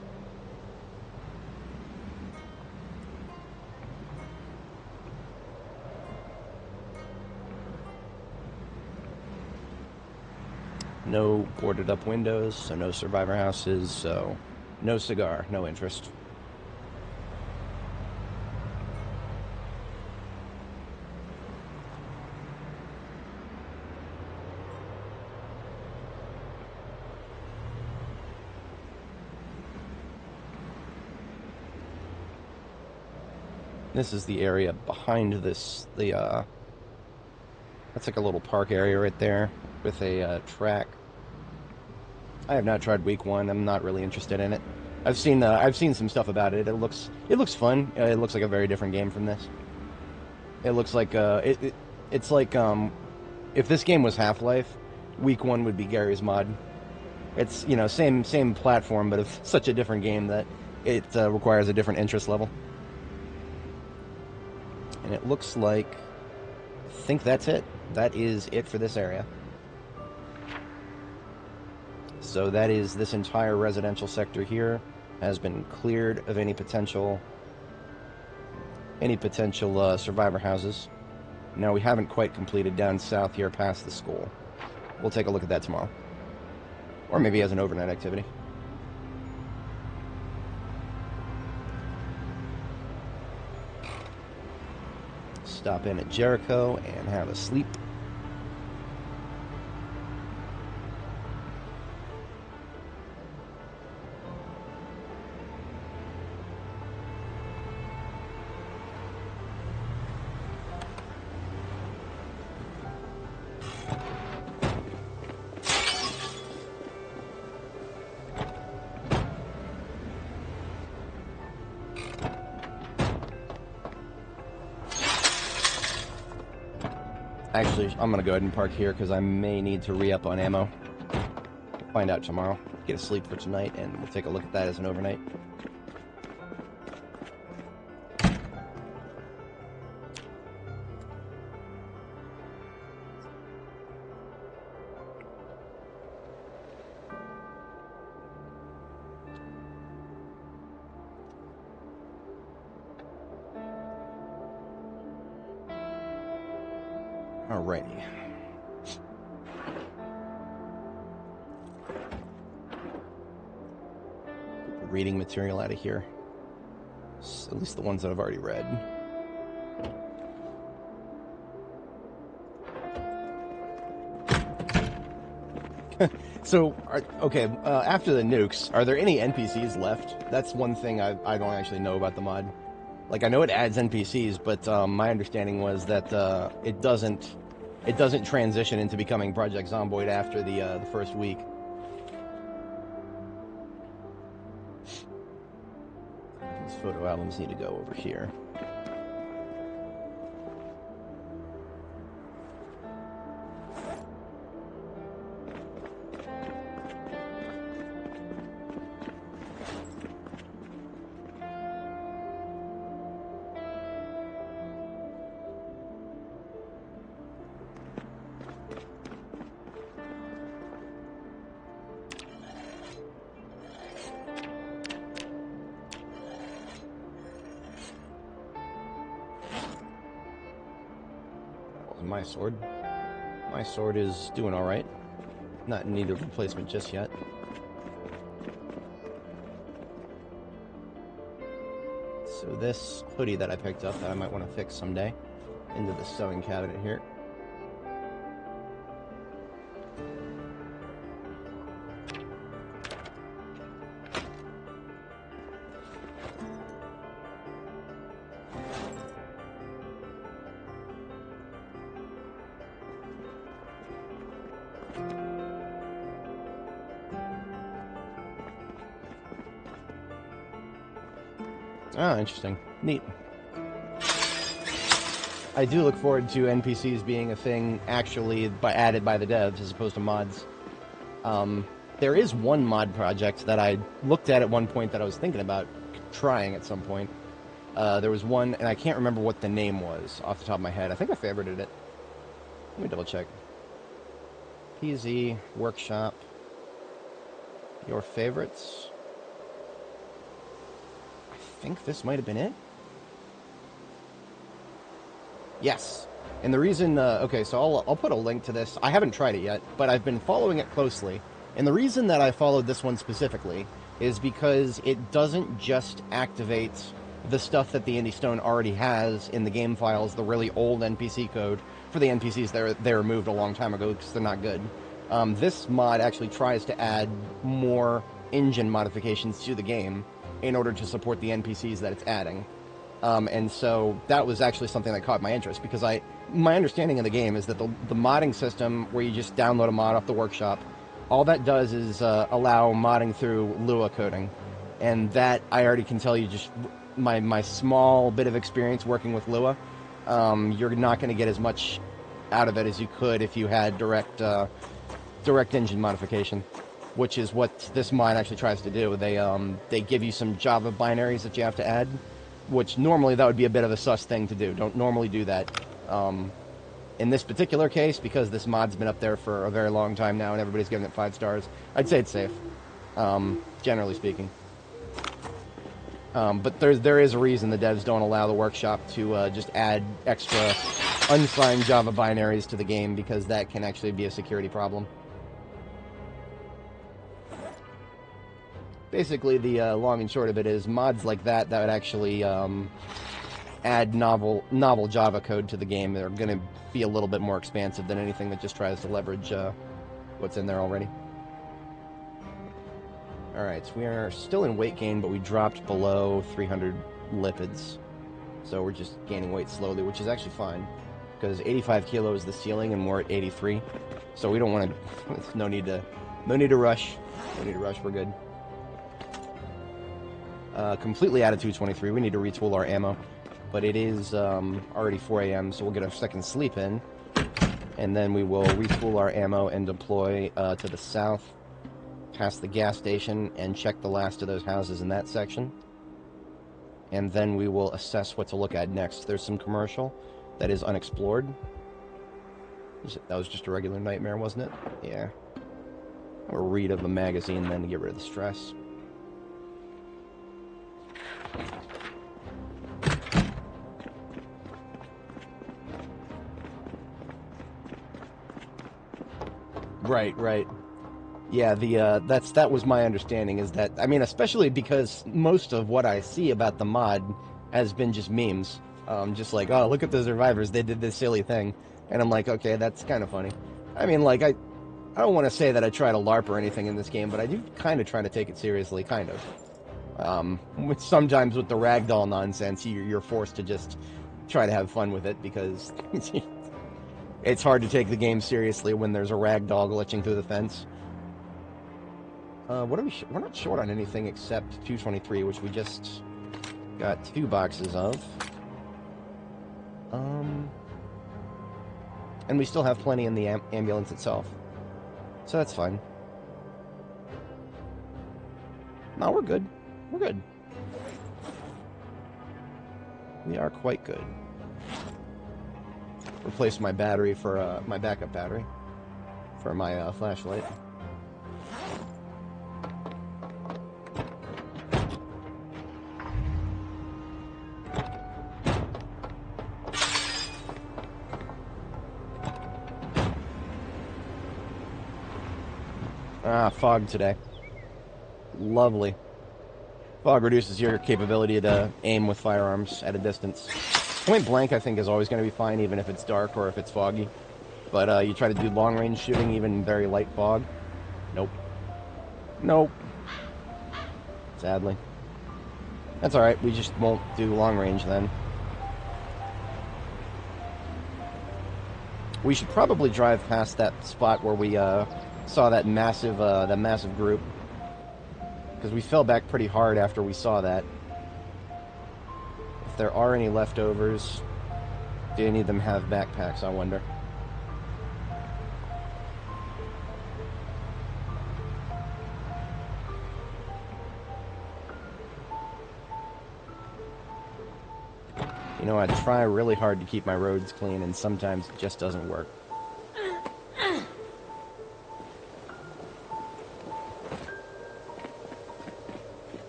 No boarded up windows, so no survivor houses, so no cigar, no interest. This is the area behind this, that's like a little park area right there with a track. I have not tried week 1. I'm not really interested in it. I've seen some stuff about it. It looks fun. It looks like a very different game from this. It looks like it's like if this game was Half-Life, week 1 would be Gary's mod. It's, you know, same platform, but it's such a different game that it requires a different interest level. And it looks like, I think that's it. That is it for this area. So that is, this entire residential sector here has been cleared of any potential survivor houses. Now, we haven't quite completed down south here past the school. We'll take a look at that tomorrow. Or maybe as an overnight activity. Stop in at Jericho and have a sleep. Actually, I'm going to go ahead and park here because I may need to re-up on ammo. We'll find out tomorrow. Get a sleep for tonight, and we'll take a look at that as an overnight. Alrighty. Get the reading material out of here. At least the ones that I've already read. So, okay, after the nukes, are there any NPCs left? That's one thing I don't actually know about the mod. Like, I know it adds NPCs, but my understanding was that it doesn't transition into becoming Project Zomboid after the first week. These photo albums need to go over here. My sword. My sword is doing alright. Not in need of replacement just yet. So this hoodie that I picked up that I might want to fix someday into the sewing cabinet here. Oh, interesting. Neat. I do look forward to NPCs being a thing actually added by the devs as opposed to mods. There is one mod project that I looked at one point that I was thinking about trying at some point. There was one, and I can't remember what the name was off the top of my head. I think I favorited it. Let me double check. PZ, Workshop, your favorites. I think this might have been it. Yes. And the reason, okay, so I'll put a link to this. I haven't tried it yet, but I've been following it closely. And the reason that I followed this one specifically is because it doesn't just activate the stuff that the Indie Stone already has in the game files, the really old NPC code for the NPCs that they removed a long time ago because they're not good. This mod actually tries to add more engine modifications to the game in order to support the NPCs that it's adding. And so that was actually something that caught my interest, because my understanding of the game is that the modding system, where you just download a mod off the workshop, all that does is allow modding through Lua coding. And that, I already can tell you, just my small bit of experience working with Lua, you're not going to get as much out of it as you could if you had direct engine modification, which is what this mod actually tries to do. They give you some Java binaries that you have to add, which normally that would be a bit of a sus thing to do. Don't normally do that. In this particular case, because this mod's been up there for a very long time now and everybody's giving it 5 stars, I'd say it's safe, generally speaking. But there is a reason the devs don't allow the workshop to just add extra unsigned Java binaries to the game, because that can actually be a security problem. Basically, the long and short of it is mods like that would actually add novel Java code to the game. They're going to be a little bit more expansive than anything that just tries to leverage what's in there already. Alright, so we are still in weight gain, but we dropped below 300 lipids. So we're just gaining weight slowly, which is actually fine, because 85 kilos is the ceiling and we're at 83. So we don't want to, no need to rush. No need to rush, we're good. Completely out of 223. We need to retool our ammo, but it is already 4 a.m., so we'll get our second sleep in. And then we will refuel our ammo and deploy to the south, past the gas station, and check the last of those houses in that section. And then we will assess what to look at next. There's some commercial that is unexplored. That was just a regular nightmare, wasn't it? Yeah. Or read of a magazine then to get rid of the stress. Right. Yeah, that was my understanding, is that, I mean, especially because most of what I see about the mod has been just memes. Just like, oh, look at the survivors, they did this silly thing. And I'm like, okay, that's kind of funny. I mean, like, I don't want to say that I try to LARP or anything in this game, but I do kind of try to take it seriously, kind of. Sometimes with the ragdoll nonsense, you're forced to just try to have fun with it, because it's hard to take the game seriously when there's a ragdoll glitching through the fence. What are we? We're not short on anything except 223, which we just got 2 boxes of. And we still have plenty in the ambulance itself, so that's fine. No, we're good. We're good. We are quite good. Replace my battery for my backup battery for my flashlight. Ah, fog today. Lovely. Fog reduces your capability to aim with firearms at a distance. Point blank, I think, is always going to be fine, even if it's dark or if it's foggy. But you try to do long-range shooting, even in very light fog. Nope. Nope. Sadly. That's alright, we just won't do long-range then. We should probably drive past that spot where we saw that massive group, because we fell back pretty hard after we saw that. If there are any leftovers, do any of them have backpacks, I wonder? You know, I try really hard to keep my roads clean, and sometimes it just doesn't work.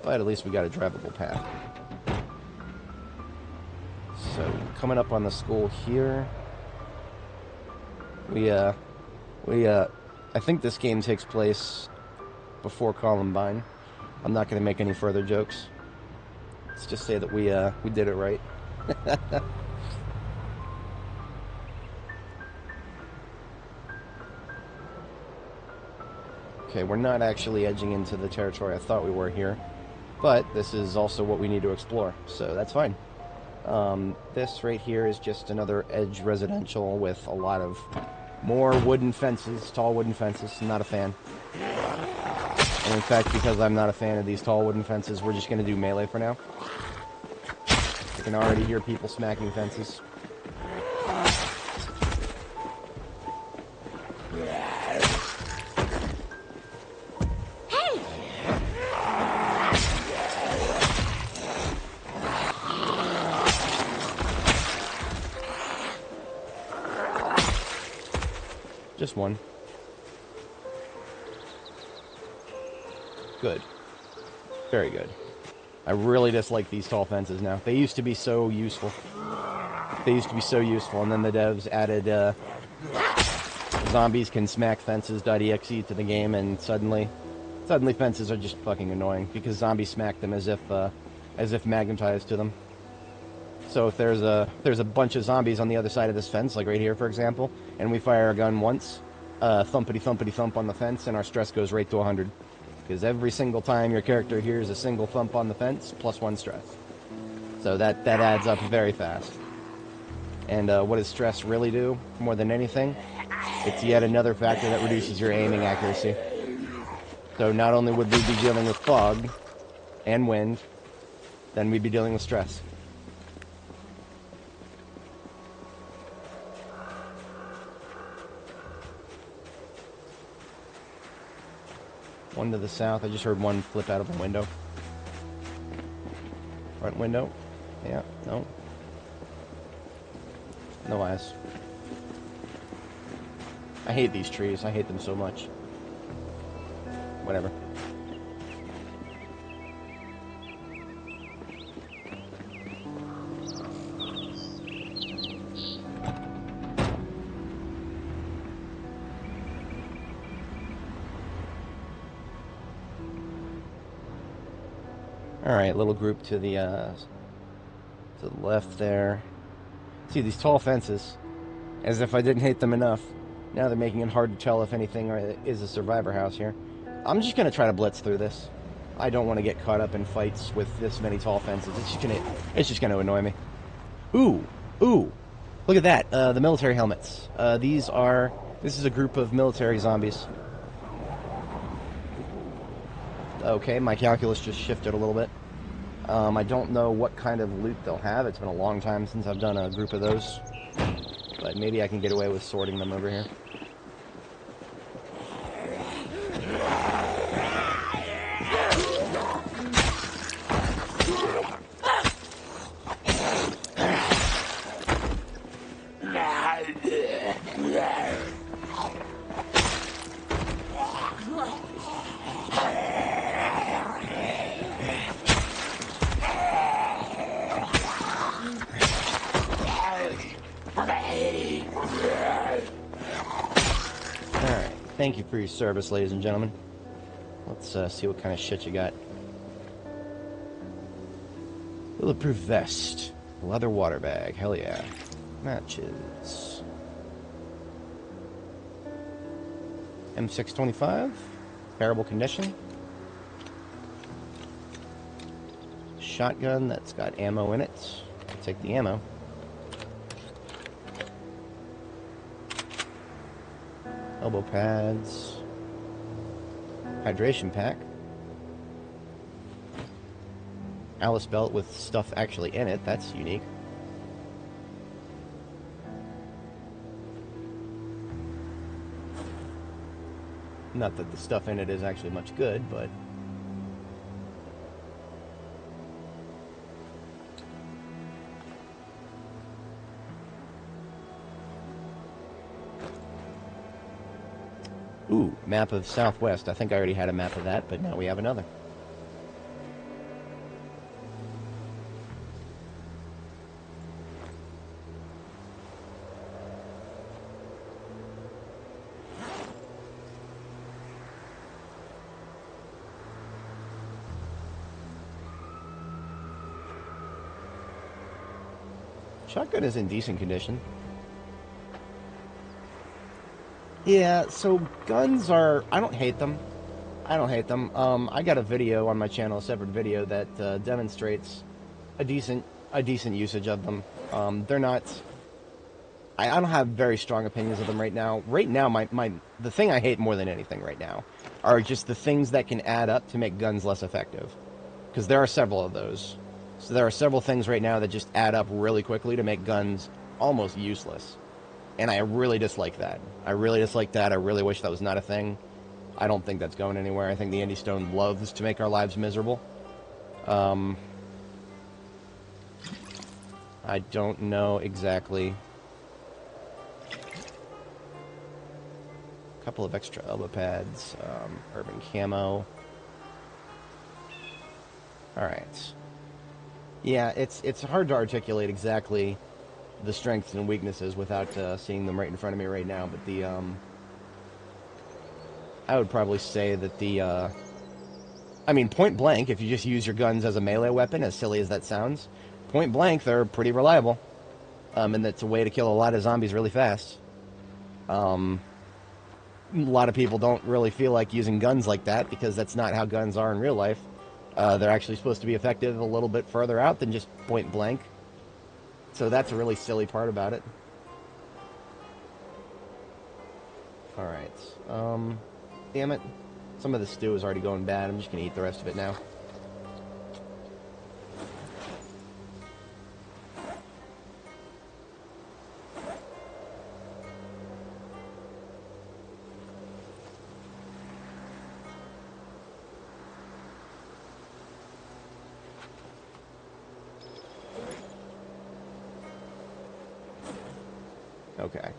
But at least we got a drivable path. So, coming up on the school here, I think this game takes place before Columbine. I'm not going to make any further jokes. Let's just say that we did it right. Okay, we're not actually edging into the territory I thought we were here. But this is also what we need to explore, so that's fine. This right here is just another edge residential with a lot of more wooden fences, tall wooden fences. I'm not a fan. And in fact, because I'm not a fan of these tall wooden fences, we're just going to do melee for now. You can already hear people smacking fences. Just one. Good. Very good. I really dislike these tall fences now. They used to be so useful. And then the devs added zombies can smack fences.exe to the game, and suddenly fences are just fucking annoying, because zombies smack them as if magnetized to them. So if there's a bunch of zombies on the other side of this fence, like right here, for example, and we fire a gun once, thumpity thump on the fence, and our stress goes right to 100. Because every single time your character hears a single thump on the fence, +1 stress. So that adds up very fast. And what does stress really do, more than anything? It's yet another factor that reduces your aiming accuracy. So not only would we be dealing with fog and wind, then we'd be dealing with stress. One to the south. I just heard one flip out of a window. Front window. Yeah, no. No eyes. I hate these trees. I hate them so much. Whatever. Alright, little group to the left there. See, these tall fences, as if I didn't hate them enough. Now they're making it hard to tell if anything is a survivor house here. I'm just going to try to blitz through this. I don't want to get caught up in fights with this many tall fences. It's just going to annoy me. Ooh, look at that. The military helmets. This is a group of military zombies. Okay, my calculus just shifted a little bit. I don't know what kind of loot they'll have. It's been a long time since I've done a group of those. But maybe I can get away with sorting them over here. Thank you for your service, ladies and gentlemen. Let's see what kind of shit you got. Bulletproof vest. Leather water bag. Hell yeah. Matches. M625. Terrible condition. Shotgun that's got ammo in it. I'll take the ammo. Elbow pads. Hydration pack. Alice belt with stuff actually in it. That's unique. Not that the stuff in it is actually much good, but... Ooh, map of Southwest. I think I already had a map of that, but now we have another. Shotgun is in decent condition. Yeah, so guns are... I don't hate them. I don't hate them. I got a video on my channel, a separate video, that demonstrates a decent usage of them. They're not... I don't have very strong opinions of them right now. Right now, the thing I hate more than anything right now are just the things that can add up to make guns less effective. Because there are several of those. So there are several things right now that just add up really quickly to make guns almost useless. And I really dislike that. I really dislike that. I really wish that was not a thing. I don't think that's going anywhere. I think the Indie Stone loves to make our lives miserable. I don't know exactly. A couple of extra elbow pads. Urban camo. Alright. Yeah, it's hard to articulate exactly the strengths and weaknesses without seeing them right in front of me right now, but the I would probably say that the I mean, point blank, if you just use your guns as a melee weapon, as silly as that sounds, point blank, they're pretty reliable, and that's a way to kill a lot of zombies really fast. A lot of people don't really feel like using guns like that because that's not how guns are in real life. They're actually supposed to be effective a little bit further out than just point blank. So that's a really silly part about it. Alright. Damn it. Some of the stew is already going bad. I'm just going to eat the rest of it now. Okay.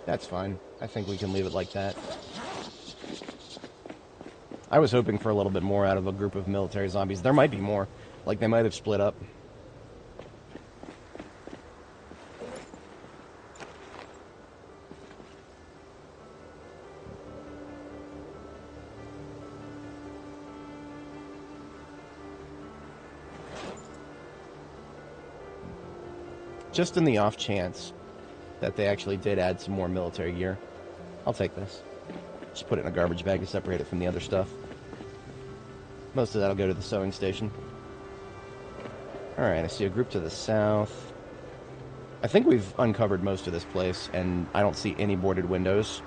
That's fine. I think we can leave it like that. I was hoping for a little bit more out of a group of military zombies. There might be more. Like, they might have split up. Just in the off chance that they actually did add some more military gear. I'll take this. Just put it in a garbage bag to separate it from the other stuff. Most of that will go to the sewing station. Alright, I see a group to the south. I think we've uncovered most of this place, and I don't see any boarded windows.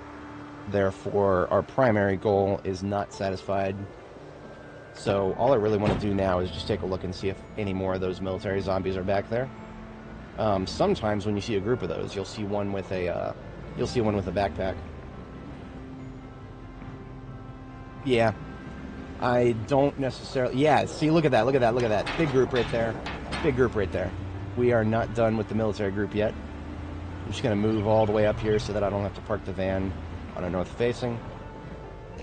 Therefore, our primary goal is not satisfied. So all I really want to do now is just take a look and see if any more of those military zombies are back there. Sometimes when you see a group of those, you'll see one with a backpack. Yeah. I don't necessarily... Yeah, see, look at that, look at that, look at that. Big group right there. Big group right there. We are not done with the military group yet. I'm just going to move all the way up here so that I don't have to park the van on a north facing.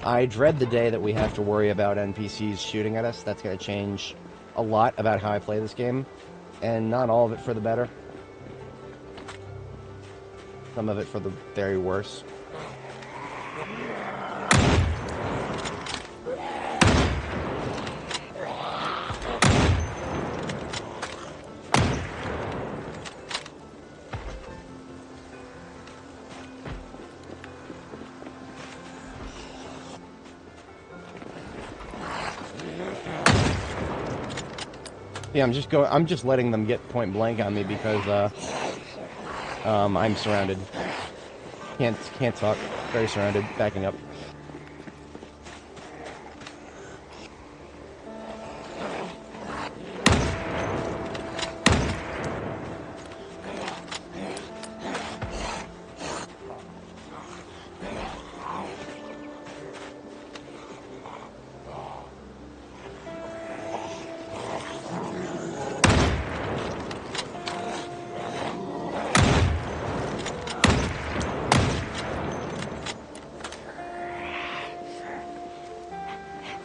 I dread the day that we have to worry about NPCs shooting at us. That's going to change a lot about how I play this game. And not all of it for the better. Some of it for the very worse. Yeah, I'm just letting them get point blank on me because I'm surrounded. Can't talk. Very surrounded. Backing up.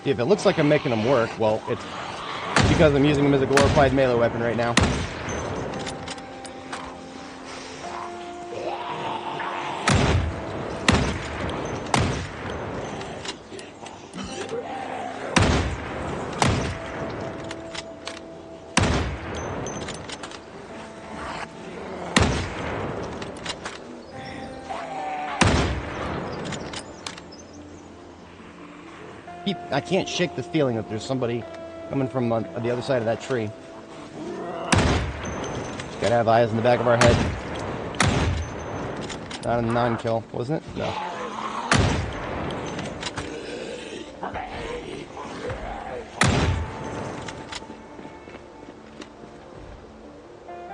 If it looks like I'm making them work, well, it's because I'm using them as a glorified melee weapon right now. I can't shake the feeling that there's somebody coming from the other side of that tree. Gotta have eyes in the back of our head. Not a non-kill, wasn't it? No.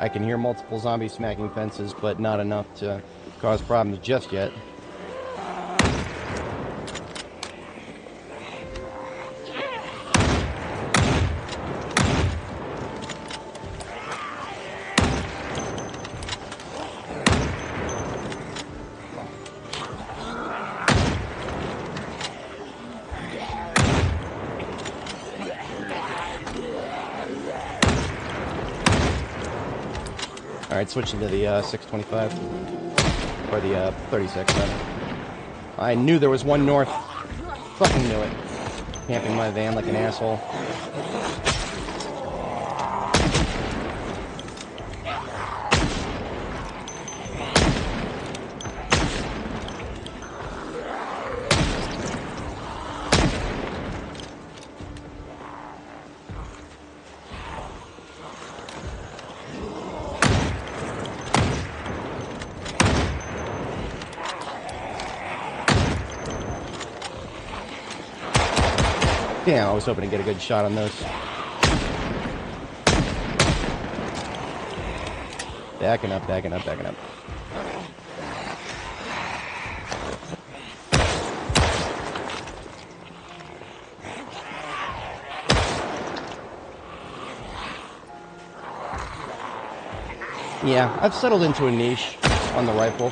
I can hear multiple zombies smacking fences, but not enough to cause problems just yet. Alright, switching to the 625. Or the 36, rather. I knew there was one north. Fucking knew it. Camping my van like an asshole. Damn, I was hoping to get a good shot on those. Backing up, backing up, backing up. Yeah, I've settled into a niche on the rifle.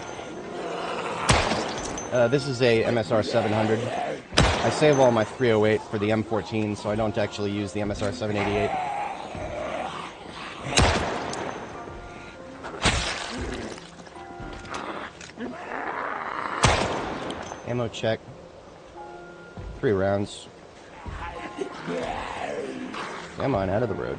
This is a MSR 700. I save all my 308 for the M14, so I don't actually use the MSR 788. Ammo check. 3 rounds. Come on, out of the road.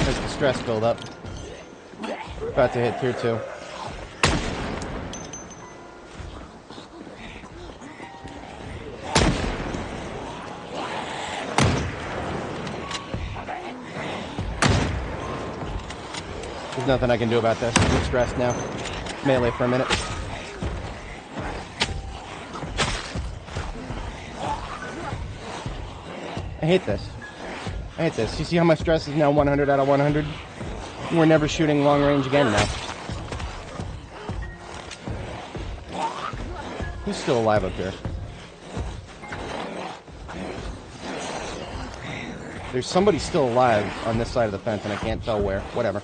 There's the stress build up. About to hit tier 2. There's nothing I can do about this. I'm stressed now. Melee for a minute. I hate this. I hate this. You see how my stress is now 100 out of 100? We're never shooting long range again now. Who's still alive up here? There's somebody still alive on this side of the fence, and I can't tell where. Whatever.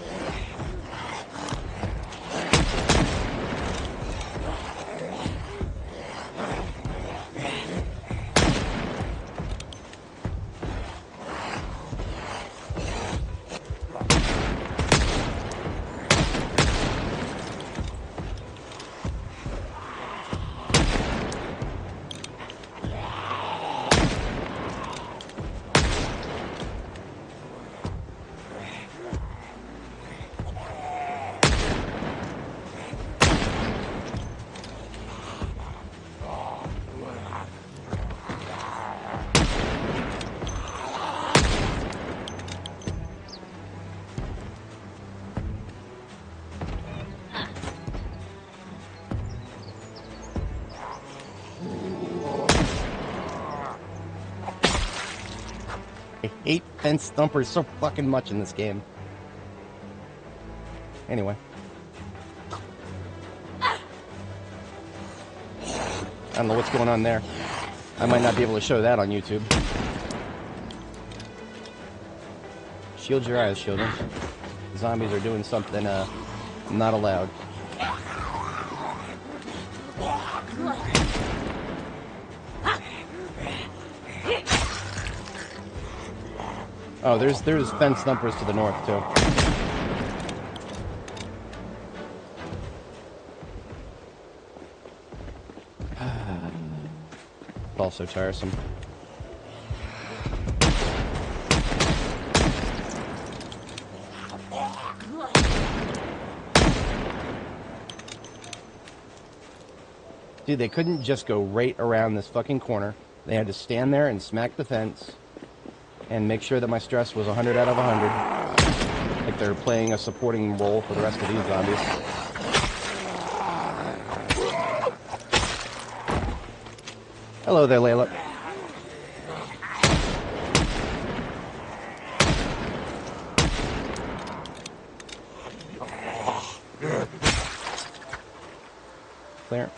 I hate fence thumpers so fucking much in this game. Anyway. I don't know what's going on there. I might not be able to show that on YouTube. Shield your eyes, children. Zombies are doing something not allowed. Oh, there's fence thumpers to the north too. It's also tiresome. Dude, they couldn't just go right around this fucking corner. They had to stand there and smack the fence and make sure that my stress was 100 out of 100. Like they're playing a supporting role for the rest of these zombies. Hello there, Layla. Clear.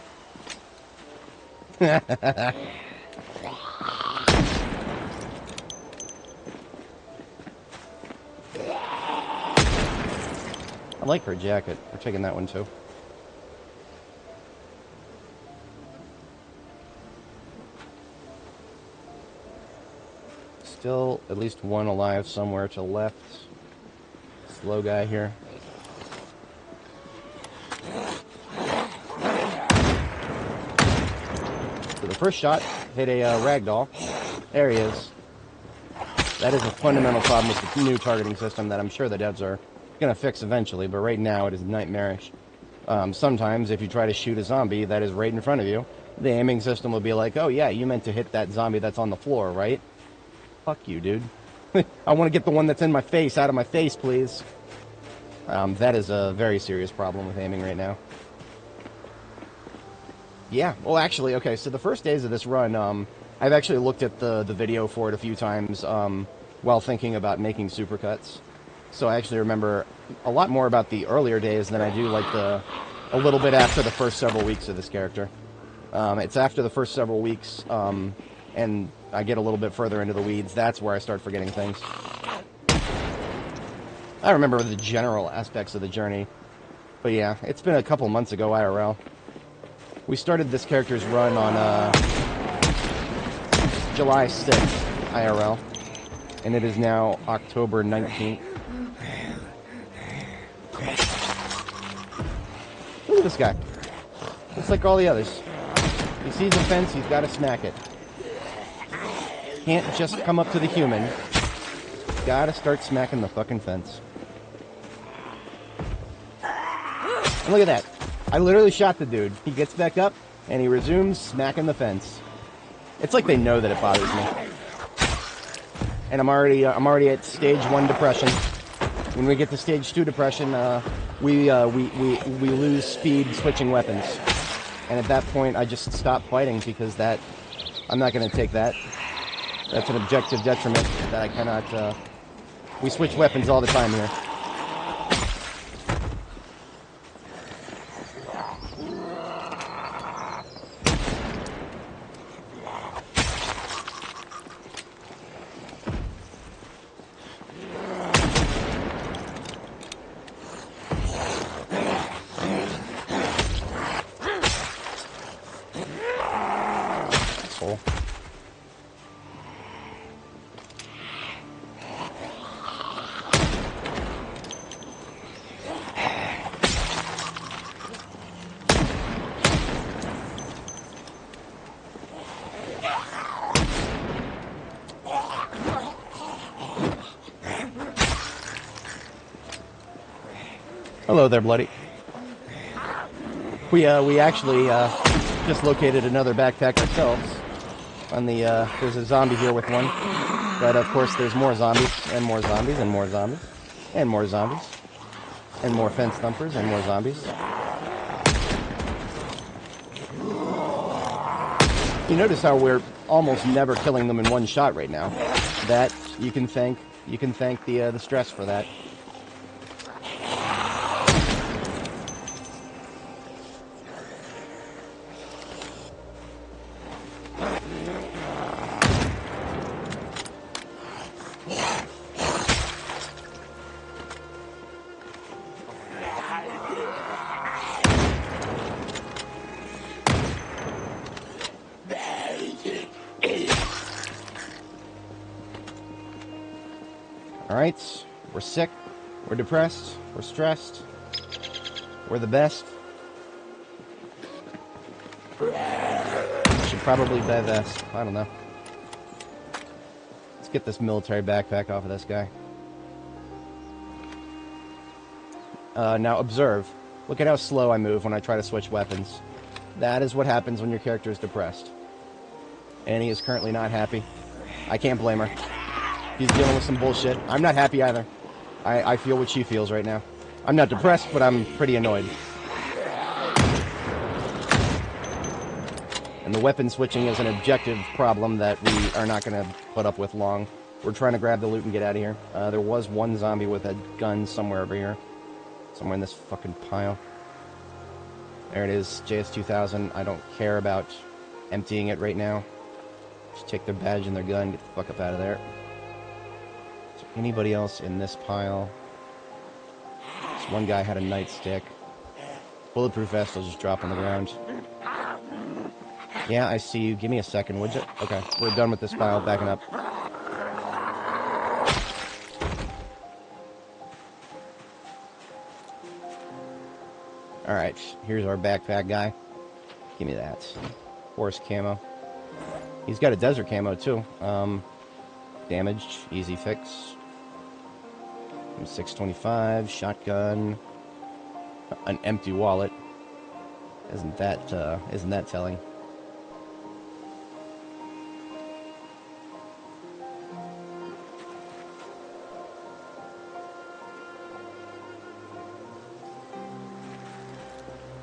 I like her jacket. We're taking that one too. Still at least one alive somewhere to the left. Slow guy here. So the first shot hit a ragdoll. There he is. That is a fundamental problem with the new targeting system that I'm sure the devs are going to fix eventually, but right now it is nightmarish. Sometimes if you try to shoot a zombie that is right in front of you, the aiming system will be like, oh yeah, you meant to hit that zombie that's on the floor, right? Fuck you, dude. I want to get the one that's in my face out of my face, please. That is a very serious problem with aiming right now. Yeah, well actually, okay, so the first days of this run, I've actually looked at the video for it a few times while thinking about making supercuts. So I actually remember a lot more about the earlier days than I do like a little bit after the first several weeks of this character. It's after the first several weeks, and I get a little bit further into the weeds. That's where I start forgetting things. I remember the general aspects of the journey. But yeah, it's been a couple months ago IRL. We started this character's run on July 6th IRL. And it is now October 19th. Look at this guy. Looks like all the others. He sees a fence, he's got to smack it. Can't just come up to the human. Gotta start smacking the fucking fence. And look at that. I literally shot the dude. He gets back up, and he resumes smacking the fence. It's like they know that it bothers me. And I'm already at stage 1 depression. When we get to stage 2 depression, we lose speed switching weapons. And at that point, I just stop fighting because I'm not going to take that. That's an objective detriment that I cannot. We switch weapons all the time here. Hello there, Bloody. We actually just located another backpack ourselves. On the there's a zombie here with one, but of course there's more zombies and more zombies and more zombies and more zombies and more fence thumpers and more zombies. You notice how we're almost never killing them in one shot right now. That you can thank the stress for that. Alright, we're sick, we're depressed, we're stressed, we're the best. Should probably divest, I don't know. Let's get this military backpack off of this guy. Now observe, look at how slow I move when I try to switch weapons. That is what happens when your character is depressed. Annie is currently not happy. I can't blame her. He's dealing with some bullshit. I'm not happy either. I feel what she feels right now. I'm not depressed, but I'm pretty annoyed. And the weapon switching is an objective problem that we are not going to put up with long. We're trying to grab the loot and get out of here. There was one zombie with a gun somewhere over here. Somewhere in this fucking pile. There it is, JS2000. I don't care about emptying it right now. Just take their badge and their gun, get the fuck up out of there. Anybody else in this pile? This one guy had a nightstick. Bulletproof vest will just drop on the ground. Yeah, I see you. Give me a second, would you? Okay, we're done with this pile. Backing up. Alright, here's our backpack guy. Give me that. Horse camo. He's got a desert camo, too. Damaged. Easy fix. 625, shotgun, an empty wallet. Isn't that telling?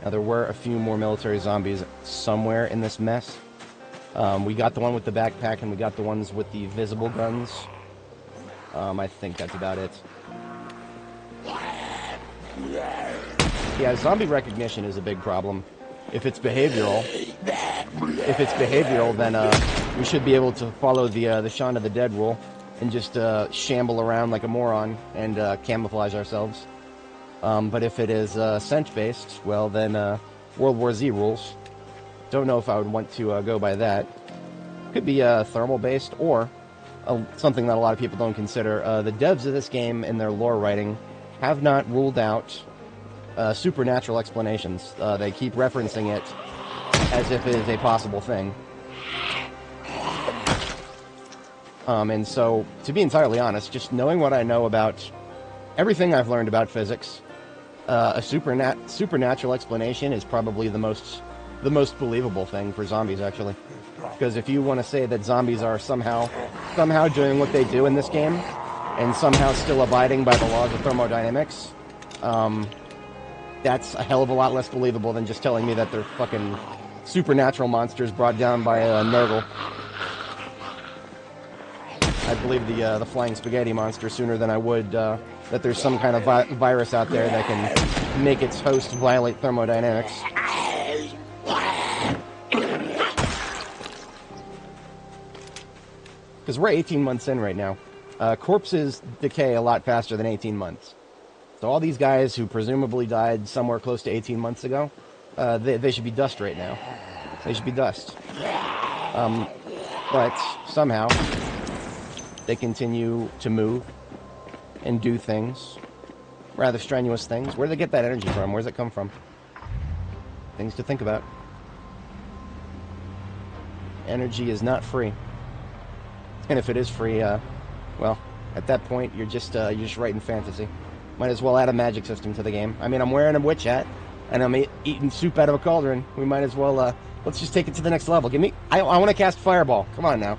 Now there were a few more military zombies somewhere in this mess. We got the one with the backpack and we got the ones with the visible guns. I think that's about it. Yeah, zombie recognition is a big problem. If it's behavioral, then we should be able to follow the Shaun of the Dead rule and just shamble around like a moron and camouflage ourselves. But if it is scent-based, well then World War Z rules. Don't know if I would want to go by that. Could be thermal-based or something that a lot of people don't consider. The devs of this game in their lore writing have not ruled out supernatural explanations. They keep referencing it as if it is a possible thing. And so, to be entirely honest, just knowing what I know about everything I've learned about physics, a supernatural explanation is probably the most believable thing for zombies, actually. Because if you want to say that zombies are somehow doing what they do in this game, and somehow still abiding by the laws of thermodynamics, that's a hell of a lot less believable than just telling me that they're fucking supernatural monsters brought down by a Nurgle. I'd believe the flying spaghetti monster sooner than I would that there's some kind of virus out there that can make its host violate thermodynamics. Because we're 18 months in right now. Corpses decay a lot faster than 18 months. So all these guys who presumably died somewhere close to 18 months ago, they should be dust right now. They should be dust. But somehow they continue to move and do things, rather strenuous things. Where do they get that energy from? Where does it come from? Things to think about. Energy is not free. And if it is free, well, at that point, you're just writing fantasy. Might as well add a magic system to the game. I mean, I'm wearing a witch hat, and I'm eating soup out of a cauldron. We might as well, let's just take it to the next level. I want to cast Fireball. Come on now.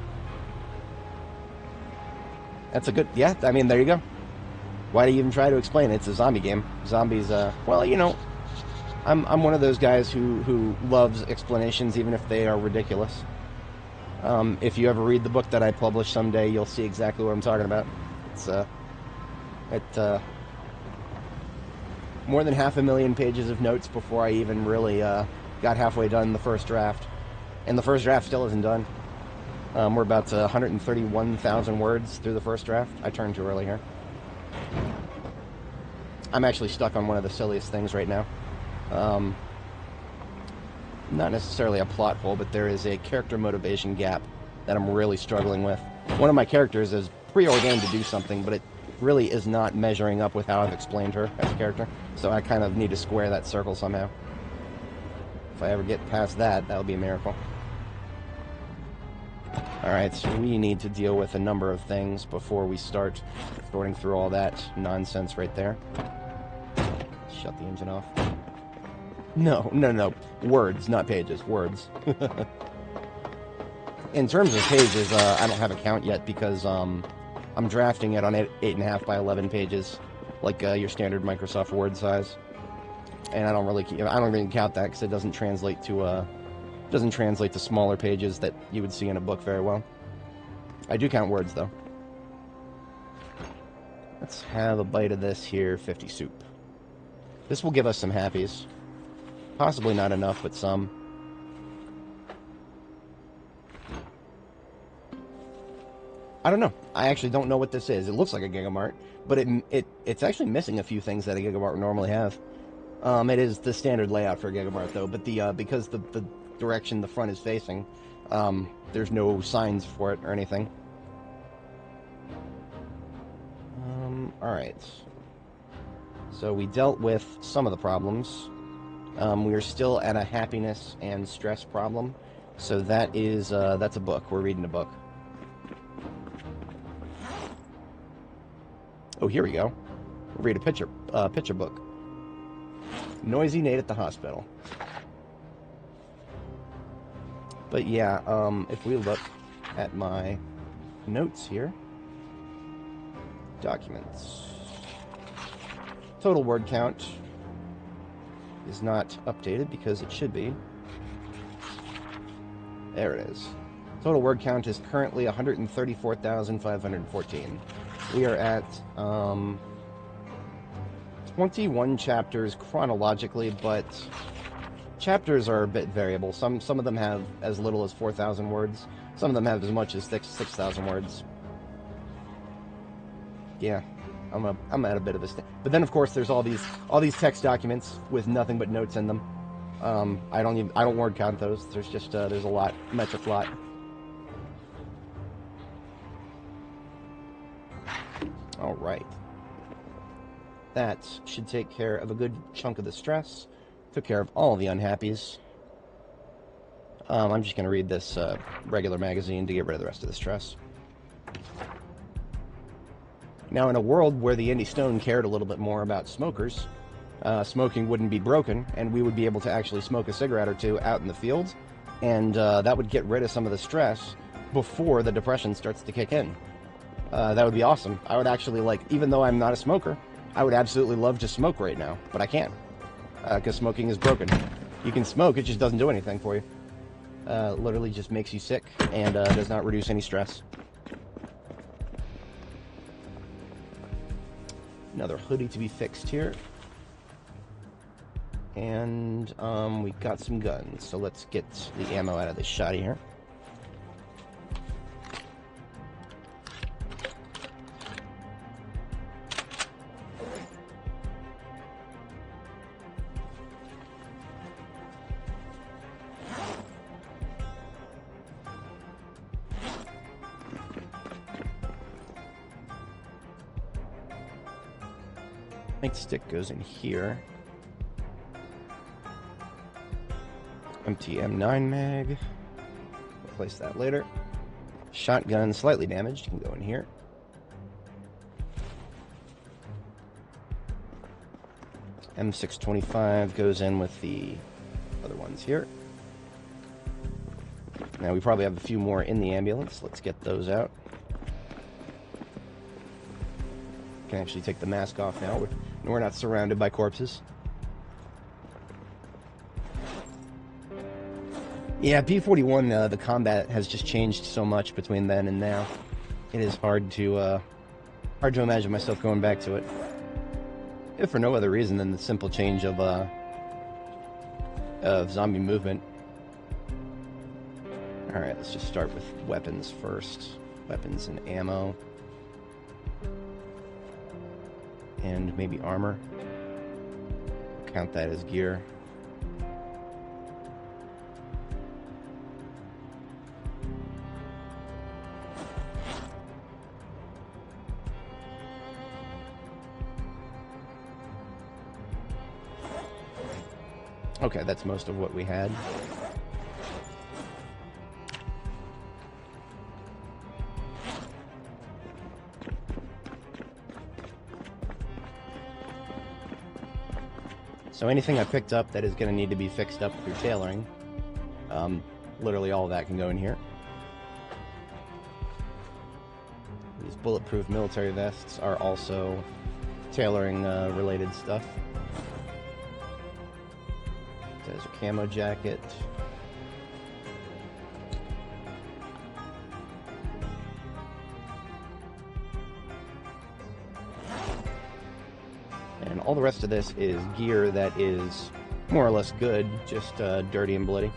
That's a good, yeah, I mean, there you go. Why do you even try to explain it? It's a zombie game. Zombies, well, you know, I'm one of those guys who loves explanations, even if they are ridiculous. If you ever read the book that I publish someday, you'll see exactly what I'm talking about. It's, more than 500,000 pages of notes before I even really, got halfway done the first draft. And the first draft still isn't done. We're about 131,000 words through the first draft. I turned too early here. I'm actually stuck on one of the silliest things right now. Not necessarily a plot hole, but there is a character motivation gap that I'm really struggling with. One of my characters is preordained to do something, but it really is not measuring up with how I've explained her as a character. So I kind of need to square that circle somehow. If I ever get past that, that'll be a miracle. Alright, so we need to deal with a number of things before we start sorting through all that nonsense right there. Shut the engine off. No. Words, not pages. Words. In terms of pages, I don't have a count yet because I'm drafting it on 8.5 by 11 pages, like your standard Microsoft Word size. And I don't even count that because it doesn't translate to smaller pages that you would see in a book very well. I do count words though. Let's have a bite of this here 50 soup. This will give us some happies. Possibly not enough, but some. I don't know. I actually don't know what this is. It looks like a Gigamart, but it's actually missing a few things that a Gigamart would normally have. It is the standard layout for a Gigamart though, but because the direction the front is facing, there's no signs for it or anything. Alright. So we dealt with some of the problems. We are still at a happiness and stress problem. So that is, that's a book. We're reading a book. Oh, here we go. We'll read a picture book. Noisy Nate at the hospital. But yeah, if we look at my notes here, documents, total word count is not updated because it should be. There it is. Total word count is currently 134,514. We are at 20 21 chapters chronologically, but chapters are a bit variable. Some of them have as little as 4,000 words. Some of them have as much as 6,000 words. Yeah, I'm at a bit of a state. But then, of course, there's all these text documents with nothing but notes in them. I don't word count those. There's just there's a lot, metric lot. All right. That should take care of a good chunk of the stress. Took care of all the unhappies. I'm just going to read this regular magazine to get rid of the rest of the stress. Now, in a world where the Indie Stone cared a little bit more about smokers, smoking wouldn't be broken, and we would be able to actually smoke a cigarette or two out in the field, and that would get rid of some of the stress before the depression starts to kick in. That would be awesome. I would actually, like, even though I'm not a smoker, I would absolutely love to smoke right now, but I can't, because smoking is broken. You can smoke, it just doesn't do anything for you. Literally just makes you sick, and does not reduce any stress. Another hoodie to be fixed here. And we got some guns, so let's get the ammo out of this shotty here. Nightstick goes in here. Empty M9 mag. Replace that later. Shotgun, slightly damaged, can go in here. M625 goes in with the other ones here. Now we probably have a few more in the ambulance. Let's get those out. Can actually take the mask off now. We're not surrounded by corpses. Yeah, B41, the combat has just changed so much between then and now. It is hard to imagine myself going back to it. If for no other reason than the simple change of zombie movement. Alright, let's just start with weapons first. Weapons and ammo. And maybe armor. Count that as gear. Okay, that's most of what we had. So anything I picked up that is going to need to be fixed up through tailoring, literally all of that can go in here. These bulletproof military vests are also tailoring related stuff. There's a camo jacket. And all the rest of this is gear that is more or less good, just dirty and bloody.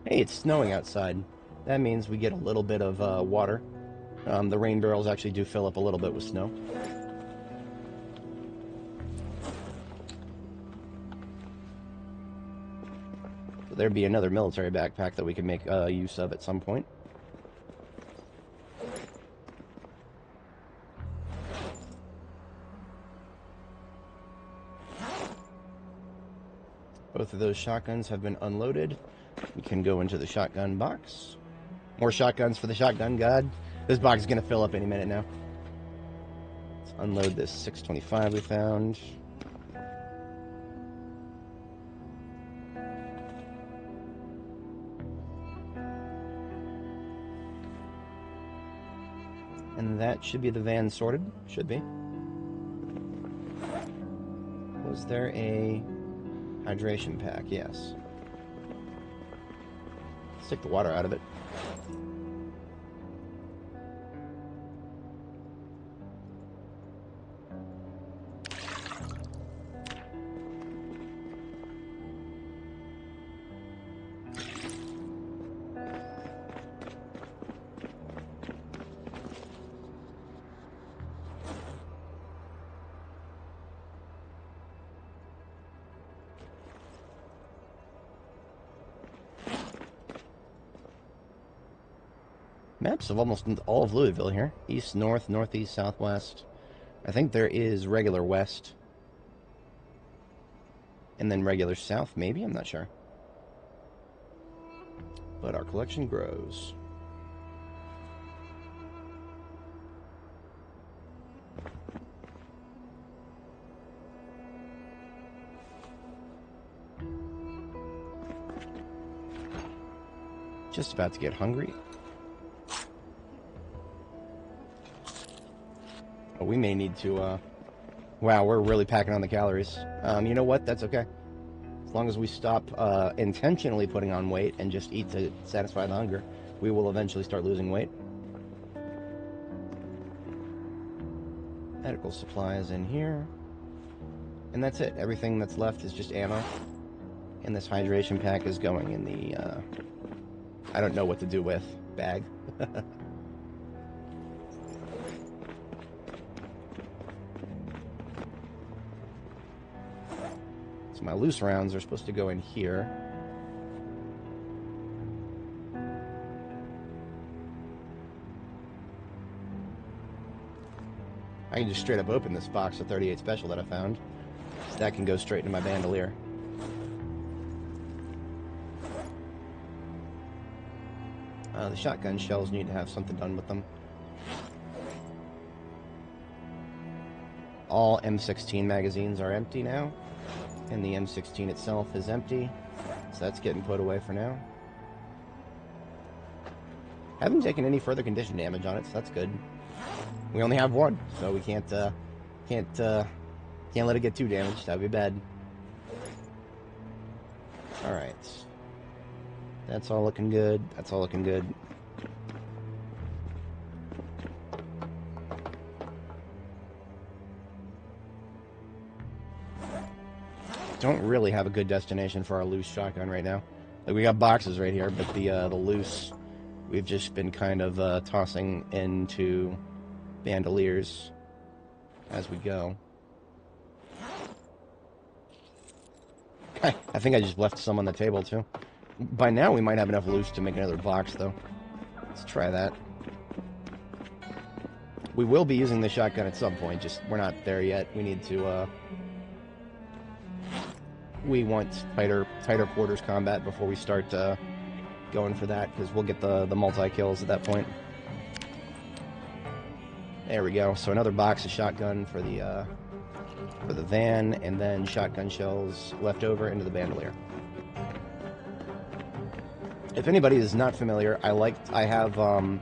Hey, it's snowing outside. That means we get a little bit of water. The rain barrels actually do fill up a little bit with snow. So there'd be another military backpack that we could make use of at some point. Both of those shotguns have been unloaded. We can go into the shotgun box. More shotguns for the shotgun god. This box is going to fill up any minute now. Let's unload this 625 we found. And that should be the van sorted. Should be. Was there a hydration pack? Yes. Let's take the water out of it. Maps of almost all of Louisville here. East, north, northeast, southwest. I think there is regular west. And then regular south, maybe? I'm not sure. But our collection grows. Just about to get hungry. Oh, we may need to, wow, we're really packing on the calories. You know what? That's okay. As long as we stop intentionally putting on weight and just eat to satisfy the hunger, we will eventually start losing weight. Medical supplies in here. And that's it. Everything that's left is just ammo. And this hydration pack is going in the, I don't know what to do with, bag. So my loose rounds are supposed to go in here. I can just straight up open this box of 38 special that I found. So that can go straight into my bandolier. The shotgun shells need to have something done with them. All M16 magazines are empty now. And the M16 itself is empty. So that's getting put away for now. Haven't taken any further condition damage on it, so that's good. We only have one, so we can't let it get too damaged. That would be bad. Alright. That's all looking good. That's all looking good. Don't really have a good destination for our loose shotgun right now. Like, we got boxes right here, but the loose, we've just been kind of tossing into bandoliers as we go. I think I just left some on the table too. By now we might have enough loose to make another box though. Let's try that. We will be using the shotgun at some point, just we're not there yet. We need to we want tighter quarters combat before we start going for that, because we'll get the multi-kills at that point. There we go. So another box of shotgun for the van, and then shotgun shells left over into the bandolier. If anybody is not familiar, I have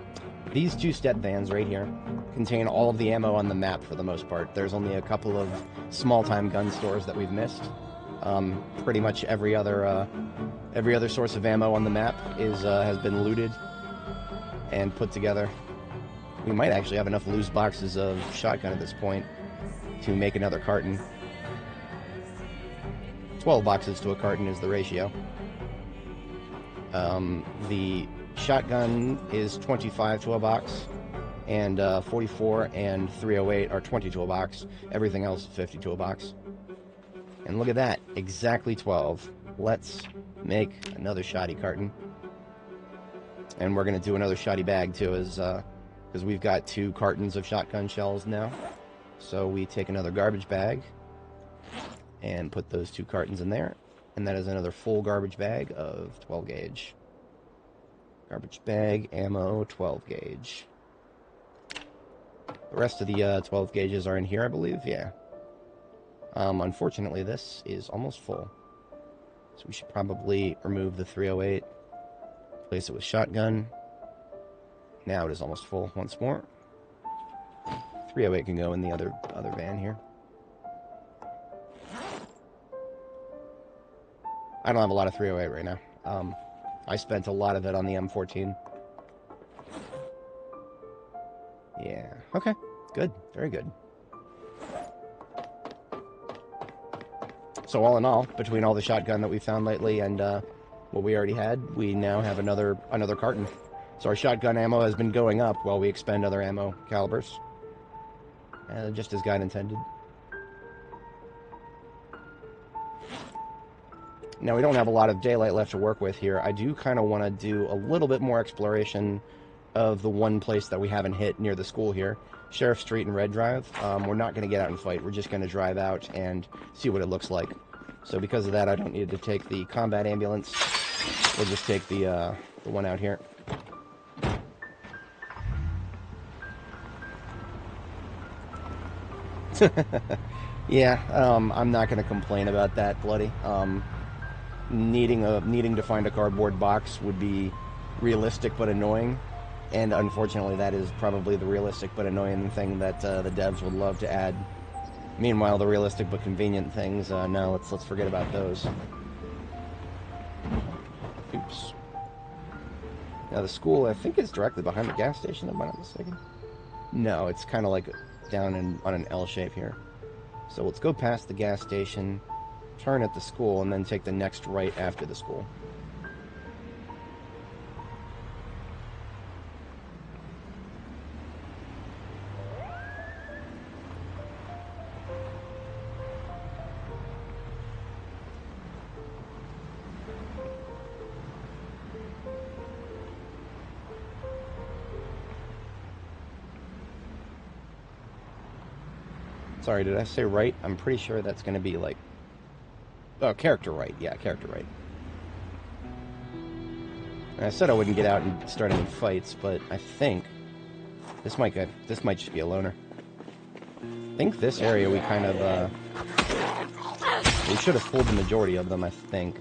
these two-step vans right here contain all of the ammo on the map for the most part. There's only a couple of small-time gun stores that we've missed. Pretty much every other source of ammo on the map has been looted and put together. We might actually have enough loose boxes of shotgun at this point to make another carton. 12 boxes to a carton is the ratio. The shotgun is 25 to a box, and 44 and 308 are 20 to a box. Everything else is 50 to a box. And look at that, exactly 12. Let's make another shoddy carton. And we're going to do another shoddy bag too, because we've got 2 cartons of shotgun shells now. So we take another garbage bag and put those 2 cartons in there. And that is another full garbage bag of 12 gauge. Garbage bag, ammo, 12 gauge. The rest of the 12 gauges are in here, I believe. Yeah. Unfortunately, this is almost full. So we should probably remove the 308. Replace it with shotgun. Now it is almost full once more. 308 can go in the other van here. I don't have a lot of 308 right now. I spent a lot of it on the M14. Yeah. Okay. Good. Very good. So all in all, between all the shotgun that we found lately and what we already had, we now have another carton. So our shotgun ammo has been going up while we expend other ammo calibers. Just as God intended. Now, we don't have a lot of daylight left to work with here. I do kind of want to do a little bit more exploration of the one place that we haven't hit near the school here. Sheriff Street and Red Drive. We're not going to get out and fight. We're just going to drive out and see what it looks like. So because of that, I don't need to take the combat ambulance. We'll just take the one out here. Yeah, I'm not going to complain about that, Bloody. Needing to find a cardboard box would be realistic but annoying, and unfortunately that is probably the realistic but annoying thing that the devs would love to add. Meanwhile, the realistic but convenient things, no, let's forget about those. Oops. Now the school, I think, is directly behind the gas station, if I'm not mistaken. No, it's kind of like down on an L shape here. So let's go past the gas station, turn at the school, and then take the next right after the school. Sorry, did I say right? I'm pretty sure that's going to be like... Oh, character right. Yeah, character right. And I said I wouldn't get out and start any fights, but I think this might just be a loner. I think this area we kind of we should have fooled the majority of them, I think.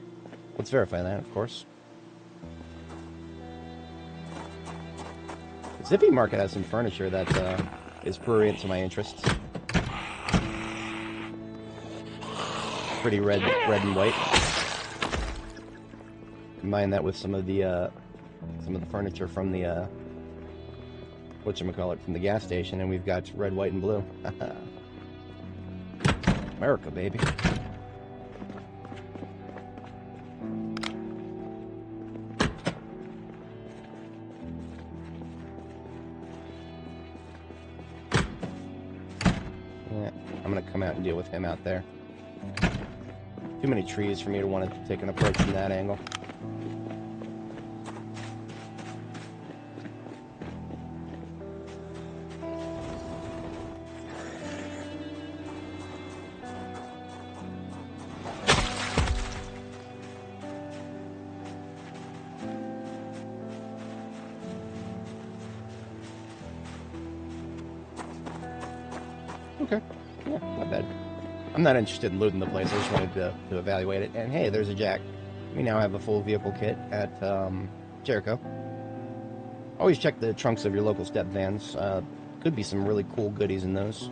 Let's verify that, of course. The Zippy Market has some furniture that is prurient to my interests. Pretty red and white. Combine that with some of the furniture from the whatchamacallit, from the gas station, and we've got red, white, and blue. America, baby. Yeah, I'm gonna come out and deal with him out there. Too many trees for me to want to take an approach from that angle. Okay. Yeah, not bad. I'm not interested in looting the place. I just wanted to evaluate it. And hey, there's a jack. We now have a full vehicle kit at Jericho. Always check the trunks of your local step vans. Could be some really cool goodies in those.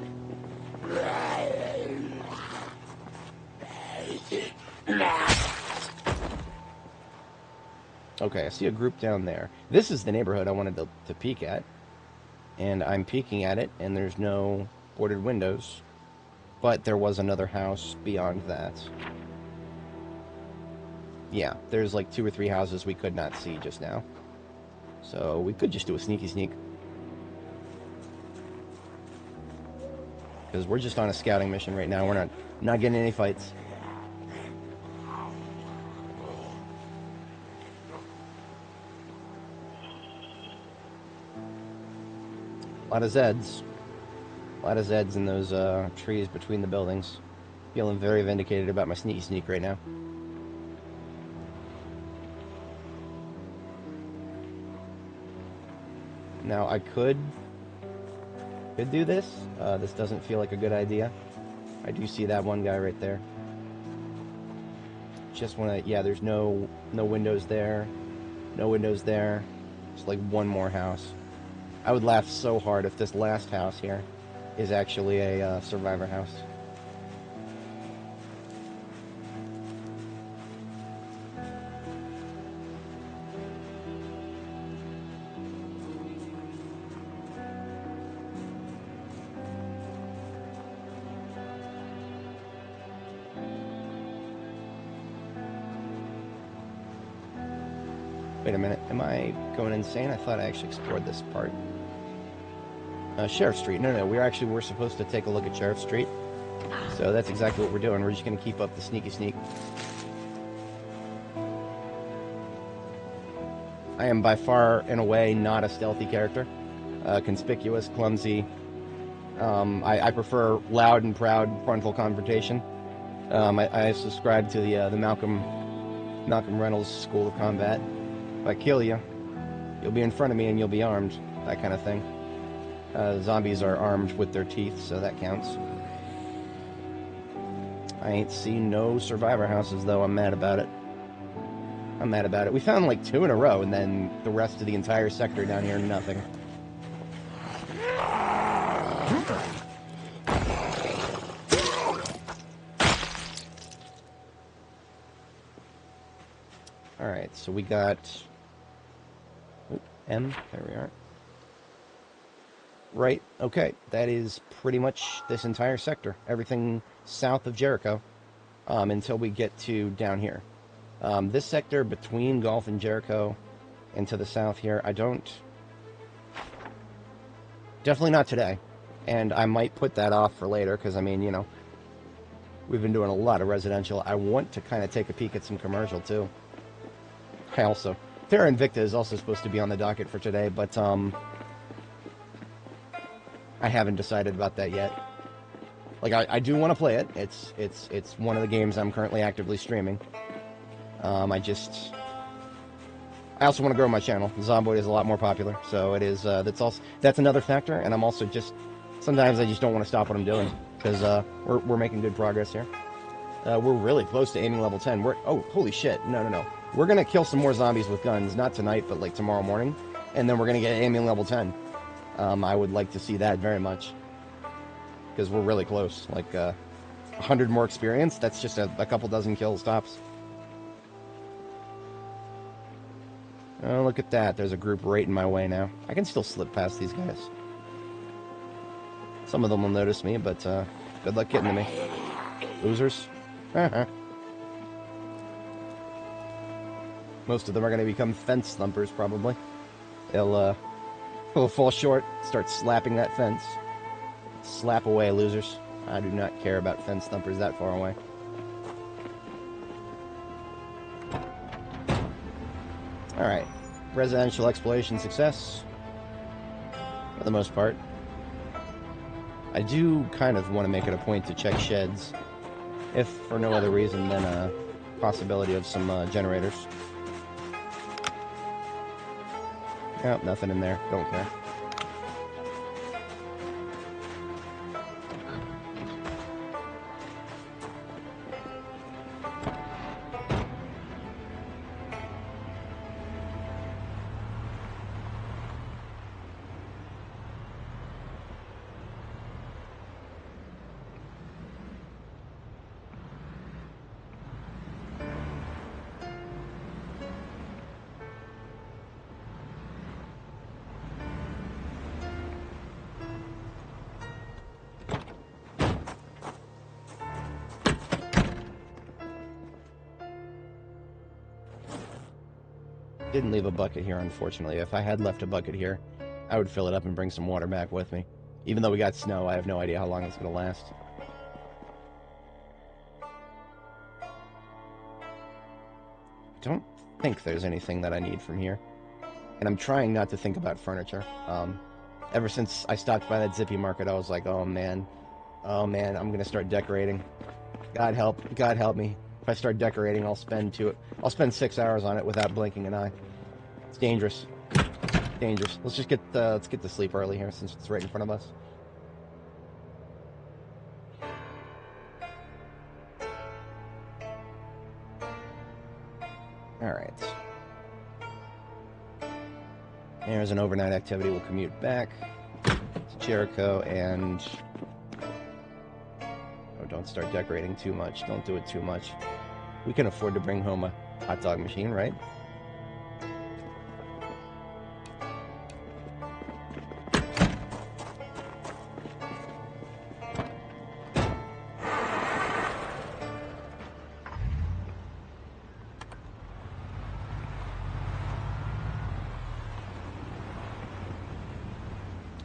Okay, I see a group down there. This is the neighborhood I wanted to peek at. And I'm peeking at it, and there's no boarded windows. But there was another house beyond that. Yeah, there's like 2 or 3 houses we could not see just now. So we could just do a sneaky sneak. Because we're just on a scouting mission right now. We're not getting any fights. A lot of Zeds. A lot of Zeds in those trees between the buildings. Feeling very vindicated about my sneaky sneak right now. Now, I could do this. This doesn't feel like a good idea. I do see that one guy right there. Just want to... Yeah, there's no windows there. No windows there. Just like one more house. I would laugh so hard if this last house here is actually a survivor house. Wait a minute, am I going insane? I thought I actually explored this part. Sheriff Street. No, we're supposed to take a look at Sheriff Street. So that's exactly what we're doing. We're just going to keep up the sneaky sneak. I am by far and away not a stealthy character. Conspicuous, clumsy. I prefer loud and proud frontal confrontation. I subscribe to the Malcolm Reynolds School of Combat. If I kill you, you'll be in front of me and you'll be armed. That kind of thing. Zombies are armed with their teeth, so that counts. I ain't seen no survivor houses, though. I'm mad about it. I'm mad about it. We found like 2 in a row, and then the rest of the entire sector down here, nothing. Alright, so we got... M, there we are. Right, okay, that is pretty much this entire sector. Everything south of Jericho, until we get to down here. This sector between Gulf and Jericho and to the south here, I don't... Definitely not today. And I might put that off for later, because, I mean, you know, we've been doing a lot of residential. I want to kind of take a peek at some commercial, too. I also... Terra Invicta is also supposed to be on the docket for today, but, I haven't decided about that yet. Like, I do want to play it. It's one of the games I'm currently actively streaming. I also want to grow my channel. Zomboid is a lot more popular, so it is, that's another factor, and I'm also just, sometimes I just don't want to stop what I'm doing, because, we're making good progress here. We're really close to aiming level 10. Oh, holy shit, no. We're gonna kill some more zombies with guns, not tonight, but like tomorrow morning, and then we're gonna get aiming level 10. I would like to see that very much, because we're really close. Like, 100 more experience, that's just a couple dozen kills tops. Oh, look at that. There's a group right in my way now. I can still slip past these guys. Some of them will notice me, but good luck getting to me. Losers. Most of them are going to become fence thumpers, probably. They'll fall short, start slapping that fence. Slap away, losers. I do not care about fence thumpers that far away. Alright. Residential exploration success. For the most part. I do kind of want to make it a point to check sheds. If for no other reason than a possibility of some generators. Oh, nothing in there. Don't care. Didn't leave a bucket here, unfortunately. If I had left a bucket here, I would fill it up and bring some water back with me. Even though we got snow, I have no idea how long it's going to last. Don't think there's anything that I need from here. And I'm trying not to think about furniture. Ever since I stopped by that Zippy Market, I was like, oh man, I'm going to start decorating. God help me. If I start decorating, I'll spend 6 hours on it without blinking an eye. It's dangerous. dangerous. Let's just get to sleep early here since it's right in front of us. All right. There's an overnight activity. We'll commute back to Jericho and... Oh, don't start decorating too much. Don't do it too much. We can afford to bring home a hot dog machine, right?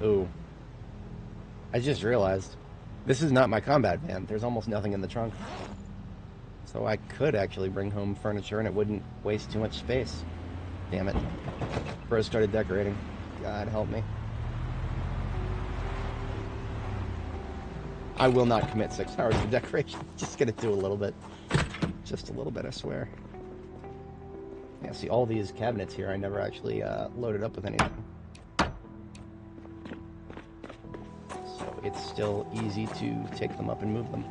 Ooh. I just realized this is not my combat van. There's almost nothing in the trunk. So I could actually bring home furniture and it wouldn't waste too much space. Damn it. First started decorating. God help me. I will not commit 6 hours to decoration. Just gonna do a little bit. Just a little bit, I swear. Yeah, see, all these cabinets here I never actually loaded up with anything. It's still easy to take them up and move them.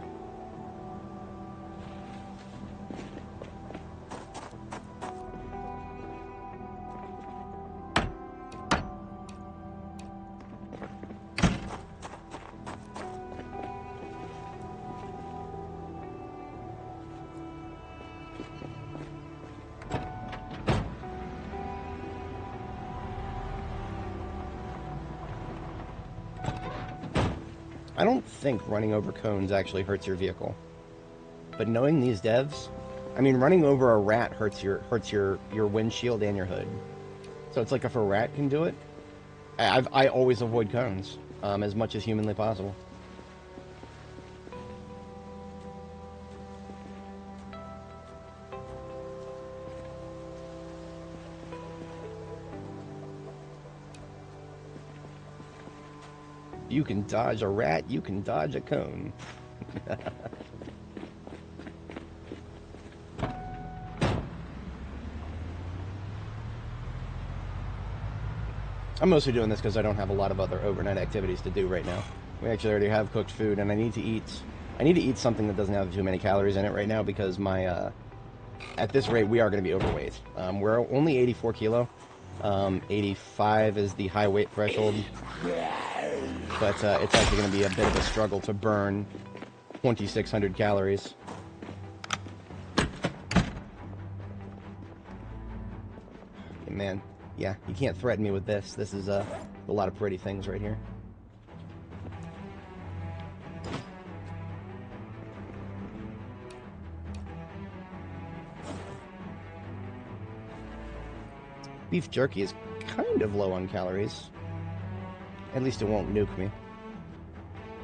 I don't think running over cones actually hurts your vehicle. But knowing these devs, I mean, running over a rat hurts your windshield and your hood. So it's like if a rat can do it, I always avoid cones as much as humanly possible. You can dodge a rat, you can dodge a cone. I'm mostly doing this because I don't have a lot of other overnight activities to do right now. We actually already have cooked food, and I need to eat something that doesn't have too many calories in it right now because my at this rate we are going to be overweight. We're only 84 kilo. 85 is the high weight threshold. But it's actually going to be a bit of a struggle to burn 2,600 calories. Man, yeah, you can't threaten me with this. This is a lot of pretty things right here. Beef jerky is kind of low on calories. At least it won't nuke me.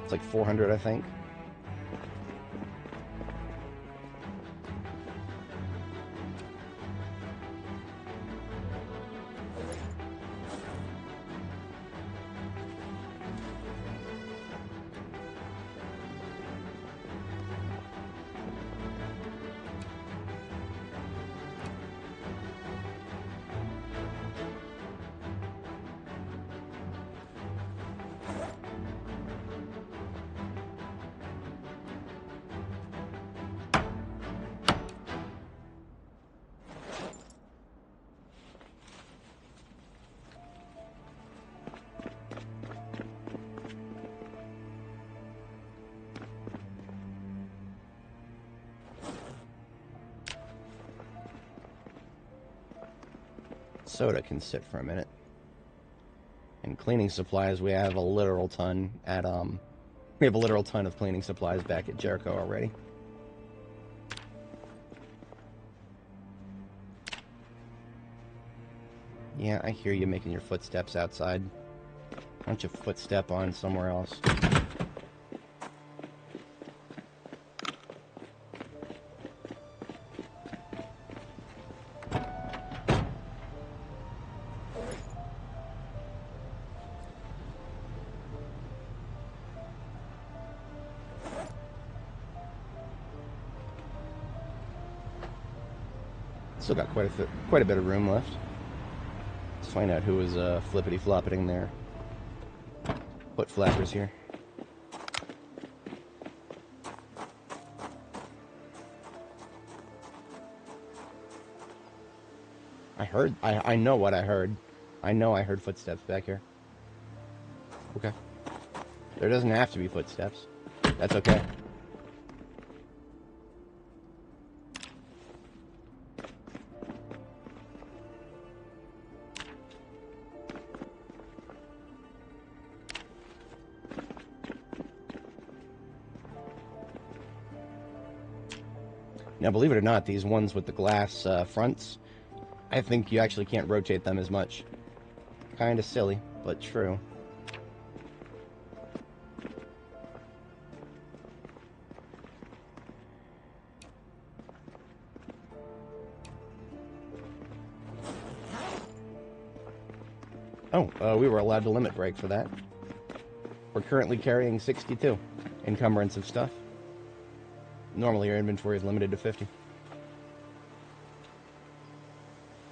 It's like 400, I think. Soda can sit for a minute. And cleaning supplies, we have a literal ton at we have a literal ton of cleaning supplies back at Jericho already. Yeah, I hear you making your footsteps outside. Why don't you footstep on somewhere else? Still got quite a bit of room left. Let's find out who was flippity-floppeting their foot flappers here. I know what I heard. I know I heard footsteps back here. Okay. There doesn't have to be footsteps. That's okay. Now, believe it or not, these ones with the glass fronts, I think you actually can't rotate them as much. Kind of silly, but true. Oh, we were allowed to limit break for that. We're currently carrying 62 encumbrance of stuff. Normally your inventory is limited to 50.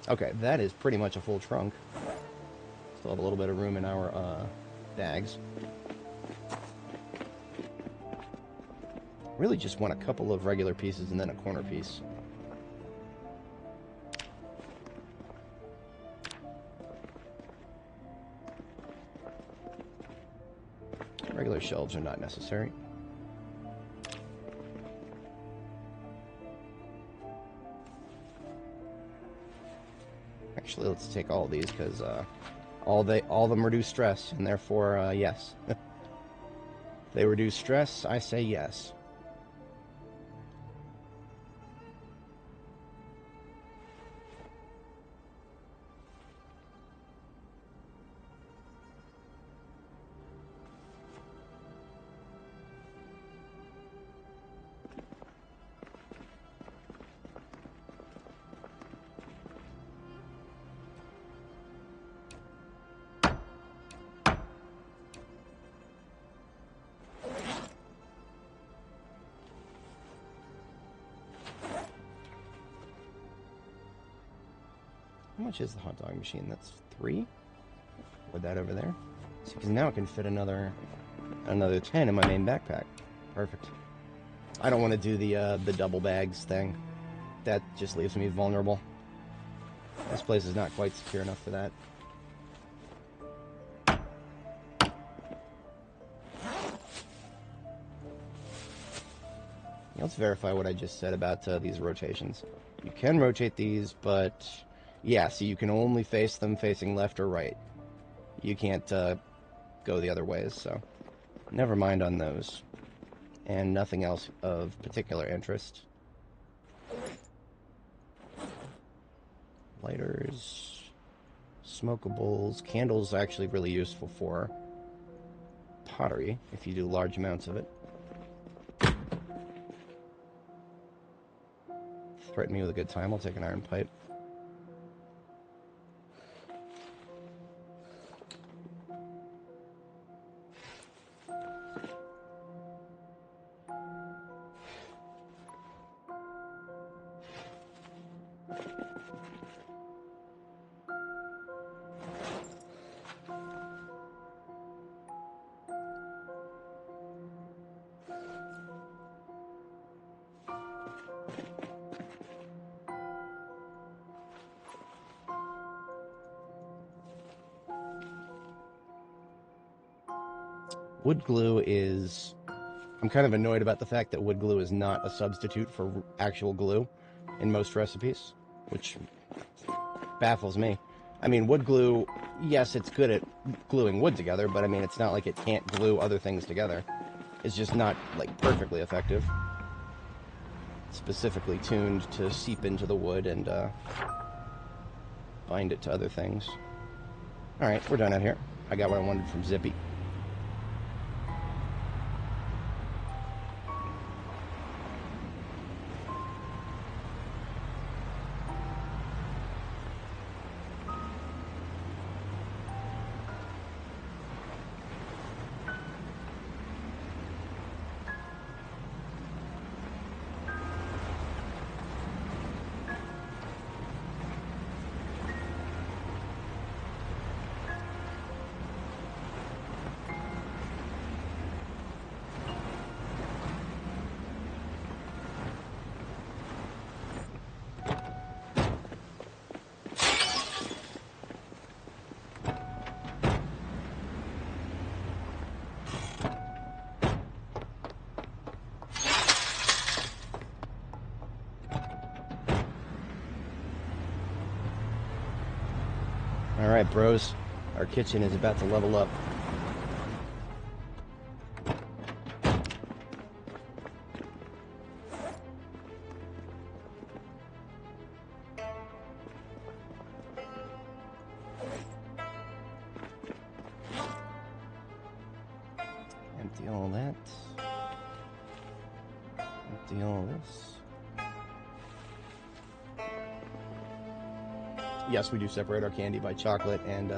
Okay, that is pretty much a full trunk. Still have a little bit of room in our bags. Really just want a couple of regular pieces and then a corner piece. Regular shelves are not necessary. Actually, let's take all these because all of them reduce stress, and therefore, yes. They reduce stress, I say yes. How much is the hot dog machine? That's 3? With that over there. See, because now it can fit another 10 in my main backpack. Perfect. I don't want to do the double bags thing. That just leaves me vulnerable. This place is not quite secure enough for that. Let's verify what I just said about these rotations. You can rotate these, but yeah, so you can only face them facing left or right. You can't go the other ways, so never mind on those. And nothing else of particular interest. Lighters, smokables, candles are actually really useful for pottery if you do large amounts of it. Threaten me with a good time, I'll take an iron pipe. Wood glue is... I'm kind of annoyed about the fact that wood glue is not a substitute for actual glue in most recipes, which baffles me. I mean, wood glue, yes, it's good at gluing wood together, but I mean, it's not like it can't glue other things together. It's just not, like, perfectly effective. It's specifically tuned to seep into the wood and bind it to other things. Alright, we're done out here. I got what I wanted from Zippy. Alright, bros. Our kitchen is about to level up. Empty all that. Empty all this. Yes, we do separate our candy by chocolate and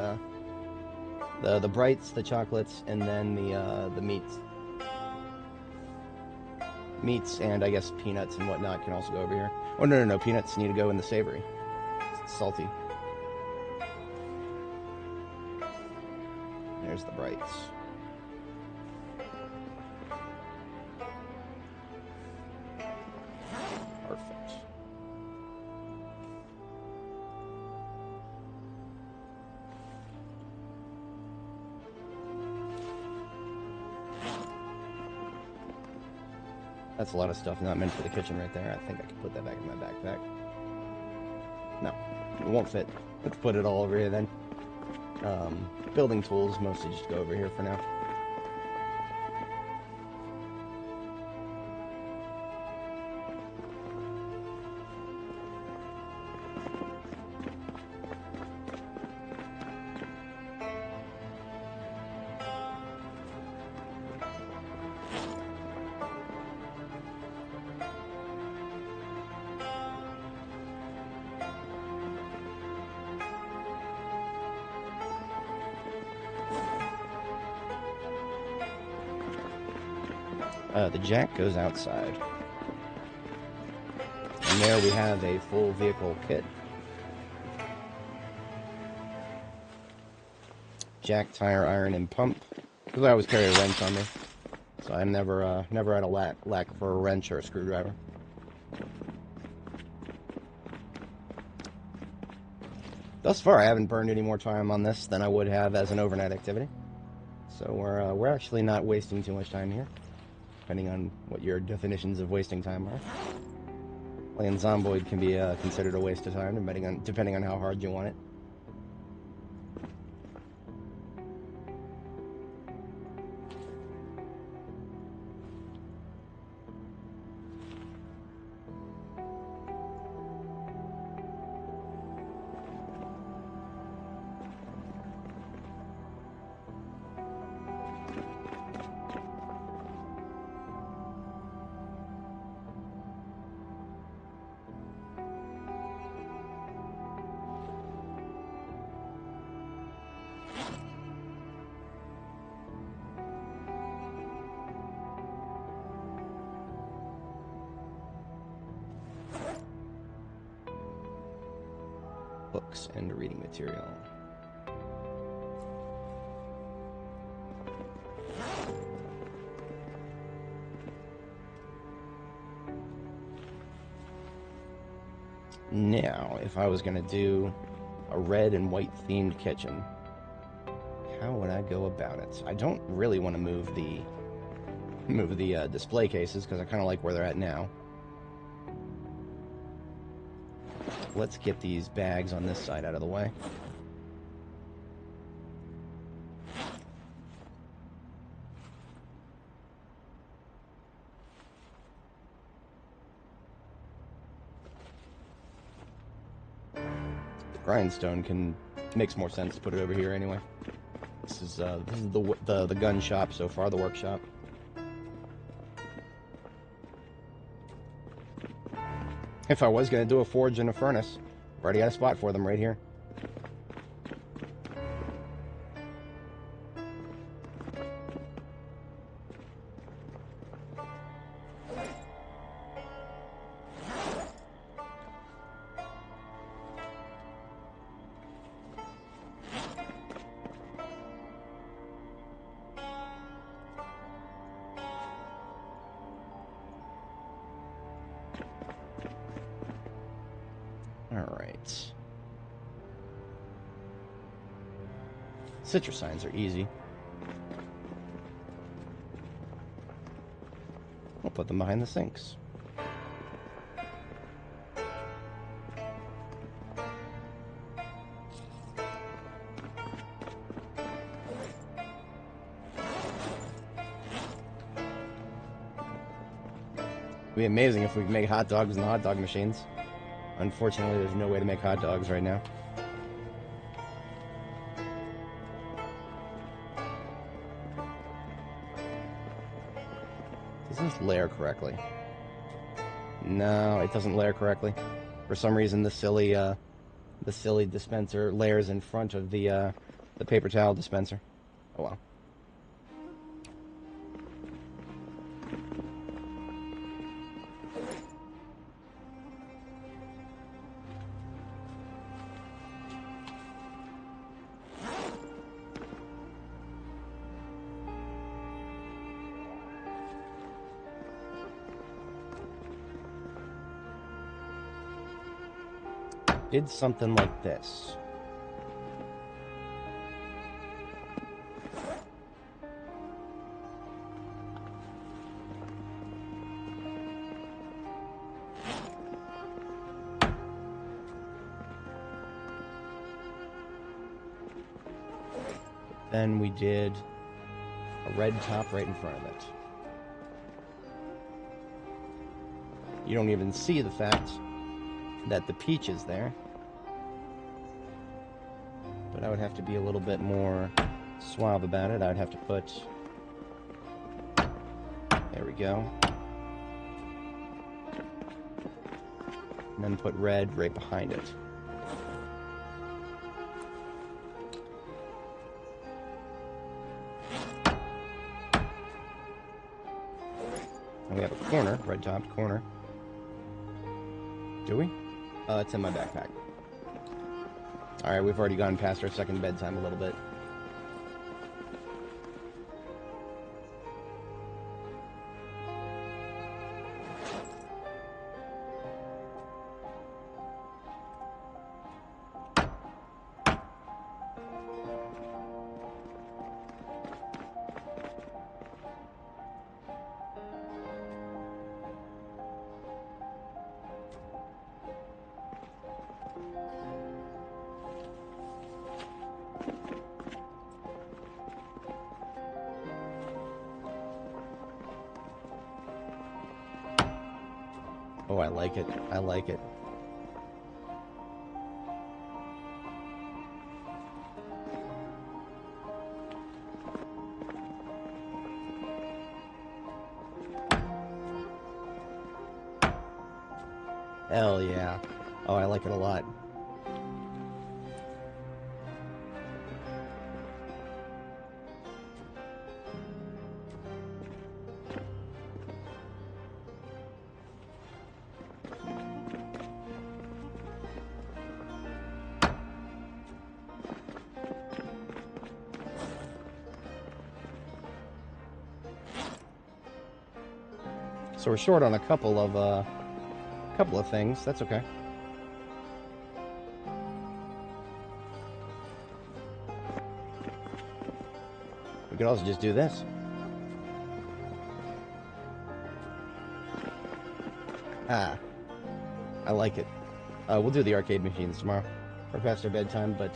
the brights, the chocolates, and then the meats. Meats and I guess peanuts and whatnot can also go over here. Oh no, peanuts need to go in the savory. It's salty. There's the brights. Perfect. That's a lot of stuff not meant for the kitchen right there. I think I can put that back in my backpack. No, it won't fit. Let's put it all over here then. Building tools mostly just go over here for now. The jack goes outside. And there we have a full vehicle kit. Jack, tire, iron, and pump. Because I always carry a wrench on me. So I'm never at a lack for a wrench or a screwdriver. Thus far, I haven't burned any more time on this than I would have as an overnight activity. So we're actually not wasting too much time here. Depending on what your definitions of wasting time are. Playing Zomboid can be considered a waste of time, depending on how hard you want it. Books and reading material. Now, if I was going to do a red and white themed kitchen, how would I go about it? I don't really want to move the display cases because I kind of like where they're at now. Let's get these bags on this side out of the way. The grindstone makes more sense to put it over here anyway. This is the gun shop so far, the workshop. If I was going to do a forge and a furnace, I've already got a spot for them right here. Alright. Citrus signs are easy. We'll put them behind the sinks. be amazing if we could make hot dogs in the hot dog machines. Unfortunately, there's no way to make hot dogs right now. Does this layer correctly? No, it doesn't layer correctly. For some reason, the silly dispenser layers in front of the paper towel dispenser. Oh well. Did something like this. Then we did a red top right in front of it. You don't even see the fact that the peach is there. But I would have to be a little bit more suave about it. I would have to put... There we go. And then put red right behind it. And we have a corner, red-topped corner. Do we? It's in my backpack. Alright, we've already gone past our second bedtime a little bit. Oh, I like it. I like it. Hell yeah. Oh, I like it a lot. So we're short on a couple of things. That's okay. We could also just do this. Ah, I like it. We'll do the arcade machines tomorrow. We're past our bedtime, but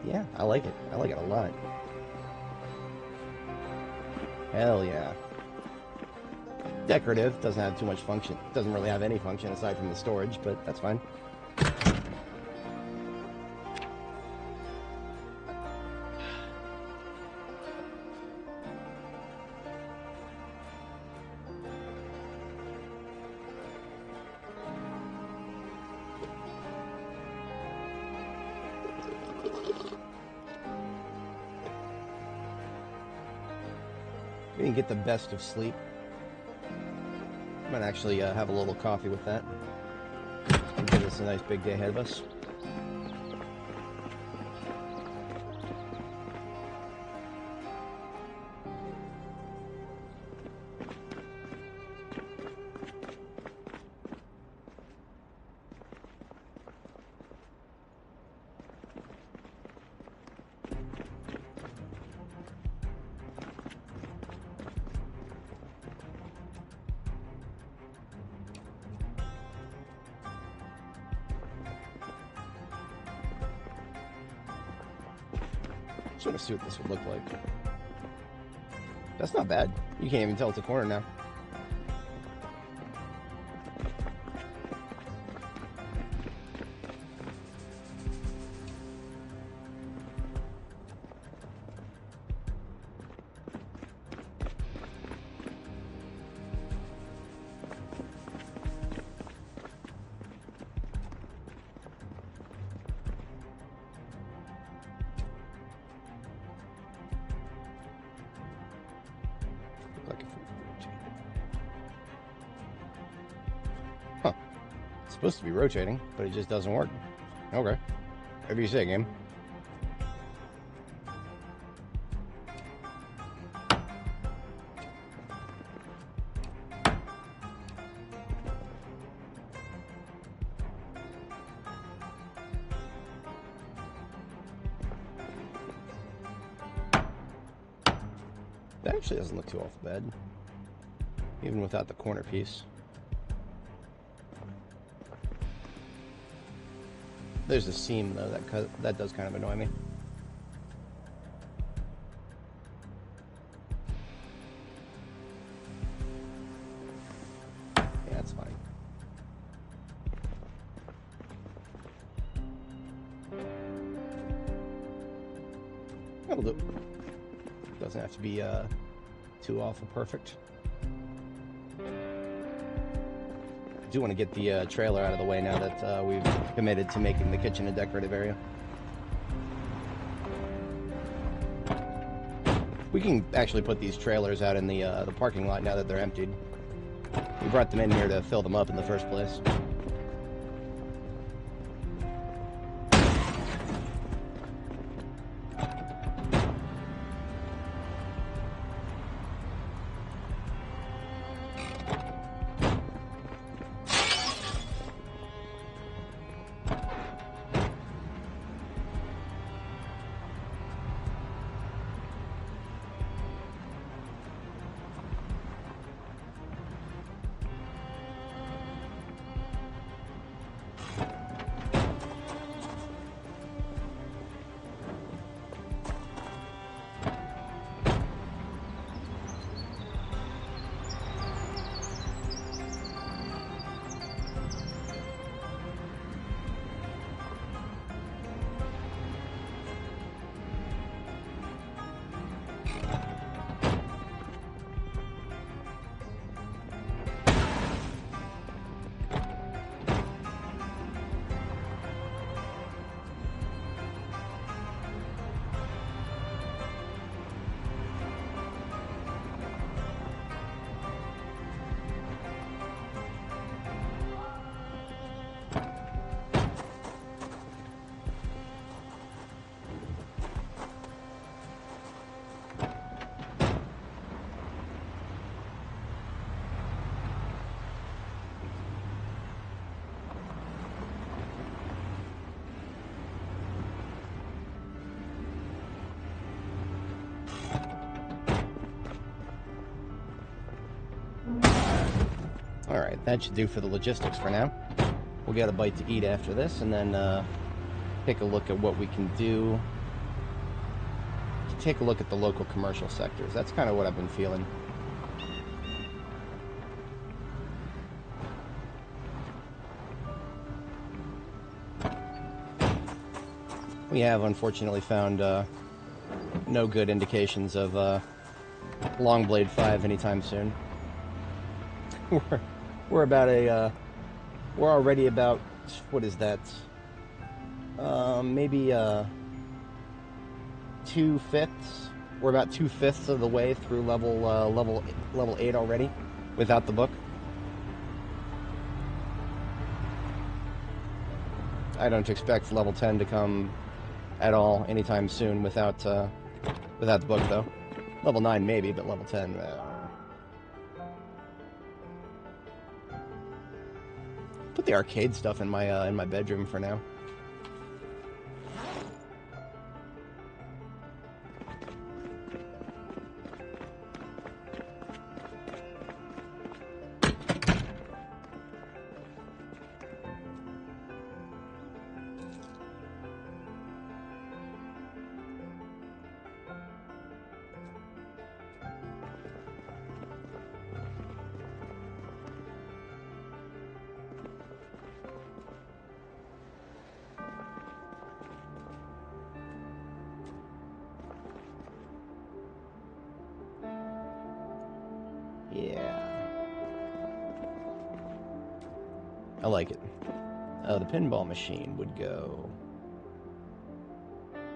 yeah, I like it. I like it a lot. Hell yeah. Decorative, doesn't have too much function. Doesn't really have any function aside from the storage, but that's fine. We didn't get the best of sleep. Might actually have a little coffee with that. Give us a nice big day ahead of us. Just want to see what this would look like. That's not bad. You can't even tell it's a corner now. supposed to be rotating, but it just doesn't work. Okay. Whatever you say, game. That actually doesn't look too off bad, even without the corner piece. There's a seam though that does kind of annoy me. Yeah, that's fine. That'll do. Doesn't have to be too awful perfect. I do want to get the trailer out of the way now that we've committed to making the kitchen a decorative area. We can actually put these trailers out in the parking lot now that they're emptied. We brought them in here to fill them up in the first place. Alright, that should do for the logistics for now. We'll get a bite to eat after this, and then take a look at what we can do. Take a look at the local commercial sectors. That's kind of what I've been feeling. We have unfortunately found no good indications of Longblade 5 anytime soon. We're about a we're already about, what is that? Maybe 2/5. We're about 2/5 of the way through level 8 already, without the book. I don't expect level 10 to come at all anytime soon without the book, though. Level 9 maybe, but level 10. Put the arcade stuff in my bedroom for now. Yeah. I like it. The pinball machine would go...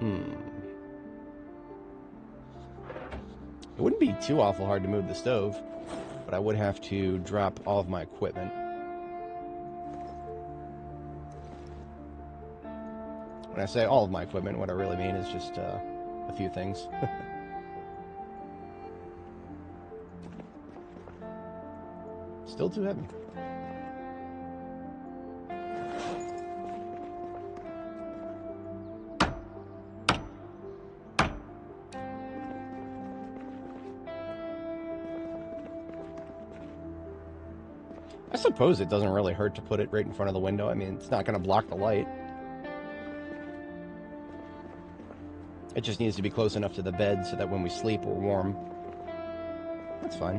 It wouldn't be too awful hard to move the stove, but I would have to drop all of my equipment. When I say all of my equipment, what I really mean is just a few things. Still too heavy. I suppose it doesn't really hurt to put it right in front of the window. I mean, it's not going to block the light. It just needs to be close enough to the bed so that when we sleep, we're warm. That's fine.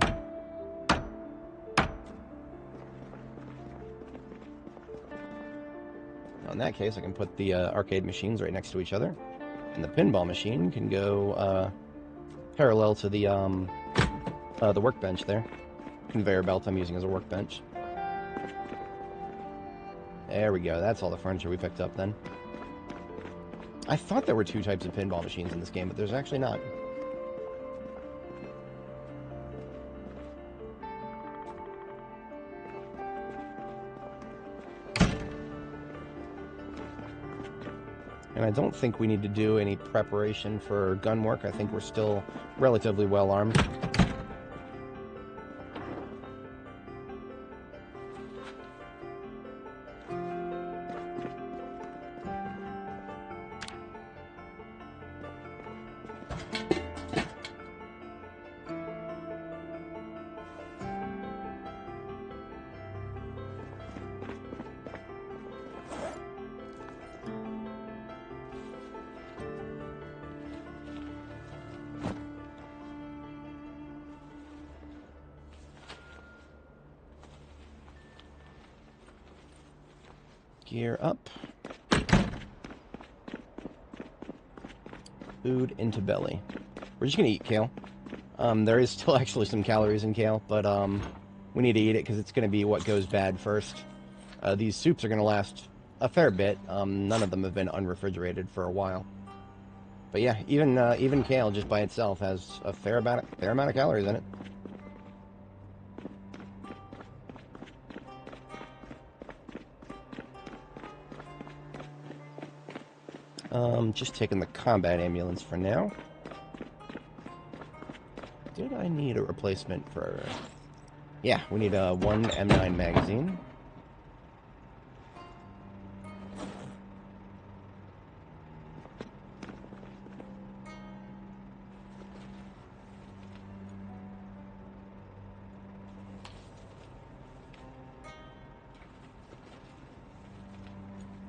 Now, in that case, I can put the arcade machines right next to each other. And the pinball machine can go parallel to the workbench there. Conveyor belt I'm using as a workbench. There we go. That's all the furniture we picked up then. I thought there were 2 types of pinball machines in this game, but there's actually not. And I don't think we need to do any preparation for gun work. I think we're still relatively well armed. Gear up. Food into belly. We're just gonna eat kale. There is still actually some calories in kale, but we need to eat it because it's gonna be what goes bad first. These soups are gonna last a fair bit. None of them have been unrefrigerated for a while. But yeah, even kale just by itself has a fair amount of calories in it. Just taking the combat ambulance for now. Did I need a replacement for... Yeah, we need a 1 M9 magazine.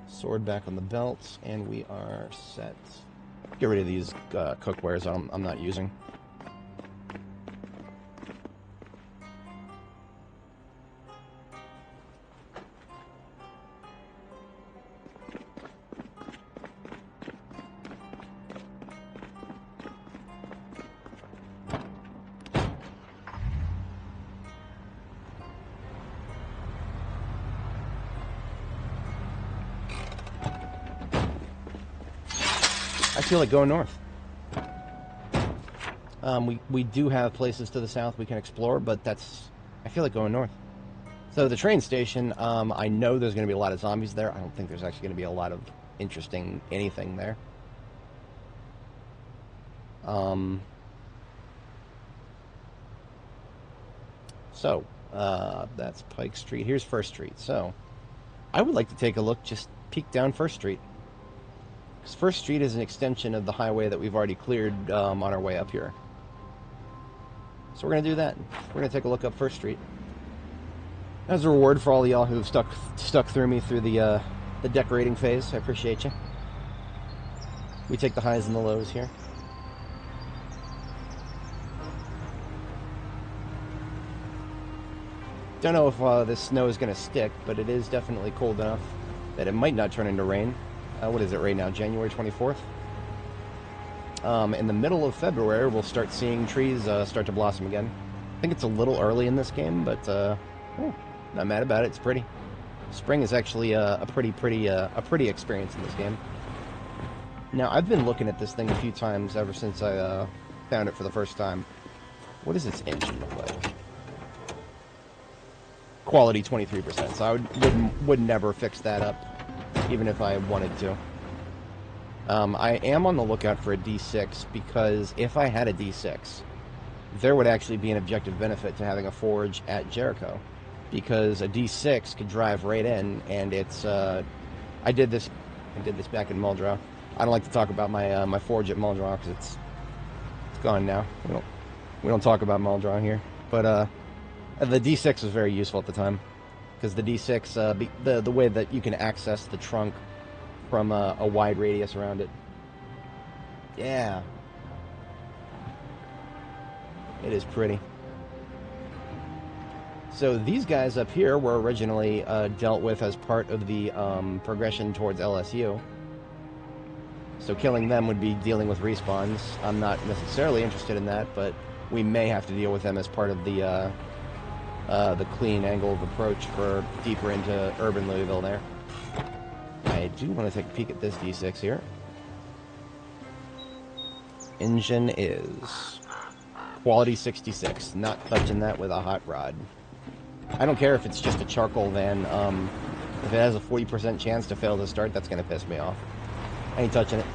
Sword back on the belt, and we are set. Get rid of these cookwares I'm not using. I feel like going north. We do have places to the south we can explore, but I feel like going north. So the train station, I know there's going to be a lot of zombies there. I don't think there's actually going to be a lot of interesting anything there. So, that's Pike Street. Here's First Street. So, I would like to take a look, just peek down First Street. Because First Street is an extension of the highway that we've already cleared on our way up here. So we're going to do that. We're going to take a look up First Street. As a reward for all of y'all who've stuck through me through the decorating phase. I appreciate you. We take the highs and the lows here. Don't know if this snow is going to stick, but it is definitely cold enough that it might not turn into rain. What is it right now? January 24th? In the middle of February, we'll start seeing trees start to blossom again. I think it's a little early in this game, but not mad about it. It's pretty. Spring is actually a pretty experience in this game. Now, I've been looking at this thing a few times ever since I found it for the first time. What does its engine look like? Quality 23%, so I would never fix that up, even if I wanted to. I am on the lookout for a D6 because if I had a D6, there would actually be an objective benefit to having a forge at Jericho, because a D6 could drive right in, and it's. I did this back in Muldrow. I don't like to talk about my my forge at Muldrow because it's gone now. We don't talk about Muldrow here, but the D6 was very useful at the time because the D6 the way that you can access the trunk from a wide radius around it. Yeah. It is pretty. So these guys up here were originally dealt with as part of the progression towards LSU. So killing them would be dealing with respawns. I'm not necessarily interested in that, but we may have to deal with them as part of the clean angle of approach for deeper into urban Louisville there. I do want to take a peek at this D6 here. Engine is quality 66. Not touching that with a hot rod. I don't care if it's just a charcoal van. If it has a 40% chance to fail to start, that's going to piss me off. I ain't touching it.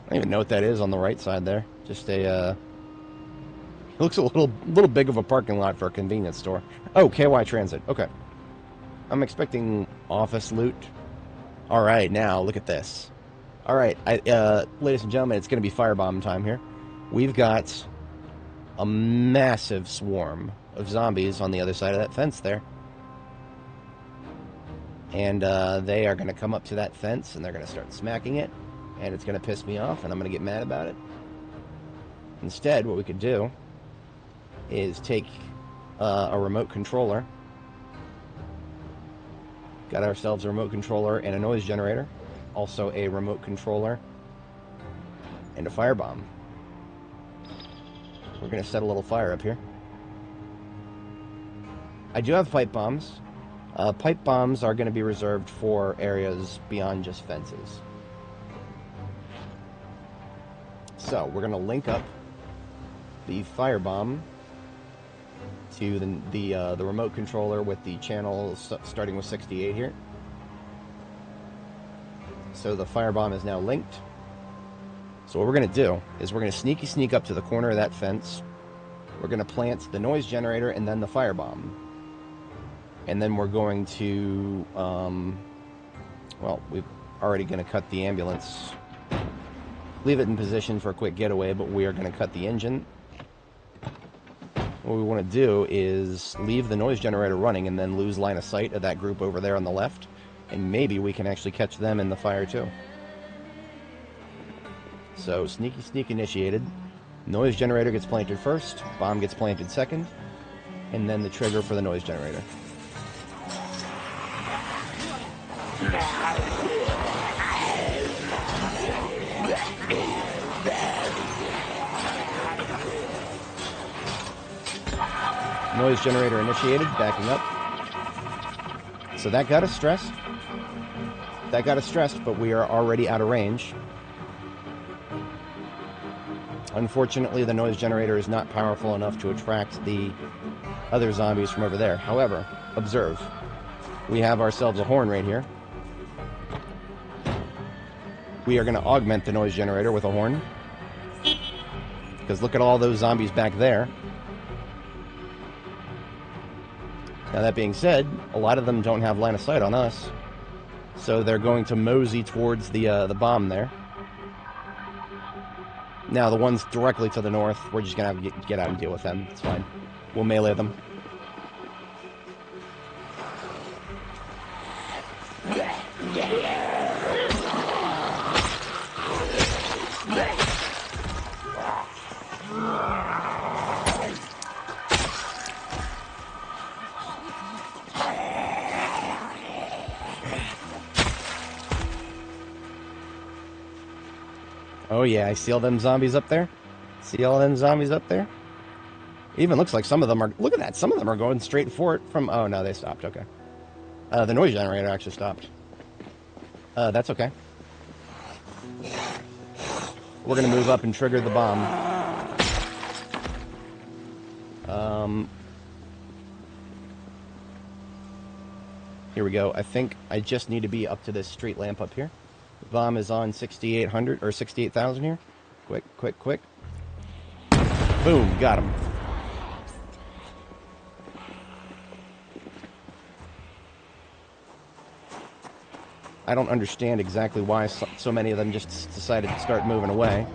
I don't even know what that is on the right side there. Just a, it looks a little big of a parking lot for a convenience store. Oh, KY Transit. Okay. I'm expecting office loot. All right, now look at this. All right, ladies and gentlemen, it's going to be firebomb time here. We've got a massive swarm of zombies on the other side of that fence there. And they are going to come up to that fence, and they're going to start smacking it. And it's going to piss me off, and I'm going to get mad about it. Instead, what we could do is take a remote controller. Got ourselves a remote controller and a noise generator. Also a remote controller and a firebomb. We're going to set a little fire up here. I do have pipe bombs. Pipe bombs are going to be reserved for areas beyond just fences. So we're going to link up the firebomb to the remote controller with the channel starting with 68 here. So the firebomb is now linked. So what we're going to do is we're going to sneak up to the corner of that fence. We're going to plant the noise generator and then the firebomb. And then we're going to, well, we're already going to cut the ambulance. Leave it in position for a quick getaway, but we are going to cut the engine. What we want to do is leave the noise generator running and then lose line of sight of that group over there on the left. And maybe we can actually catch them in the fire too. So sneaky sneak initiated. Noise generator gets planted first, bomb gets planted second, and then the trigger for the noise generator. Noise generator initiated, backing up. So that got us stressed. That got us stressed, but we are already out of range. Unfortunately, the noise generator is not powerful enough to attract the other zombies from over there. However, observe. We have ourselves a horn right here. We are going to augment the noise generator with a horn. Because look at all those zombies back there. Now that being said, a lot of them don't have line of sight on us. So they're going to mosey towards the bomb there. Now the ones directly to the north, we're just going to have to get out and deal with them. It's fine. We'll melee them. Oh yeah, I see all them zombies up there. See all them zombies up there? It even looks like some of them are... Look at that, some of them are going straight for it from... Oh, no, they stopped, okay. The noise generator actually stopped. That's okay. We're going to move up and trigger the bomb. Here we go. I think I just need to be up to this street lamp up here. Bomb is on 6,800 or 68,000 here. Quick, quick, quick. Boom, got him. I don't understand exactly why so many of them just decided to start moving away.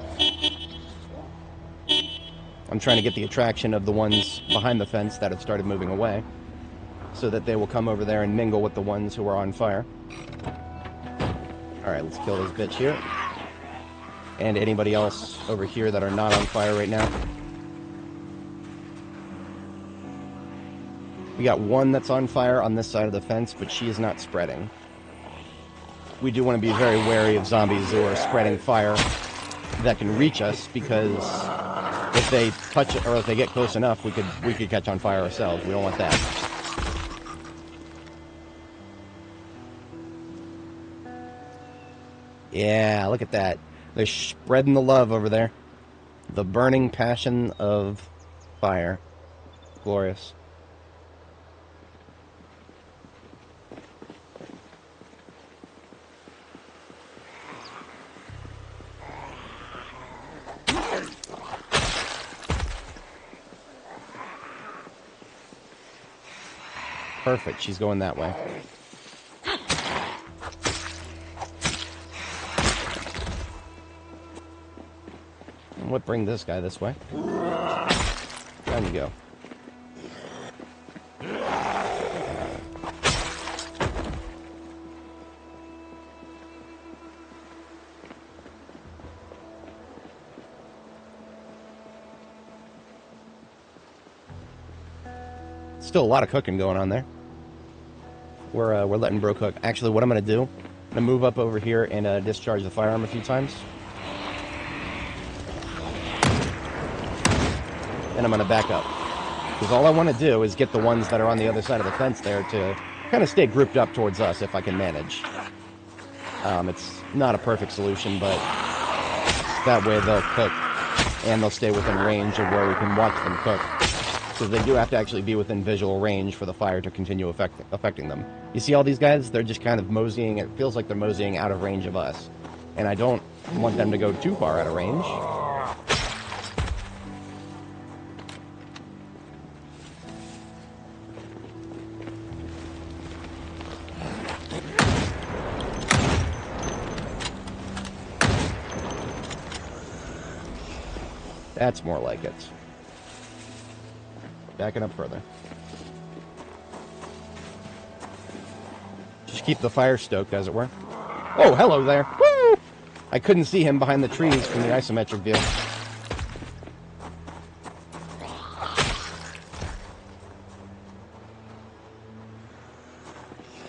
I'm trying to get the attraction of the ones behind the fence that have started moving away, so that they will come over there and mingle with the ones who are on fire. Alright, let's kill this bitch here. And anybody else over here that are not on fire right now. We got one that's on fire on this side of the fence, but she is not spreading. We do want to be very wary of zombies who are spreading fire that can reach us, because if they touch it or if they get close enough, we could catch on fire ourselves. We don't want that. Yeah, look at that. They're spreading the love over there. The burning passion of fire. Glorious. Perfect, she's going that way. And what bring this guy this way? Down you go. Still a lot of cooking going on there. We're letting bro cook. Actually, what I'm going to do, I'm going to move up over here and discharge the firearm a few times. And I'm going to back up. Because all I want to do is get the ones that are on the other side of the fence there to kind of stay grouped up towards us if I can manage. It's not a perfect solution, but that way they'll cook and they'll stay within range of where we can watch them cook. Because they do have to actually be within visual range for the fire to continue affecting them. You see all these guys? They're just kind of moseying. It feels like they're moseying out of range of us. And I don't want them to go too far out of range. That's more like it. Backing up further. Just keep the fire stoked, as it were. Oh, hello there. Woo! I couldn't see him behind the trees from the isometric view.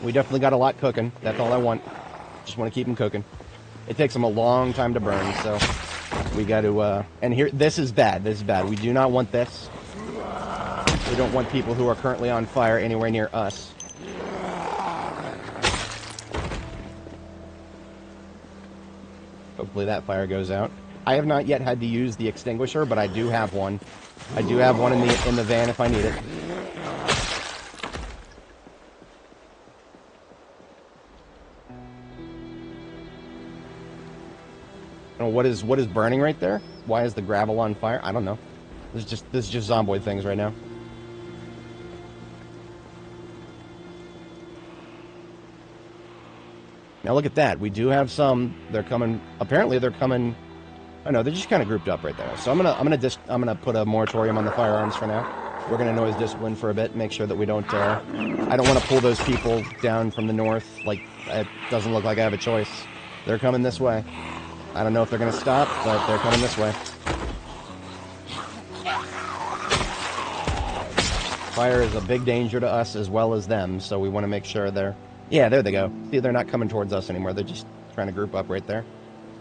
We definitely got a lot cooking. That's all I want. Just want to keep them cooking. It takes them a long time to burn, so we got to, and here, this is bad. This is bad. We do not want this. We don't want people who are currently on fire anywhere near us. Hopefully that fire goes out. I have not yet had to use the extinguisher, but I do have one. I do have one in the van if I need it. Oh, what is burning right there? Why is the gravel on fire? I don't know. This is just Zomboid things right now. Now look at that. We do have some. They're coming. Apparently they're coming. I know they're just kind of grouped up right there. So I'm gonna put a moratorium on the firearms for now. We're gonna noise discipline for a bit. Make sure that we don't. I don't want to pull those people down from the north. Like it doesn't look like I have a choice. They're coming this way. I don't know if they're gonna stop, but they're coming this way. Fire is a big danger to us as well as them, so we want to make sure they're... Yeah, there they go. See, they're not coming towards us anymore. They're just trying to group up right there.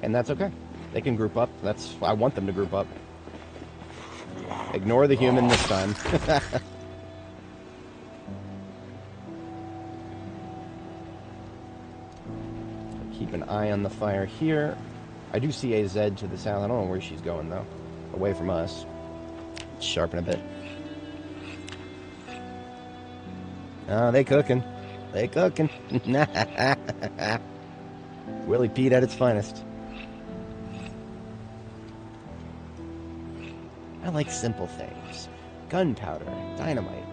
And that's okay. They can group up. I want them to group up. Ignore the human this time. Keep an eye on the fire here. I do see a Z to the south. I don't know where she's going, though. Away from us. Sharpen a bit. They cooking. They cooking. Willie Pete at its finest. I like simple things. Gunpowder, dynamite,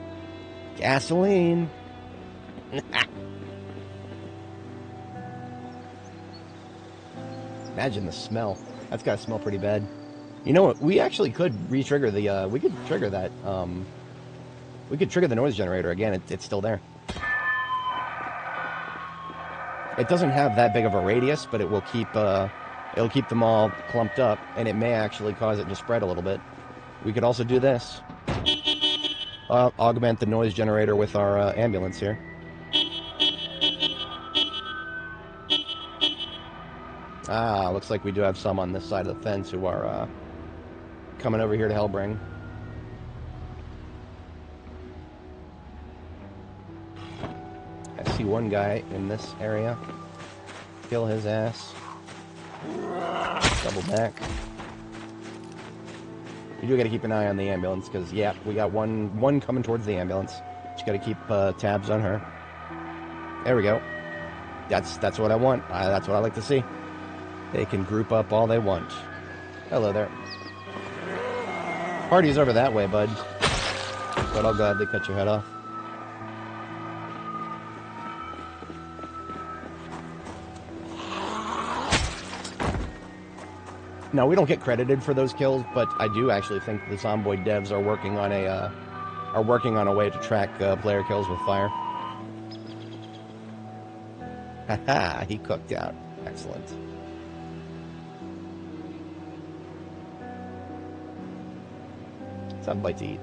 gasoline. Imagine the smell. That's got to smell pretty bad. You know what? We actually could re-trigger the, we could trigger that, we could trigger the noise generator again. It's still there. It doesn't have that big of a radius, but it'll keep them all clumped up, and it may actually cause it to spread a little bit. We could also do this. Augment the noise generator with our ambulance here. Ah, looks like we do have some on this side of the fence who are coming over here to Hellbring. I see one guy in this area. Kill his ass. Double back. We do got to keep an eye on the ambulance because, yeah, we got one coming towards the ambulance. Just got to keep tabs on her. There we go. That's what I want. That's what I like to see. They can group up all they want. Hello there. Party's over that way, bud. But I'll gladly cut your head off. No, we don't get credited for those kills, but I do actually think the Zomboid devs are working on a way to track player kills with fire. Haha, he cooked out. Excellent. Zomboid to eat.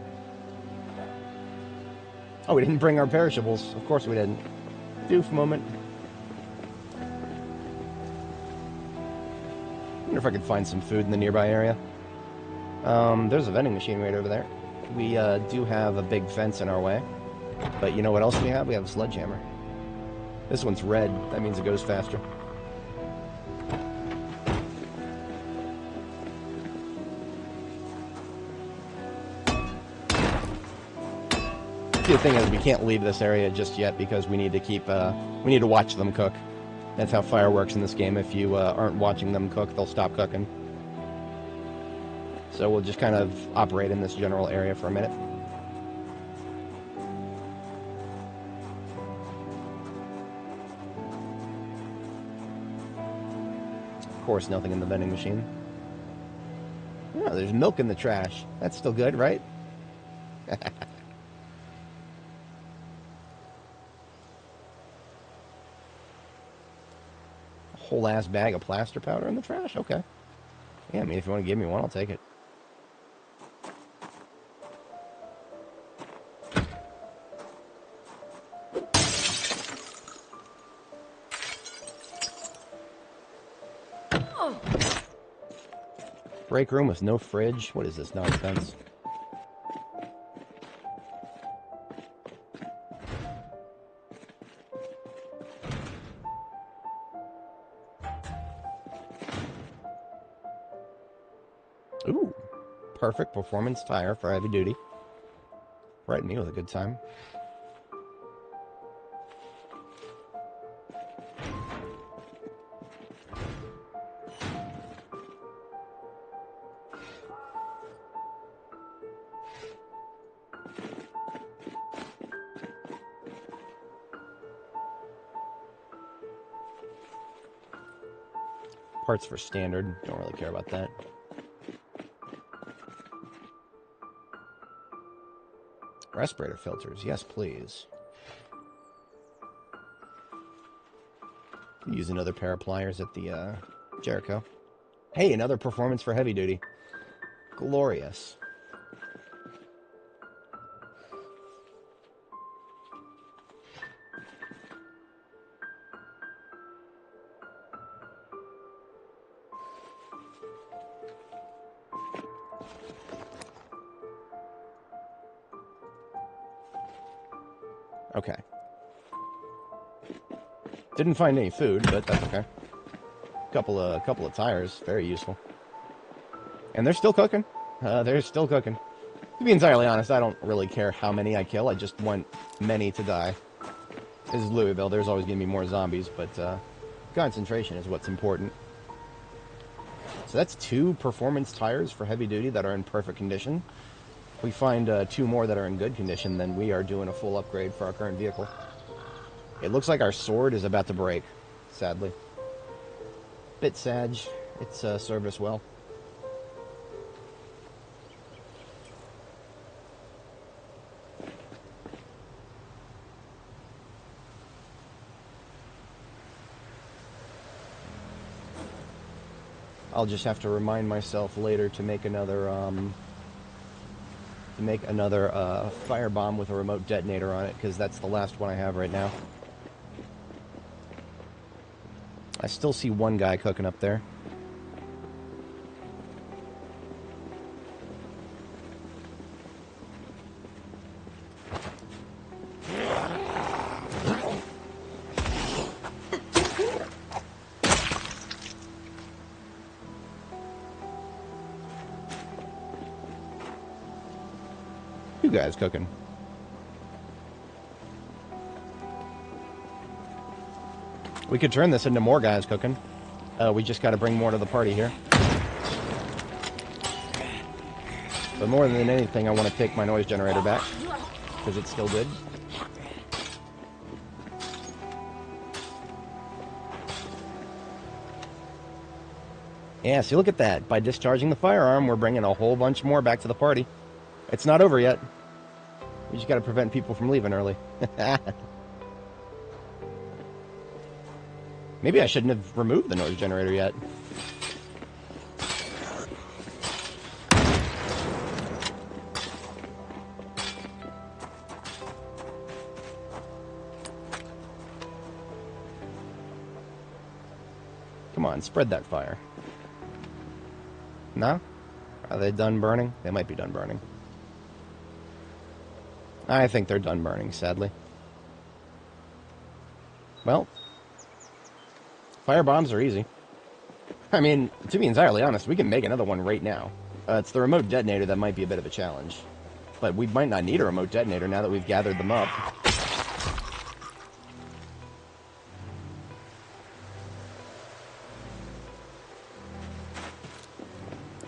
Oh, we didn't bring our perishables. Of course we didn't. Doof moment. I wonder if I could find some food in the nearby area. There's a vending machine right over there. We do have a big fence in our way. But you know what else we have? We have a sledgehammer. This one's red. That means it goes faster. The thing is, we can't leave this area just yet because we need to keep, we need to watch them cook. That's how fire works in this game. If you aren't watching them cook, they'll stop cooking. So we'll just kind of operate in this general area for a minute. Of course, nothing in the vending machine. Oh, there's milk in the trash. That's still good, right? Whole ass bag of plaster powder in the trash? Okay. Yeah, I mean, if you want to give me one, I'll take it. Oh. Break room with no fridge? What is this nonsense? Ooh, perfect performance tire for heavy duty. Right, me with a good time. Parts for standard, don't really care about that. Respirator filters, yes please. Use another pair of pliers at the Jericho. Hey, another performance for heavy duty. Glorious. Okay. Didn't find any food, but that's okay. Couple of tires, very useful. And they're still cooking. They're still cooking. To be entirely honest, I don't really care how many I kill. I just want many to die. This is Louisville. There's always going to be more zombies, but concentration is what's important. So that's 2 performance tires for heavy duty that are in perfect condition. If we find 2 more that are in good condition, then we are doing a full upgrade for our current vehicle. It looks like our sword is about to break, sadly. Bit sad. It's served us well. I'll just have to remind myself later to make another firebomb with a remote detonator on it, because that's the last one I have right now. I still see one guy cooking up there. Two guys cooking. We could turn this into more guys cooking. We just got to bring more to the party here. But more than anything, I want to take my noise generator back, because it's still good. Yeah, see, look at that. By discharging the firearm, we're bringing a whole bunch more back to the party. It's not over yet. We just got to prevent people from leaving early. Maybe I shouldn't have removed the noise generator yet. Come on, spread that fire. No? Are they done burning? They might be done burning. I think they're done burning, sadly. Well, fire bombs are easy. I mean, to be entirely honest, we can make another one right now. It's the remote detonator that might be a bit of a challenge. But we might not need a remote detonator now that we've gathered them up.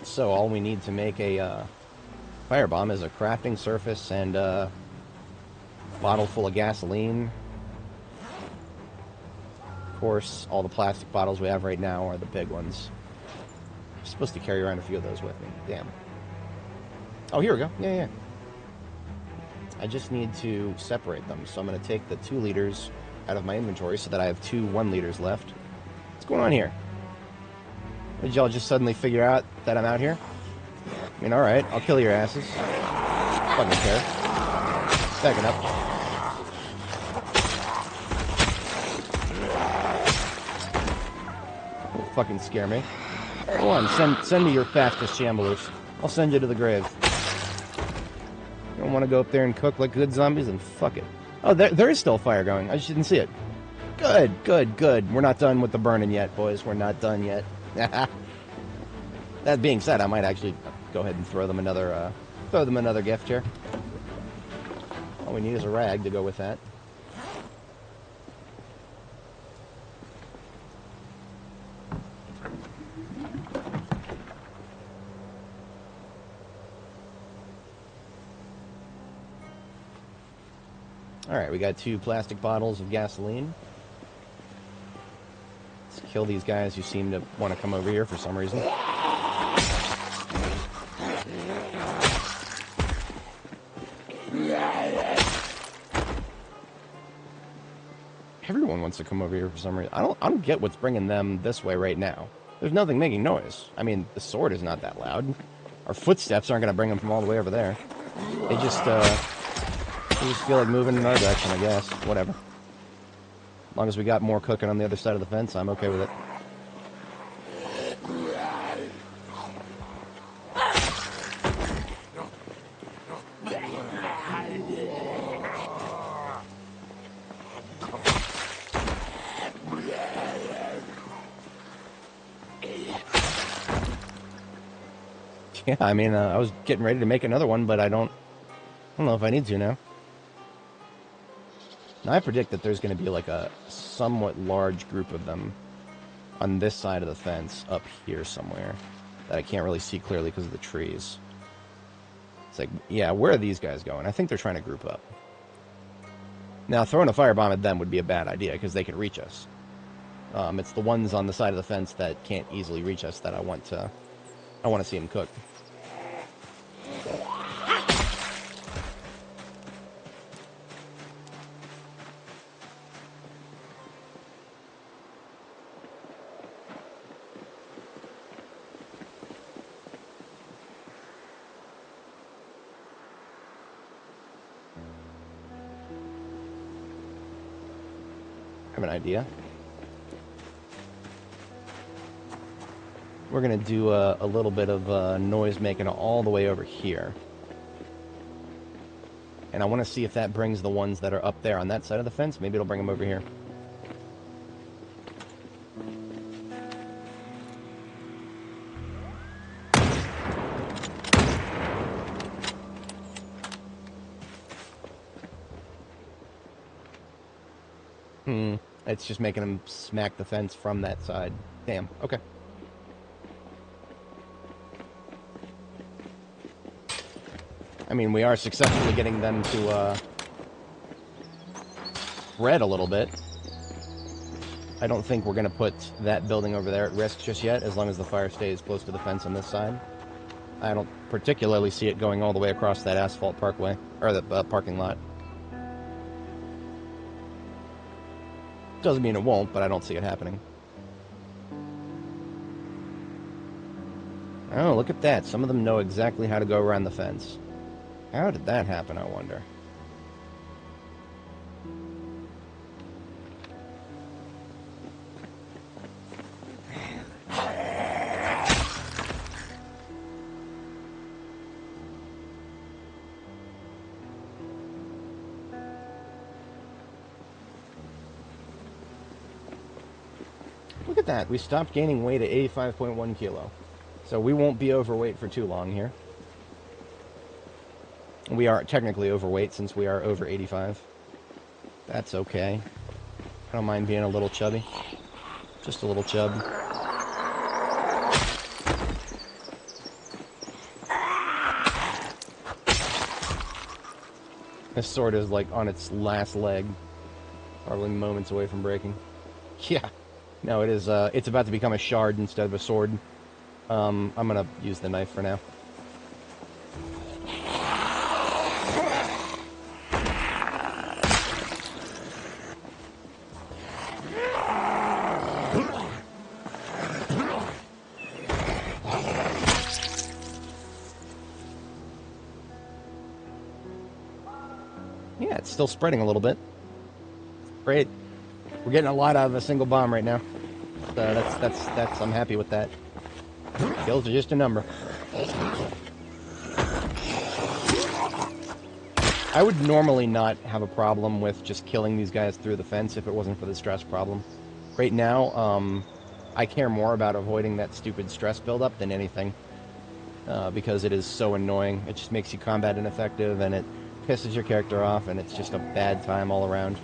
So all we need to make a firebomb is a crafting surface and a bottle full of gasoline. Of course, all the plastic bottles we have right now are the big ones. I'm supposed to carry around a few of those with me. Damn. Oh, here we go. Yeah. I just need to separate them. So I'm going to take the 2 liters out of my inventory so that I have 2 1-liters left. What's going on here? Did y'all just suddenly figure out that I'm out here? I mean, alright, I'll kill your asses. Fucking care. Backing up. Don't fucking scare me. Go on, send me your fastest shamblers. I'll send you to the grave. You don't want to go up there and cook like good zombies? Then fuck it. Oh, there is still fire going. I just didn't see it. Good. We're not done with the burning yet, boys. We're not done yet. That being said, I might actually go ahead and throw them another gift here. All we need is a rag to go with that. Alright, we got 2 plastic bottles of gasoline. Let's kill these guys who seem to want to come over here for some reason. Everyone wants to come over here for some reason. I don't get what's bringing them this way right now. There's nothing making noise. I mean, the sword is not that loud. Our footsteps aren't going to bring them from all the way over there. They just feel like moving in our direction, I guess. Whatever. As long as we got more cooking on the other side of the fence, I'm okay with it. Yeah, I mean, I was getting ready to make another one, but I don't know if I need to now. Now, I predict that there's going to be like a somewhat large group of them on this side of the fence up here somewhere that I can't really see clearly because of the trees. It's like, yeah, where are these guys going? I think they're trying to group up. Now, throwing a firebomb at them would be a bad idea because they could reach us. It's the ones on the side of the fence that can't easily reach us that I want to see them cooked. I have an idea. We're going to do a little bit of noise making all the way over here. And I want to see if that brings the ones that are up there on that side of the fence. Maybe it'll bring them over here. It's just making them smack the fence from that side. Damn, okay. I mean, we are successfully getting them to spread a little bit. I don't think we're going to put that building over there at risk just yet, as long as the fire stays close to the fence on this side. I don't particularly see it going all the way across that asphalt parkway, or the parking lot. Doesn't mean it won't, but I don't see it happening. Oh, look at that. Some of them know exactly how to go around the fence. How did that happen, I wonder? Look at that. We stopped gaining weight at 85.1 kilo. So we won't be overweight for too long here. We are technically overweight since we are over 85. That's okay. I don't mind being a little chubby. Just a little chub. This sword is like on its last leg. Probably moments away from breaking. Yeah. No, it is, it's about to become a shard instead of a sword. I'm gonna use the knife for now. Yeah, it's still spreading a little bit. Great. We're getting a lot out of a single bomb right now. So that's I'm happy with that. Kills are just a number. I would normally not have a problem with just killing these guys through the fence if it wasn't for the stress problem. Right now, I care more about avoiding that stupid stress buildup than anything. Because it is so annoying. It just makes you combat ineffective, and it pisses your character off, and it's just a bad time all around.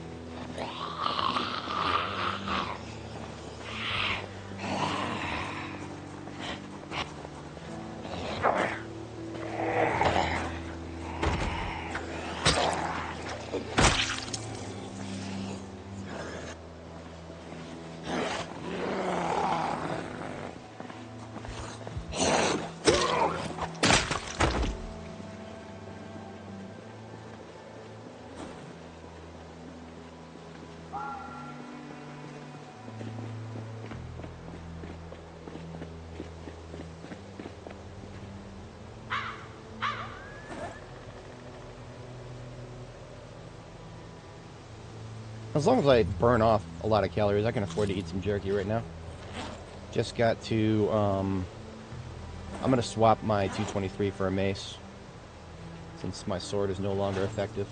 As long as I burn off a lot of calories, I can afford to eat some jerky right now. Just got to, I'm going to swap my 223 for a mace, since my sword is no longer effective.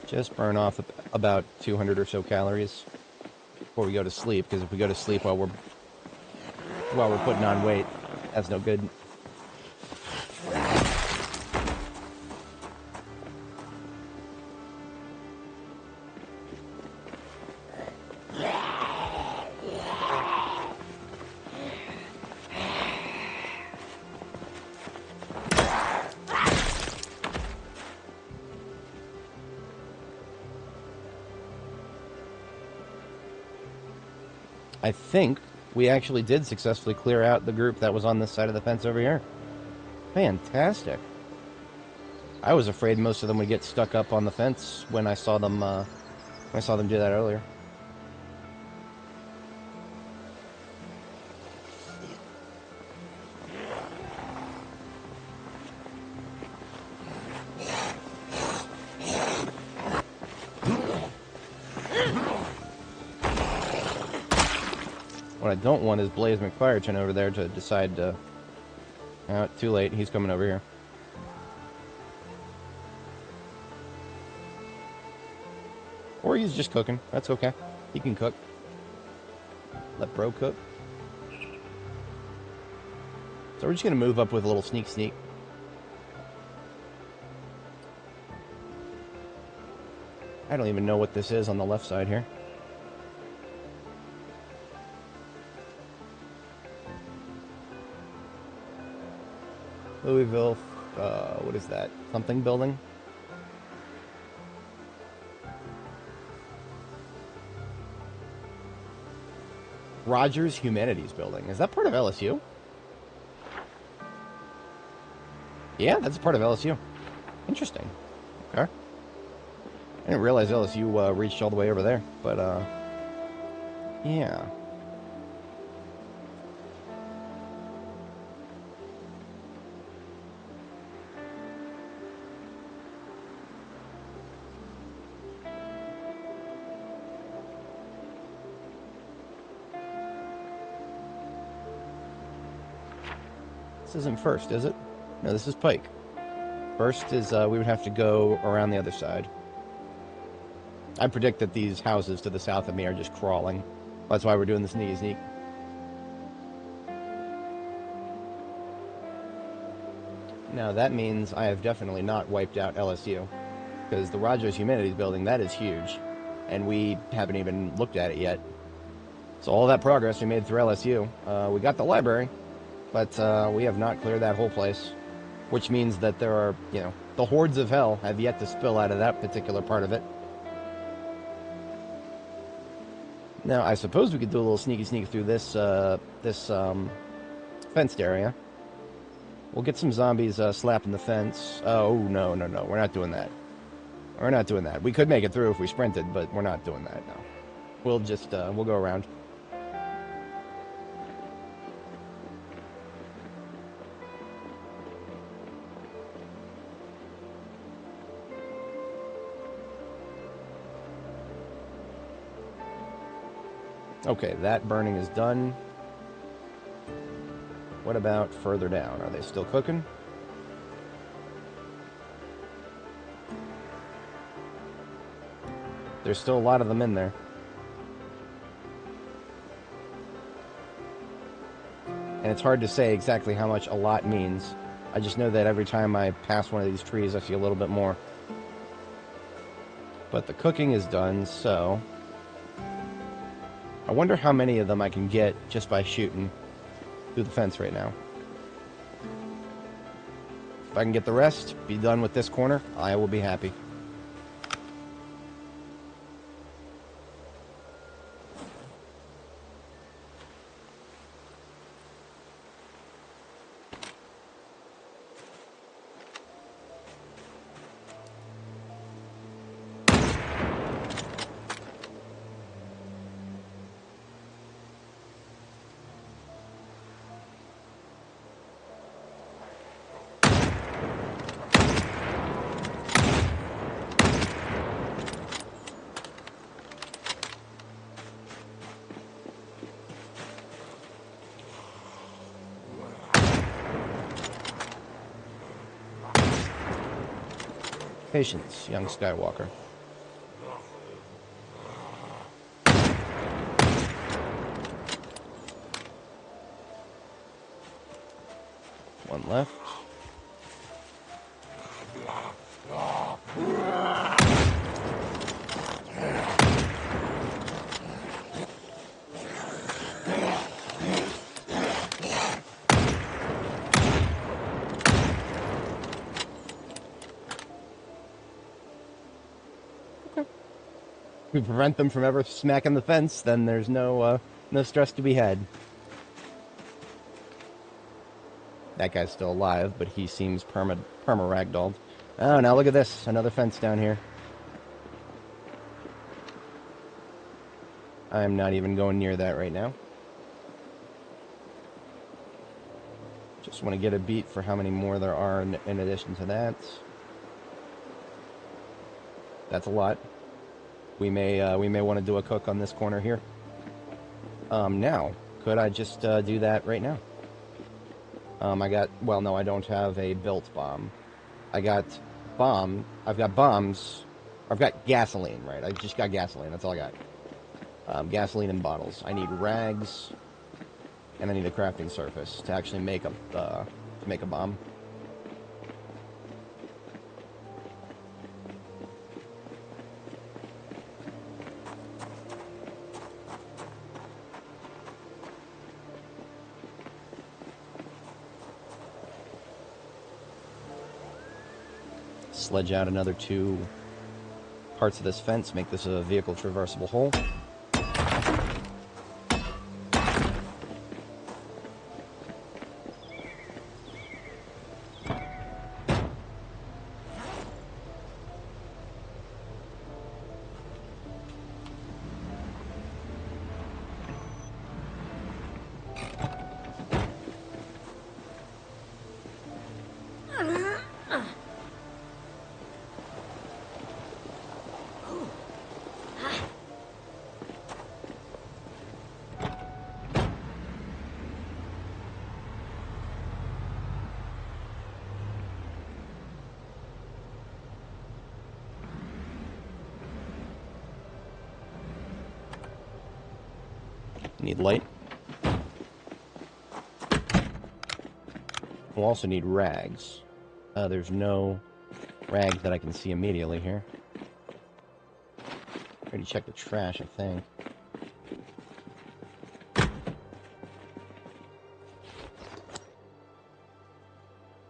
Just burn off about 200 or so calories. before we go to sleep, because if we go to sleep while we're putting on weight, that's no good. I think we actually did successfully clear out the group that was on this side of the fence over here. Fantastic. I was afraid most of them would get stuck up on the fence when I saw them do that earlier. What I don't want is Blaze McFireton over there to decide to... too late. He's coming over here. Or he's just cooking. That's okay. He can cook. Let bro cook. So we're just going to move up with a little sneak. I don't even know what this is on the left side here. Louisville, what is that? Something building? Rogers Humanities Building. Is that part of LSU? Yeah, that's part of LSU. Interesting. Okay. I didn't realize LSU reached all the way over there, but, yeah. This isn't first, is it? No, this is Pike. First is, we would have to go around the other side. I predict that these houses to the south of me are just crawling. That's why we're doing this sneak. Now, that means I have definitely not wiped out LSU. Because the Rogers Humanities Building, that is huge. And we haven't even looked at it yet. So all that progress we made through LSU. We got the library. But we have not cleared that whole place, which means that there are, the hordes of hell have yet to spill out of that particular part of it. Now, I suppose we could do a little sneak through this fenced area. We'll get some zombies slapping the fence. Oh, no, we're not doing that. We're not doing that. We could make it through if we sprinted, but we're not doing that, no. We'll just, we'll go around. Okay, that burning is done. What about further down? Are they still cooking? There's still a lot of them in there. And it's hard to say exactly how much a lot means. I just know that every time I pass one of these trees, I see a little bit more. But the cooking is done, so... I wonder how many of them I can get just by shooting through the fence right now. If I can get the rest, be done with this corner, I will be happy. Patience, young Skywalker. One left. If we prevent them from ever smacking the fence, then there's no stress to be had. That guy's still alive, but he seems perma-ragdolled. Oh, now look at this. Another fence down here. I'm not even going near that right now. Just want to get a beat for how many more there are in addition to that. That's a lot. We may want to do a cook on this corner here. Now, could I just do that right now? Well, no, I don't have a built bomb. I've got bombs. I've got gasoline, right? I just got gasoline. That's all I got. Gasoline in bottles. I need rags, and I need a crafting surface to actually make a bomb. Sledge out another 2 parts of this fence, make this a vehicle traversable hole. Need light. We'll also need rags. There's no rag that I can see immediately here. Already checked the trash, I think. A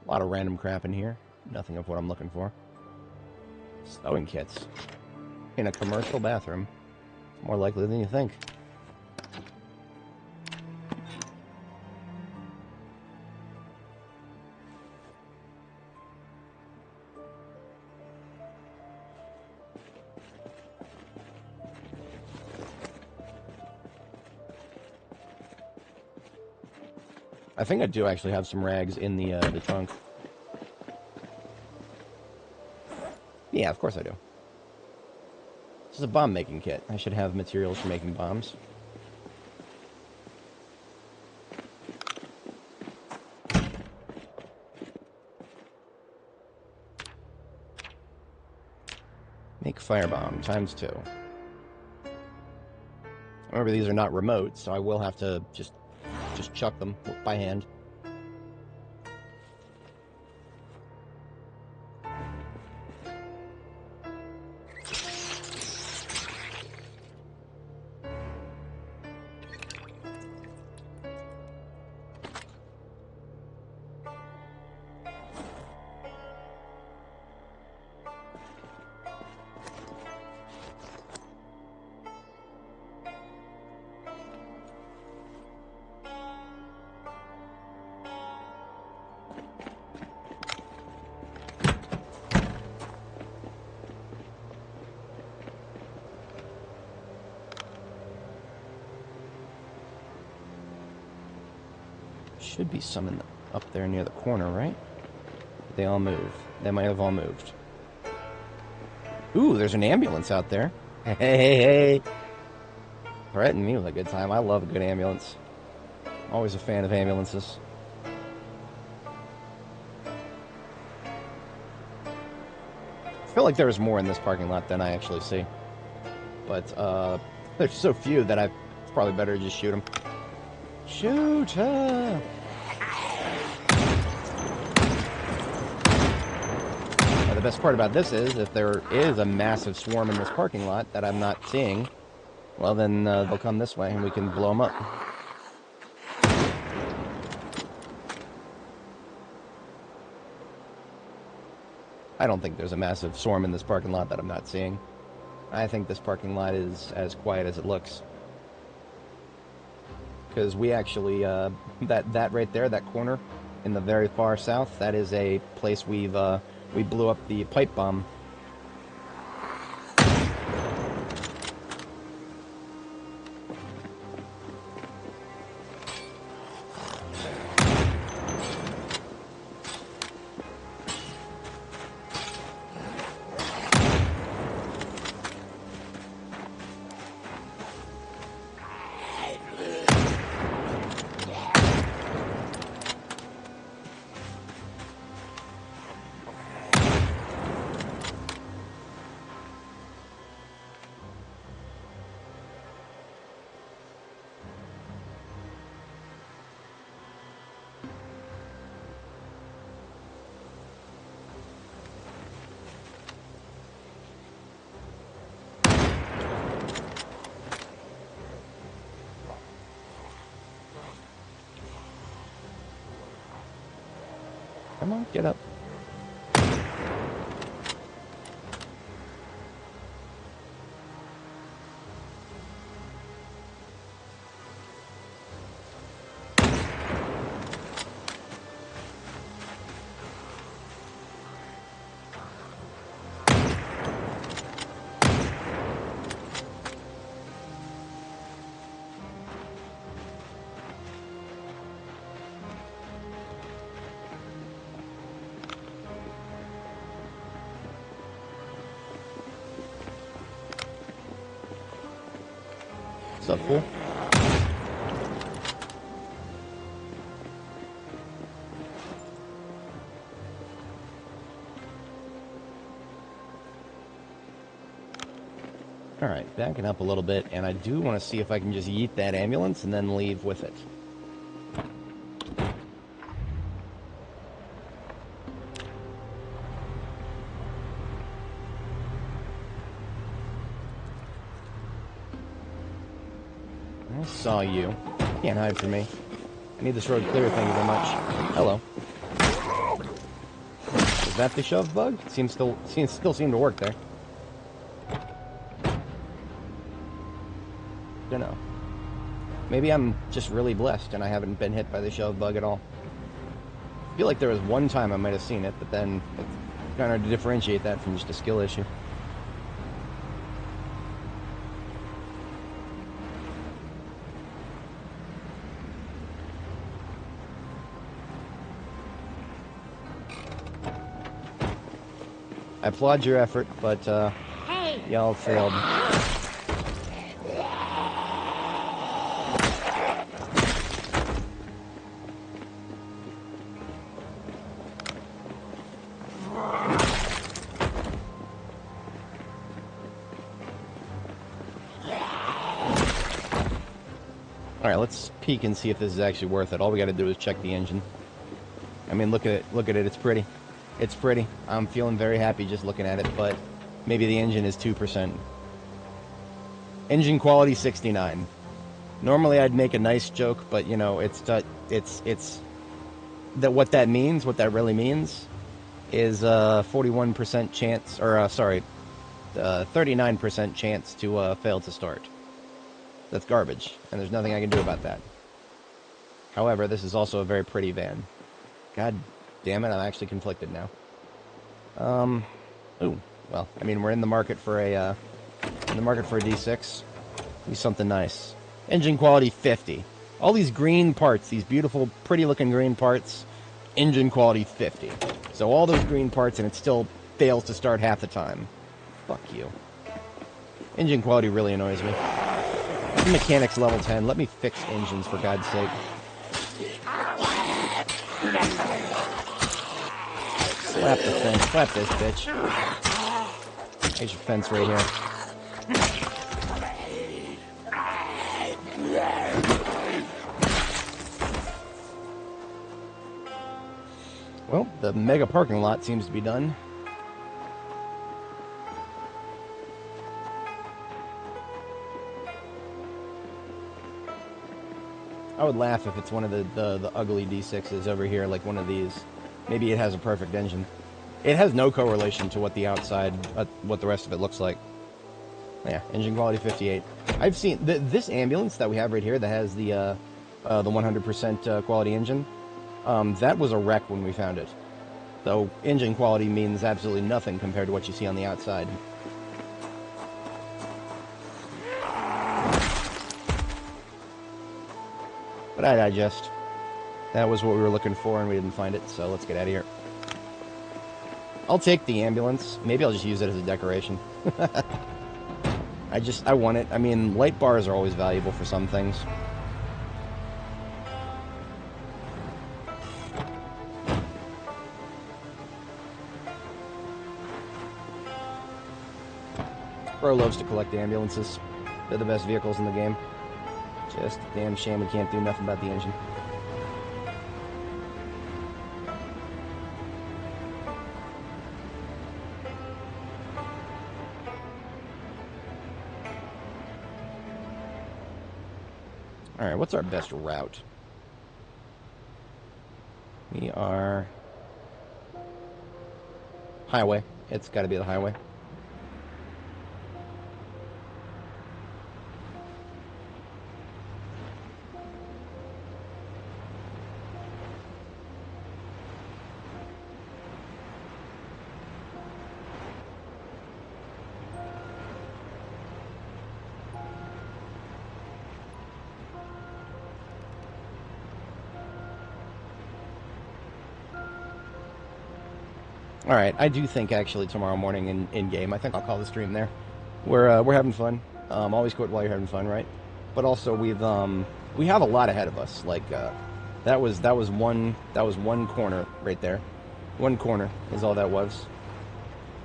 lot of random crap in here. Nothing of what I'm looking for. Sewing kits. In a commercial bathroom. More likely than you think. I think I do actually have some rags in the trunk. Yeah, of course I do. This is a bomb-making kit. I should have materials for making bombs. Make firebomb ×2. Remember, these are not remote, so I will have to just chuck them by hand. Should be some up there near the corner, right? They all move. They might have all moved. Ooh, there's an ambulance out there. Hey, hey, hey. Threaten me with a good time. I love a good ambulance. Always a fan of ambulances. I feel like there's more in this parking lot than I actually see. But, there's so few that it's probably better to just shoot them. Shoot her! best part about this is, if there is a massive swarm in this parking lot that I'm not seeing, well then they'll come this way and we can blow them up. I don't think there's a massive swarm in this parking lot that I'm not seeing. I think this parking lot is as quiet as it looks. Because we actually, that right there, that corner in the very far south, that is a place we blew up the pipe bomb. Come on, get up. What's up, fool? Alright, backing up a little bit, and I do want to see if I can just yeet that ambulance and then leave with it. I saw you. Can't hide from me. I need this road clear, thank you very much. Hello. Is that the shove bug? Still seem to work there. Dunno. Maybe I'm just really blessed and I haven't been hit by the shove bug at all. I feel like there was one time I might have seen it, but then it's kind of hard to differentiate that from just a skill issue. I applaud your effort, but y'all failed. Alright, let's peek and see if this is actually worth it. All we gotta do is check the engine. I mean, look at it, it's pretty. It's pretty. I'm feeling very happy just looking at it, but maybe the engine is 2%. Engine quality 69. Normally I'd make a nice joke, but you know, it's that what that means, what that really means, is 41% chance, or 39% chance to fail to start. That's garbage, and there's nothing I can do about that. However, this is also a very pretty van. God damn it, I'm actually conflicted now. Ooh, well, I mean, we're in the market for a D6. Do something nice. Engine quality 50. All these green parts, these beautiful, pretty-looking green parts, engine quality 50. So all those green parts, and it still fails to start half the time. Fuck you. Engine quality really annoys me. Mechanics level 10. Let me fix engines, for God's sake. Slap the fence. Slap this bitch. Here's your fence right here. Well, the mega parking lot seems to be done. I would laugh if it's one of the ugly D6s over here, like one of these. Maybe it has a perfect engine. It has no correlation to what the outside, what the rest of it looks like. Yeah, engine quality 58. I've seen this ambulance that we have right here that has the 100% quality engine. That was a wreck when we found it. So engine quality means absolutely nothing compared to what you see on the outside. But I digest. That was what we were looking for, and we didn't find it, so let's get out of here. I'll take the ambulance. Maybe I'll just use it as a decoration. I want it. I mean, light bars are always valuable for some things. Bro loves to collect ambulances. They're the best vehicles in the game. Just a damn shame we can't do nothing about the engine. Alright, what's our best route? We are... highway. It's got to be the highway. Alright, I do think actually tomorrow morning in game, I think I'll call the stream there. We're having fun. Always quit while you're having fun, right? But also we have a lot ahead of us. Like that was one corner right there. One corner is all that was.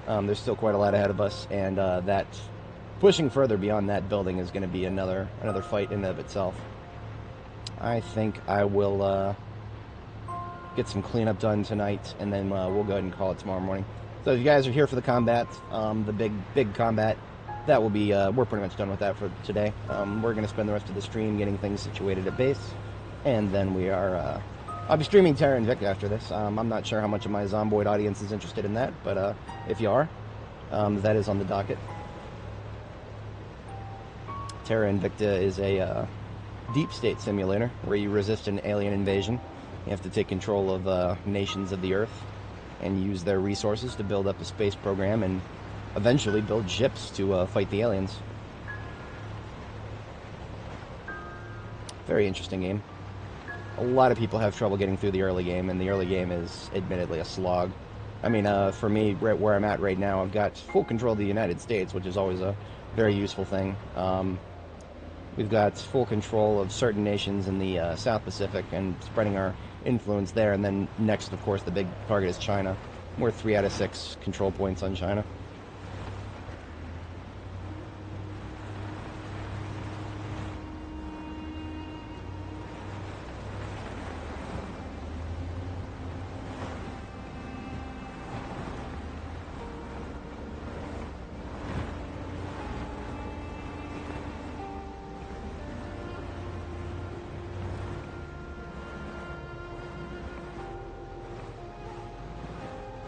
There's still quite a lot ahead of us, and that pushing further beyond that building is going to be another fight in and of itself. I think I will get some cleanup done tonight, and then we'll go ahead and call it tomorrow morning. So if you guys are here for the combat, the big combat, that will be, we're pretty much done with that for today. We're going to spend the rest of the stream getting things situated at base, and then we are, I'll be streaming Terra and Vic after this. I'm not sure how much of my Zomboid audience is interested in that, but if you are, that is on the docket. Terra Invicta is a deep state simulator where you resist an alien invasion. You have to take control of nations of the Earth and use their resources to build up a space program and eventually build ships to fight the aliens. Very interesting game. A lot of people have trouble getting through the early game, and the early game is admittedly a slog. I mean, for me, right where I'm at right now, I've got full control of the United States, which is always a very useful thing. We've got full control of certain nations in the South Pacific and spreading our influence there, and then next, of course, the big target is China. We're 3 out of 6 control points on China.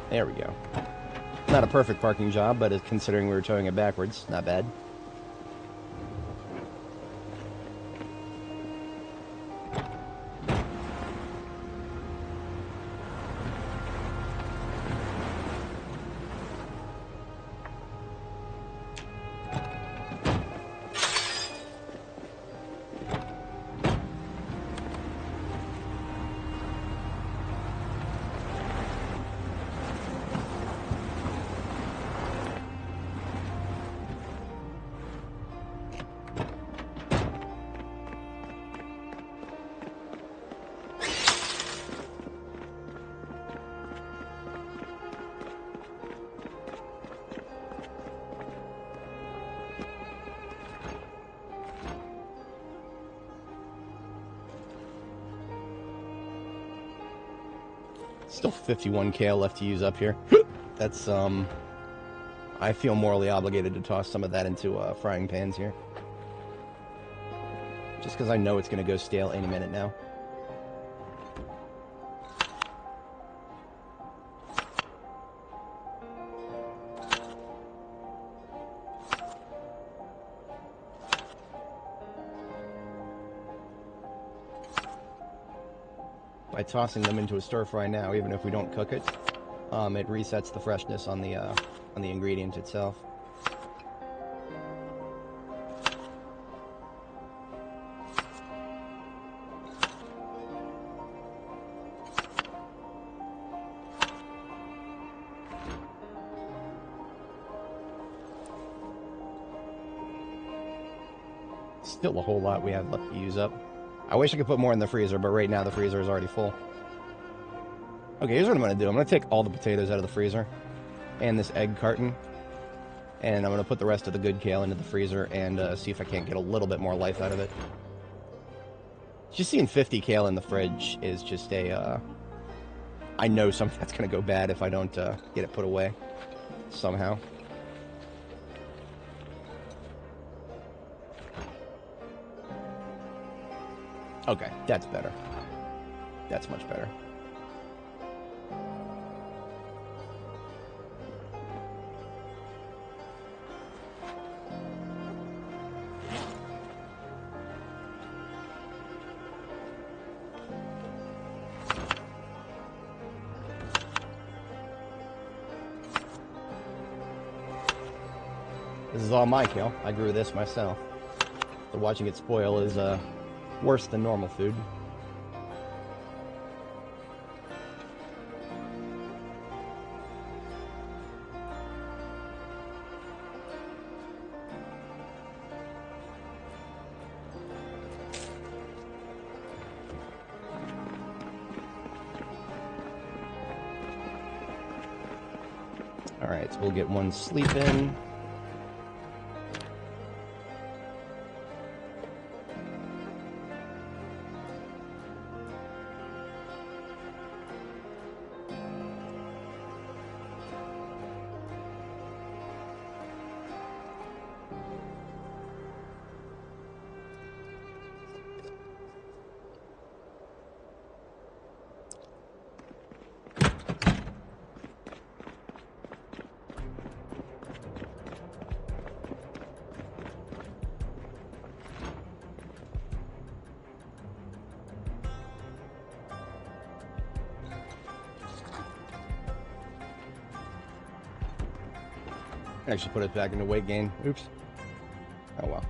There we go. Not a perfect parking job, but considering we were towing it backwards, not bad. Still 51 kale left to use up here. That's, I feel morally obligated to toss some of that into frying pans here. Just because I know it's going to go stale any minute now. By tossing them into a stir fry now, even if we don't cook it, it resets the freshness on the ingredient itself. Still a whole lot we have left to use up. I wish I could put more in the freezer, but right now the freezer is already full. Okay, here's what I'm going to do. I'm going to take all the potatoes out of the freezer and this egg carton, and I'm going to put the rest of the good kale into the freezer and see if I can't get a little bit more life out of it. Just seeing 50 kale in the fridge is just a... I know something that's going to go bad if I don't get it put away somehow. Okay, that's better. That's much better. This is all my kale. I grew this myself. So watching it spoil is worse than normal food. Alright, so we'll get one sleep in. Actually put it back into weight gain. Oops. Oh well.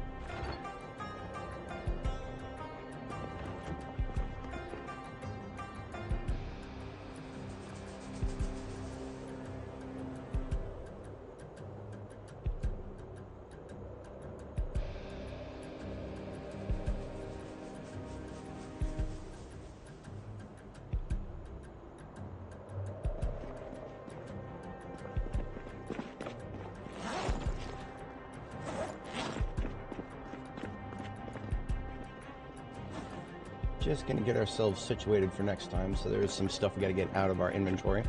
Just gonna get ourselves situated for next time, so there's some stuff we gotta get out of our inventory.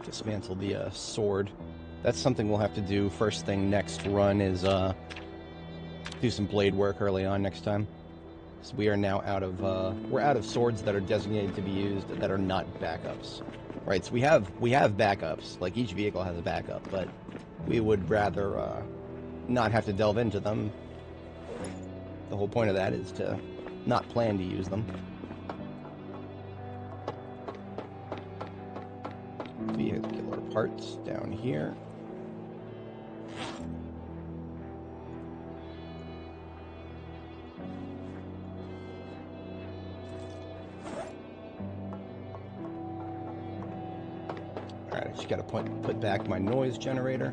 Dismantle the sword. That's something we'll have to do first thing next run is do some blade work early on next time. So we are now out of we're out of swords that are designated to be used that are not backups. Right, so we have backups, like each vehicle has a backup, but we would rather not have to delve into them. The whole point of that is to not plan to use them. Vehicular parts down here. Alright, I just gotta put back my noise generator.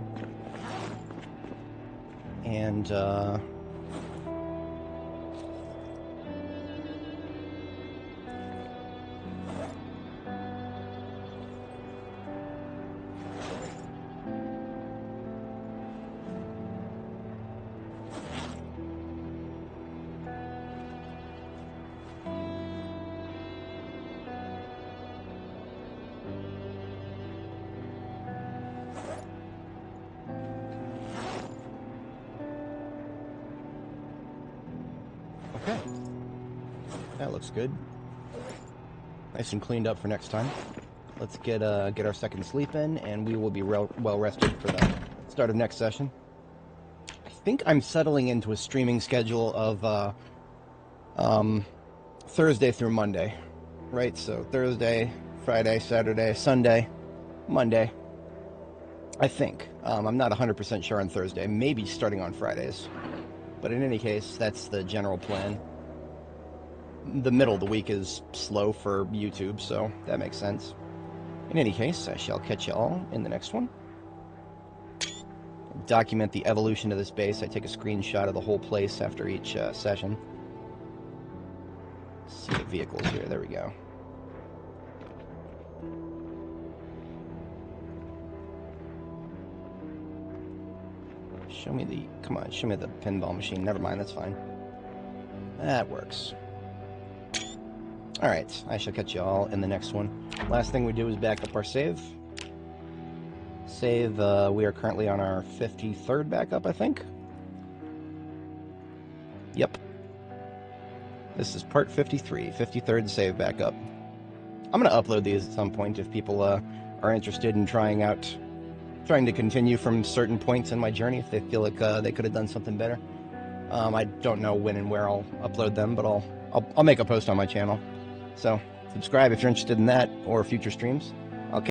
And okay. That looks good. Nice and cleaned up for next time. Let's get our second sleep in, and we will be well rested for the start of next session. I think I'm settling into a streaming schedule of Thursday through Monday, right? So Thursday, Friday, Saturday, Sunday, Monday. I think. I'm not 100% sure on Thursday. Maybe starting on Fridays. But in any case, that's the general plan. The middle of the week is slow for YouTube, so that makes sense. In any case, I shall catch you all in the next one. Document the evolution of this base. I take a screenshot of the whole place after each session. See the vehicles here. There we go. Show me the... Come on, show me the pinball machine. Never mind, that's fine. That works. Alright, I shall catch you all in the next one. Last thing we do is back up our save. Save, we are currently on our 53rd backup, I think. Yep. This is part 53, 53rd save backup. I'm going to upload these at some point if people are interested in trying to continue from certain points in my journey, if they feel like they could have done something better. I don't know when and where I'll upload them, but I'll make a post on my channel. So subscribe if you're interested in that or future streams.